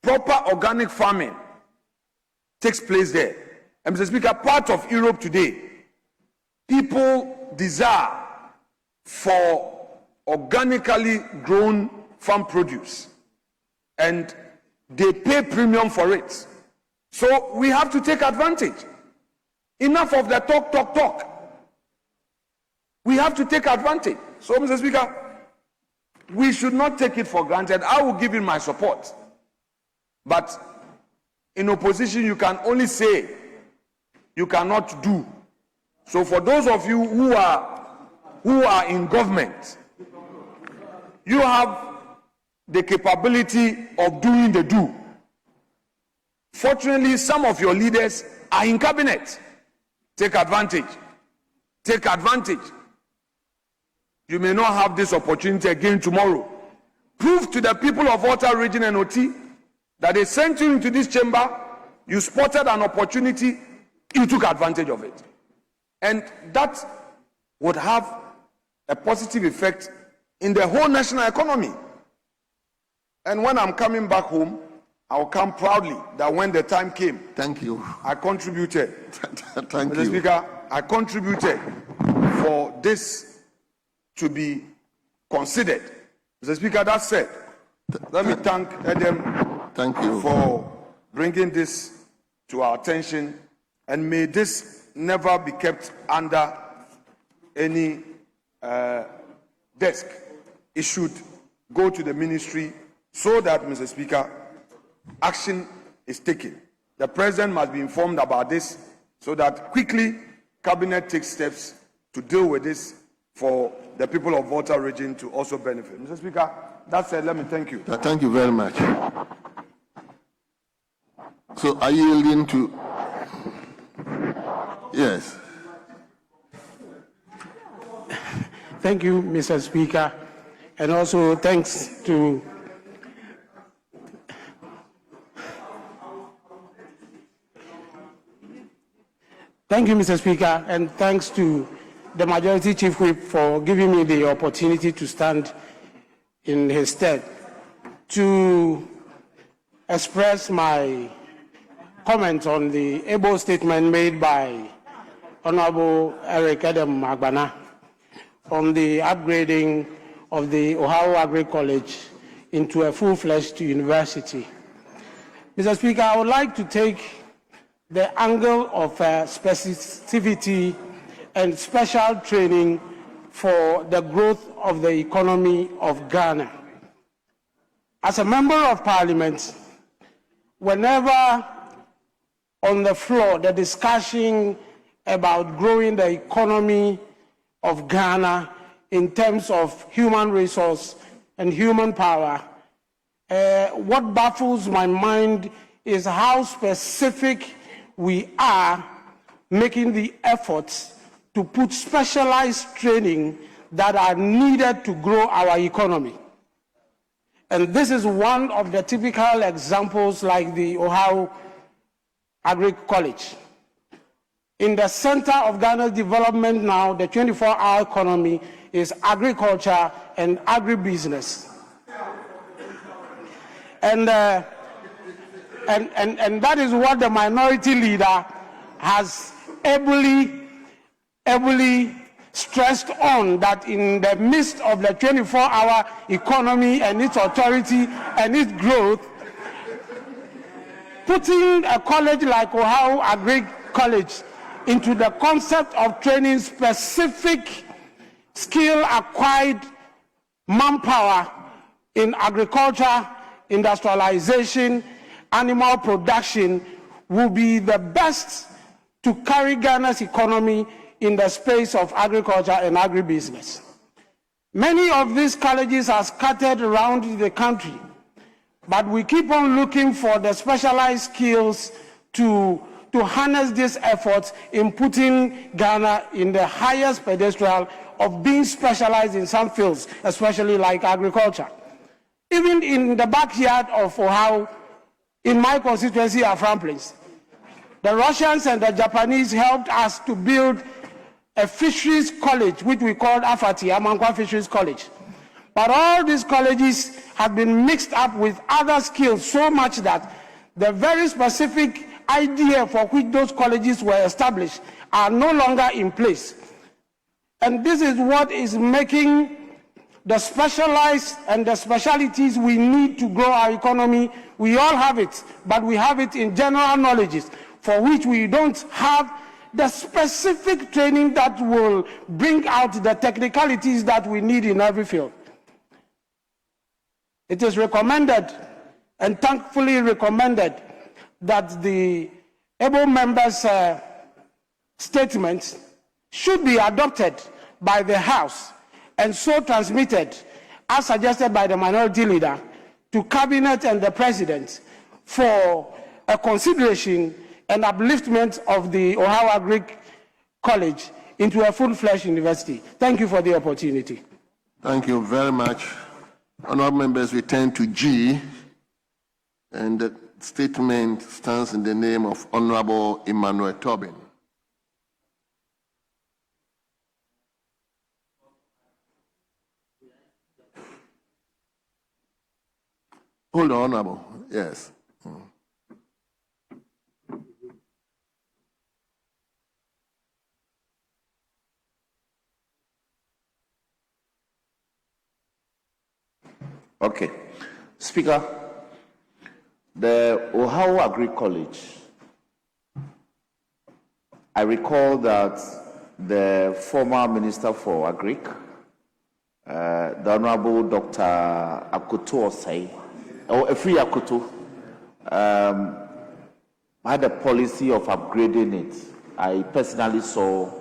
Proper organic farming takes place there. And, Mr. Speaker, part of Europe today, people desire for organically grown farm produce, and they pay premium for it. So we have to take advantage. Enough of the talk. We have to take advantage. So, Mr. Speaker, we should not take it for granted. I will give him my support. But in opposition, you can only say, you cannot do. So for those of you who are in government, you have the capability of doing the do. Fortunately, some of your leaders are in cabinet. Take advantage. Take advantage. You may not have this opportunity again tomorrow. Prove to the people of Volta region and OT that they sent you into this chamber, you spotted an opportunity, you took advantage of it. And that would have a positive effect in the whole national economy. And when I'm coming back home, I'll come proudly that when the time came, thank you, I contributed. Thank Mr. you. Speaker, I contributed for this to be considered. Mr. Speaker, that said, let me thank Adam for bringing this to our attention, and may this never be kept under any desk. It should go to the ministry so that, Mr. Speaker, action is taken. The president must be informed about this so that quickly cabinet takes steps to deal with this for the people of Volta region to also benefit. Mr. Speaker, that said, let me thank you. Thank you very much. So are you yielding to? Yes. Thank you, Mr. Speaker, and also thanks to Mr. Speaker, and thanks to the Majority Chief Whip for giving me the opportunity to stand in his stead to express my comment on the able statement made by Honorable Eric Adam Magbana on the upgrading of the Ohio Agri College into a full-fledged university. Mr. Speaker, I would like to take the angle of specificity and special training for the growth of the economy of Ghana. As a member of Parliament, whenever on the floor the discussion about growing the economy of Ghana in terms of human resource and human power, what baffles my mind is how specific we are making the efforts to put specialized training that are needed to grow our economy. And this is one of the typical examples like the Ohio Agri College. In the center of Ghana's development now, the 24-hour economy is agriculture and agribusiness. And that is what the minority leader has ably stressed on, that in the midst of the 24-hour economy and its authority and its growth, putting a college like Ohio Agri College into the concept of training specific skill-acquired manpower in agriculture, industrialization, animal production will be the best to carry Ghana's economy in the space of agriculture and agribusiness. Many of these colleges are scattered around the country, but we keep on looking for the specialized skills to harness these efforts in putting Ghana in the highest pedestal of being specialized in some fields, especially like agriculture. Even in the backyard of Ohio, in my constituency, Afram Place, the Russians and the Japanese helped us to build a fisheries college, which we called Afati, Amankwa Fisheries College. But all these colleges have been mixed up with other skills so much that the very specific idea for which those colleges were established are no longer in place. And this is what is making the specialized and the specialties we need to grow our economy. We all have it, but we have it in general knowledges, for which we don't have the specific training that will bring out the technicalities that we need in every field. It is recommended, and thankfully recommended, that the able members' statements should be adopted by the House and so transmitted, as suggested by the minority leader, to Cabinet and the President for a consideration and upliftment of the Ohio Agri College into a full-fledged university. Thank you for the opportunity. Thank you very much. Honourable members, we turn to G, and the statement stands in the name of Honourable Emmanuel Tobin. Hold on, Honourable. Yes. Okay. Speaker, the Ohio Agri College, I recall that the former Minister for Agric, the Honorable Dr. Akoto Osei, or Efri Akoto, had a policy of upgrading it. I personally saw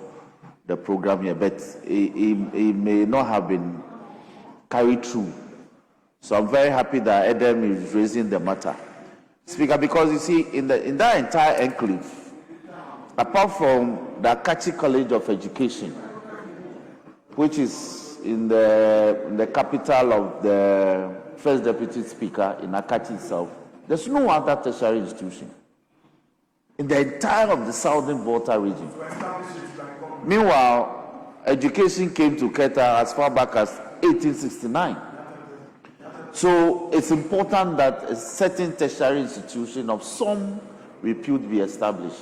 the program here, but it may not have been carried through. So I'm very happy that Edem is raising the matter. Speaker, because you see, in that entire enclave, apart from the Akachi College of Education, which is in the capital of the First Deputy Speaker in Akachi itself, there's no other tertiary institution in the entire of the Southern Volta region. Meanwhile, education came to Keta as far back as 1869. So it's important that a certain tertiary institution of some repute be established.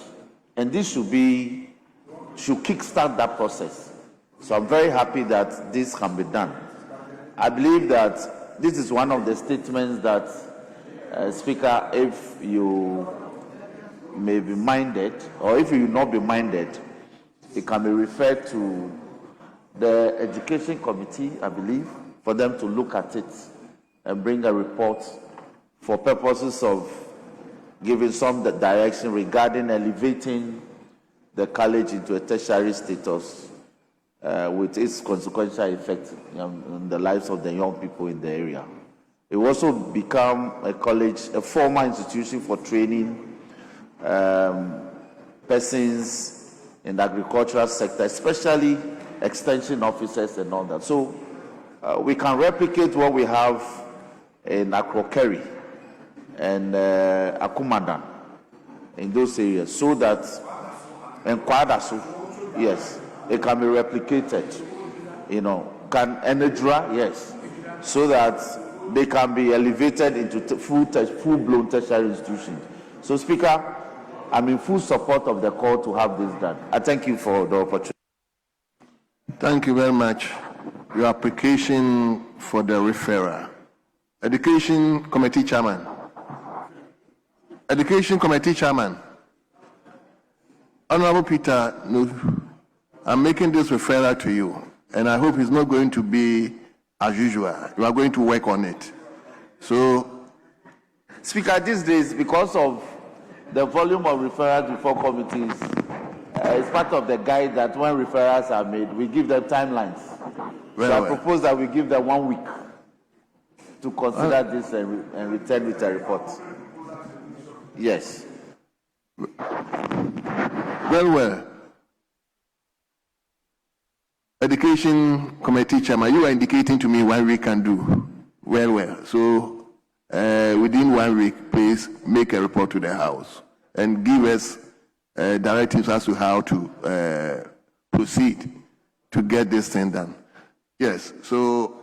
And this should kickstart that process. So I'm very happy that this can be done. I believe that this is one of the statements that, Speaker, if you may be minded, or if you will not be minded, it can be referred to the Education Committee, I believe, for them to look at it and bring a report for purposes of giving some direction regarding elevating the college into a tertiary status with its consequential effect on the lives of the young people in the area. It will also become a college, a formal institution for training persons in the agricultural sector, especially extension officers and all that. So we can replicate what we have in Akrokeri and Akumadan in those areas so that, and yes, it can be replicated. Can Enedra, yes, so that they can be elevated into full-blown tertiary institutions. So, Speaker, I'm in full support of the call to have this done. I thank you for the opportunity. Thank you very much. Your application for the referral. Education Committee Chairman. Education Committee Chairman. Honorable Peter, I'm making this referral to you, and I hope it's not going to be as usual. You are going to work on it. So, Speaker, these days, because of the volume of referrals before committees, it's part of the guide that when referrals are made, we give them timelines. I propose that we give them 1 week to consider this and return with a report. Yes. Well. Education Committee Chairman, you are indicating to me 1 week can do. Well. So, within 1 week, please make a report to the House and give us directives as to how to proceed to get this thing done. Yes, so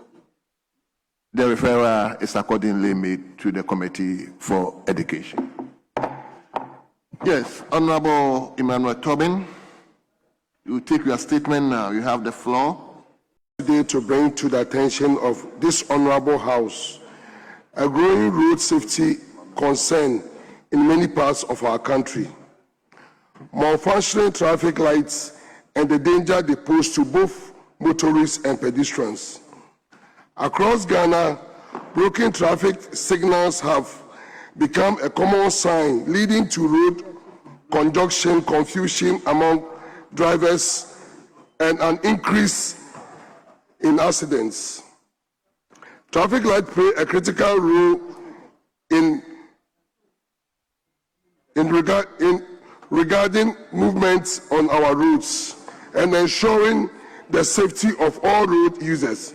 the referral is accordingly made to the Committee for Education. Yes, Honorable Emmanuel Tobin, you take your statement now. You have the floor. Today to bring to the attention of this honorable House a growing road safety concern in many parts of our country. Malfunctioning traffic lights and the danger they pose to both motorists and pedestrians. Across Ghana, broken traffic signals have become a common sign, leading to road congestion, confusion among drivers, and an increase in accidents. Traffic lights play a critical role in regarding movements on our roads and ensuring the safety of all road users.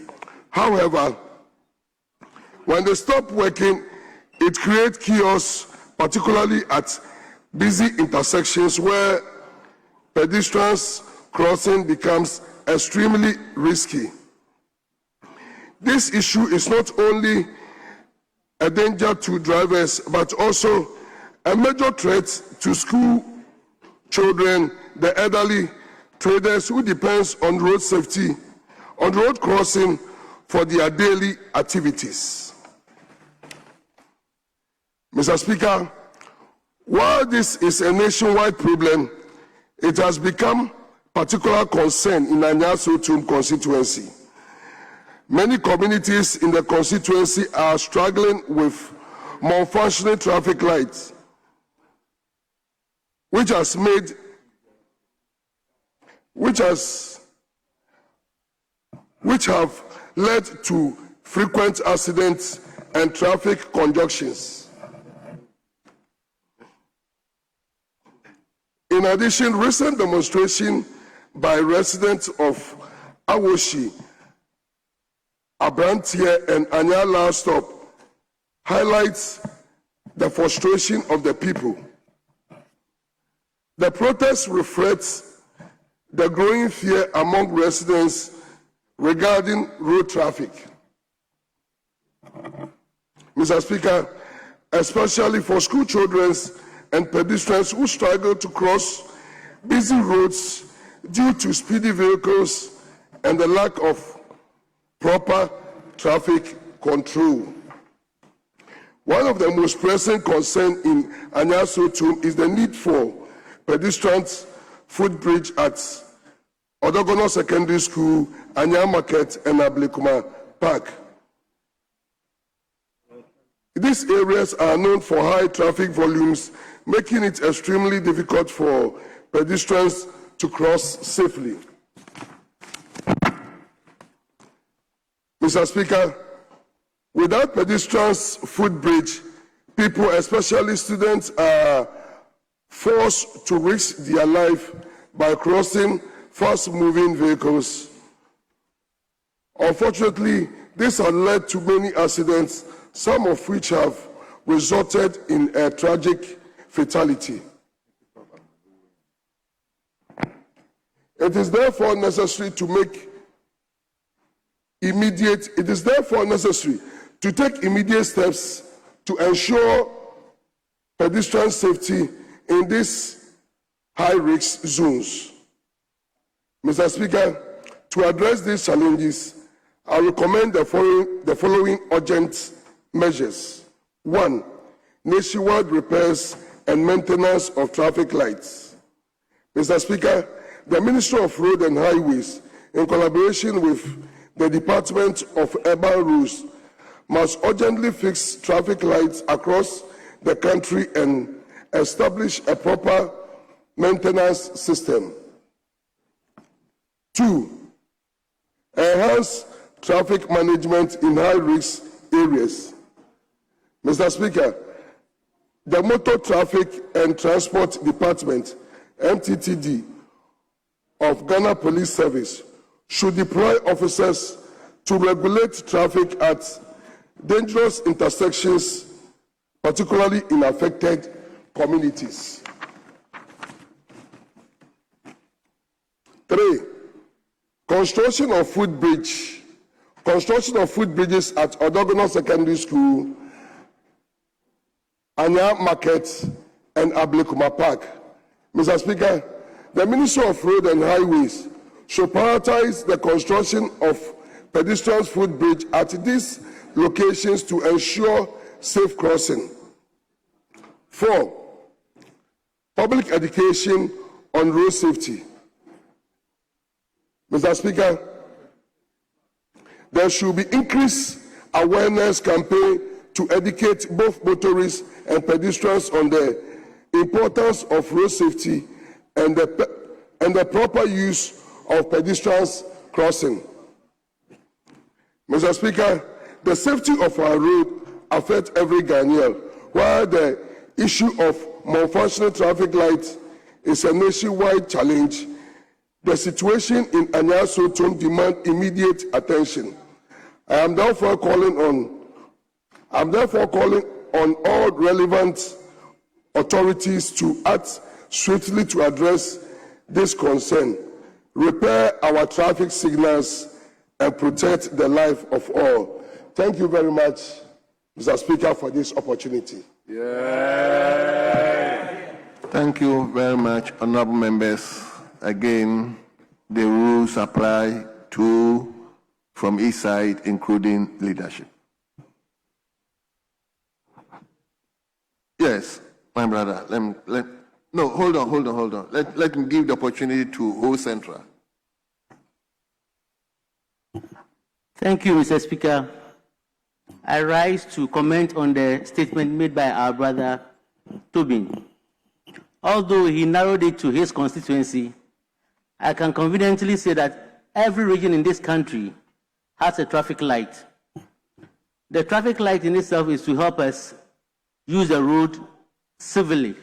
However, when they stop working, it creates chaos, particularly at busy intersections where pedestrians crossing becomes extremely risky. This issue is not only a danger to drivers, but also a major threat to school children, the elderly, traders who depend on road safety, on road crossing for their daily activities. Mr. Speaker, while this is a nationwide problem, it has become particular concern in Anyasotum constituency. Many communities in the constituency are struggling with malfunctioning traffic lights, which have led to frequent accidents and traffic conjunctions. In addition, recent demonstration by residents of Awoshi, Abrantier, and Anya Last Stop highlights the frustration of the people. The protest reflects the growing fear among residents regarding road traffic. Mr. Speaker, especially for school children and pedestrians who struggle to cross busy roads due to speedy vehicles and the lack of proper traffic control. One of the most pressing concerns in Anyasotum is the need for pedestrians footbridge at Odogono Secondary School, Anya Market, and Ablekuma Park. These areas are known for high traffic volumes, making it extremely difficult for pedestrians to cross safely. Mr. Speaker, without pedestrians footbridge, people, especially students, are forced to risk their life by crossing fast-moving vehicles. Unfortunately, this has led to many accidents, some of which have resulted in a tragic fatality. It is therefore necessary to take immediate steps to ensure pedestrian safety in these high-risk zones. Mr. Speaker, to address these challenges, I recommend the following urgent measures. 1. Nationwide repairs and maintenance of traffic lights. Mr. Speaker, the Ministry of Road and Highways, in collaboration with the Department of Urban Roads, must urgently fix traffic lights across the country and establish a proper maintenance system. 2. Enhance traffic management in high-risk areas. Mr. Speaker, the Motor Traffic and Transport Department, MTTD, of Ghana Police Service should deploy officers to regulate traffic at dangerous intersections, particularly in affected communities. 3. Construction of footbridges at Odogono Secondary School, Anya Market, and Ablekuma Park. Mr. Speaker, the Ministry of Road and Highways should prioritize the construction of pedestrian footbridge at these locations to ensure safe crossing. 4. Public education on road safety. Mr. Speaker, there should be increased awareness campaign to educate both motorists and pedestrians on the importance of road safety and the proper use of pedestrians crossing. Mr. Speaker, the safety of our road affects every Ghanaian, while the issue of malfunctioning traffic lights is a nationwide challenge. The situation in Anyasotum demands immediate attention. I am therefore calling on all relevant authorities to act swiftly to address this concern, repair our traffic signals, and protect the life of all. Thank you very much, Mr. Speaker, for this opportunity. Thank you very much, honorable members. Again, the rules apply to from each side, including leadership. Yes, my brother. No, hold on. Let me give the opportunity to Ho Central. Thank you, Mr. Speaker. I rise to comment on the statement made by our brother Tobin. Although he narrowed it to his constituency, I can confidently say that every region in this country has a traffic light. The traffic light in itself is to help us use the road civilly.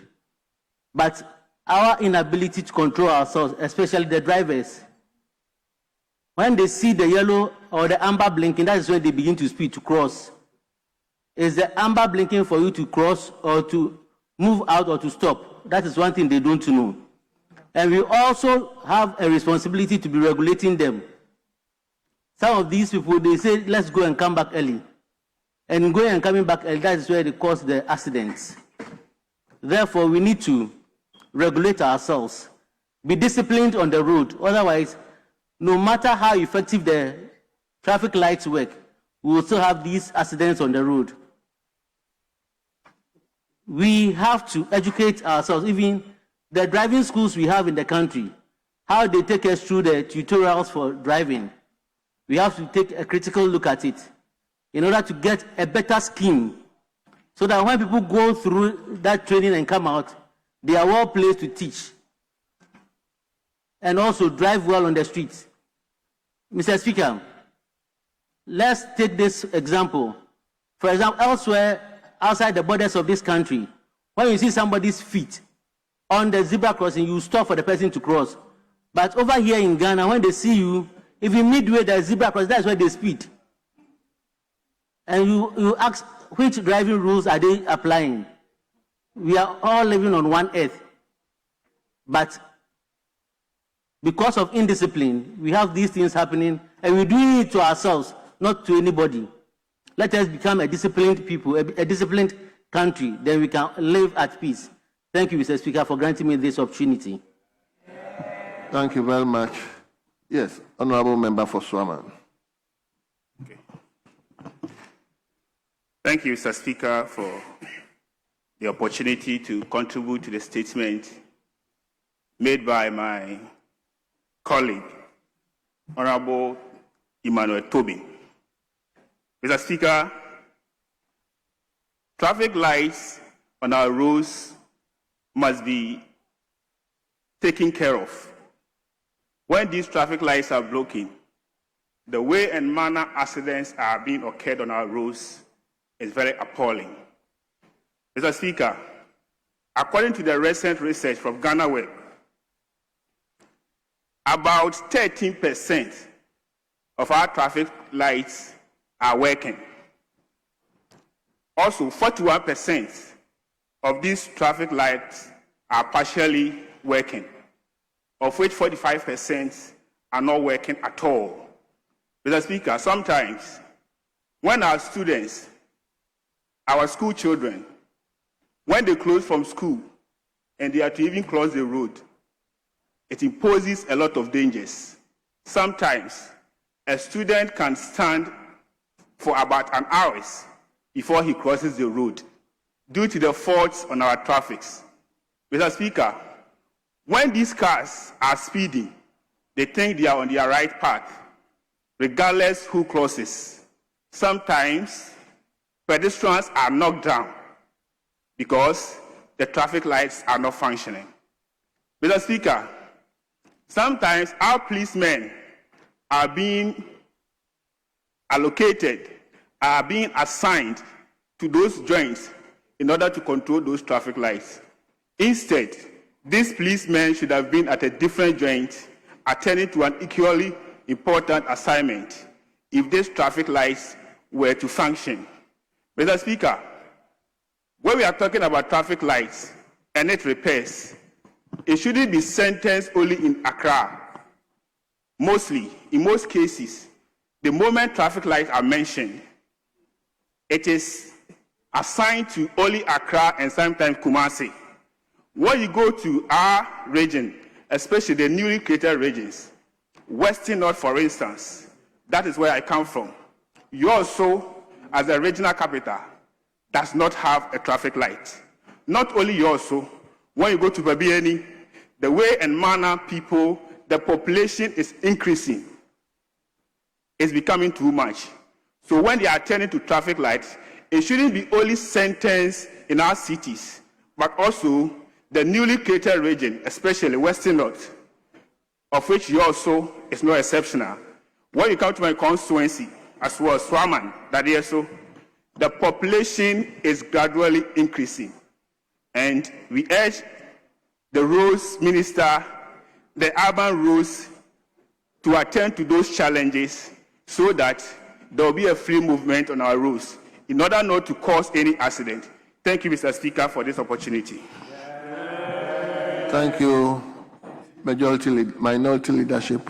But our inability to control ourselves, especially the drivers, when they see the yellow or the amber blinking, that is when they begin to speed to cross. Is the amber blinking for you to cross or to move out or to stop? That is one thing they don't know. And we also have a responsibility to be regulating them. Some of these people, they say, let's go and come back early. And going and coming back early, that is where they cause the accidents. Therefore, we need to regulate ourselves, be disciplined on the road. Otherwise, no matter how effective the traffic lights work, we will still have these accidents on the road. We have to educate ourselves, even the driving schools we have in the country, how they take us through the tutorials for driving. We have to take a critical look at it in order to get a better scheme so that when people go through that training and come out, they are well placed to teach and also drive well on the streets. Mr. Speaker, let's take this example. For example, elsewhere, outside the borders of this country, when you see somebody's feet on the zebra crossing, you stop for the person to cross. But over here in Ghana, when they see you, if you midway the zebra crossing, that's where they speed. And you ask, which driving rules are they applying? We are all living on one earth. But Because of indiscipline, we have these things happening, and we do it to ourselves, not to anybody. Let us become a disciplined people, a disciplined country, then we can live at peace. Thank you, Mr. Speaker, for granting me this opportunity. Thank you very much. Yes, Honorable Member for Swaman. Okay. Thank you, Mr. Speaker, for the opportunity to contribute to the statement made by my colleague, Honorable Emmanuel Tobin. Mr. Speaker, traffic lights on our roads must be taken care of. When these traffic lights are broken, the way and manner accidents are being occurred on our roads is very appalling. Mr. Speaker, according to the recent research from Ghana Web, about 13% of our traffic lights are working. Also, 41% of these traffic lights are partially working, of which 45% are not working at all. Mr. Speaker, sometimes when our students, our school children, when they close from school and they are to even cross the road, it imposes a lot of dangers. Sometimes a student can stand for about an hour before he crosses the road due to the faults on our traffics. Mr. Speaker, when these cars are speeding, they think they are on their right path, regardless who crosses. Sometimes pedestrians are knocked down because the traffic lights are not functioning. Mr. Speaker, sometimes our policemen are being allocated, are being assigned to those joints in order to control those traffic lights. Instead, these policemen should have been at a different joint, attending to an equally important assignment if these traffic lights were to function. Mr. Speaker, when we are talking about traffic lights and its repairs, it shouldn't be sentenced only in Accra. Mostly, in most cases, the moment traffic lights are mentioned, it is assigned to only Accra and sometimes Kumasi. When you go to our region, especially the newly created regions, Western North, for instance, that is where I come from. You also, as a regional capital, does not have a traffic light. Not only you also, when you go to Babiani, the way and manner people, the population is increasing. It's becoming too much. So when they are turning to traffic lights, it shouldn't be only sentenced in our cities, but also the newly created region, especially Western North, of which you also is no exceptional. When you come to my constituency, as well as Swaman, that is so, the population is gradually increasing. And we urge the roads minister, the urban roads, to attend to those challenges so that there will be a free movement on our roads in order not to cause any accident. Thank you, Mr. Speaker, for this opportunity. Thank you, minority leadership.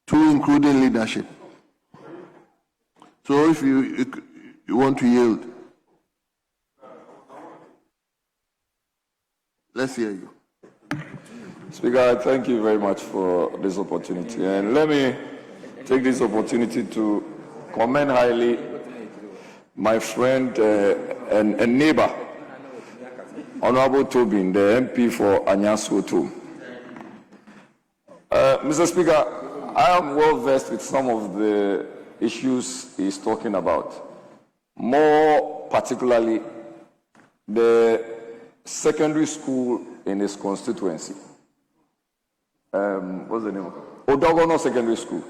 Two including leadership. So if you want to yield, let's hear you. Speaker, thank you very much for this opportunity. And let me take this opportunity to commend highly my friend and neighbor, Honorable Tobin, the MP for Anyaswoto. Mr. Speaker, I am well versed with some of the issues he's talking about, more particularly the secondary school in his constituency. What's the name of it? Odogono Secondary School.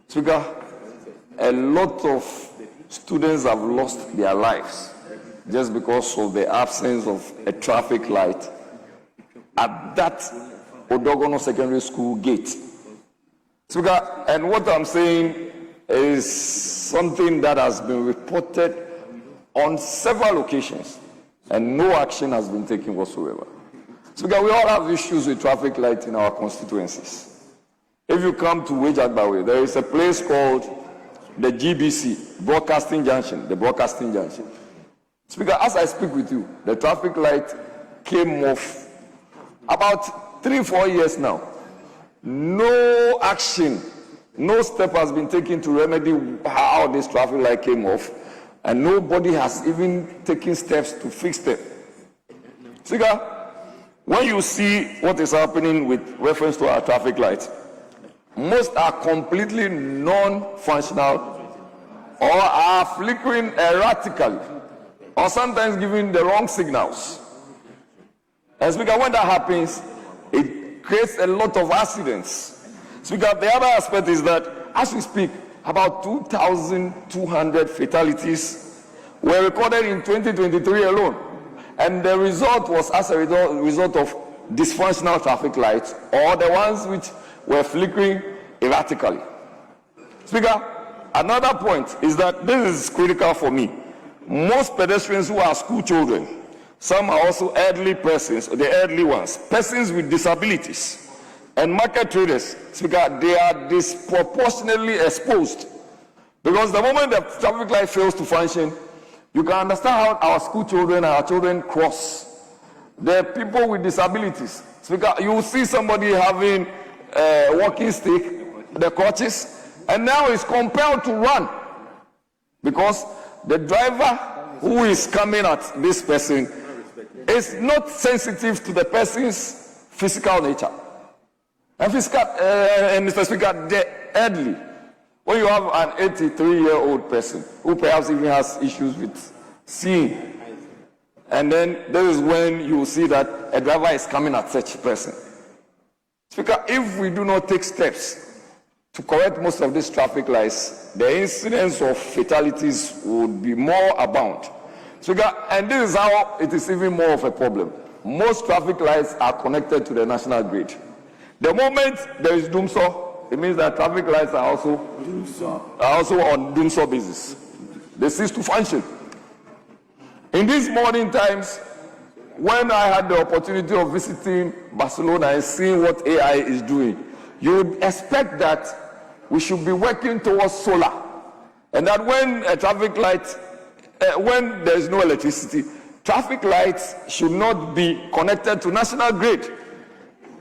Speaker, a lot of students have lost their lives just because of the absence of a traffic light at that Odogono Secondary School gate. Speaker, and what I'm saying is something that has been reported on several occasions and no action has been taken whatsoever. Speaker, we all have issues with traffic lights in our constituencies. If you come to Wejagbawe, there is a place called the GBC, Broadcasting Junction, the Broadcasting Junction. Speaker, as I speak with you, the traffic light came off about 3-4 years now. No action, no step has been taken to remedy how this traffic light came off, and nobody has even taken steps to fix them. Speaker, when you see what is happening with reference to our traffic lights, most are completely non-functional or are flickering erratically or sometimes giving the wrong signals. And Speaker, when that happens, it creates a lot of accidents. Speaker, the other aspect is that as we speak, about 2,200 fatalities were recorded in 2023 alone. And the result was as a result of dysfunctional traffic lights or the ones which were flickering erratically. Speaker, another point is that this is critical for me. Most pedestrians who are school children, some are also elderly persons, or the elderly ones, persons with disabilities, and market traders. Speaker, they are disproportionately exposed. Because the moment the traffic light fails to function, you can understand how our school children and our children cross. The people with disabilities. Speaker, you will see somebody having a walking stick, the crutches, and now is compelled to run because the driver who is coming at this person is not sensitive to the person's physical nature. And Mr. Speaker, the elderly, when you have an 83-year-old person who perhaps even has issues with seeing, and then this is when you see that a driver is coming at such a person. Speaker, if we do not take steps to correct most of these traffic lights, the incidence of fatalities would be more abound. Speaker, and this is how it is even more of a problem. Most traffic lights are connected to the national grid. The moment there is doomsaw, it means that traffic lights are also on doomsaw basis. They cease to function. In these modern times, when I had the opportunity of visiting Barcelona and seeing what AI is doing, you would expect that we should be working towards solar. And that when a traffic light, when there is no electricity, traffic lights should not be connected to national grid.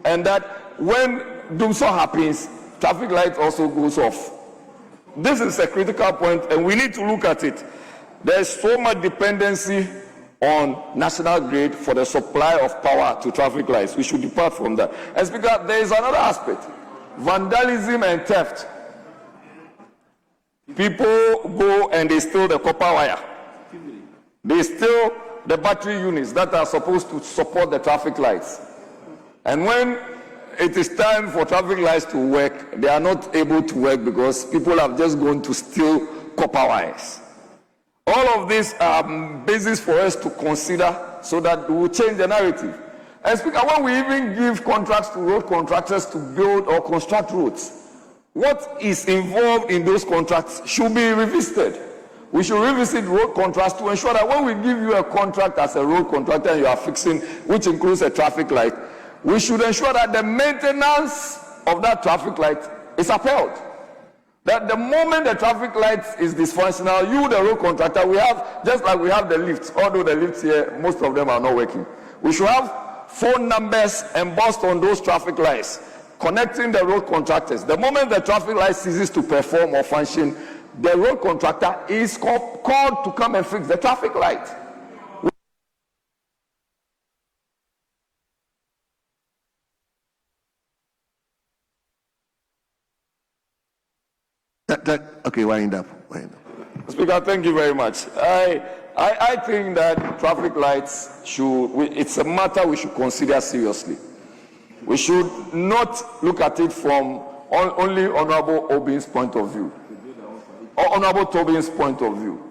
And that when doomsaw happens, traffic light also goes off. This is a critical point, and we need to look at it. There is so much dependency on national grid for the supply of power to traffic lights. We should depart from that. And Speaker, there is another aspect: vandalism and theft. People go and they steal the copper wire. They steal the battery units that are supposed to support the traffic lights. And when it is time for traffic lights to work, they are not able to work because people have just gone to steal copper wires. All of these are basis for us to consider so that we will change the narrative. And Speaker, when we even give contracts to road contractors to build or construct roads, what is involved in those contracts should be revisited. We should revisit road contracts to ensure that when we give you a contract as a road contractor and you are fixing, which includes a traffic light, we should ensure that the maintenance of that traffic light is upheld. That the moment the traffic light is dysfunctional, you, the road contractor, we have, just like we have the lifts, although the lifts here, most of them are not working. We should have phone numbers embossed on those traffic lights, connecting the road contractors. The moment the traffic light ceases to perform or function, the road contractor is called to come and fix the traffic light. Okay, wind up. Speaker, thank you very much. I think that traffic lights it's a matter we should consider seriously. We should not look at it from only Honorable Obin's point of view, or Honorable Tobin's point of view.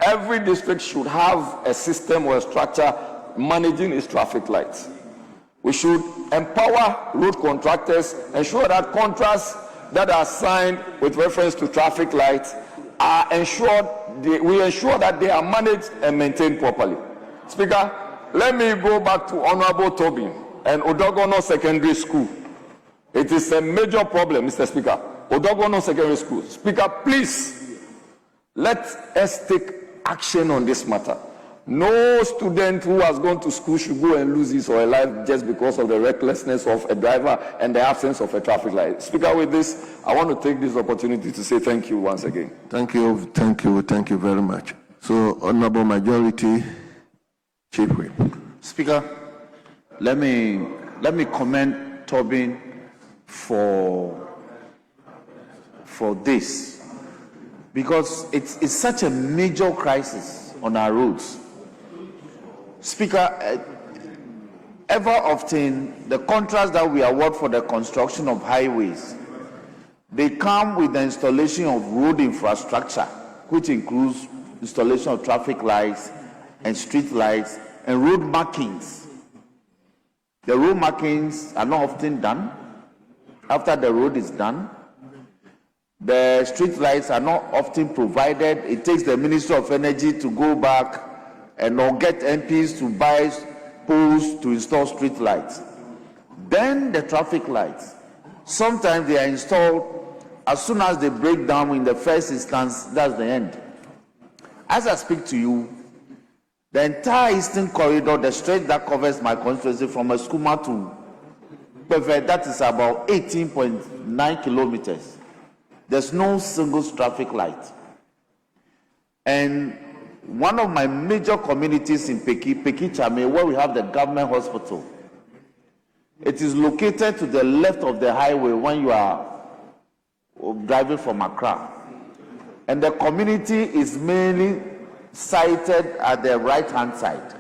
Every district should have a system or a structure managing its traffic lights. We should empower road contractors, ensure that contracts that are signed with reference to traffic lights are ensured, we ensure that they are managed and maintained properly. Speaker, let me go back to Honorable Tobin and Odogono Secondary School. It is a major problem, Mr. Speaker. Odogono Secondary School. Speaker, please, let us take action on this matter. No student who has gone to school should go and lose his or her life just because of the recklessness of a driver and the absence of a traffic light. Speaker, with this, I want to take this opportunity to say thank you once again. Thank you very much. So, Honorable Majority, Chief Whip. Speaker, let me commend Tobin for this, because it's such a major crisis on our roads. Speaker, ever often the contracts that we award for the construction of highways, they come with the installation of road infrastructure, which includes installation of traffic lights and street lights and road markings. The road markings are not often done. After the road is done, the street lights are not often provided. It takes the Ministry of Energy to go back and or get MPs to buy poles to install street lights. Then the traffic lights. Sometimes they are installed as soon as they break down in the first instance, that's the end. As I speak to you, the entire eastern corridor, the stretch that covers my constituency from Eskuma to Bevet, that is about 18.9 kilometers. There's no single traffic light. And one of my major communities in Pekichame, where we have the government hospital, it is located to the left of the highway when you are driving from Accra. And the community is mainly sited at the right-hand side.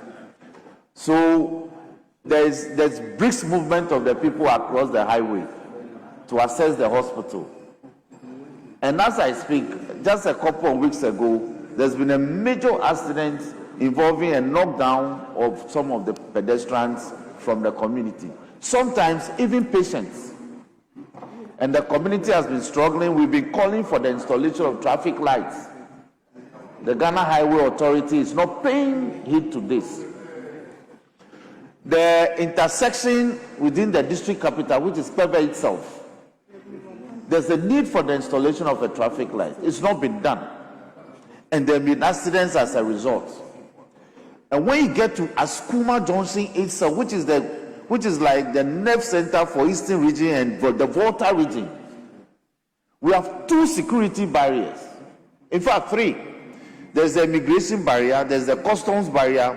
So there's brisk movement of the people across the highway to access the hospital. And as I speak, just a couple of weeks ago, there's been a major accident involving a knockdown of some of the pedestrians from the community, sometimes even patients. And the community has been struggling. We've been calling for the installation of traffic lights. The Ghana Highway Authority is not paying heed to this. The intersection within the district capital, which is Peve itself, there's a need for the installation of a traffic light. It's not been done. And there have been accidents as a result. And when you get to Askuma Junction itself, which is like the nerve center for Eastern region and for the Volta region, we have 2 security barriers. In fact, 3. There's the immigration barrier, there's the customs barrier,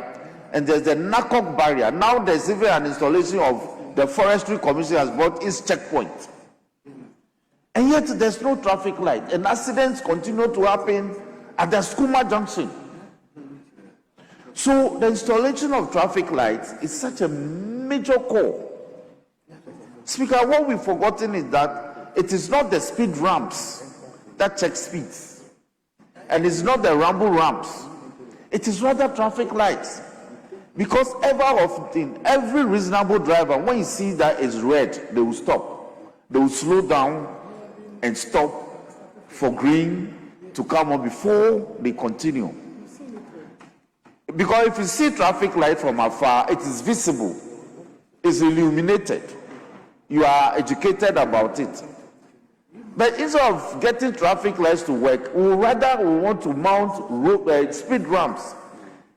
and there's the NACOC barrier. Now there's even an installation of the Forestry Commission has brought its checkpoint. And yet there's no traffic light, and accidents continue to happen at the Skuma Junction. So the installation of traffic lights is such a major call. Speaker, what we've forgotten is that it is not the speed ramps that check speeds, and it's not the ramble ramps. It is rather traffic lights. Because ever often, every reasonable driver, when you see that it's red, they will stop. They will slow down and stop for green to come on before they continue. Because if you see traffic light from afar, it is visible, it's illuminated. You are educated about it. But instead of getting traffic lights to work, we want to mount speed ramps.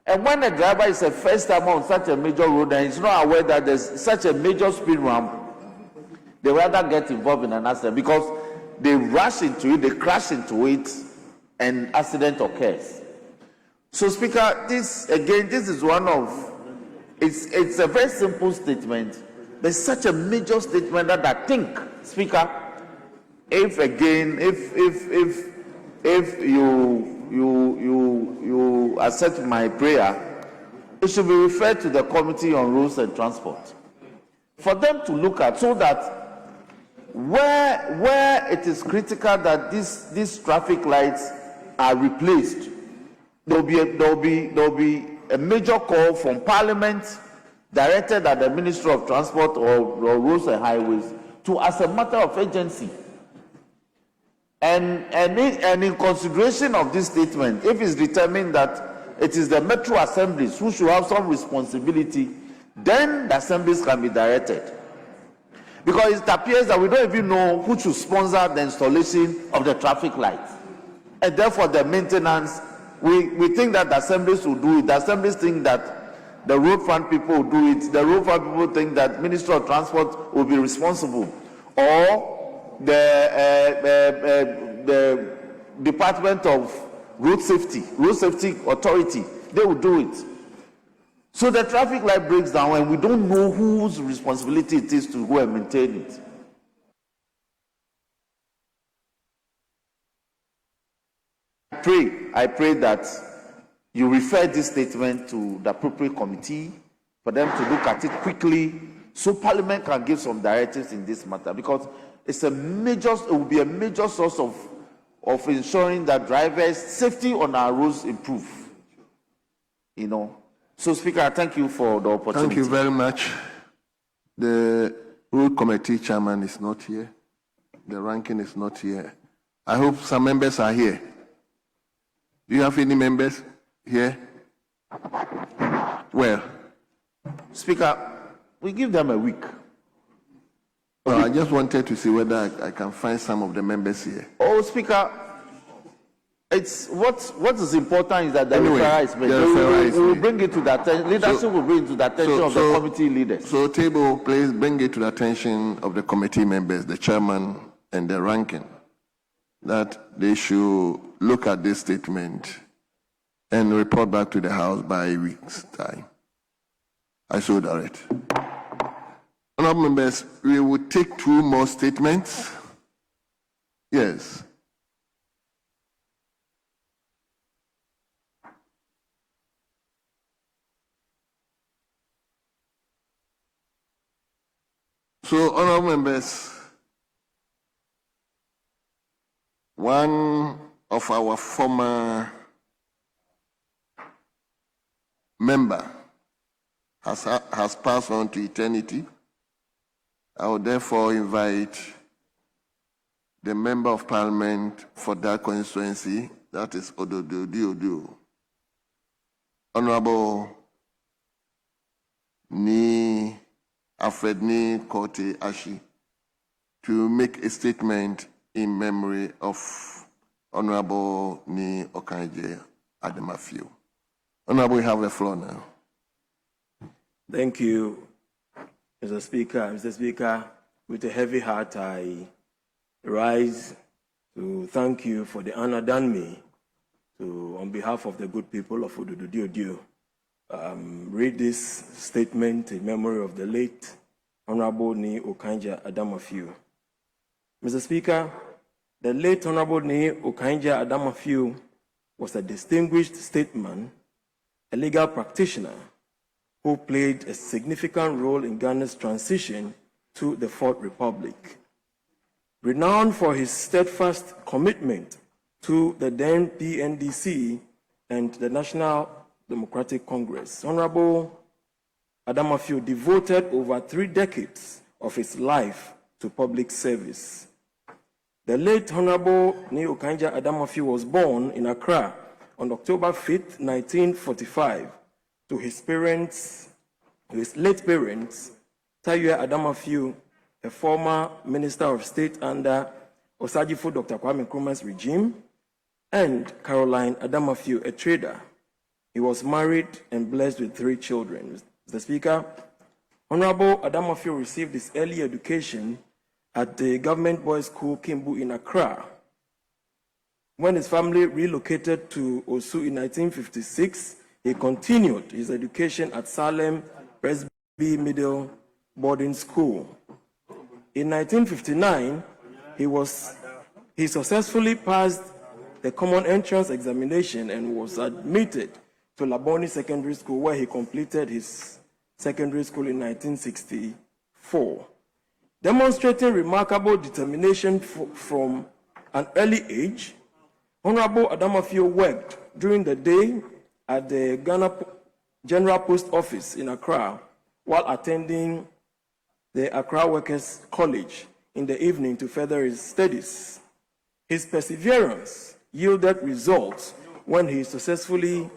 And when a driver is a first time on such a major road and is not aware that there's such a major speed ramp, they rather get involved in an accident because they rush into it, they crash into it, and accident occurs. So, Speaker, this is one of, it's a very simple statement, but it's such a major statement that I think, Speaker, if you accept my prayer, it should be referred to the Committee on Roads and Transport for them to look at, so that where it is critical that these traffic lights are replaced, there will be a major call from Parliament directed at the Ministry of Transport or Roads and Highways to, as a matter of urgency. And in consideration of this statement, if it's determined that it is the metro assemblies who should have some responsibility. Then the assemblies can be directed. Because it appears that we don't even know who should sponsor the installation of the traffic lights. And therefore the maintenance, we think that the assemblies will do it. The assemblies think that the road fund people will do it. The road fund people think that Ministry of Transport will be responsible. Or the Department of Road Safety Authority, they will do it. So the traffic light breaks down and we don't know whose responsibility it is to go and maintain it. I pray that you refer this statement to the appropriate committee for them to look at it quickly so Parliament can give some directives in this matter, because it will be a major source of ensuring that drivers' safety on our roads improve. So, Speaker, I thank you for the opportunity. Thank you very much. The Road Committee Chairman is not here. The ranking is not here. I hope some members are here. Do you have any members here? Well, Speaker, we give them a week. Well, I just wanted to see whether I can find some of the members here. Oh, Speaker, it's what is important is that the Anyway, referral is made. We will bring it to the attention. Leadership will bring it to the attention of the committee leaders. So, table, please bring it to the attention of the committee members, the chairman and the ranking, that they should look at this statement and report back to the House by a week's time. I so direct. Honorable members, we will take 2 more statements. Yes. So, honorable members, one of our former member has passed on to eternity. I would therefore invite the Member of Parliament for that constituency, that is Ododo, Honorable Ni Afenyo Kote Ashi, to make a statement in memory of Honorable Ni Okanje Adamafio. Honorable, you have the floor now. Thank you, Mr. Speaker. Mr. Speaker, with a heavy heart, I rise to thank you for the honor done me to, on behalf of the good people of Ododo, read this statement in memory of the late Honorable Ni Okanje Adamafio. Mr. Speaker, the late Honorable Ni Okanje Adamafio was a distinguished statesman, a legal practitioner who played a significant role in Ghana's transition to the Fourth Republic. Renowned for his steadfast commitment to the then NDC and the National Democratic Congress, Honorable Adamafio devoted over 3 decades of his life to public service. The late Honorable Ni Okanje Adamafio was born in Accra on October 5th, 1945, to his late parents, Tayo Adamafio, a former Minister of State under Osajifo Dr. Kwame Nkrumah's regime, and Caroline Adamafio, a trader. He was married and blessed with 3 children. Mr. Speaker, Honorable Adamafio received his early education at the Government Boys School, Kimbu, in Accra. When his family relocated to Osu in 1956, he continued his education at Salem Presby Middle Boarding School. In 1959, he successfully passed the Common Entrance Examination and was admitted to Laboni Secondary School, where he completed his secondary school in 1964. Demonstrating remarkable determination from an early age, Honorable Adamafio worked during the day at the Ghana General Post Office in Accra while attending the Accra Workers' College in the evening to further his studies. His perseverance yielded results when he successfully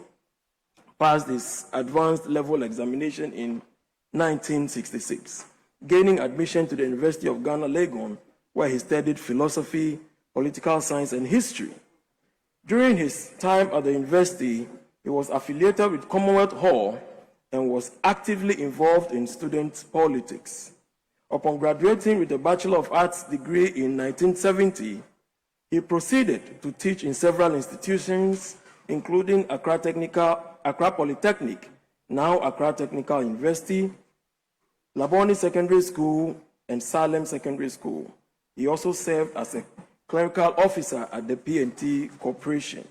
passed his advanced level examination in 1966, gaining admission to the University of Ghana, Legon, where he studied philosophy, political science, and history. During his time at the university, he was affiliated with Commonwealth Hall and was actively involved in student politics. Upon graduating with a Bachelor of Arts degree in 1970, he proceeded to teach in several institutions, including Accra Polytechnic, now Accra Technical University, Labone Secondary School, and Salem Secondary School. He also served as a clerical officer at the P&T Corporation.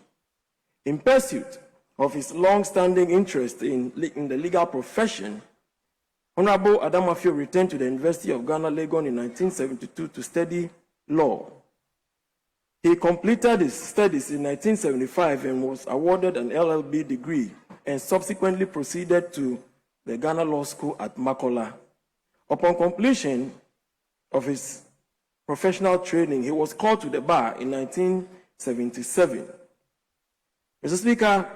In pursuit of his long-standing interest in the legal profession, Honorable Adamafio returned to the University of Ghana, Legon in 1972 to study law. He completed his studies in 1975 and was awarded an LLB degree and subsequently proceeded to the Ghana Law School at Makola. Upon completion of his professional training, he was called to the bar in 1977. Mr. Speaker,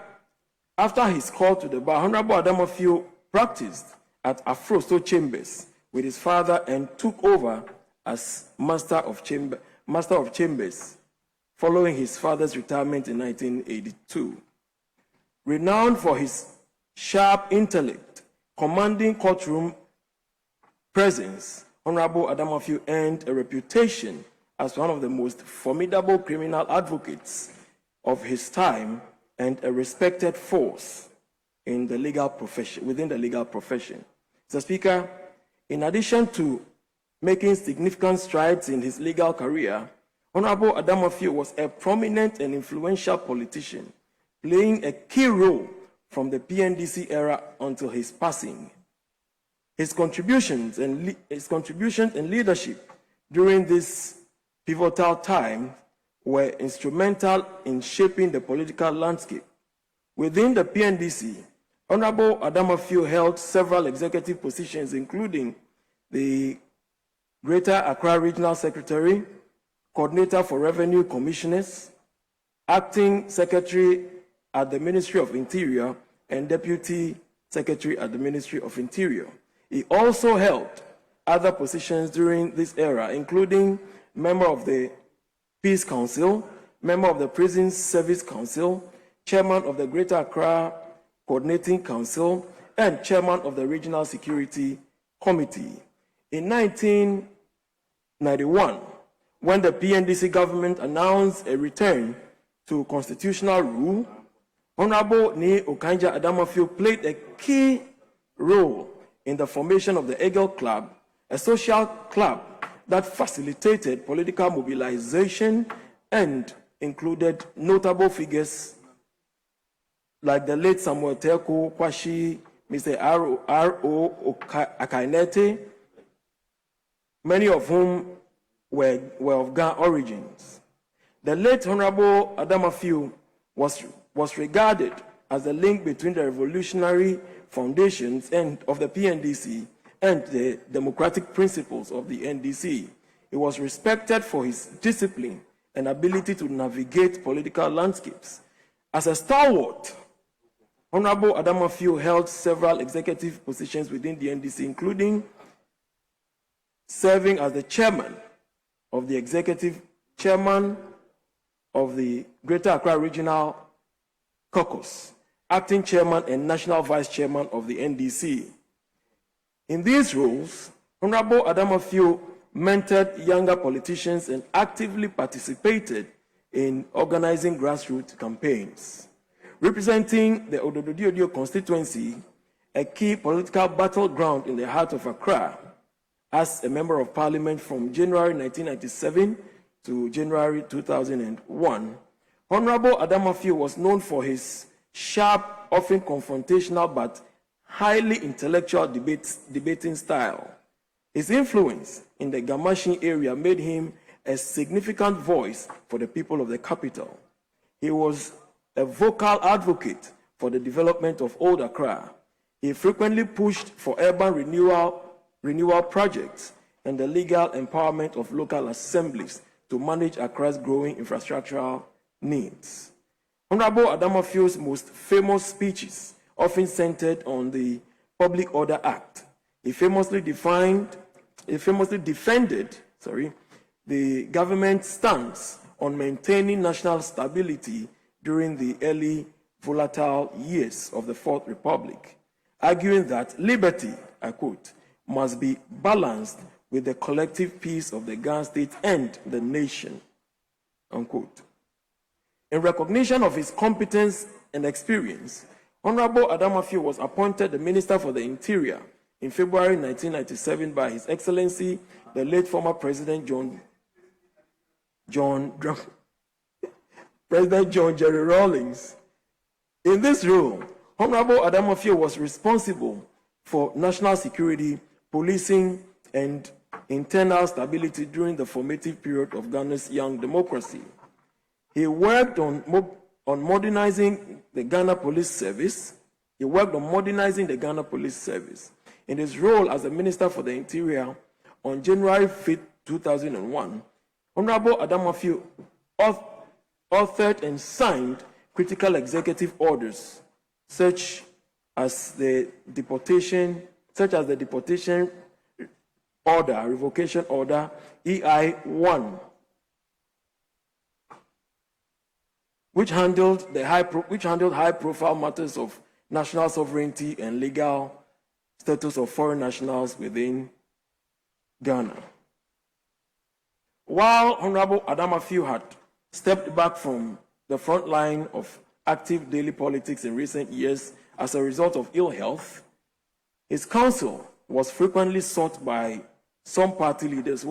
after his call to the bar, Honorable Adamafio practiced at Afrosto Chambers with his father and took over as Master of Chambers following his father's retirement in 1982. Renowned for his sharp intellect, commanding courtroom presence, Honorable Adamafio earned a reputation as one of the most formidable criminal advocates of his time and a respected force in the legal profession, within the legal profession. Mr. Speaker, in addition to making significant strides in his legal career, Honorable Adamafio was a prominent and influential politician, playing a key role from the PNDC era until his passing. His contributions and leadership during this pivotal time were instrumental in shaping the political landscape. Within the PNDC, Honorable Adamafio held several executive positions, including the Greater Accra Regional Secretary, Coordinator for Revenue Commissioners, Acting Secretary at the Ministry of Interior, and Deputy Secretary at the Ministry of Interior. He also held other positions during this era, including member of the Peace Council, member of the Prison Service Council, chairman of the Greater Accra Coordinating Council, and chairman of the Regional Security Committee. In 1991, when the PNDC government announced a return to constitutional rule, Honorable Ni Okanja Adamafio played a key role in the formation of the Eagle Club, a social club that facilitated political mobilization and included notable figures like the late Samuel Teko Kwashi, Mr. R.O. Akainete, many of whom were of Ghana origins. The late Honorable Adamafio was regarded as the link between the revolutionary foundations of the PNDC and the democratic principles of the NDC. He was respected for his discipline and ability to navigate political landscapes. As a stalwart, Honorable Adamafio held several executive positions within the NDC, including serving as the chairman of the executive chairman of the Greater Accra Regional Caucus, acting chairman and national vice chairman of the NDC. In these roles, Honorable Adamafio mentored younger politicians and actively participated in organizing grassroots campaigns. Representing the Ododo-Diodio constituency, a key political battleground in the heart of Accra, as a member of parliament from January 1997 to January 2001, Honorable Adamafio was known for his sharp, often confrontational, but highly intellectual debating style. His influence in the Gamashin area made him a significant voice for the people of the capital. He was a vocal advocate for the development of Old Accra. He frequently pushed for urban renewal projects and the legal empowerment of local assemblies to manage Accra's growing infrastructural needs. Honorable Adamafio's most famous speeches often centered on the Public Order Act. He famously defended the government's stance on maintaining national stability during the early volatile years of the Fourth Republic, arguing that liberty, I quote, must be balanced with the collective peace of the Ghana state and the nation, unquote. In recognition of his competence and experience, Honorable Adamafio was appointed the Minister for the Interior in February 1997 by His Excellency, the late former President President John Jerry Rawlings. In this role, Honorable Adamafio was responsible for national security, policing, and internal stability during the formative period of Ghana's young democracy. He worked on modernizing the Ghana Police Service. In his role as the Minister for the Interior on January 5, 2001, Honorable Adamafio authored and signed critical executive orders, such as the deportation order, revocation order, EI-1, which handled high-profile matters of national sovereignty and legal status of foreign nationals within Ghana. While Honorable Adamafio had stepped back from the front line of active daily politics in recent years as a result of ill health, his counsel was frequently sought by some party leaders.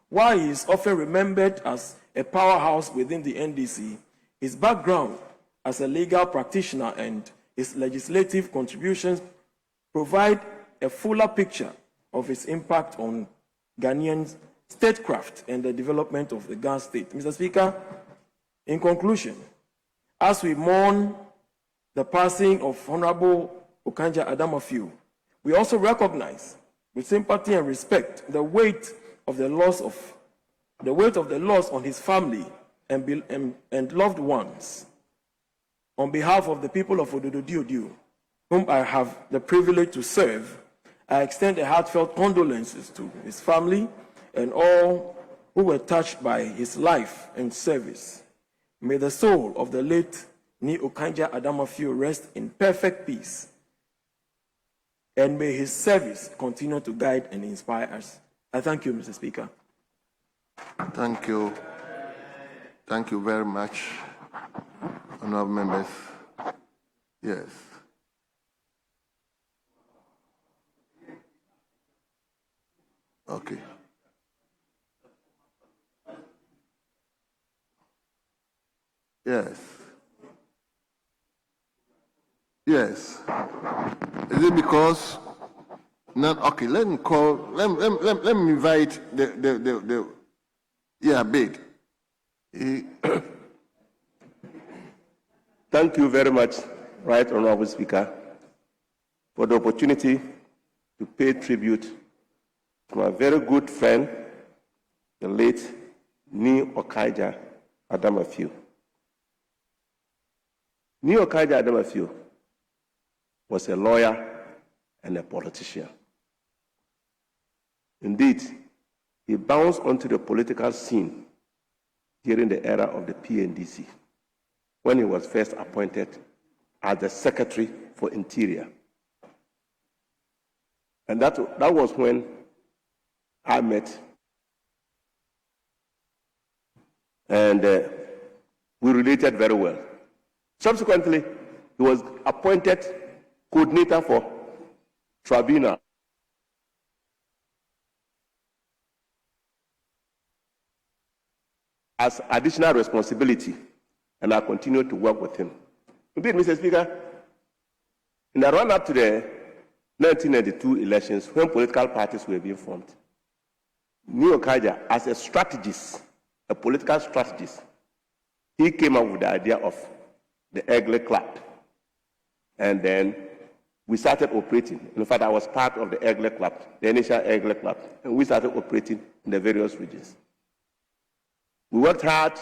While he is often remembered as a powerhouse within the NDC, his background as a legal practitioner and his legislative contributions provide a fuller picture of his impact on Ghanaian statecraft and the development of the Ghana state. Mr. Speaker, in conclusion, as we mourn the passing of Honorable Okanja Adamafio, we also recognize with sympathy and respect the weight of the loss on his family and loved ones. On behalf of the people of Ododo-Diodio, whom I have the privilege to serve, I extend a heartfelt condolences to his family and all who were touched by his life and service. May the soul of the late Ni Okanja Adamafio rest in perfect peace, and may his service continue to guide and inspire us. I thank you, Mr. Speaker. Thank you. Thank you very much, honorable members. Yes. Okay. Yes. Yes. Is it because not okay? Let me call. Let me invite the big. Thank you very much, Right Honorable Speaker, for the opportunity to pay tribute to my very good friend, the late Ni Okanja Adamafio. Ni Okanja Adamafio was a lawyer and a politician. Indeed, he bounced onto the political scene during the era of the NDC, when he was first appointed as the Secretary for Interior. And that was when I met, and we related very well. Subsequently, he was appointed coordinator for tribunal. As additional responsibility, and I continued to work with him. Indeed, Mr. Speaker, in the run-up to the 1992 elections, when political parties were being formed, Ni Okanja, as a strategist, a political strategist, he came up with the idea of the Egle Club. And then we started operating. In fact, I was part of the Egle Club, the initial Egle Club, and we started operating in the various regions. We worked hard,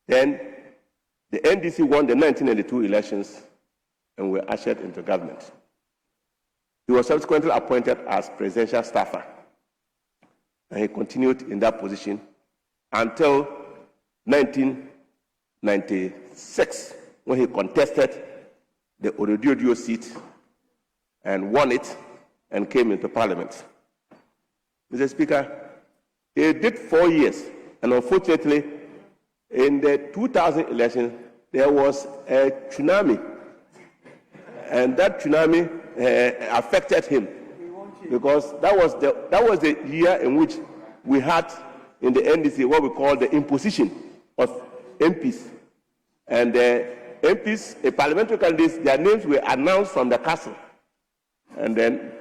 then the NDC won the 1992 elections, and were ushered into government. He was subsequently appointed as presidential staffer, and he continued in that position until 1996, when he contested the Orodiodio seat and won it and came into parliament. Mr. Speaker, he did 4 years, and unfortunately, in the 2000 election, there was a tsunami, and that tsunami affected him, because that was the year in which we had in the NDC what we call the imposition of MPs. And the MPs, the parliamentary candidates, their names were announced from the castle. And then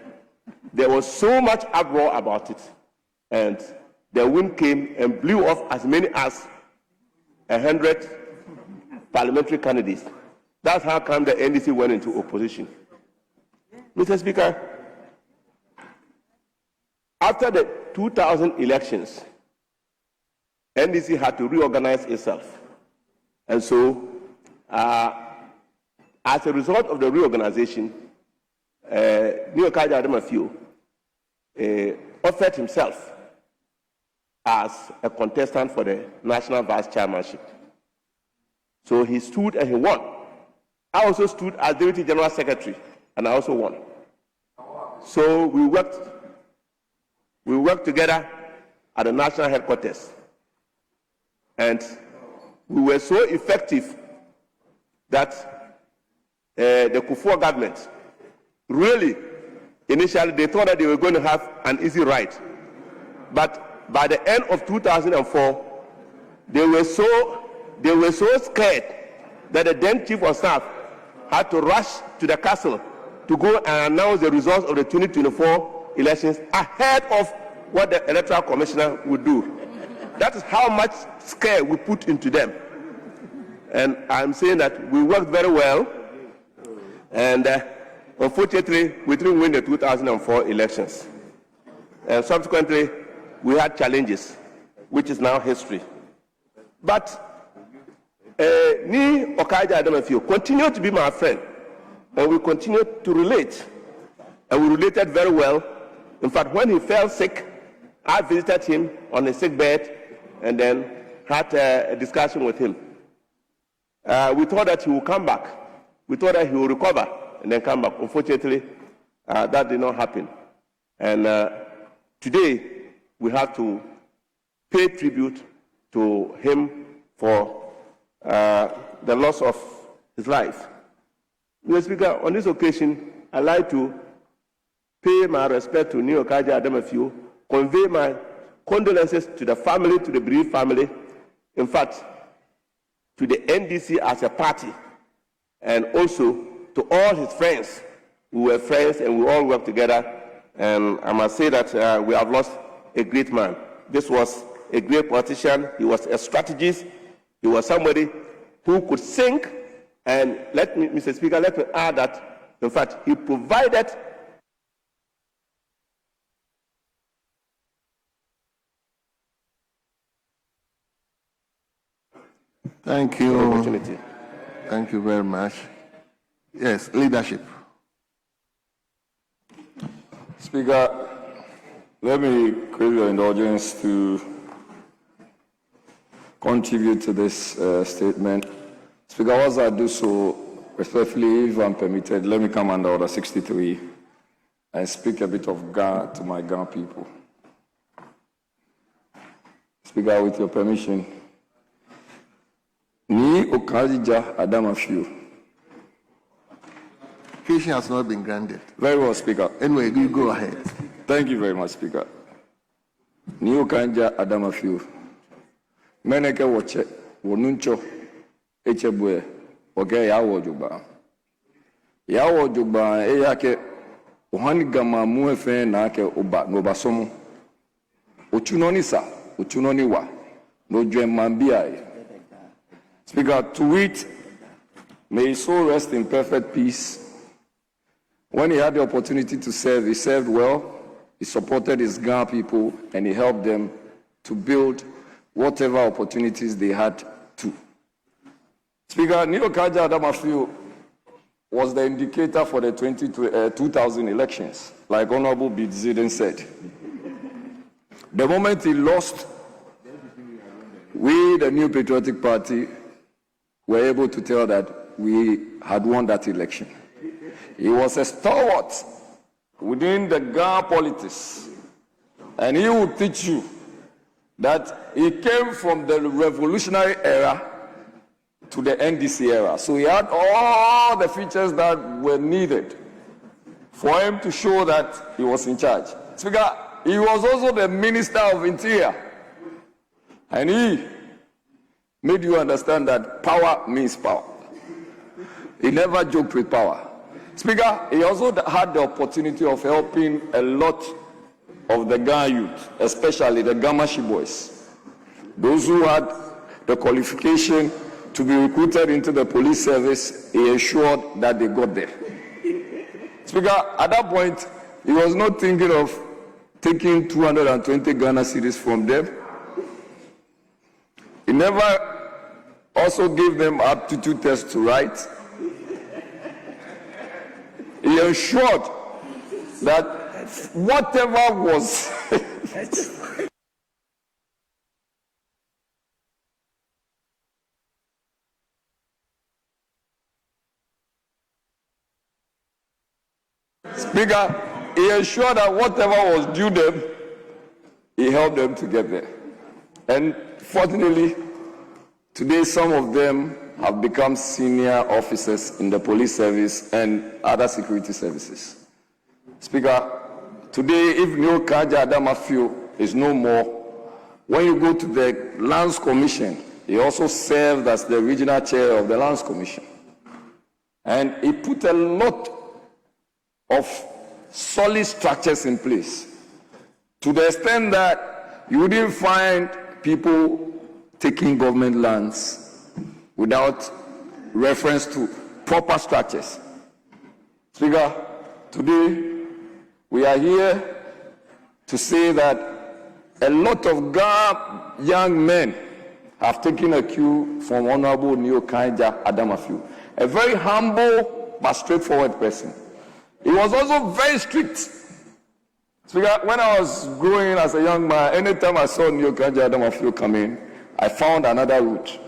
there was so much uproar about it. And the wind came and blew off as many as 100 parliamentary candidates. That's how come the NDC went into opposition. Mr. Speaker, after the 2000 elections, NDC had to reorganize itself. And so, as a result of the reorganization, Niokaja Adamafio offered himself as a contestant for the National Vice Chairmanship. So he stood and he won. I also stood as Deputy General Secretary, and I also won. So we worked together at the national headquarters. And we were so effective that the Kufuor government really, initially, they thought that they were going to have an easy ride. But by the end of 2004, they were so scared that the then chief of staff had to rush to the castle to go and announce the results of the 2024 elections ahead of what the electoral commissioner would do. That is how much scare we put into them. And I'm saying that we worked very well, and unfortunately, we didn't win the 2004 elections. And subsequently, we had challenges, which is now history. But Ni Okaja Adamafio continued to be my friend, and we continued to relate. And we related very well. In fact, when he fell sick, I visited him on a sick bed and then had a discussion with him. We thought that he would come back. We thought that he would recover and then come back. Unfortunately, that did not happen. And today, we have to pay tribute to him for the loss of his life. Mr. Speaker, on this occasion, I'd like to pay my respect to Niokaja Adamafio, convey my condolences to the family, to the bereaved family, in fact, to the NDC as a party, and also to all his friends. We were friends and we all worked together, and I must say that we have lost a great man. This was a great politician. He was a strategist. He was somebody who could think, and Mr. Speaker, let me add that, in fact, he provided Thank you. Opportunity. Thank you very much. Yes, leadership. Speaker, let me crave your indulgence to contribute to this statement. Speaker, once I do so, respectfully, if I'm permitted, let me come under Order 63 and speak a bit of Ghana to my Ghana people. Speaker, with your permission, Ni Okajija Adamafio. Question has not been granted. Very well, Speaker. Anyway, you go ahead. Thank you very much, Speaker. Ni Okajija Adamafio. Meneke woche wonuncho echebwe oge ya wojuba. Ya wojuba eyake ohani gama muefe na ake oba no basomo. Ochunoni sa, ochunoni wa. No jwen mambia. Speaker, to wit, may his soul rest in perfect peace. When he had the opportunity to serve, he served well, he supported his Ghana people, and he helped them to build whatever opportunities they had to. Speaker, Niokaja Adamafio was the indicator for the 2000 elections, like Honorable Bidzidin said. The moment he lost, we, the New Patriotic Party, were able to tell that we had won that election. He was a stalwart within the Ghana politics, and he would teach you that he came from the revolutionary era to the NDC era. So he had all the features that were needed for him to show that he was in charge. Speaker, he was also the Minister of Interior, and he made you understand that power means power. He never joked with power. Speaker, he also had the opportunity of helping a lot of the Ghana youth, especially the Gamashi boys, those who had the qualification to be recruited into the police service. He ensured that they got there. Speaker, at that point, he was not thinking of taking 220 Ghana cedis from them. He never also gave them aptitude tests to write. He ensured that whatever was Speaker, he ensured that whatever was due them, he helped them to get there. And fortunately, today some of them have become senior officers in the police service and other security services. Speaker, today, if Neo Kaja Adamafio is no more, when you go to the Lands Commission, he also served as the regional chair of the Lands Commission. And he put a lot of solid structures in place, to the extent that you wouldn't find people taking government lands without reference to proper structures. Speaker, today we are here to say that a lot of Ghana young men have taken a cue from Honorable Neo Kaija Adamafio, a very humble but straightforward person. He was also very strict. Speaker, when I was growing as a young man, anytime I saw Neo Kaija Adamafio come in, I found another route,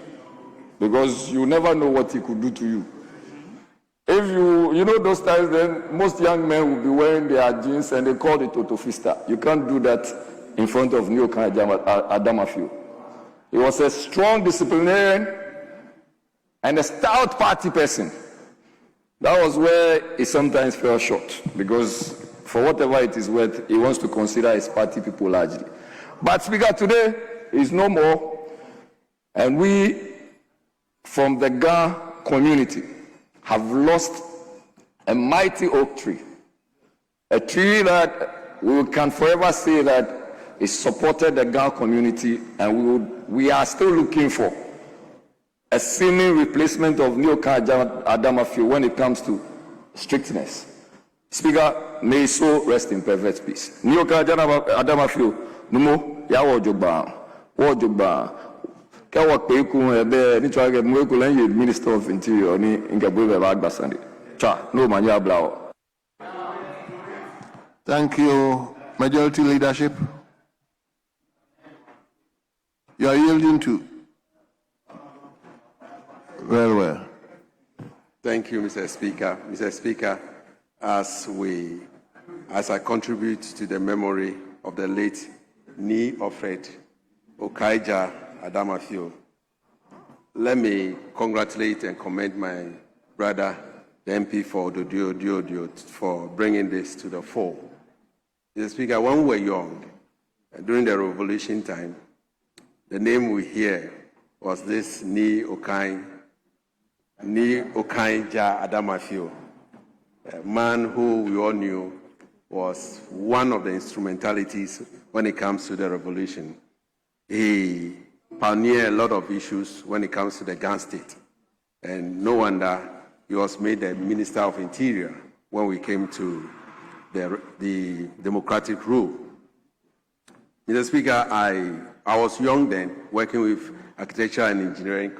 because you never know what he could do to you. If you know those times, then most young men will be wearing their jeans and they call it Totofista. You can't do that in front of Neo Kaija Adamafio. He was a strong disciplinarian and a stout party person. That was where he sometimes fell short, because for whatever it is worth, he wants to consider his party people largely. But Speaker, today is no more, and we from the Ghana community have lost a mighty oak tree, a tree that we can forever say that it supported the Ghana community, and we are still looking for a seeming replacement of Neo Kaija Adamafio when it comes to strictness. Speaker, may his soul rest in perfect peace. Neo Kaija Adamafio, numo ya wojogba, Kawa Peku ebe ni chwa mweko lenye Minister of Interior ni ingabwe bagba sande. Cha no manya blao. Thank you, Majority Leadership. You are yielding to. Very well. Thank you, Mr. Speaker. Mr. Speaker, as I contribute to the memory of the late Ni Alfred Okaija Adamafio, let me congratulate and commend my brother, the MP for Ododio, for bringing this to the fore. Mr. Speaker, when we were young, during the revolution time, the name we hear was this Ni Okaija Adamafio, a man who we all knew was one of the instrumentalities when it comes to the revolution. He pioneered a lot of issues when it comes to the Ghana state. And no wonder he was made the Minister of Interior when we came to the democratic rule. Mr. Speaker, I was young then, working with Architecture and Engineering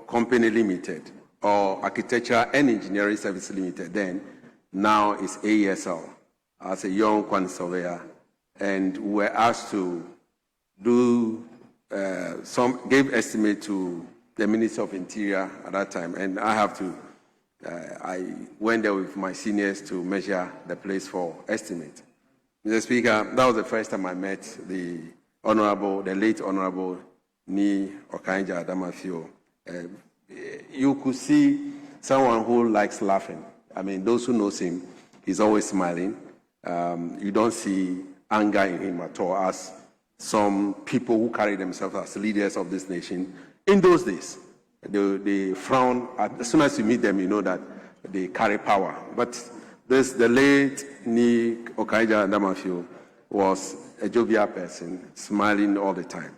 Company Limited, or Architecture and Engineering Services Limited, then now is AESL, as a young quantity surveyor, and we were asked to do gave estimate to the Minister of Interior at that time, and I have to. I went there with my seniors to measure the place for estimate. Mr. Speaker, that was the first time I met the late Honorable Ni Okaija Adamafio. You could see someone who likes laughing. I mean, those who know him, he's always smiling. You don't see anger in him at all, as some people who carry themselves as leaders of this nation. In those days, they frown. As soon as you meet them, you know that they carry power. But the late Ni Okaija Adamafio was a jovial person, smiling all the time.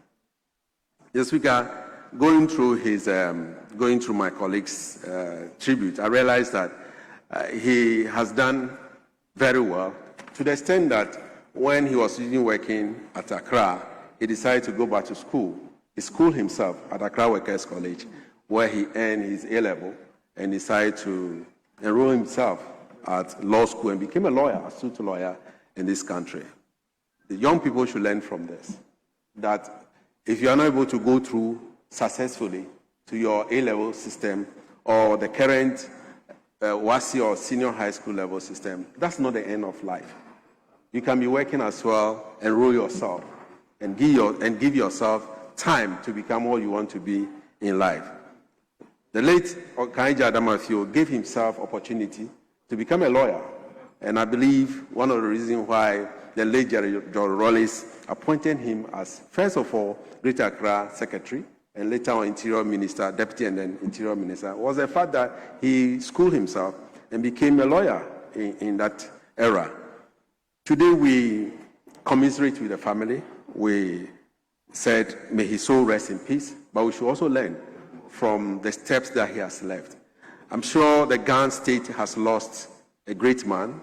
Mr. Speaker, going through my colleague's tribute, I realized that he has done very well, to the extent that when he was working at Accra, he decided to go back to school. He schooled himself at Accra Workers College, where he earned his A-level and decided to enroll himself at law school and became a lawyer, a suit lawyer in this country. The young people should learn from this, that if you are not able to go through successfully to your A-level system or the current WASI or senior high school level system, that's not the end of life. You can be working as well, enroll yourself, and give yourself time to become what you want to be in life. The late Okaija Adamafio gave himself opportunity to become a lawyer, and I believe one of the reasons why the late Jerry Rawlings appointed him as, first of all, Greater Accra Secretary, and later on Interior Minister, Deputy and then Interior Minister, was the fact that he schooled himself and became a lawyer in that era. Today we commiserate with the family. We said, may his soul rest in peace, but we should also learn from the steps that he has left. I'm sure the Ghana state has lost a great man.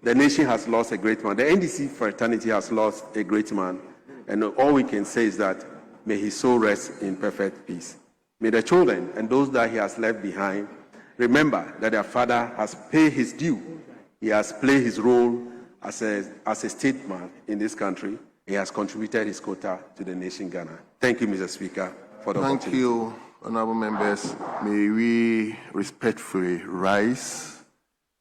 The nation has lost a great man. The NDC fraternity has lost a great man. And all we can say is that may his soul rest in perfect peace. May the children and those that he has left behind remember that their father has paid his due. He has played his role as a statesman in this country. He has contributed his quota to the nation Ghana. Thank you, Mr. Speaker, for the opportunity. Thank you, honorable members. May we respectfully rise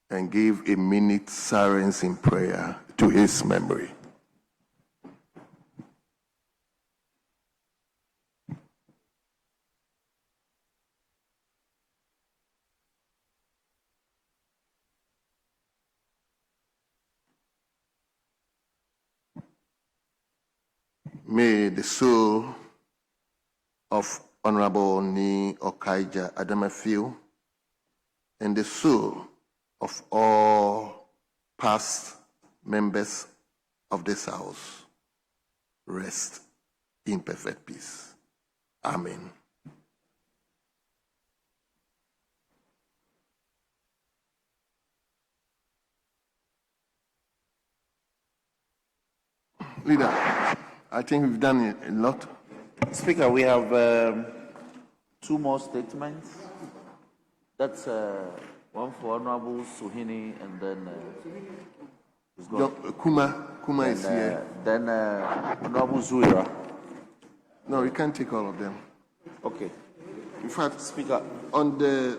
and give a minute silence in prayer to his memory. May the soul of Honorable Ni Okaija Adamafio and the soul of all past members of this house rest in perfect peace. Amen. Leader, I think we've done a lot. Speaker, we have two more statements. That's one for Honorable Suhini, and then Kuma is here. Then Honorable Zuira. No, you can't take all of them. Okay. In fact, Speaker, on the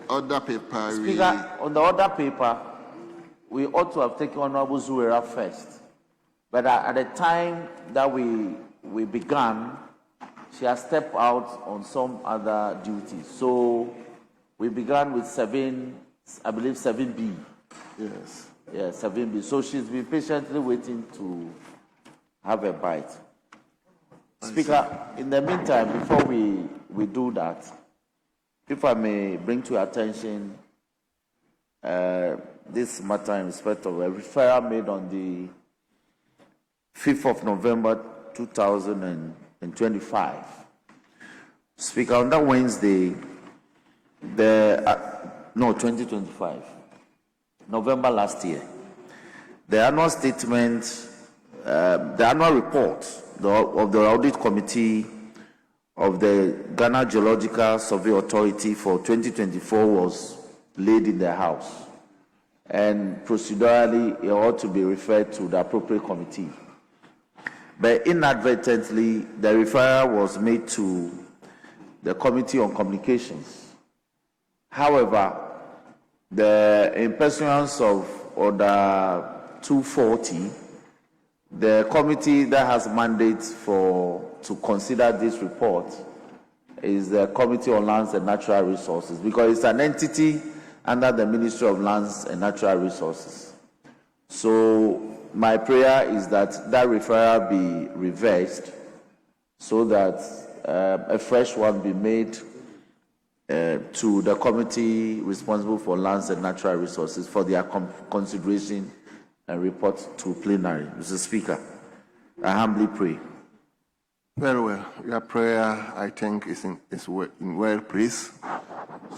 other paper, Speaker, on the other paper, we ought to have taken Honorable Zuira first. But at the time that we began, she has stepped out on some other duties. So we began with 7B. Yes. Yeah, 7B. So she's been patiently waiting to have a bite. Speaker, in the meantime, before we do that, if I may bring to your attention this matter in respect of a referral made on the 5th of November 2025. Speaker, on that Wednesday, 2025, November last year, the annual statement, the annual report of the Audit Committee of the Ghana Geological Survey Authority for 2024 was laid in the House, and procedurally it ought to be referred to the appropriate committee. But inadvertently, the referral was made to the Committee on Communications. However, in pursuance of Order 240, the committee that has mandates to consider this report is the Committee on Lands and Natural Resources, because it's an entity under the Ministry of Lands and Natural Resources. So my prayer is that that referral be reversed so that a fresh one be made to the committee responsible for lands and natural resources for their consideration and report to plenary. Mr. Speaker, I humbly pray. Very well. Your prayer, I think, is in well place.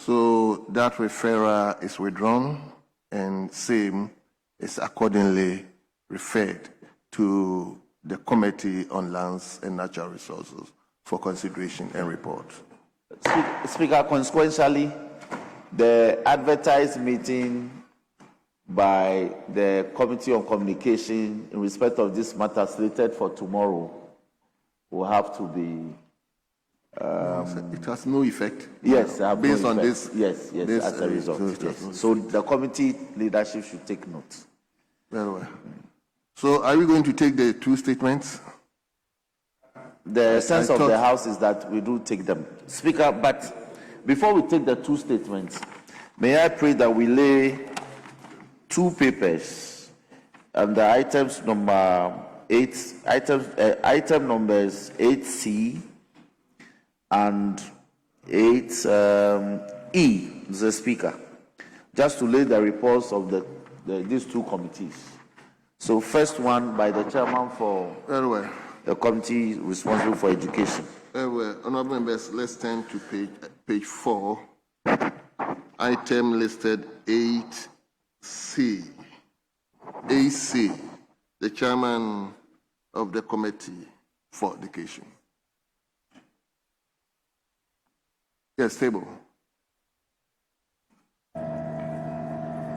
So that referral is withdrawn, and same is accordingly referred to the Committee on Lands and Natural Resources for consideration and report. Speaker, consequentially, the advertised meeting by the Committee on Communication in respect of this matter slated for tomorrow will have to be. It has no effect. Yes, based no on effect. this. Yes, as a result. Yes. So the committee leadership should take note. Very well. So are we going to take the two statements? The sense of the House is that we do take them. Speaker, but before we take the two statements, may I pray that we lay two papers under items number 8, item numbers 8C and 8E, Mr. Speaker, just to lay the reports of these two committees. So first one by the chairman for the committee responsible for education. Very well. Honorable members, let's turn to page 4, item listed 8C. AC, the chairman of the committee for education. Yes, table.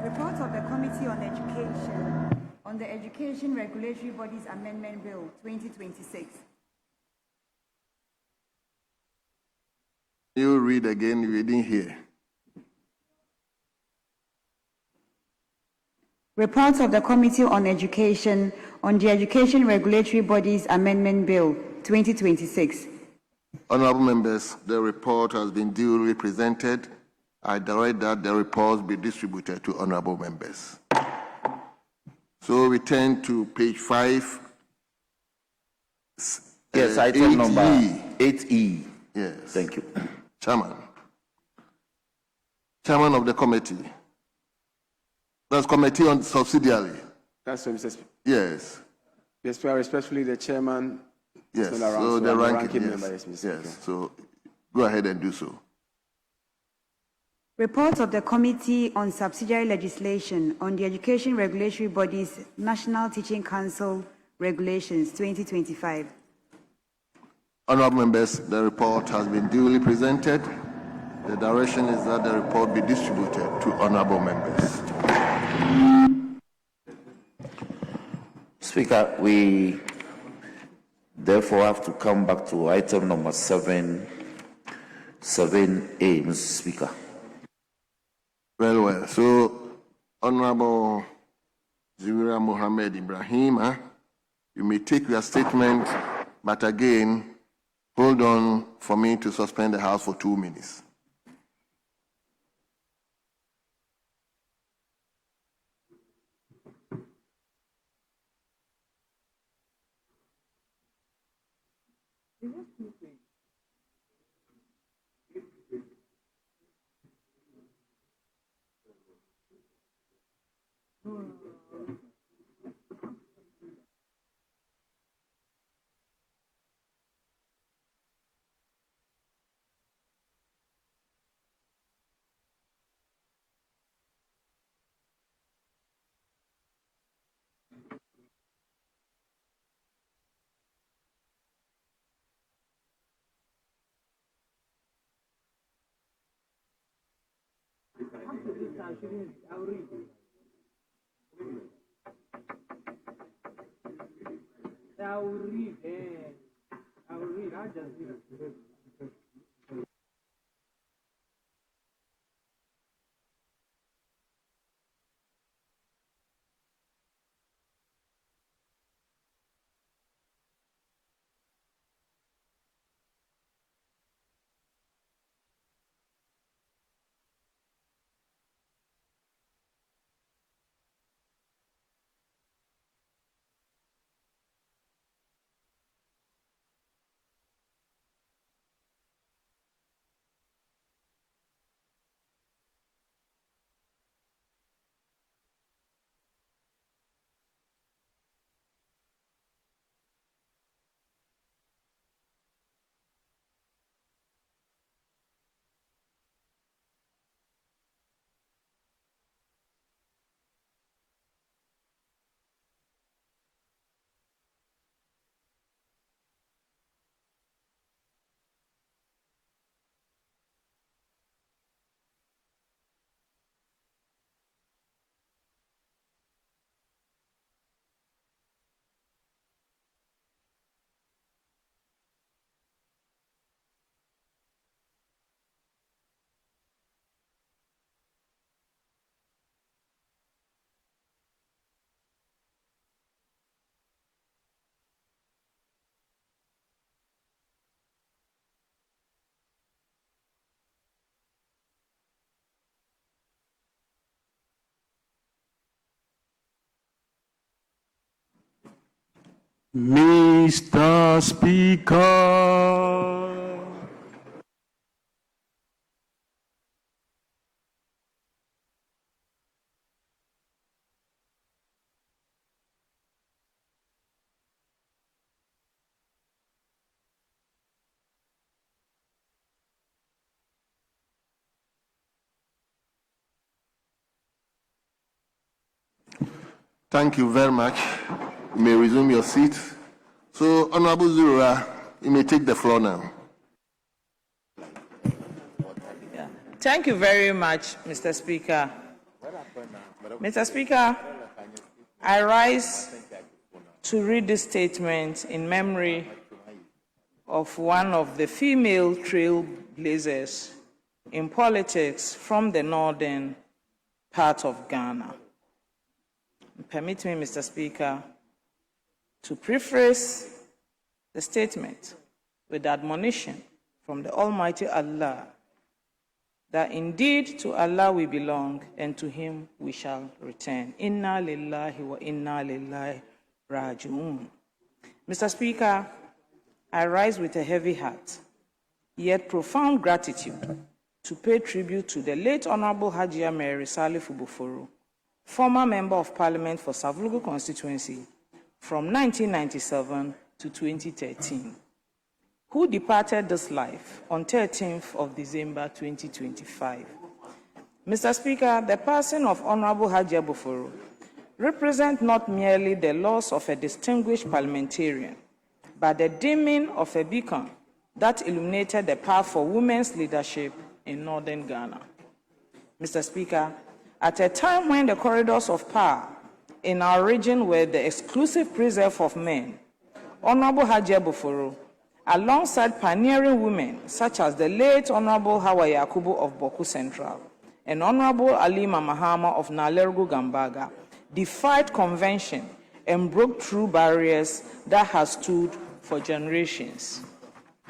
Report of the Committee on Education on the Education Regulatory Bodies Amendment Bill 2026. You read again, you didn't hear. Report of the Committee on Education on the Education Regulatory Bodies Amendment Bill 2026. Honorable members, the report has been duly presented. I direct that the report be distributed to honorable members. So we turn to page 5. Yes, item number 8E. Yes. Thank you. Chairman of the committee. That's committee on subsidiary. That's what Mr. Speaker. Yes. Yes, respectfully, the chairman. Yes. So the ranking member. Yes. So go ahead and do so. Report of the Committee on Subsidiary Legislation on the Education Regulatory Bodies National Teaching Council Regulations 2025. Honorable members, the report has been duly presented. The direction is that the report be distributed to honorable members. Speaker, we therefore have to come back to item number 7A, Mr. Speaker. Very well. So, Honorable Zubira Mohammed Ibrahim, you may take your statement, but again, hold on for me to suspend the House for 2 minutes. Mr. Speaker. Thank you very much. You may resume your seat. So, Honorable Zurua, you may take the floor now. Thank you very much, Mr. Speaker. Mr. Speaker, I rise to read this statement in memory of one of the female trailblazers in politics from the northern part of Ghana. Permit me, Mr. Speaker, to preface the statement with admonition from the Almighty Allah that indeed to Allah we belong and to Him we shall return. Inna lillahi wa inna lillahi raji'un. Mr. Speaker, I rise with a heavy heart, yet profound gratitude to pay tribute to the late Honorable Hajia Mary Salifu Buforo, former Member of Parliament for Savlugu constituency from 1997 to 2013, who departed this life on 13th of December 2025. Mr. Speaker, the passing of Honorable Hajia Buforo represents not merely the loss of a distinguished parliamentarian, but the dimming of a beacon that illuminated the path for women's leadership in northern Ghana. Mr. Speaker, at a time when the corridors of power in our region were the exclusive preserve of men, Honorable Hajia Buforo, alongside pioneering women such as the late Honorable Hawa Yakubu of Boku Central and Honorable Alima Mahama of Nalergu Gambaga, defied convention and broke through barriers that have stood for generations.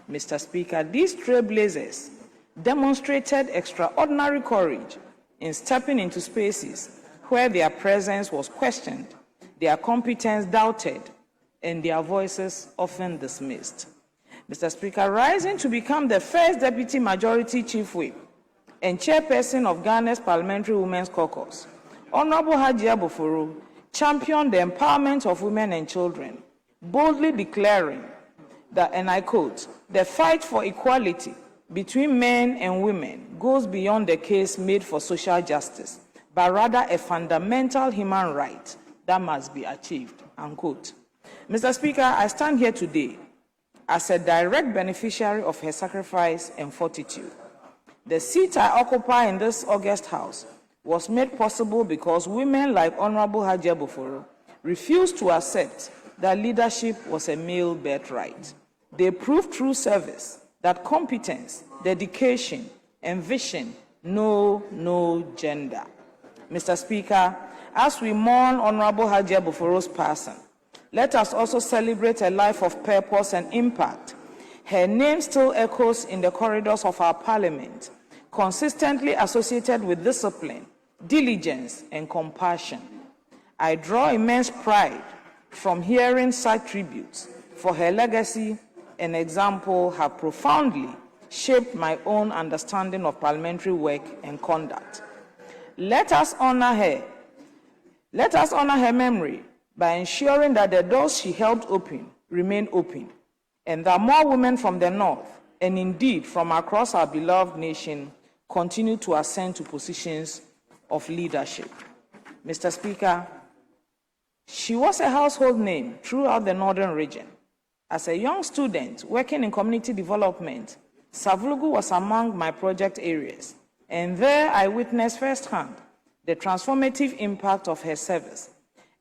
Mr. Speaker, these trailblazers demonstrated extraordinary courage in stepping into spaces where their presence was questioned, their competence doubted, and their voices often dismissed. Mr. Speaker, rising to become the first Deputy Majority Chief Whip and Chairperson of Ghana's Parliamentary Women's Caucus, Honorable Hajia Buforo championed the empowerment of women and children, boldly declaring that, and I quote, "The fight for equality between men and women goes beyond the case made for social justice, but rather a fundamental human right that must be achieved," unquote. Mr. Speaker, I stand here today as a direct beneficiary of her sacrifice and fortitude. The seat I occupy in this august house was made possible because women like Honorable Hajia Boforo refused to accept that leadership was a male birthright. They proved through service that competence, dedication, and vision know no gender. Mr. Speaker, as we mourn Honorable Hajia Boforo's passing, let us also celebrate a life of purpose and impact. Her name still echoes in the corridors of our parliament, consistently associated with discipline, diligence, and compassion. I draw immense pride from hearing such tributes, for her legacy and example have profoundly shaped my own understanding of parliamentary work and conduct. Let us honor her. Let us honor her memory by ensuring that the doors she helped open remain open, and that more women from the North, and indeed from across our beloved nation, continue to ascend to positions of leadership. Mr. Speaker, she was a household name throughout the northern region. As a young student working in community development, Savulugu was among my project areas, and there I witnessed firsthand the transformative impact of her service.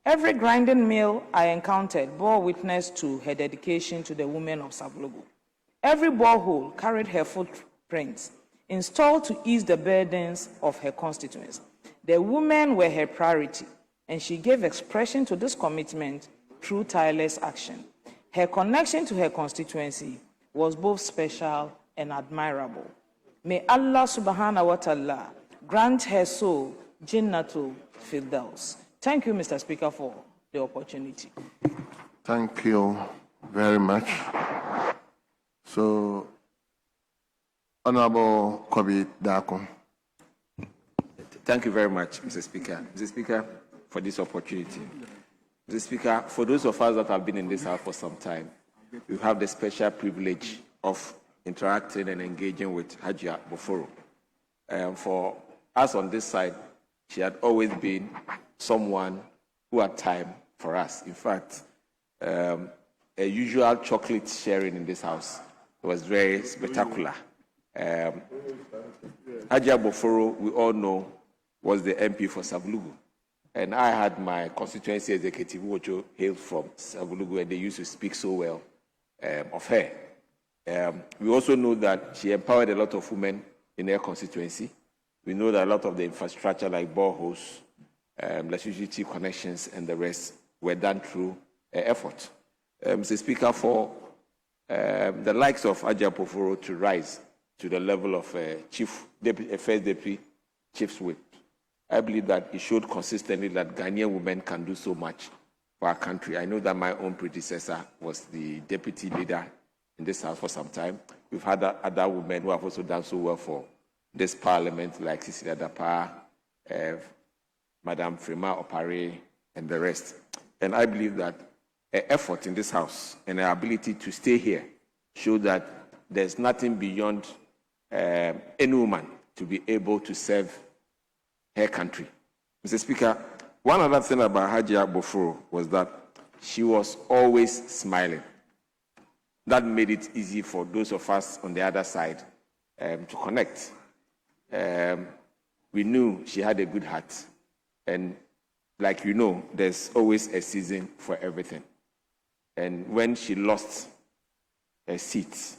Every grinding mill I encountered bore witness to her dedication to the women of Savulugu. Every borehole carried her footprints, installed to ease the burdens of her constituents. The women were her priority, and she gave expression to this commitment through tireless action. Her connection to her constituency was both special and admirable. May Allah subhanahu wa ta'ala grant her soul Jannatul Firdaus. Thank you, Mr. Speaker, for the opportunity. Thank you very much. So, Honorable Kobi Dako. Thank you very much, Mr. Speaker. Mr. Speaker, for this opportunity. Mr. Speaker, for those of us that have been in this house for some time, we have the special privilege of interacting and engaging with Hajia Boforo. For us on this side, she had always been someone who had time for us. In fact, a usual chocolate sharing in this house was very spectacular. Hajia Boforo, we all know, was the MP for Savulugu. And I had my constituency executive, who hailed from Savulugu, and they used to speak so well of her. We also know that she empowered a lot of women in her constituency. We know that a lot of the infrastructure like boreholes, electricity connections, and the rest were done through her effort. Mr. Speaker, for the likes of Hajia Boforo to rise to the level of first deputy chief's whip, I believe that it showed consistently that Ghanaian women can do so much for our country. I know that my own predecessor was the deputy leader in this house for some time. We've had other women who have also done so well for this parliament, like Cecilia Dapa, Madame Frema Opare, and the rest. And I believe that her effort in this house and her ability to stay here show that there's nothing beyond any woman to be able to serve her country. Mr. Speaker, one other thing about Hajia Boforo was that she was always smiling. That made it easy for those of us on the other side to connect. We knew she had a good heart. And like you know, there's always a season for everything. And when she lost her seat,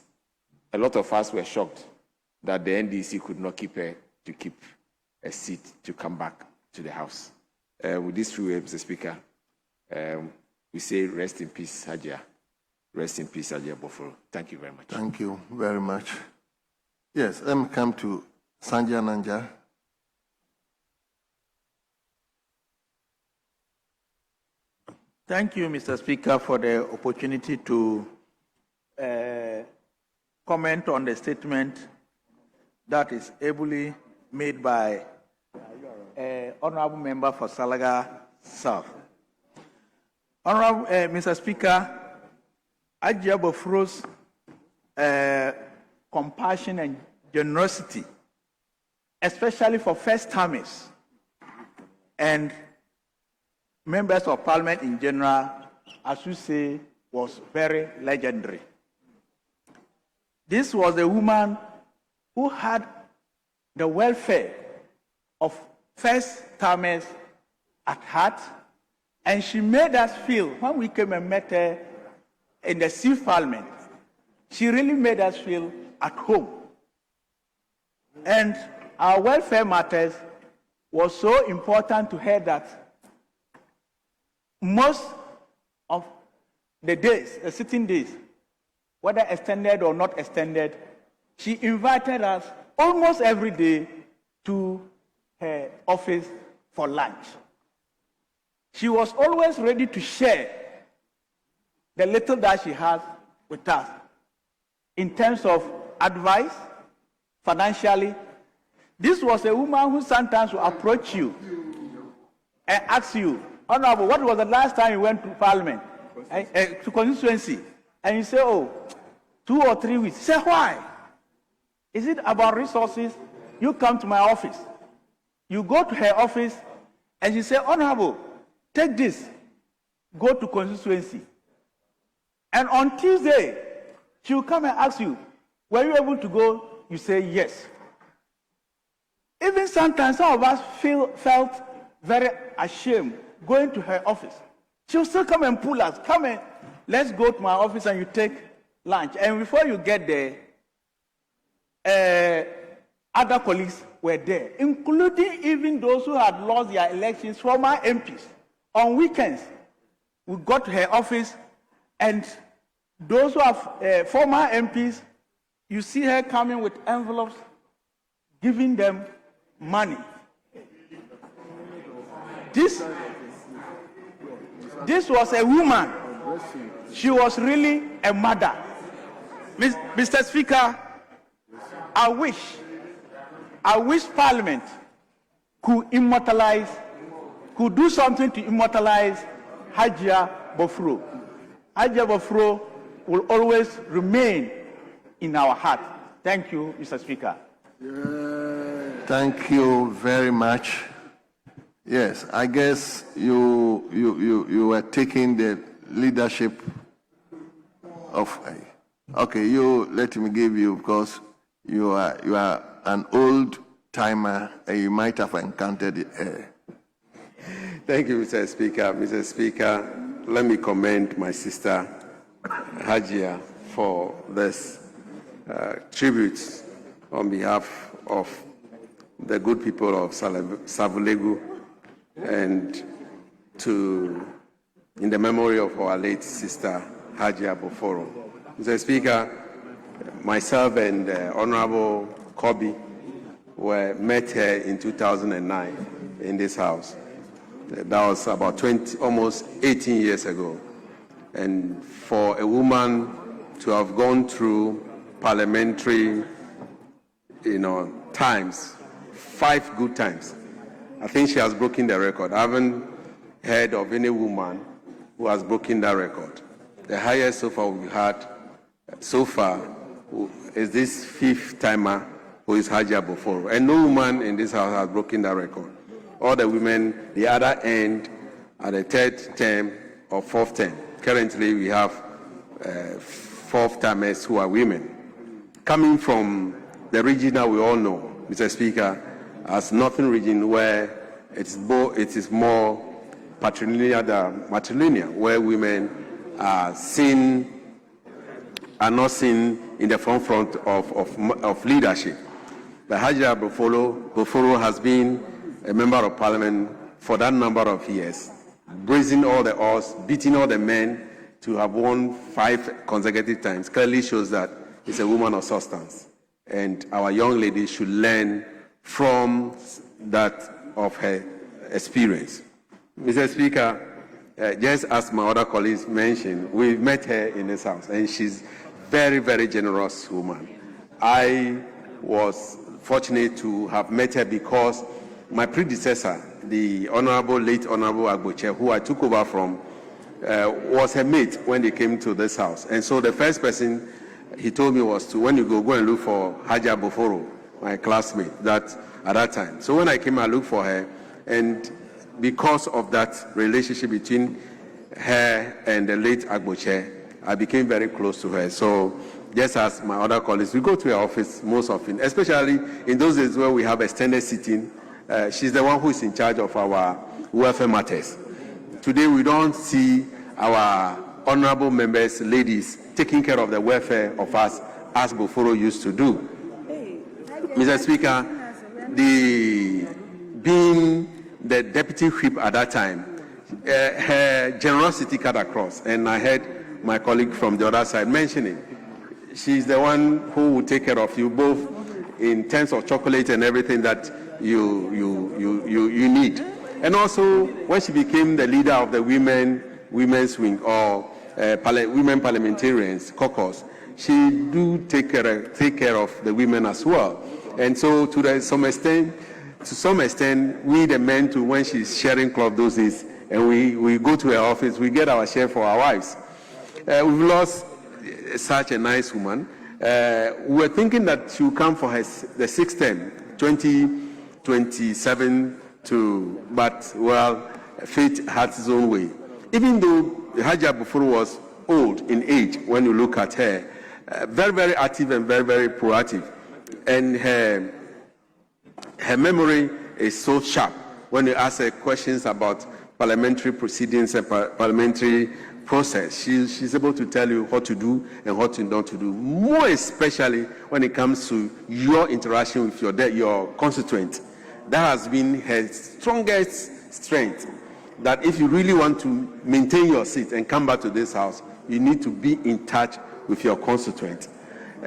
a lot of us were shocked that the NDC could not keep her to keep a seat to come back to the House. With this through, Mr. Speaker, we say rest in peace, Hajia. Rest in peace, Hajia Boforo. Thank you very much. Thank you very much. Yes, let me come to Sanjay Nanja. Thank you, Mr. Speaker, for the opportunity to comment on the statement that is ably made by Honorable Member for Salaga South. Honorable Mr. Speaker, Hajia Boforo's compassion and generosity, especially for first-timers and members of parliament in general, as you say, was very legendary. This was a woman who had the welfare of first-timers at heart, and she made us feel, when we came and met her in the Chief Parliament, she really made us feel at home. And our welfare matters was so important to her that most of the days, the sitting days, whether extended or not extended, she invited us almost every day to her office for lunch. She was always ready to share the little that she has with us in terms of advice, financially. This was a woman who sometimes would approach you and ask you, Honorable, what was the last time you went to Parliament, to constituency? And you say, oh, 2 or 3 weeks. Say, why? Is it about resources? You come to my office. You go to her office, and she say, Honorable, take this, go to constituency. And on Tuesday, she will come and ask you, were you able to go? You say, yes. Even sometimes some of us felt very ashamed going to her office. She will still come and pull us. Come and let's go to my office and you take lunch. And before you get there, other colleagues were there, including even those who had lost their elections, former MPs. On weekends, we got to her office, and those who are former MPs, you see her coming with envelopes, giving them money. This was a woman. She was really a mother. Mr. Speaker, I wish Parliament could do something to immortalize Hajia Bofro. Hajia Bofro will always remain in our heart. Thank you, Mr. Speaker. Thank you very much. Yes, I guess you were taking the leadership of. Okay, you let me give you, because you are an old timer and you might have encountered it. Thank you, Mr. Speaker. Mr. Speaker, let me commend my sister Hajia for this tribute on behalf of the good people of Savulegu, and in the memory of our late sister Hajia Boforo. Mr. Speaker, myself and Honorable Kobi met her in 2009 in this house. That was about almost 18 years ago. And for a woman to have gone through parliamentary, times, 5 good times, I think she has broken the record. I haven't heard of any woman who has broken that record. The highest so far we've had so far is this 5th timer, who is Hajia Boforo. And no woman in this house has broken that record. All the women, the other end, at the 3rd term or 4th term. Currently, we have 4th timers who are women. Coming from the region that we all know, Mr. Speaker, as Northern region, where it is more patrilineal than matrilineal, where women are not seen in the front of leadership. But Hajia Boforo has been a member of parliament for that number of years, raising all the odds, beating all the men to have won 5 consecutive times, clearly shows that it's a woman of substance. And our young ladies should learn from that of her experience. Mr. Speaker, just as my other colleagues mentioned, we've met her in this house, and she's very, very generous woman. I was fortunate to have met her because my predecessor, the late Honorable Agboche, who I took over from, was her mate when they came to this house. And so the first person he told me was when you go and look for Hajia Boforo, my classmate, at that time. So when I came, I looked for her, and because of that relationship between her and the late Agboche, I became very close to her. So just as my other colleagues, we go to her office most often, especially in those days where we have extended sitting she's the one who is in charge of our welfare matters. Today, we don't see our honorable members, ladies, taking care of the welfare of us as Buforo used to do. Mr. Speaker, being the deputy whip at that time, her generosity cut across, and I heard my colleague from the other side mentioning, she's the one who will take care of you both in terms of chocolate and everything that you need. And also, when she became the leader of the women's wing or women parliamentarians caucus, she do take care of the women as well. And so, to some extent, we the men too, when she's sharing club those days, and we go to her office, we get our share for our wives. We've lost such a nice woman. We were thinking that she would come for the sixth term, 2027 but well, fate had its own way. Even though Hajia Bufuru was old in age, when you look at her, very, very active and very, very proactive. And her memory is so sharp when you ask her questions about parliamentary proceedings and parliamentary process. She's able to tell you what to do and what not to do, more especially when it comes to your interaction with your constituent. That has been her strongest strength, that if you really want to maintain your seat and come back to this house, you need to be in touch with your constituent.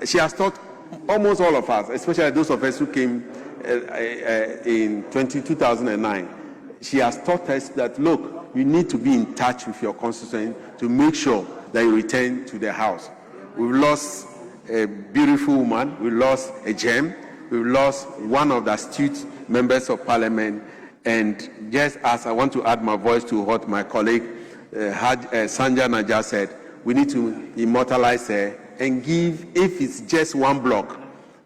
She has taught almost all of us, especially those of us who came in 2009, she has taught us that, look, you need to be in touch with your constituent to make sure that you return to the house. We've lost a beautiful woman, we lost a gem, we've lost one of the astute members of parliament, and just as I want to add my voice to what my colleague Sanja Naja said, we need to immortalize her and give, if it's just one block,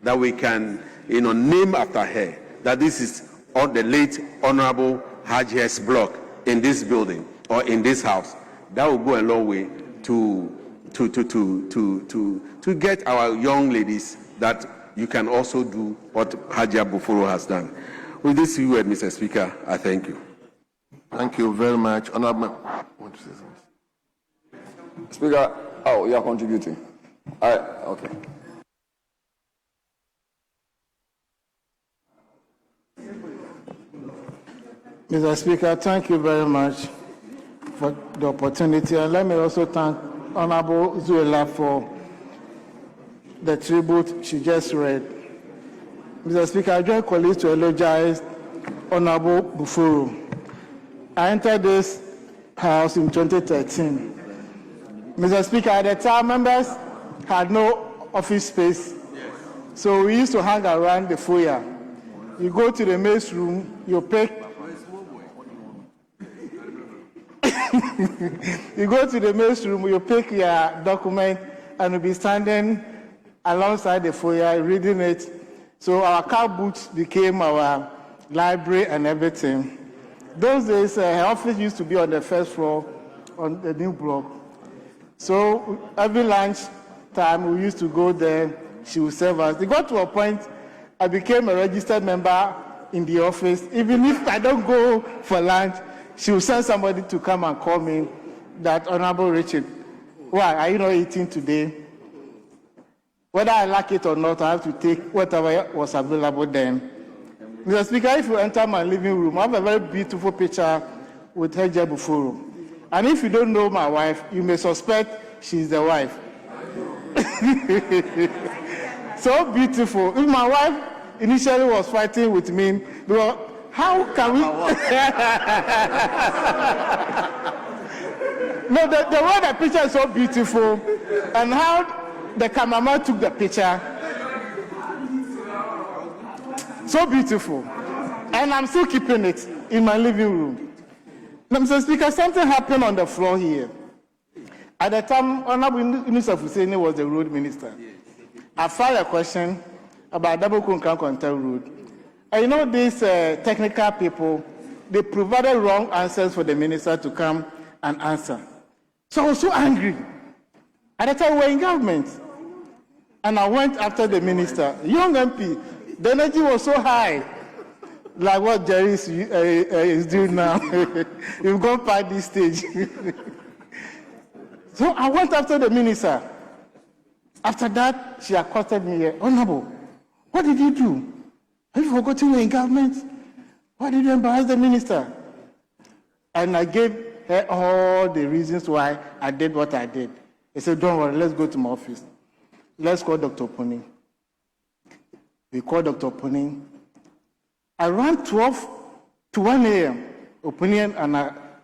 that we can name after her, that this is on the late Honorable Hajia's block in this building or in this house. That will go a long way to get our young ladies that you can also do what Hajia Bufuru has done. With this word, Mr. Speaker, I thank you. Thank you very much. Honorable, want to say something? Speaker, you are contributing. All right, okay. Mr. Speaker, thank you very much for the opportunity. And let me also thank Honorable Zuela for the tribute she just read. Mr. Speaker, I join colleagues to eulogize Honorable Bufuru. I entered this house in 2013. Mr. Speaker, at the time, members had no office space. So we used to hang around the foyer. You go to the mess room, you pick you go to the mess room, you pick your document, and you'll be standing alongside the foyer reading it. So our car boots became our library and everything. Those days, her office used to be on the first floor on the new block. So every lunch time, we used to go there. She would serve us. It got to a point I became a registered member in the office. Even if I don't go for lunch, she will send somebody to come and call me that, Honorable Richard, why are you not eating today? Whether I like it or not, I have to take whatever was available then. Mr. Speaker, if you enter my living room, I have a very beautiful picture with Hajia Bufuru. And if you don't know my wife, you may suspect she's the wife. So beautiful. If my wife initially was fighting with me, well, how can we? No, the way the picture is so beautiful, and how the cameraman took the picture, so beautiful, and I'm still keeping it in my living room. Now, Mr. Speaker, something happened on the floor here. At the time, Honorable Minister Husseini was the road minister. I filed a question about Double Kunkan Kontel Road. And you know, these technical people, they provided wrong answers for the minister to come and answer. So I was so angry. At the time, we were in government. And I went after the minister, young MP. The energy was so high. like what Jerry is doing now. You've gone past this stage. So I went after the minister. After that, she accosted me here. Honorable, what did you do? Have you forgotten you're in government? Why did you embarrass the minister? And I gave her all the reasons why I did what I did. He said, don't worry, let's go to my office. Let's call Dr. Pony. We called Dr. Pony. Around 12 to 1 a.m., Opinion and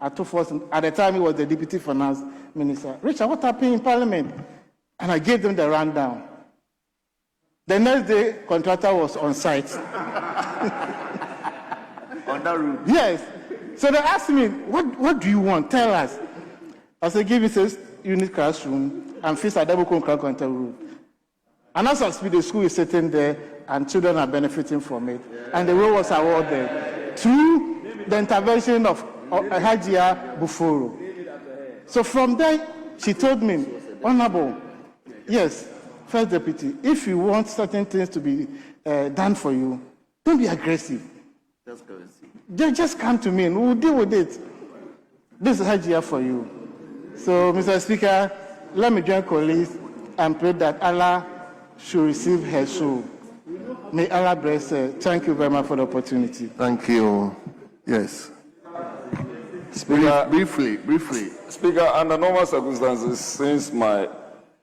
Atufos, at the time he was the Deputy Finance Minister. Richard, what happened in Parliament? And I gave them the rundown. The next day, contractor was on site. On that route? Yes. So they asked me, what do you want? Tell us. I said, give me this unit classroom and fix a double contract room. And as I speak, the school is sitting there and children are benefiting from it. And the role was awarded through the intervention of Hajia Buforo. So from there, she told me, Honorable, yes, First Deputy, if you want certain things to be done for you, don't be aggressive. Just come to me and we'll deal with it. This is Hajia for you. So, Mr. Speaker, let me join colleagues and pray that Allah should receive her soul. May Allah bless her. Thank you very much for the opportunity. Thank you. Yes. Speaker, briefly. Speaker, under normal circumstances, since my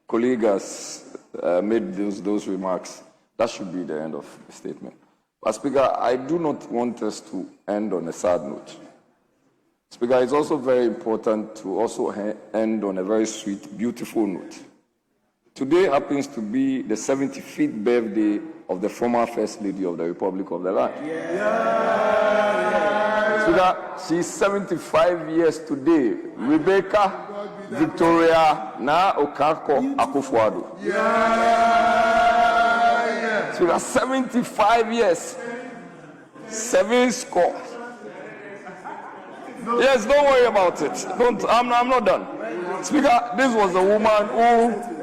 colleague has made those remarks, that should be the end of the statement. But Speaker, I do not want us to end on a sad note. Speaker, it's also very important to also end on a very sweet, beautiful note. Today happens to be the 75th birthday of the former First Lady of the Republic of the Land. Speaker, she's 75 years today. Rebecca Victoria Na Okako Akufo-Addo. Speaker, 75 years. 7 scores. Yes, don't worry about it. I'm not done. Speaker, this was a woman who...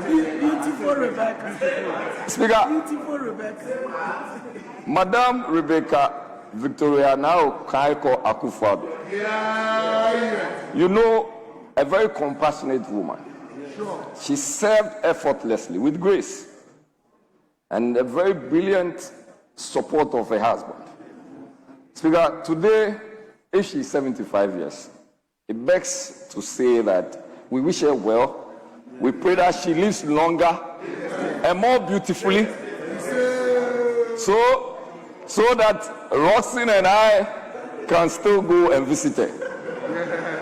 Beautiful Rebecca. Speaker, Beautiful Rebecca. Madam Rebecca Victoria now Kaiko Akufo-Addo. You know, a very compassionate woman. She served effortlessly with grace and a very brilliant support of her husband. Speaker, today, if she's 75 years, it begs to say that we wish her well. We pray that she lives longer and more beautifully, so that Roxanne and I can still go and visit her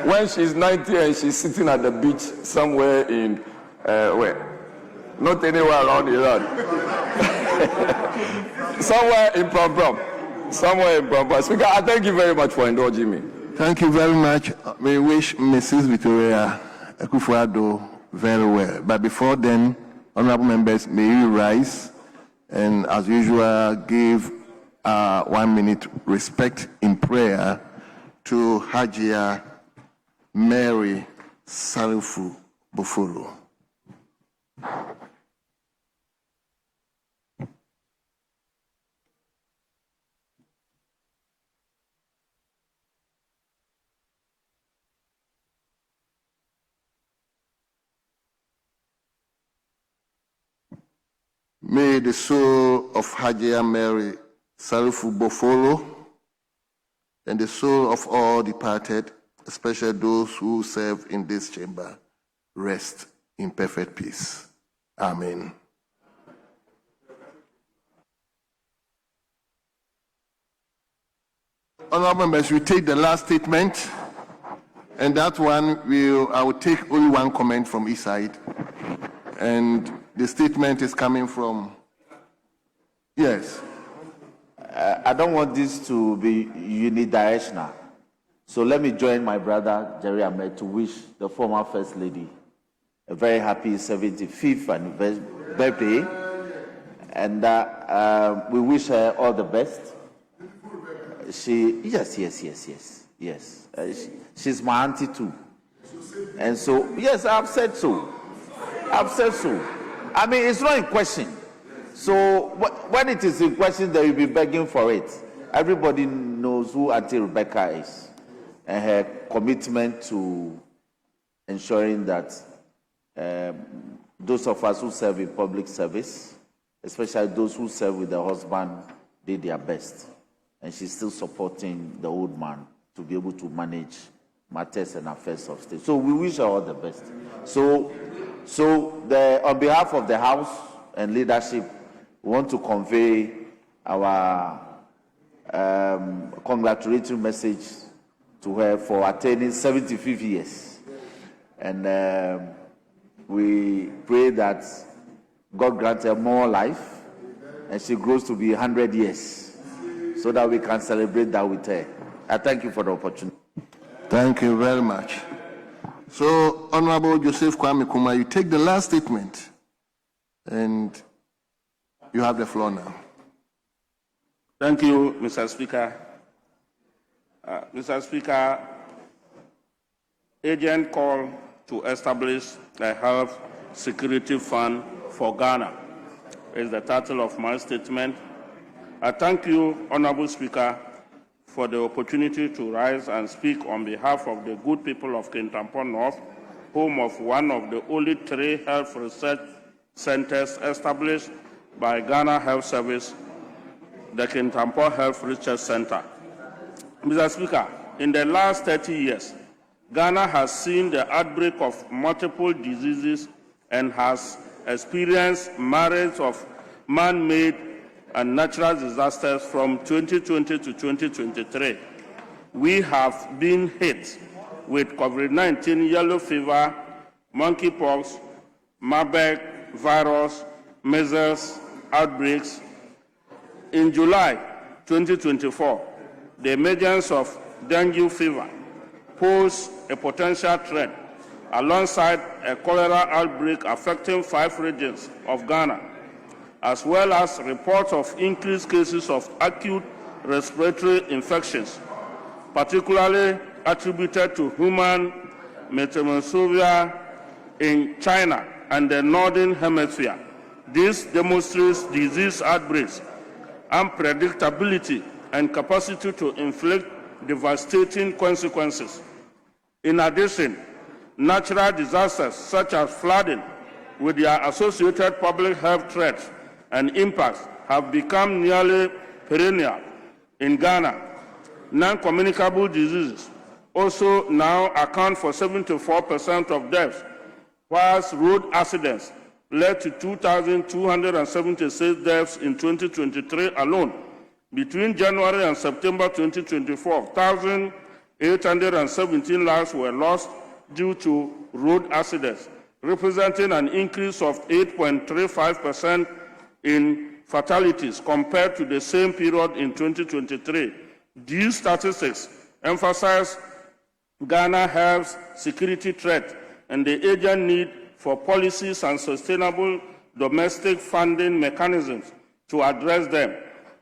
when she's 90 and she's sitting at the beach somewhere in where? Not anywhere around Iran. Somewhere in Pram. Somewhere in Pram. Speaker, I thank you very much for indulging me. Thank you very much. We wish Mrs. Victoria Akufo-Addo very well. But before then, honorable members, may you rise and, as usual, give 1 minute respect in prayer to Hajia Mary Salifu Bufolo. May the soul of Hajia Mary Salifu Bufolo and the soul of all departed, especially those who serve in this chamber, rest in perfect peace. Amen. Honorable members, we take the last statement, and that one I will take only one comment from each side. And the statement is coming from, yes. I don't want this to be unidirectional. So let me join my brother, Jerry Ahmed, to wish the former First Lady a very happy 75th birthday. And we wish her all the best. Yes. She's my auntie too. And so, yes, I've said so. I mean, it's not in question. So when it is in question, they will be begging for it. Everybody knows who Auntie Rebecca is and her commitment to ensuring that those of us who serve in public service, especially those who serve with their husband, did their best. And she's still supporting the old man to be able to manage matters and affairs of state. So we wish her all the best. So on behalf of the House and leadership, we want to convey our congratulatory message to her for attaining 75 years. And we pray that God grant her more life and she grows to be 100 years so that we can celebrate that with her. I thank you for the opportunity. Thank you very much. So, Honorable Joseph Kwame Kuma, you take the last statement and you have the floor now. Thank you, Mr. Speaker. Mr. Speaker, agent call to establish a health security fund for Ghana is the title of my statement. I thank you, Honorable Speaker, for the opportunity to rise and speak on behalf of the good people of Kintampo North, home of one of the only 3 health research centers established by Ghana Health Service, the Kintampo Health Research Center. Mr. Speaker, in the last 30 years, Ghana has seen the outbreak of multiple diseases and has experienced myriads of man-made and natural disasters from 2020 to 2023. We have been hit with COVID-19, yellow fever, monkeypox, Marburg virus, measles outbreaks. In July 2024, the emergence of dengue fever posed a potential threat alongside a cholera outbreak affecting 5 regions of Ghana, as well as reports of increased cases of acute respiratory infections, particularly attributed to human metapneumovirus in China and the Northern Hemisphere. This demonstrates disease outbreaks, unpredictability, and capacity to inflict devastating consequences. In addition, natural disasters such as flooding, with their associated public health threats and impacts, have become nearly perennial in Ghana. Non-communicable diseases also now account for 74% of deaths, whilst road accidents led to 2,276 deaths in 2023 alone. Between January and September 2024, 1,817 lives were lost due to road accidents, representing an increase of 8.35% in fatalities compared to the same period in 2023. These statistics emphasize Ghana's health security threat and the urgent need for policies and sustainable domestic funding mechanisms to address them.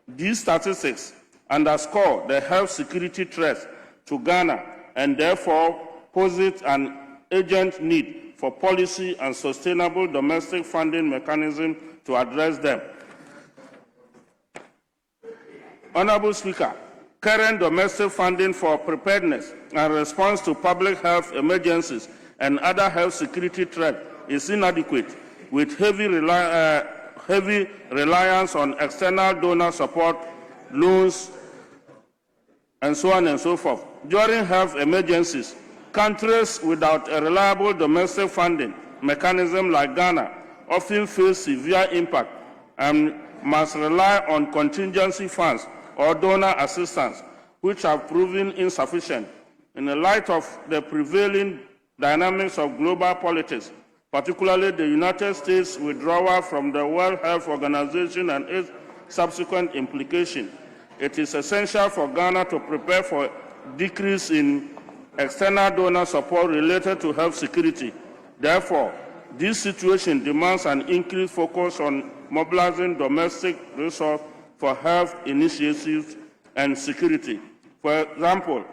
These statistics underscore the health security threat to Ghana and therefore posit an urgent need for policy and sustainable domestic funding mechanism to address them. Honorable Speaker, current domestic funding for preparedness and response to public health emergencies and other health security threats is inadequate, with heavy reliance on external donor support, loans, and so on and so forth. During health emergencies, countries without a reliable domestic funding mechanism like Ghana often face severe impact and must rely on contingency funds or donor assistance, which have proven insufficient. In the light of the prevailing dynamics of global politics, particularly the United States' withdrawal from the World Health Organization and its subsequent implication, it is essential for Ghana to prepare for a decrease in external donor support related to health security. Therefore, this situation demands an increased focus on mobilizing domestic resources for health initiatives and security. For example,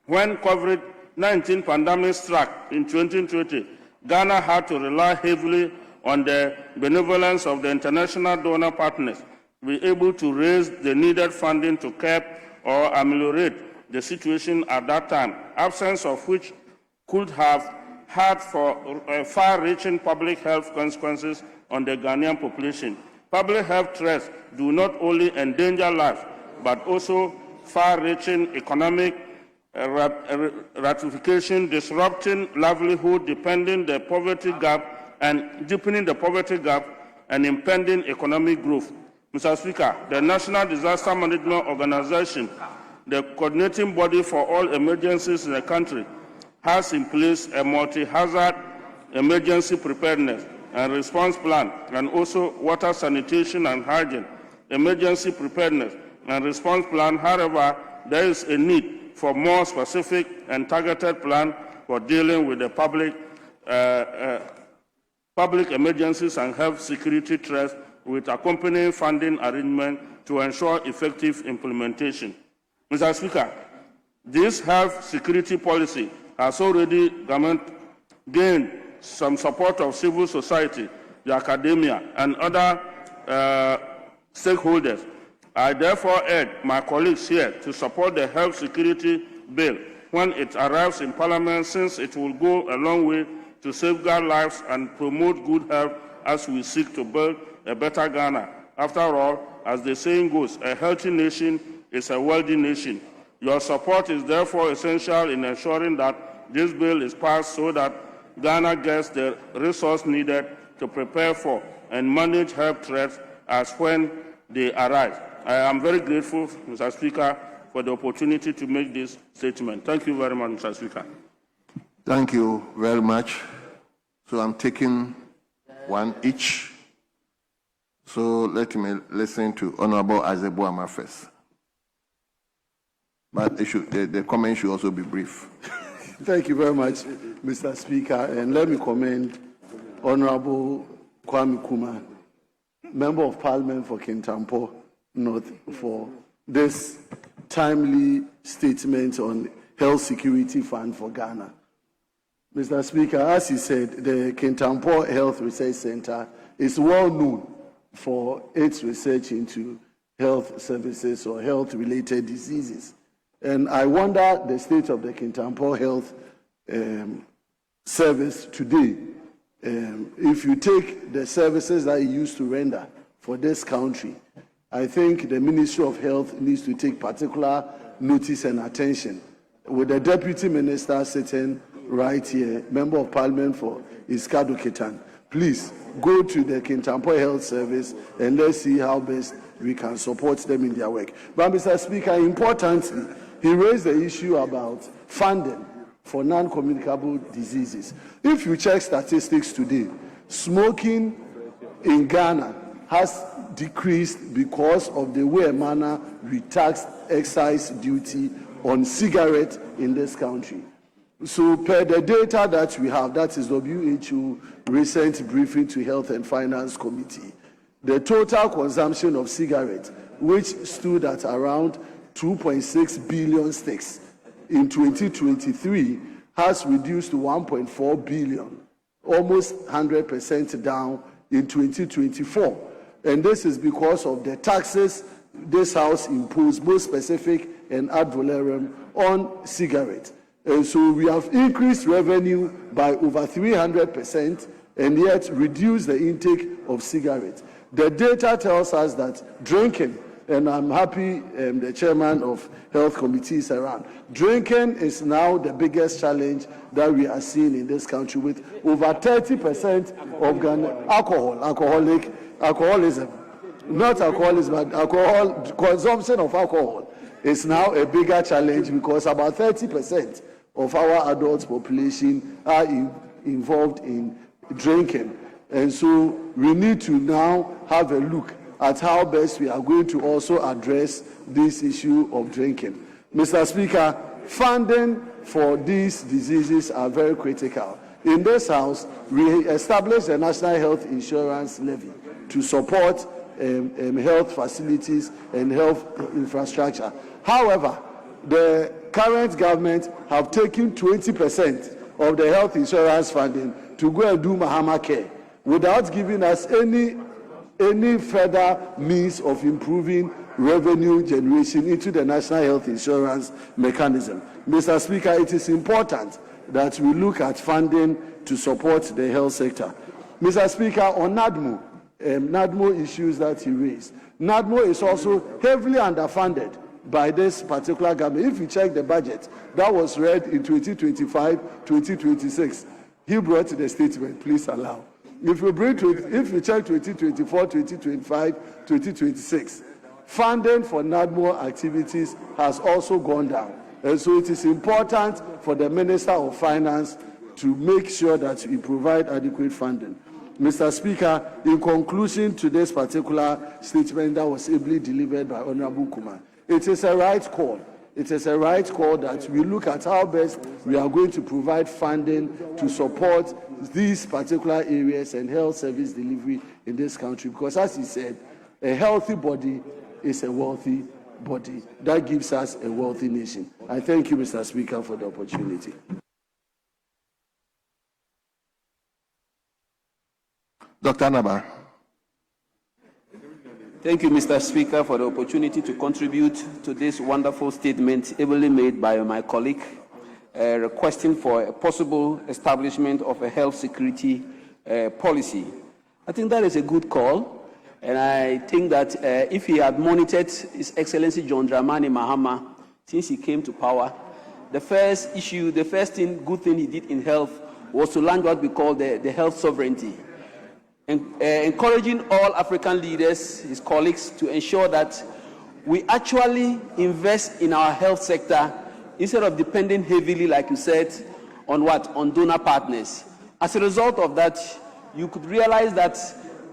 when COVID-19 pandemic struck in 2020, Ghana had to rely heavily on the benevolence of the international donor partners, be able to raise the needed funding to curb or ameliorate the situation at that time, absence of which could have had far-reaching public health consequences on the Ghanaian population. Public health threats do not only endanger life, but also far-reaching economic ratification, disrupting livelihood, deepening the poverty gap, and impending economic growth. Mr. Speaker, the National Disaster Management Organization, the coordinating body for all emergencies in the country, has in place a multi-hazard emergency preparedness and response plan, and also water sanitation and hygiene emergency preparedness and response plan. However, there is a need for more specific and targeted plan for dealing with the public emergencies and health security threats, with accompanying funding arrangement to ensure effective implementation. Mr. Speaker, this health security policy has already gained some support of civil society, the academia, and other stakeholders. I therefore urge my colleagues here to support the health security bill when it arrives in Parliament, since it will go a long way to safeguard lives and promote good health as we seek to build a better Ghana. After all, as the saying goes, a healthy nation is a wealthy nation. Your support is therefore essential in ensuring that this bill is passed so that Ghana gets the resource needed to prepare for and manage health threats as when they arise. I am very grateful, Mr. Speaker, for the opportunity to make this statement. Thank you very much, Mr. Speaker. Thank you very much. So I'm taking one each. So let me listen to Honorable Azeboama first. But the comment should also be brief. Thank you very much, Mr. Speaker. And let me commend Honorable Kwame Nkrumah, Member of Parliament for Kintampo North, for this timely statement on health security fund for Ghana. Mr. Speaker, as he said, the Kintampo Health Research Center is well known for its research into health services or health-related diseases. And I wonder the state of the Kintampo Health Service today. If you take the services that it used to render for this country, I think the Ministry of Health needs to take particular notice and attention. With the Deputy Minister sitting right here, Member of Parliament for Iskado Ketan, please go to the Kintampo Health Service and let's see how best we can support them in their work. But Mr. Speaker, importantly, he raised the issue about funding for non-communicable diseases. If you check statistics today, smoking in Ghana has decreased because of the way and manner we tax excise duty on cigarettes in this country. So per the data that we have, that is WHO recent briefing to Health and Finance Committee, the total consumption of cigarettes, which stood at around 2.6 billion sticks in 2023, has reduced to 1.4 billion, almost 100% down in 2024. And this is because of the taxes this House imposed, both specific and ad valorem, on cigarettes. And so we have increased revenue by over 300% and yet reduced the intake of cigarettes. The data tells us that drinking, and I'm happy the chairman of health committee is around, drinking is now the biggest challenge that we are seeing in this country, with over 30% of Ghana, alcoholism, not alcoholism, but alcohol, consumption of alcohol is now a bigger challenge, because about 30% of our adult population are involved in drinking. And so we need to now have a look at how best we are going to also address this issue of drinking. Mr. Speaker, funding for these diseases are very critical. In this House, we established a National Health Insurance Levy to support health facilities and health infrastructure. However, the current government have taken 20% of the health insurance funding to go and do Mahama Care. without giving us any further means of improving revenue generation into the national health insurance mechanism. Mr. Speaker, it is important that we look at funding to support the health sector. Mr. Speaker, on NADMO issues that he raised, NADMO is also heavily underfunded by this particular government. If you check the budget that was read in 2025-2026, he brought the statement, please allow. If you check 2024, 2025, 2026, funding for NADMO activities has also gone down. And so it is important for the Minister of Finance to make sure that we provide adequate funding. Mr. Speaker, in conclusion to this particular statement that was ably delivered by Honorable Kumar, it is a right call. It is a right call that we look at how best we are going to provide funding to support these particular areas and health service delivery in this country. Because as he said, a healthy body is a wealthy body. That gives us a wealthy nation. I thank you, Mr. Speaker, for the opportunity. Dr. Nabar. Thank you, Mr. Speaker, for the opportunity to contribute to this wonderful statement ably made by my colleague, requesting for a possible establishment of a health security policy. I think that is a good call, and I think that if he had monitored His Excellency John Dramani Mahama since he came to power, the first good thing he did in health was to launch what we call the health sovereignty. Encouraging all African leaders, his colleagues, to ensure that we actually invest in our health sector instead of depending heavily, like you said, on what? On donor partners. As a result of that, you could realize that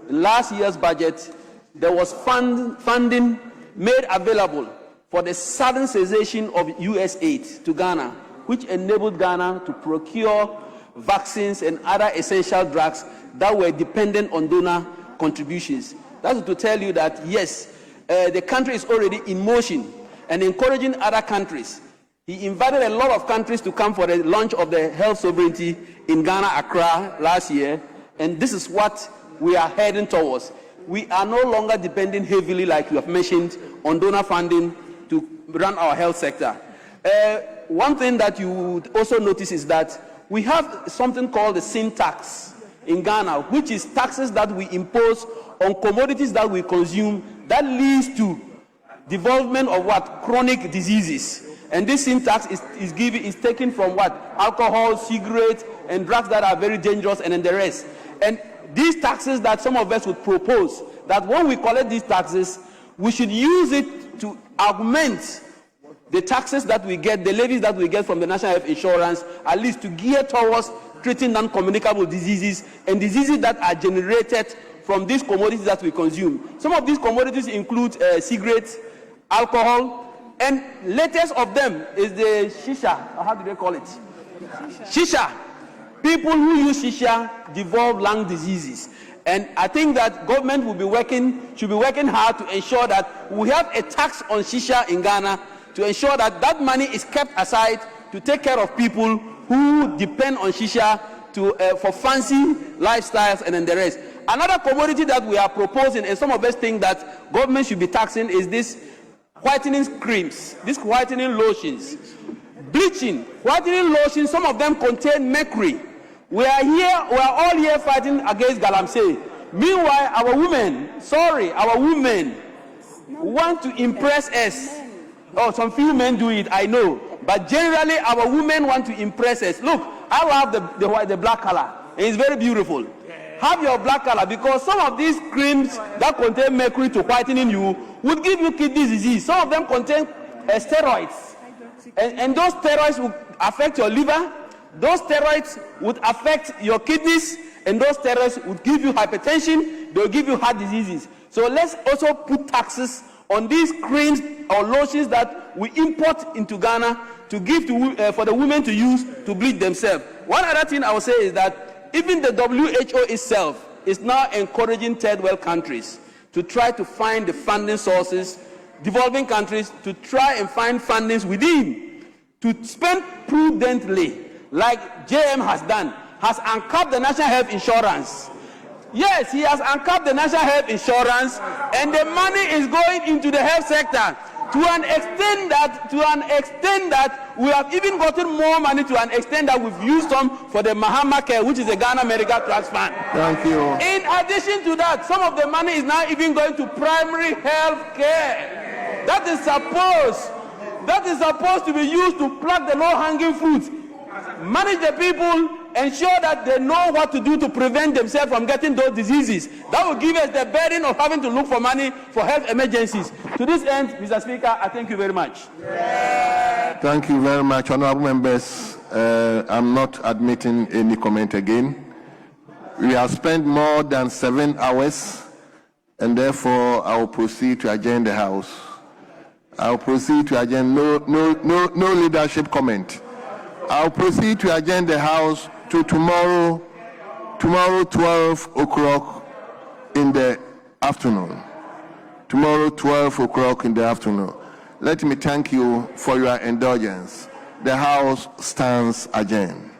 in last year's budget, there was funding made available for the sudden cessation of U.S. aid to Ghana, which enabled Ghana to procure vaccines and other essential drugs that were dependent on donor contributions. That's to tell you that, yes, the country is already in motion and encouraging other countries. He invited a lot of countries to come for the launch of the health sovereignty in Ghana, Accra, last year, and this is what we are heading towards. We are no longer depending heavily, like you have mentioned, on donor funding to run our health sector. One thing that you would also notice is that we have something called the sin tax in Ghana, which is taxes that we impose on commodities that we consume that leads to development of what? Chronic diseases. And this sin tax is taken from what? Alcohol, cigarettes, and drugs that are very dangerous, and then the rest. And these taxes that some of us would propose, that when we collect these taxes, we should use it to augment the taxes that we get, the levies that we get from the National Health Insurance, at least to gear towards treating non-communicable diseases and diseases that are generated from these commodities that we consume. Some of these commodities include cigarettes, alcohol, and latest of them is the shisha, or how do they call it? Shisha. People who use shisha develop lung diseases. And I think that government should be working hard to ensure that we have a tax on shisha in Ghana, to ensure that that money is kept aside to take care of people who depend on shisha for fancy lifestyles and then the rest. Another commodity that we are proposing, and some of us think that government should be taxing, is this whitening creams, these whitening lotions. Bleaching, whitening lotions, some of them contain mercury. We are all here fighting against galamsey. Meanwhile, our women want to impress us. Oh, some few men do it, I know. But generally, our women want to impress us. Look, I have the black color. And it's very beautiful. Have your black color, because some of these creams that contain mercury to whitening you would give you kidney disease. Some of them contain steroids. And those steroids will affect your liver. Those steroids would affect your kidneys. And those steroids would give you hypertension. They'll give you heart diseases. So let's also put taxes on these creams or lotions that we import into Ghana to give for the women to use to bleach themselves. One other thing I will say is that even the WHO itself is now encouraging third world countries to try to find the funding sources, developing countries to try and find fundings within, to spend prudently, like JM has done, has uncapped the National Health Insurance. Yes, he has uncapped the national health insurance, and the money is going into the health sector to an extent that we have even gotten more money, to an extent that we've used some for the Mahama Care, which is the Ghana Medical Trust Fund. Thank you. In addition to that, some of the money is now even going to primary health care. That is supposed to be used to pluck the low-hanging fruits, manage the people, ensure that they know what to do to prevent themselves from getting those diseases. That will give us the burden of having to look for money for health emergencies. To this end, Mr. Speaker, I thank you very much. Thank you very much, honorable members. I'm not admitting any comment again. We have spent more than 7 hours, and therefore I will proceed to adjourn the House. I will proceed to adjourn. No leadership comment. I'll proceed to adjourn the House to tomorrow 12 o'clock in the afternoon. Tomorrow 12 o'clock in the afternoon. Let me thank you for your indulgence. The House stands adjourned.